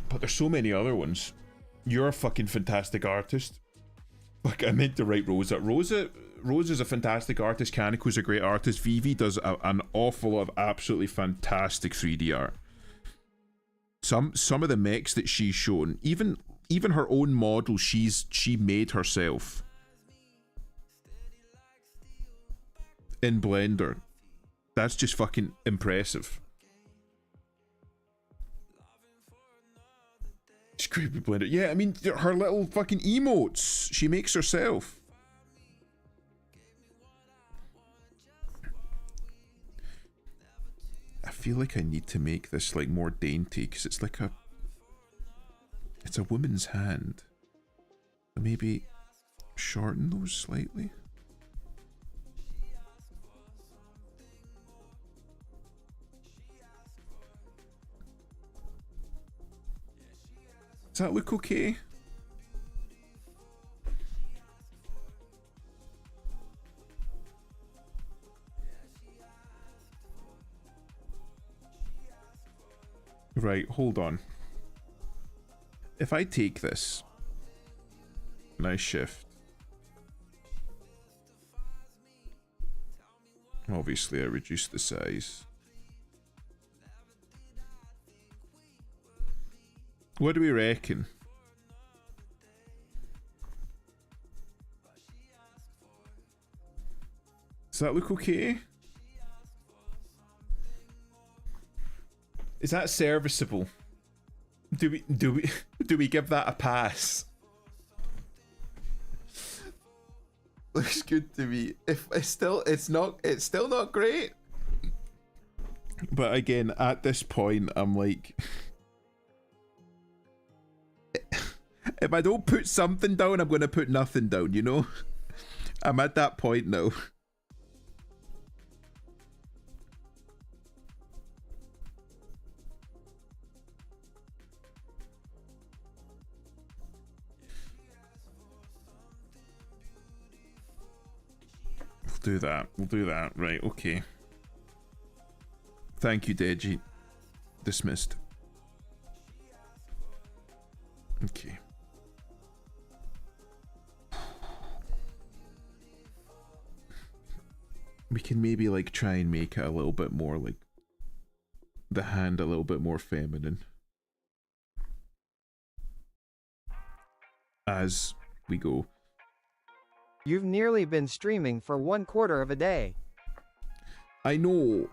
But there's so many other ones. You're a fucking fantastic artist. Like, I meant to write Rosa. Rosa's a fantastic artist. Kaneko's a great artist. Vivi does an awful lot of absolutely fantastic 3D art. Some of the mechs that she's shown, even her own model she made herself in Blender. That's just fucking impressive. Scrapey Blender. Yeah, I mean, her little fucking emotes she makes herself. I feel like I need to make this like more dainty because it's like it's a woman's hand. Maybe shorten those slightly. Does that look okay? Right, hold on. If I take this and I shift, obviously I reduce the size. What do we reckon? Does that look okay? Is that serviceable? Do we give that a pass? Looks good to me. If it's still not great. But again, at this point, I'm like, if I don't put something down, I'm gonna put nothing down, you know? I'm at that point now. We'll do that. Right, okay. Thank you, Deji. Dismissed. Okay. We can maybe like try and make it a little bit more like the hand a little bit more feminine as we go. You've nearly been streaming for 1/4 of a day. I know.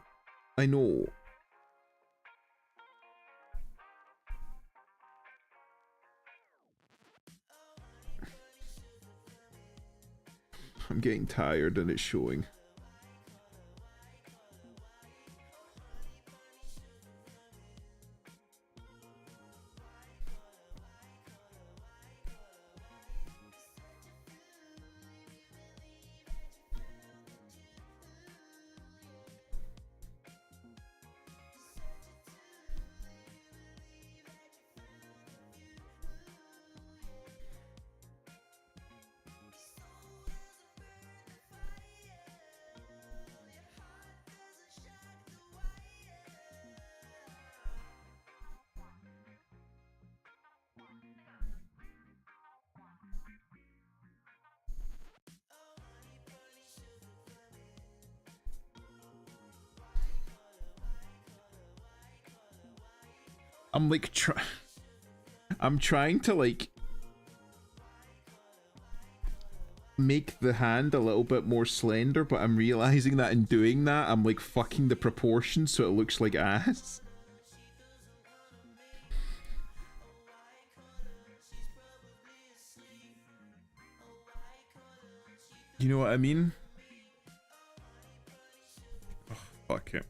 I'm getting tired and it's showing. I'm like I'm trying to like make the hand a little bit more slender, but I'm realizing that in doing that I'm like fucking the proportions so it looks like ass. You know what I mean? Oh, fuck it.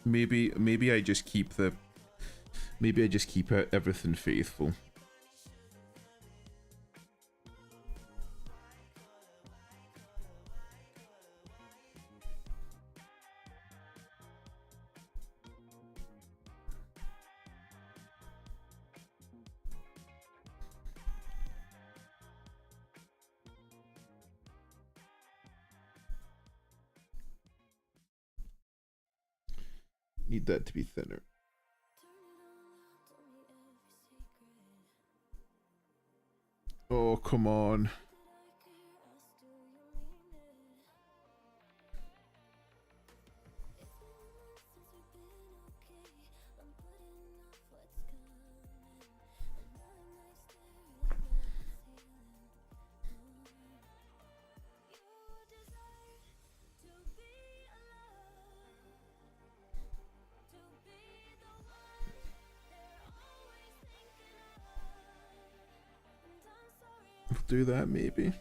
Maybe I just keep the everything faithful. Need that to be thinner. Oh, come on. We'll do that maybe.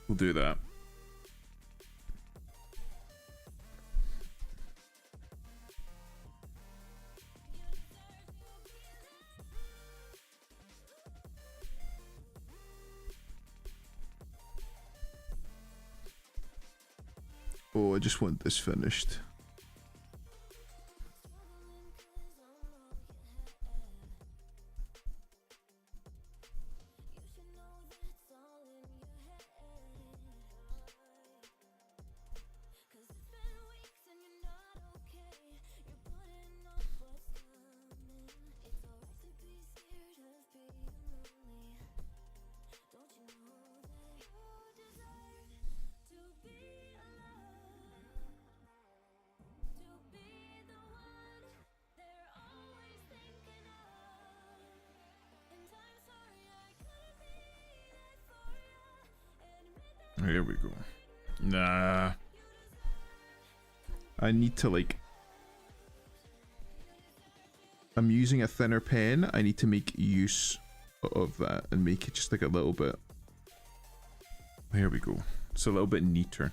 We'll do that. Oh, I just want this finished. Here we go. Nah. I need to like... I'm using a thinner pen. I need to make use of that and make it just like a little bit... Here we go. It's a little bit neater.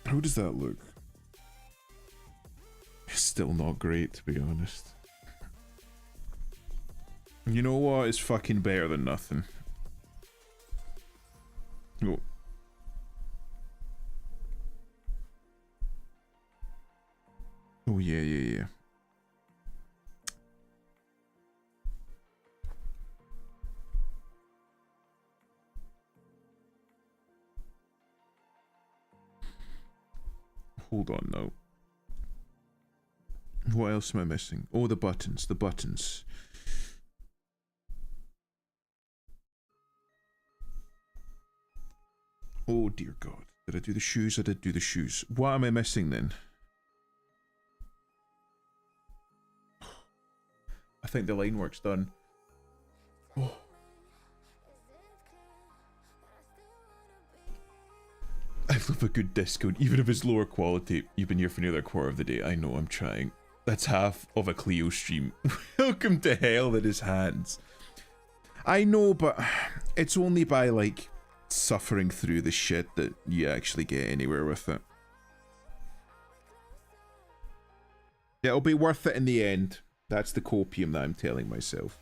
How does that look? Still not great, to be honest. You know what? It's fucking better than nothing. Oh. Oh, yeah. Hold on now. What else am I missing? Oh, the buttons. Oh dear God. Did I do the shoes? I did do the shoes. What am I missing then? I think the line work's done. Oh. love a good discount, even if it's lower quality. You've been here for nearly a quarter of the day. I know, I'm trying. That's half of a Cleo stream. Welcome to hell in his hands. I know, but it's only by, like, suffering through the shit that you actually get anywhere with it. It'll be worth it in the end. That's the copium that I'm telling myself.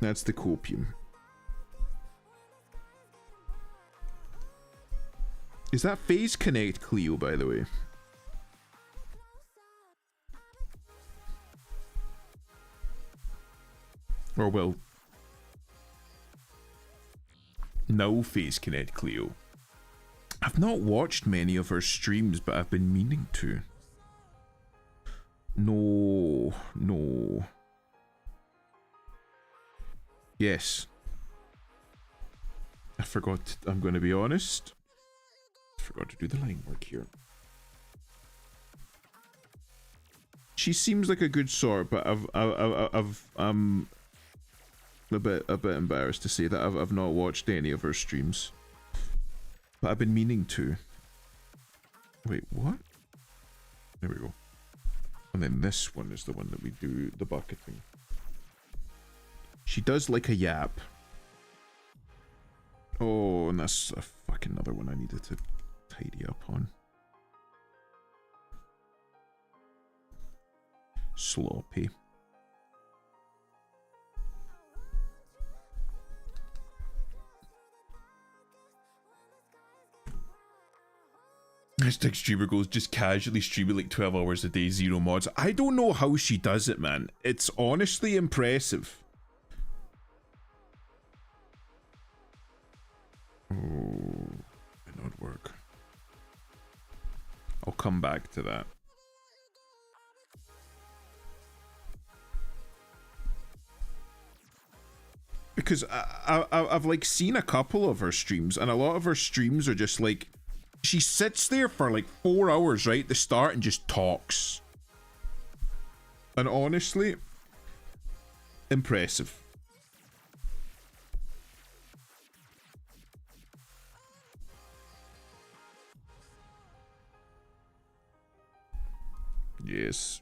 That's the copium. Is that Phase Connect Cleo, by the way? Or, well, no Phase Connect Cleo. I've not watched many of her streams, but I've been meaning to. No. Yes. I forgot, I'm going to be honest. I forgot to do the line work here. She seems like a good sort, but I'm a bit embarrassed to say that I've not watched any of her streams. But I've been meaning to. Wait, what? There we go. And then this one is the one that we do the bucketing. She does like a yap. Oh, and that's a fucking another one I needed to tidy up on. Sloppy. Hashtag streamer goes just casually streaming like 12 hours a day, zero mods. I don't know how she does it, man. It's honestly impressive. Oh, might not work. I'll come back to that. Because I've like seen a couple of her streams, and a lot of her streams are just like, she sits there for like 4 hours right at the start and just talks. And honestly, impressive. Yes,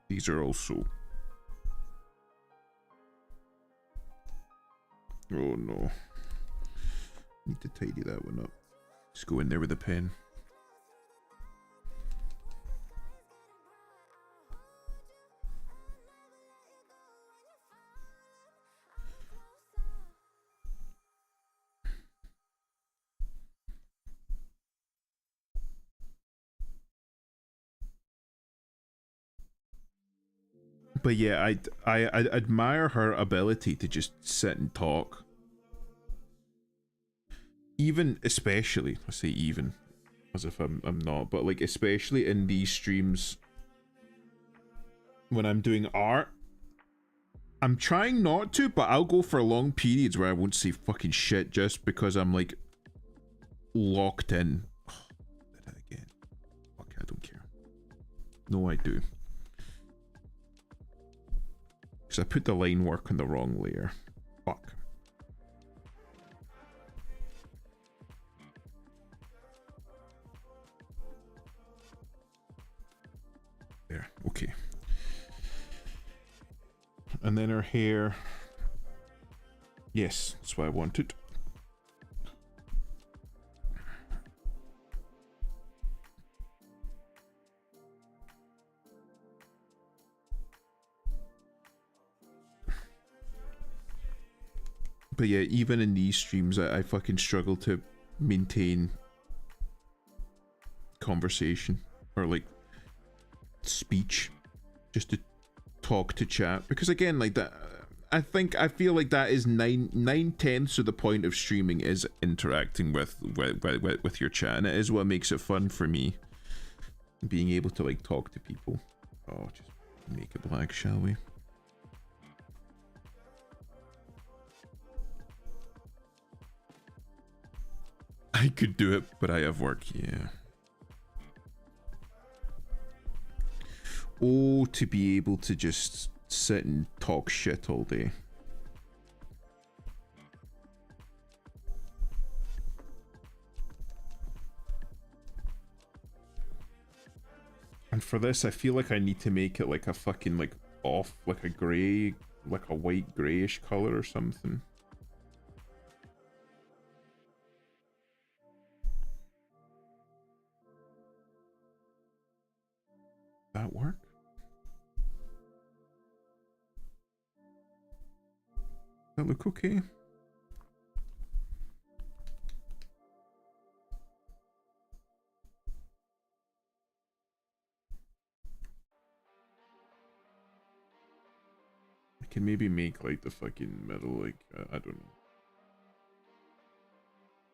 these are also... Oh no. Need to tidy that one up. Just go in there with a pen. But yeah, I admire her ability to just sit and talk. Even, especially, I say even, as if I'm not, but like especially in these streams when I'm doing art, I'm trying not to, but I'll go for long periods where I won't say fucking shit just because I'm like locked in. Oh, did that again. Okay, I don't care. No, I do. Because I put the line work on the wrong layer. Fuck. There, okay. And then her hair. Yes, that's what I wanted. But yeah, even in these streams, I fucking struggle to maintain conversation or like speech, just to talk to chat. Because again, like that, I feel like that is 9/10 of the point of streaming is interacting with your chat, and it is what makes it fun for me. Being able to like talk to people. Oh, just make it black, shall we? I could do it, but I have work, yeah. Oh, to be able to just sit and talk shit all day. And for this, I feel like I need to make it like a fucking like off, like a grey, like a white greyish color or something. That work? That look okay? I can maybe make like the fucking middle like I don't know.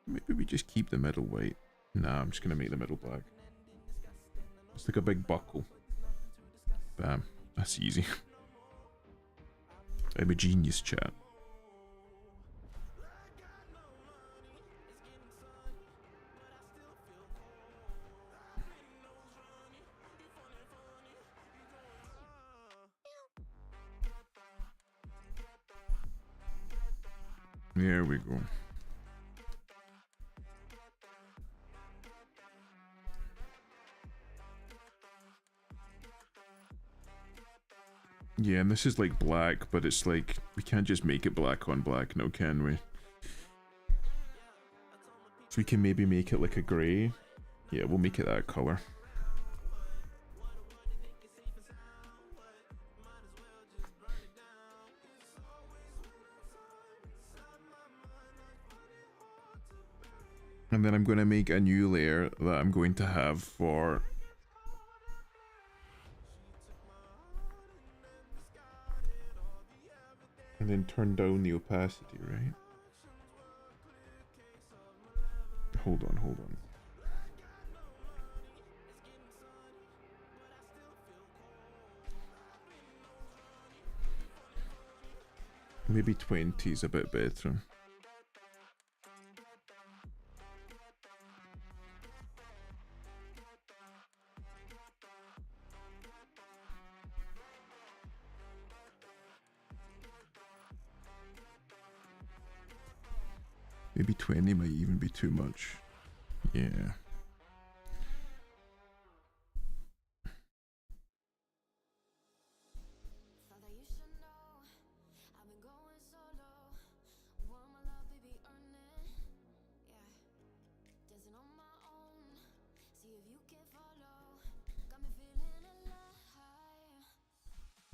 Maybe we just keep the middle white. Nah, I'm just gonna make the middle black. It's like a big buckle. Bam. That's easy. I'm a genius, chat. There we go. Yeah, and this is like black, but it's like, we can't just make it black on black now, can we? So we can maybe make it like a grey. Yeah, we'll make it that color. And then I'm going to make a new layer that I'm going to have for... And then turn down the opacity, right? Hold on, hold on. Maybe 20 is a bit better. Maybe 20 might even be too much. Yeah. Thought that you should know I've been going solo. Want my love, baby, earn it. Yeah. Dancing on my own. See if you can follow. Got me feeling alive.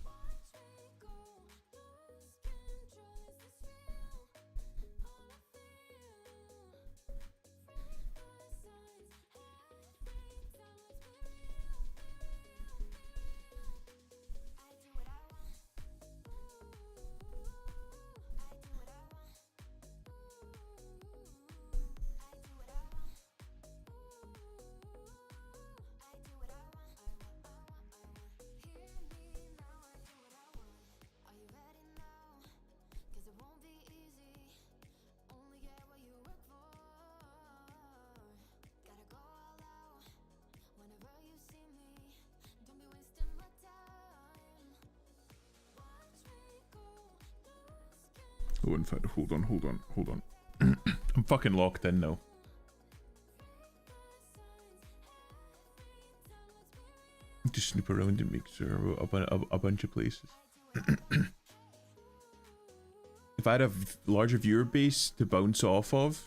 Watch me go. Lose control. Is this real? All I feel. Oh, in fact, hold on. I'm fucking locked in now. Just snoop around and make sure a bunch of places. If I had a larger viewer base to bounce off of,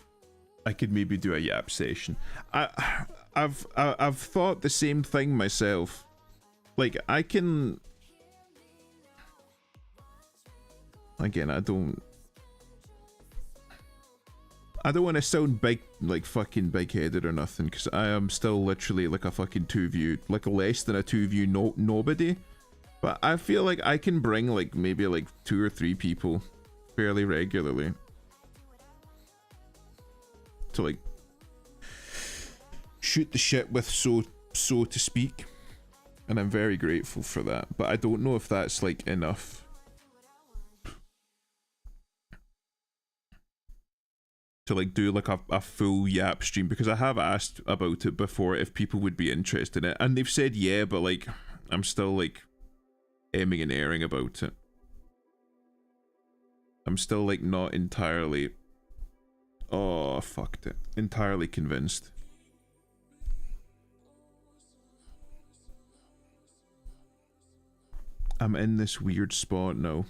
I could maybe do a yap session. I've thought the same thing myself. Like, I can... Again, I don't want to sound big, like fucking big-headed or nothing, because I am still literally like a fucking 2-view, like less than a 2-view nobody. But I feel like I can bring like maybe like 2 or 3 people fairly regularly to like shoot the shit with, so to speak. And I'm very grateful for that. But I don't know if that's like enough. To like do like a full yap stream, because I have asked about it before if people would be interested in it, and they've said yeah, but like I'm still like emming and airing about it. I'm still like not entirely. Oh, fucked it. Entirely convinced. I'm in this weird spot now.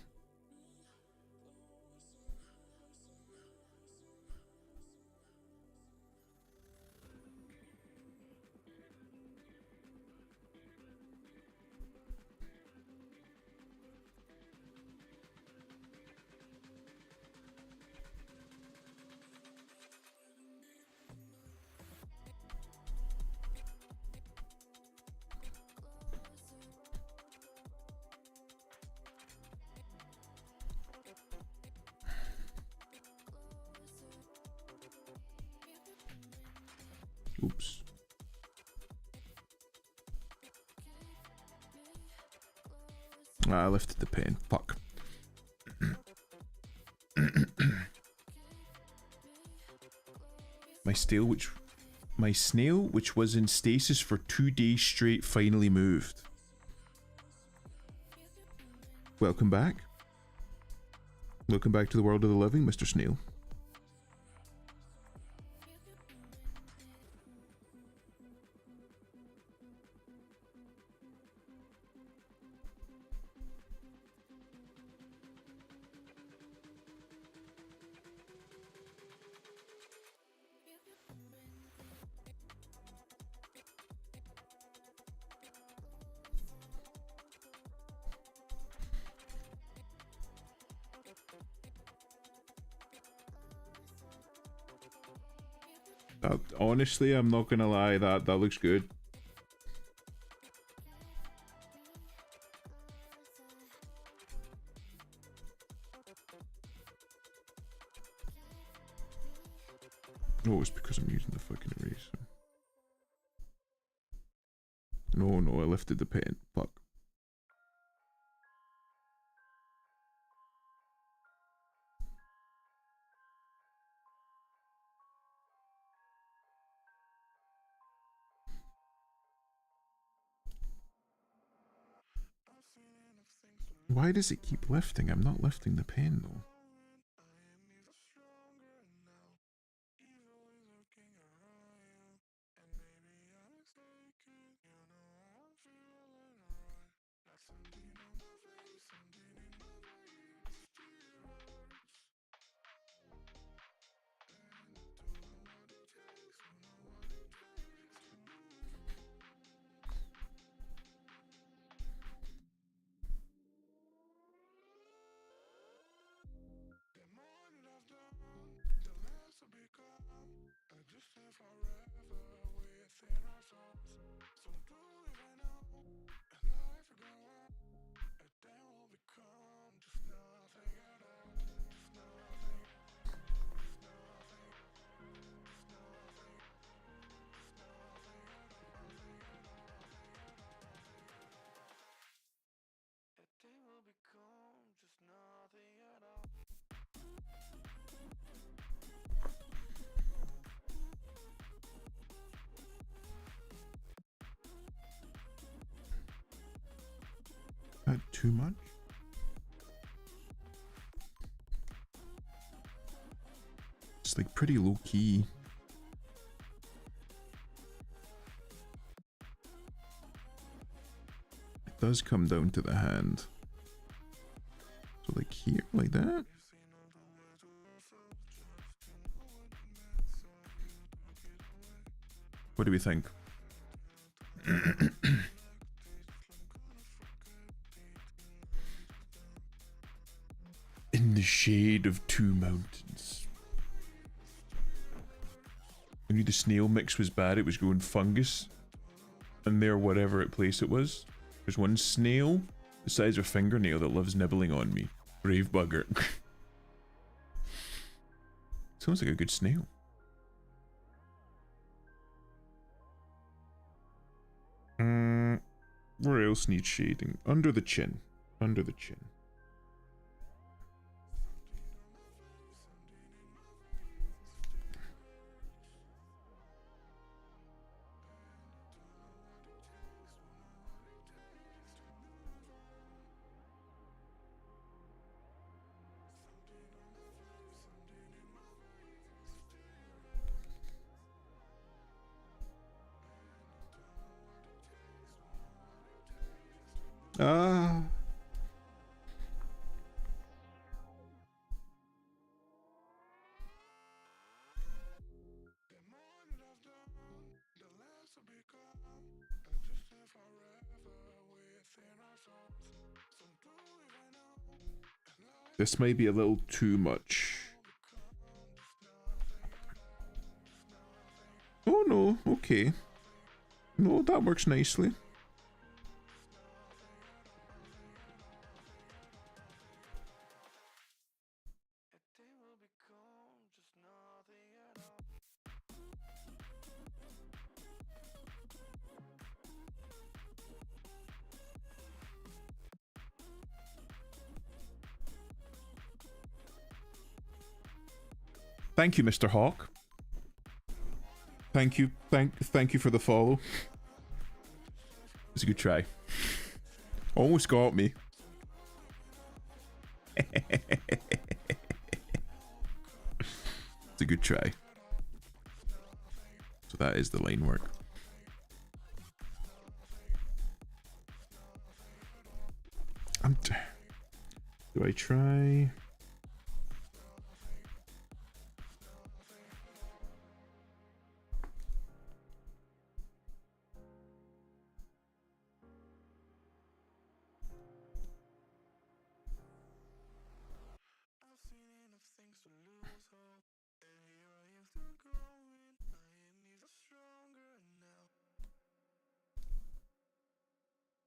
Oops. I lifted the pen. Fuck. My snail, which was in stasis for 2 days straight, finally moved. Welcome back. Welcome back to the world of the living, Mr. Snail. Honestly, I'm not gonna lie, that looks good. Oh, it's because I'm using the fucking eraser. No, I lifted the pen. Fuck. Why does it keep lifting? I'm not lifting the pen though. That too much? It's like pretty low key. It does come down to the hand. So like here, like that? What do we think? In the shade of two mountains. I knew the snail mix was bad, it was growing fungus. And there, whatever place it was. There's one snail, the size of a fingernail, that loves nibbling on me. Brave bugger. Sounds like a good snail. Where else needs shading? Under the chin. Under the chin. Ah. This might be a little too much. Oh no, okay. No, that works nicely. Thank you, Mr. Hawk. Thank you, thank you for the follow. It's a good try. Almost got me. It's a good try. So that is the line work. Do I try?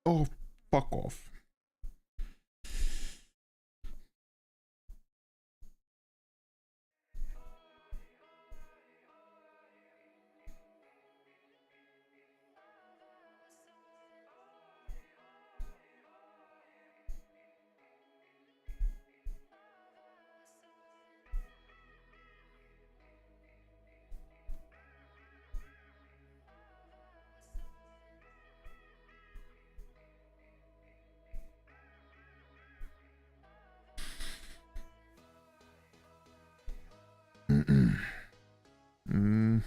Oh, fuck off. Mm.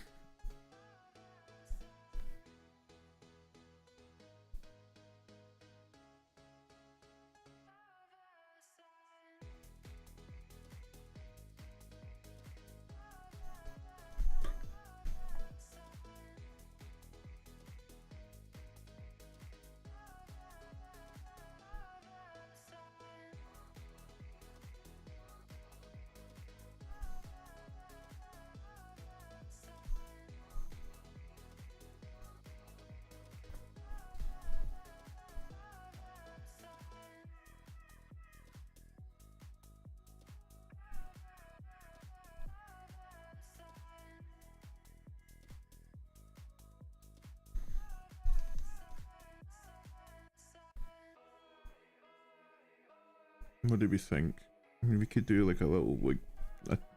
What do we think? I mean, we could do like a little,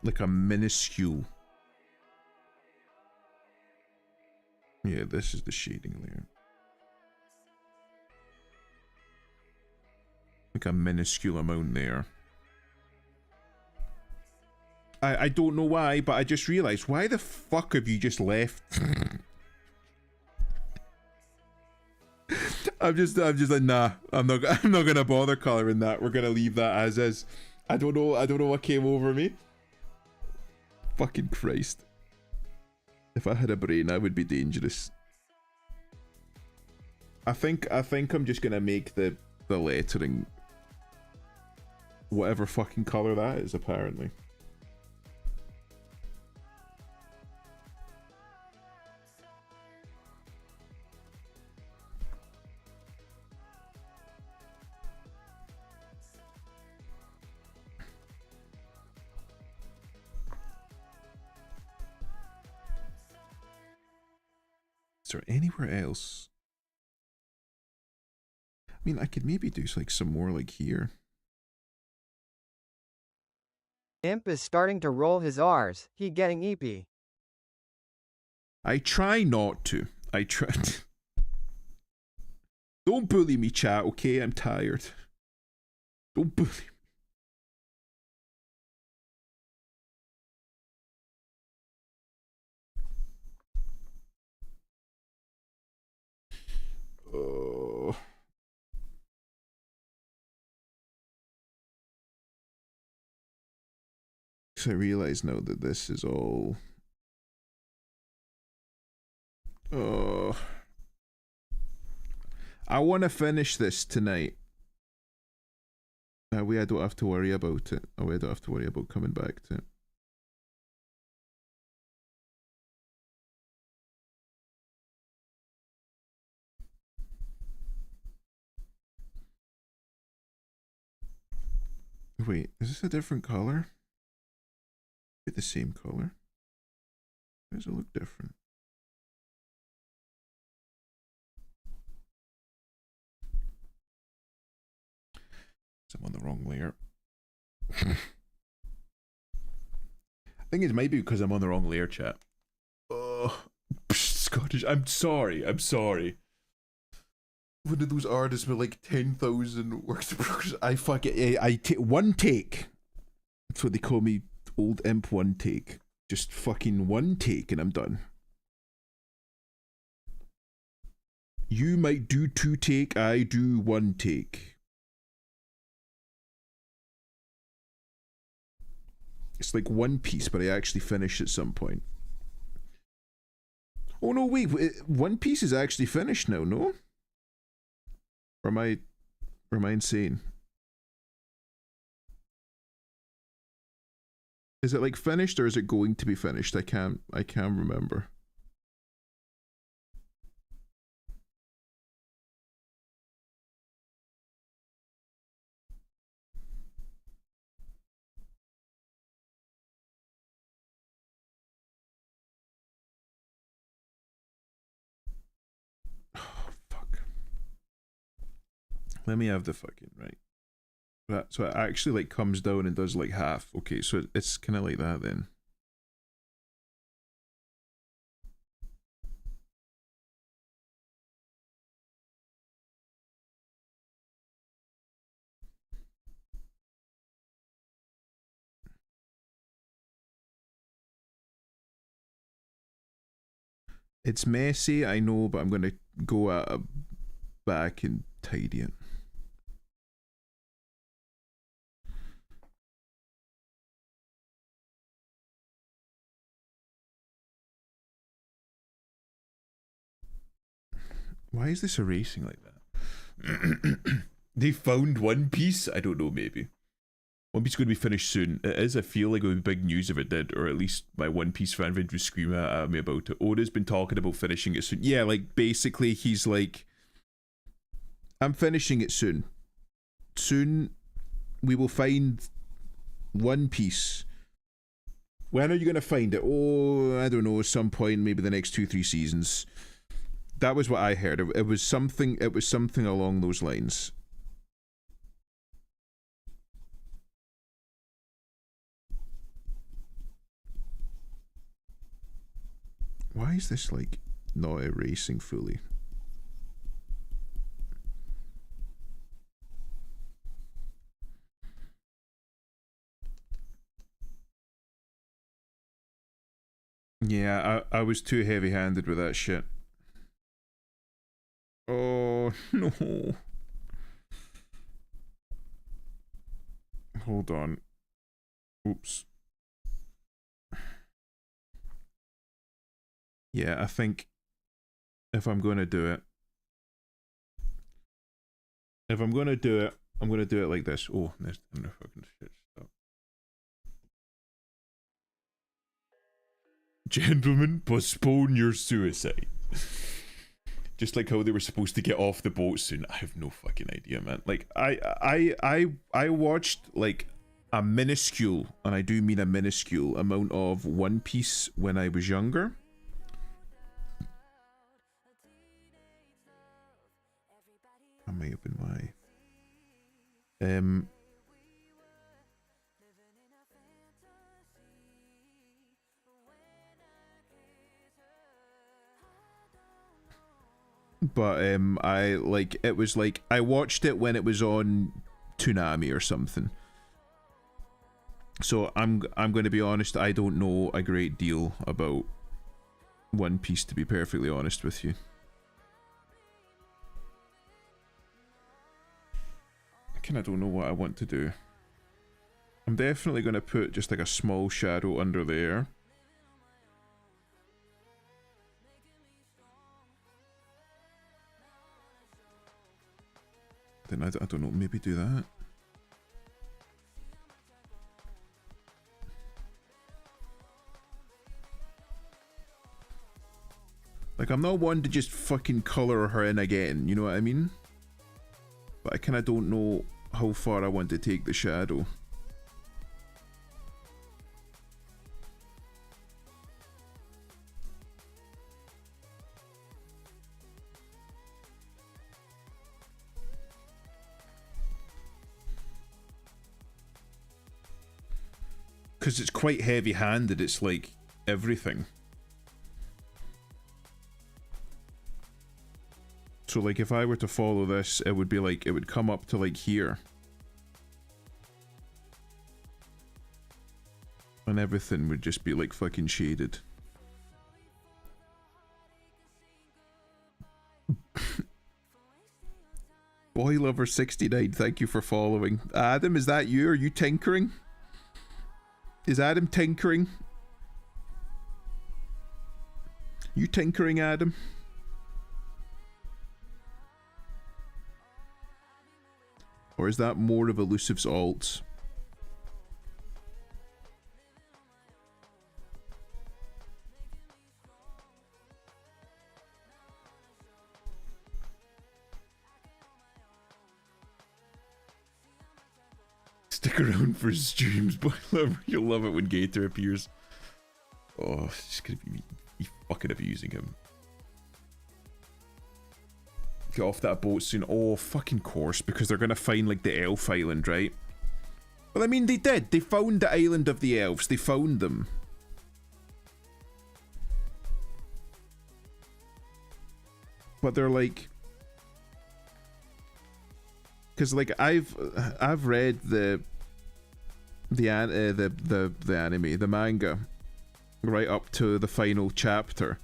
like a minuscule. Yeah, this is the shading layer. Like a minuscule amount there. I don't know why, but I just realized, why the fuck have you just left? I'm just like, nah, I'm not gonna bother coloring that. We're gonna leave that as is. I don't know what came over me. Fucking Christ. If I had a brain, I would be dangerous. I think I'm just gonna make the lettering whatever fucking color that is, apparently. Is there anywhere else? I mean, I could maybe do like some more like here. Imp is starting to roll his R's. He getting eepy. I try not to. I try. Don't bully me, chat, okay? I'm tired. Don't bully me. Oh. Because I realize now that this is all... Oh... I want to finish this tonight. That way I don't have to worry about it. That way I don't have to worry about coming back to it. Wait, is this a different color? It's the same color. Why does it look different? I'm on the wrong layer. I think it might be because I'm on the wrong layer, chat. Oh, Scottish. I'm sorry. I'm sorry. One of those artists with like 10,000 works of progress. I fuck it. I take one take. That's what they call me, old imp. One take. Just fucking one take, and I'm done. You might do 2 take. I do 1 take. It's like One Piece, but I actually finish at some point. Oh no, wait, One Piece is actually finished now, no? Or am I insane? Is it like finished or is it going to be finished? I can't remember. Let me have the fucking right. That, so it actually like comes down and does like half. Okay, so it's kind of like that then. It's messy, I know, but I'm gonna go back and tidy it. Why is this erasing like that? They found One Piece? I don't know, maybe. One Piece is going to be finished soon. It is, I feel like it would be big news if it did, or at least my One Piece fan would scream at me about it. Oda's been talking about finishing it soon. Yeah, like, basically, he's like, I'm finishing it soon. Soon, we will find One Piece. When are you going to find it? Oh, I don't know, some point, maybe the next 2-3 seasons. That was what I heard. It was something along those lines. Why is this like not erasing fully? Yeah, I was too heavy-handed with that shit. Oh, no. Hold on. Oops. Yeah, I think if I'm going to do it, I'm going to do it like this. Oh, there's no fucking shit. Stop. Gentlemen, postpone your suicide. Just like how they were supposed to get off the boat soon. I have no fucking idea, man. Like, I watched like a minuscule, and I do mean a minuscule amount of One Piece when I was younger. That might have been why. But I like it was like I watched it when it was on Toonami or something. So I'm going to be honest, I don't know a great deal about One Piece, to be perfectly honest with you. I kind of don't know what I want to do. I'm definitely going to put just like a small shadow under there. Then I don't know, maybe do that. Like, I'm not one to just fucking colour her in again, you know what I mean? But I kind of don't know how far I want to take the shadow. Because it's quite heavy-handed, it's like everything. So like if I were to follow this, it would be like, it would come up to like here. And everything would just be like fucking shaded. Boy Lover 69, thank you for following. Adam, is that you? Are you tinkering? Is Adam tinkering? You tinkering, Adam? Or is that more of Elusive's alts? Stick around for streams, boy lover. You'll love it when Gator appears. Oh, it's just gonna be fucking abusing him. Get off that boat soon. Oh, fucking course, because they're gonna find like the elf island, right? Well, I mean, they did. They found the island of the elves. They found them. But they're like, because like I've read the anime, the manga, right up to the final chapter.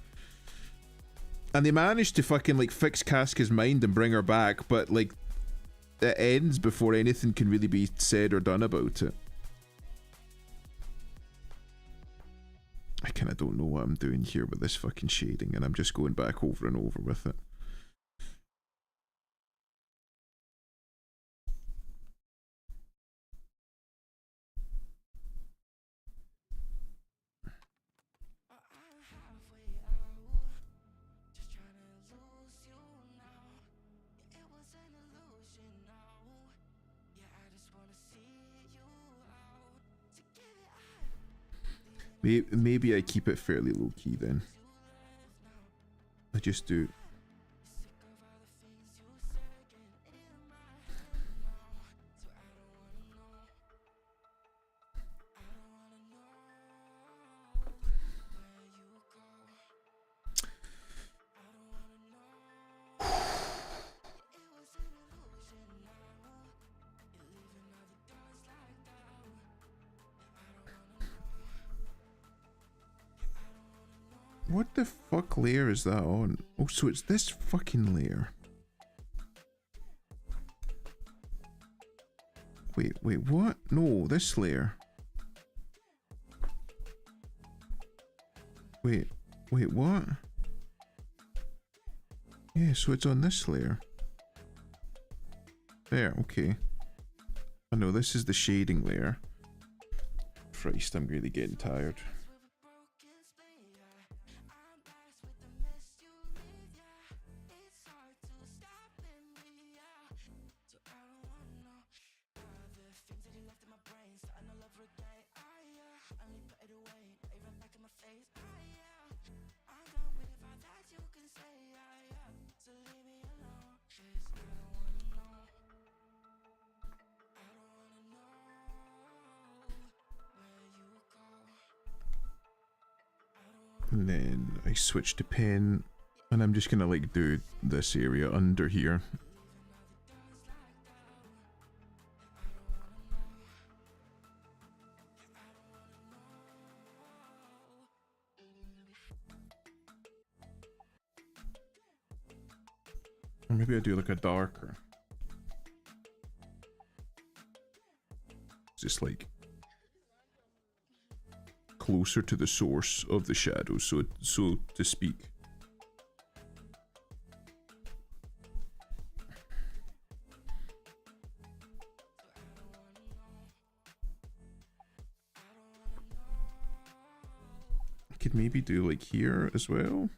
And they managed to fucking like fix Casca's mind and bring her back, but like it ends before anything can really be said or done about it. I kinda don't know what I'm doing here with this fucking shading, and I'm just going back over and over with it. Maybe I keep it fairly low key then. I just do. What the fuck layer is that on? Oh, so it's this fucking layer. Wait, what? No, this layer. Wait, what? Yeah, so it's on this layer. There, okay. I know, this is the shading layer. Christ, I'm really getting tired. And then I switch to pen, and I'm just gonna like do this area under here. Or maybe I do like a darker. Just like closer to the source of the shadows, so to speak. I could maybe do like here as well.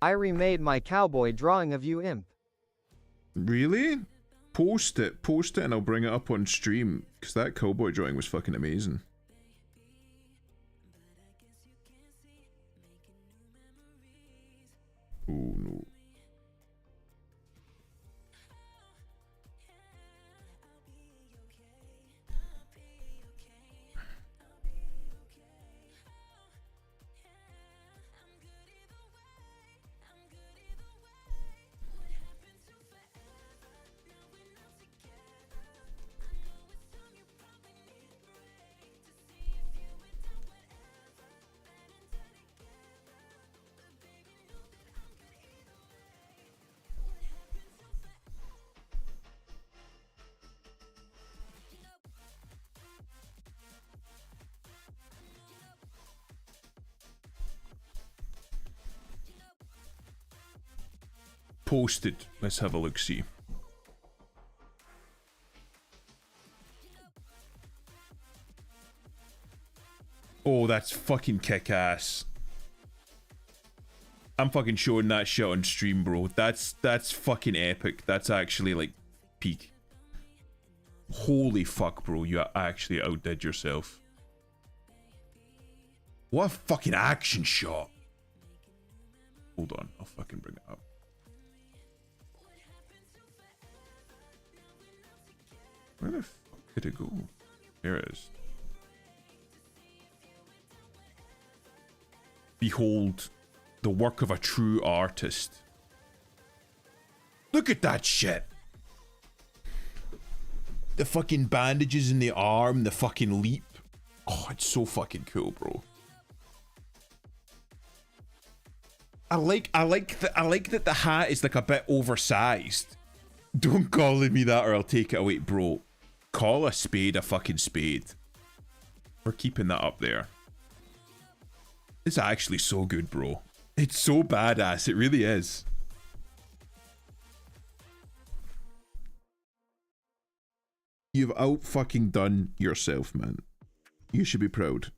I remade my cowboy drawing of you, imp. Really? Post it, and I'll bring it up on stream, because that cowboy drawing was fucking amazing. Oh no. Posted. Let's have a look see. Oh, that's fucking kick-ass. I'm fucking showing that shit on stream, bro. That's fucking epic. That's actually like peak. Holy fuck, bro. You actually outdid yourself. What a fucking action shot. Hold on, I'll fucking bring it up. Where the fuck did it go? There it is. Behold, the work of a true artist. Look at that shit. The fucking bandages in the arm, the fucking leap. Oh, it's so fucking cool, bro. I like that the hat is like a bit oversized. Don't call me that or I'll take it away, bro. Call a spade a fucking spade. We're keeping that up there. It's actually so good, bro. It's so badass. It really is. You've out fucking done yourself, man. You should be proud.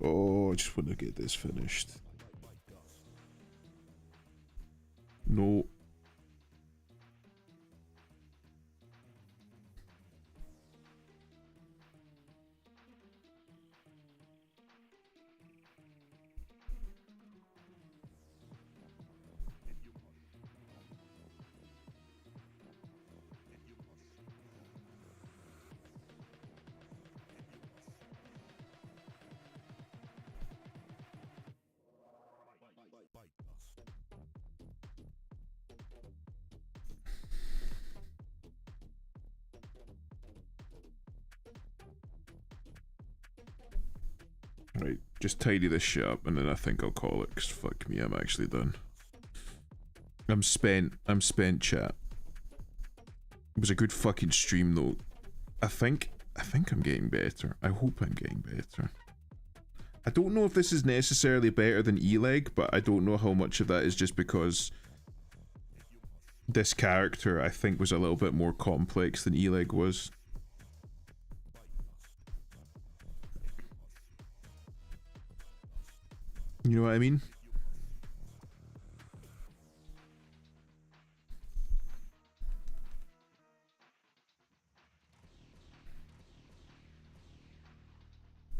Oh, I just want to get this finished. No. Right, just tidy this shit up and then I think I'll call it, because fuck me, I'm actually done. I'm spent, chat. It was a good fucking stream though. I think I'm getting better. I hope I'm getting better. I don't know if this is necessarily better than E-Leg, but I don't know how much of that is just because this character I think was a little bit more complex than E-Leg was. You know what I mean?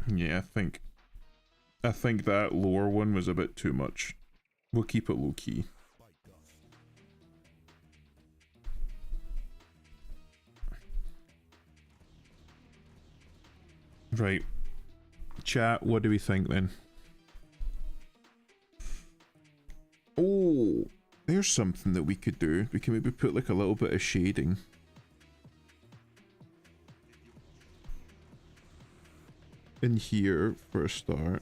Yeah, I think that lower one was a bit too much. We'll keep it low key. Right. Chat, what do we think then? Oh, there's something that we could do. We can maybe put like a little bit of shading. In here for a start.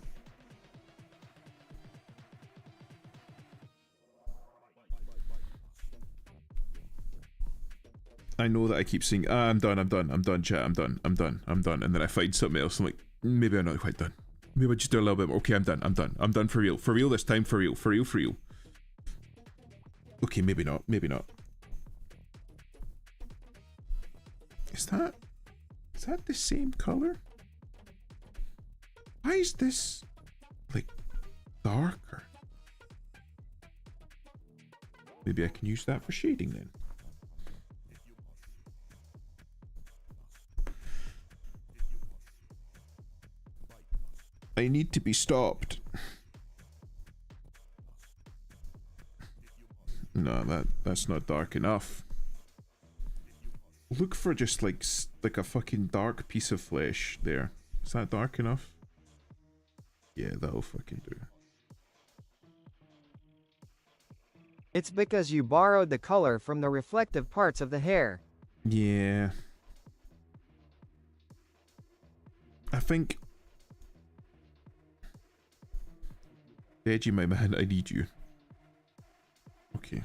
I know that I keep saying, I'm done, chat, I'm done. And then I find something else. I'm like, maybe I'm not quite done. Maybe I just do a little bit more. Okay, I'm done. I'm done for real. For real this time, for real. Okay, maybe not. Is that the same color? Why is this like darker? Maybe I can use that for shading then. I need to be stopped. No, that's not dark enough. Look for just like a fucking dark piece of flesh there. Is that dark enough? Yeah, that'll fucking do. It's because you borrowed the color from the reflective parts of the hair. Yeah. I think... Veggie, my man, I need you. Okay.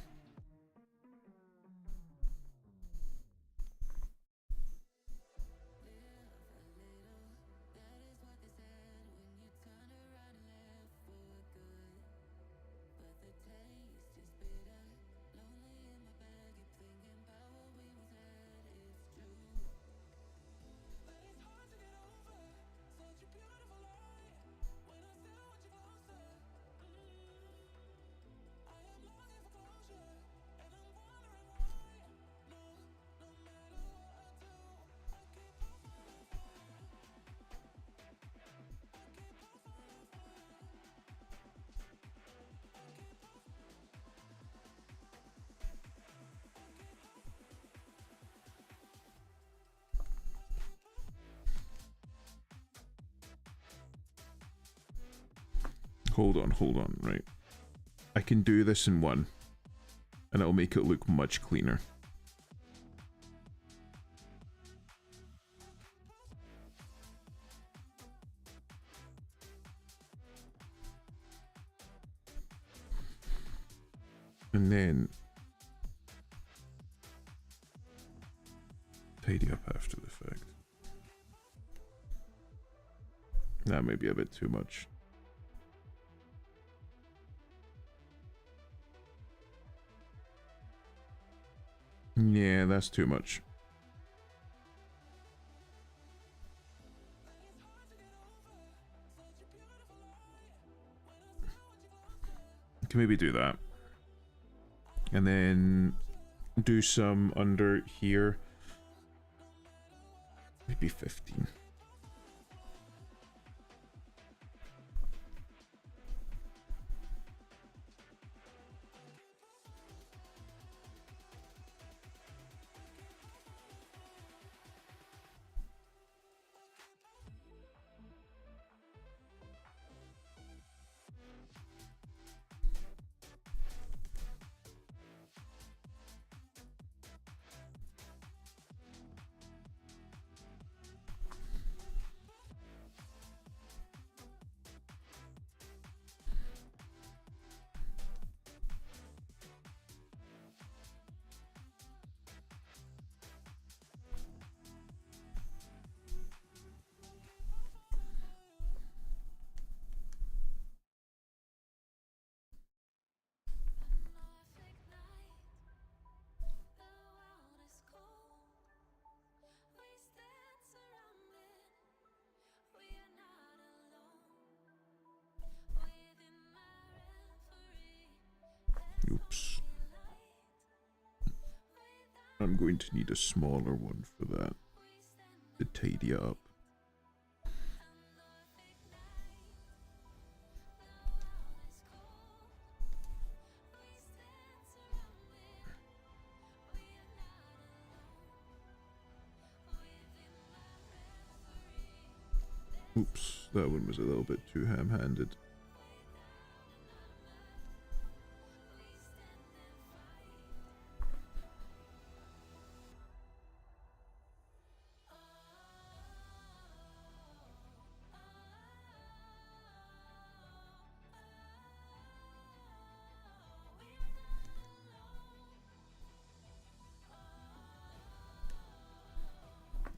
Hold on, right. I can do this in one, and it'll make it look much cleaner. And then tidy up after the fact. That may be a bit too much. Yeah, that's too much. Can maybe do that. And then do some under here. Maybe 15. Oops. I'm going to need a smaller one for that to tidy up. Oops, that one was a little bit too ham-handed.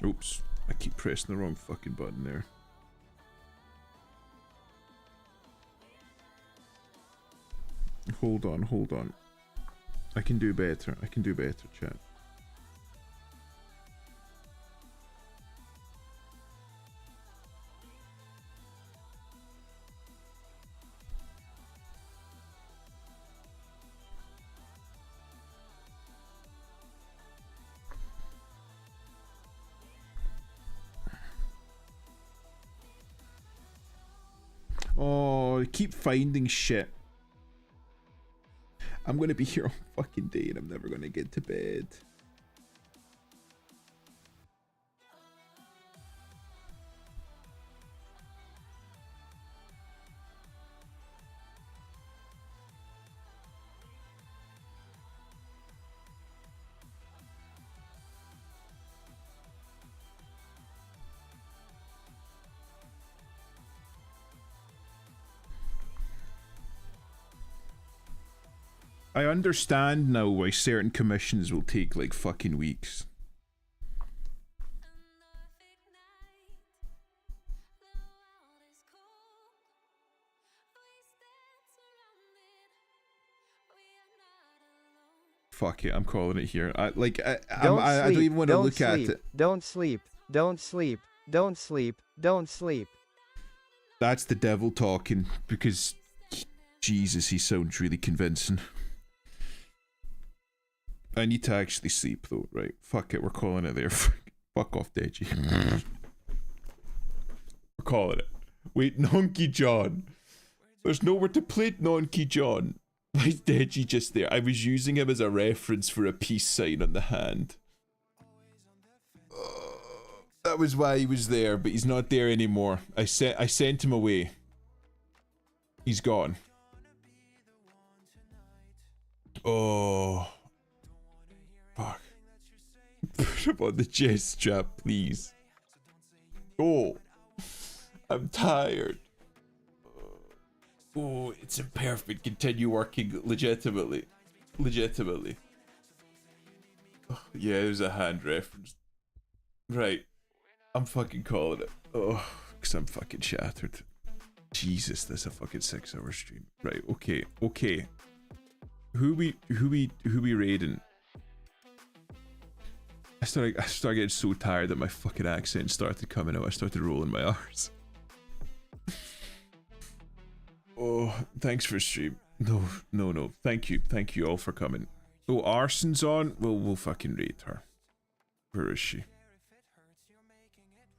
Oops, I keep pressing the wrong fucking button there. Hold on, hold on. I can do better. I can do better, chat. Oh, I keep finding shit. I'm gonna be here all fucking day and I'm never gonna get to bed. I understand now why certain commissions will take like fucking weeks. Fuck it, I'm calling it here. I don't even want to look at it. Don't sleep. Don't sleep. Don't sleep. Don't sleep. That's the devil talking, because Jesus, he sounds really convincing. I need to actually sleep though, right? Fuck it, we're calling it there. Fuck off, Deji. We're calling it. Wait, Nonky John. There's nowhere to play Nonky John. Why is Deji just there? I was using him as a reference for a peace sign on the hand. That was why he was there, but he's not there anymore. I sent him away. He's gone. Oh. Fuck. Put him on the chest strap, please. Oh. I'm tired. Oh, it's imperfect. Continue working legitimately. Legitimately. Oh, yeah, there's a hand reference. Right. I'm fucking calling it. Oh, because I'm fucking shattered. Jesus, that's a fucking 6-hour stream. Right, okay, okay. Who we raiding? I started getting so tired that my fucking accent started coming out. I started rolling my R's. Oh, thanks for stream. No. Thank you all for coming. Oh, Arson's on. Well, we'll fucking raid her. Where is she?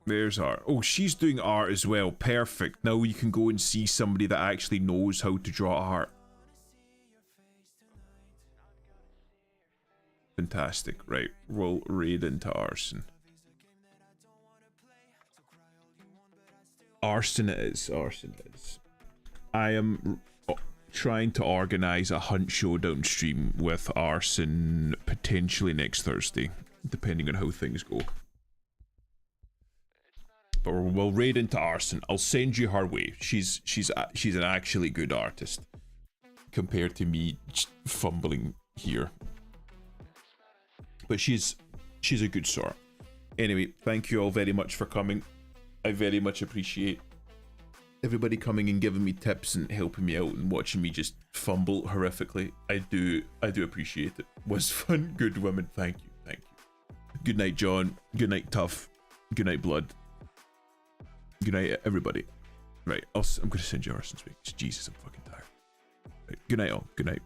There's art. Oh, she's doing art as well. Perfect. Now you can go and see somebody that actually knows how to draw art. Fantastic. Right, we'll raid into Arson. Arson it is. Arson it is. I am trying to organise a Hunt Showdown stream with Arson potentially next Thursday, depending on how things go. But we'll raid into Arson. I'll send you her way. She's an actually good artist compared to me fumbling here. But she's a good sort. Anyway, thank you all very much for coming. I very much appreciate everybody coming and giving me tips and helping me out and watching me just fumble horrifically. I do appreciate it. Was fun. Good women. Thank you. Good night, John. Good night, Tough. Good night, Blood. Good night, everybody. Right, I'm gonna send you Arson's week. Jesus, I'm fucking tired. Right, good night, all. Good night.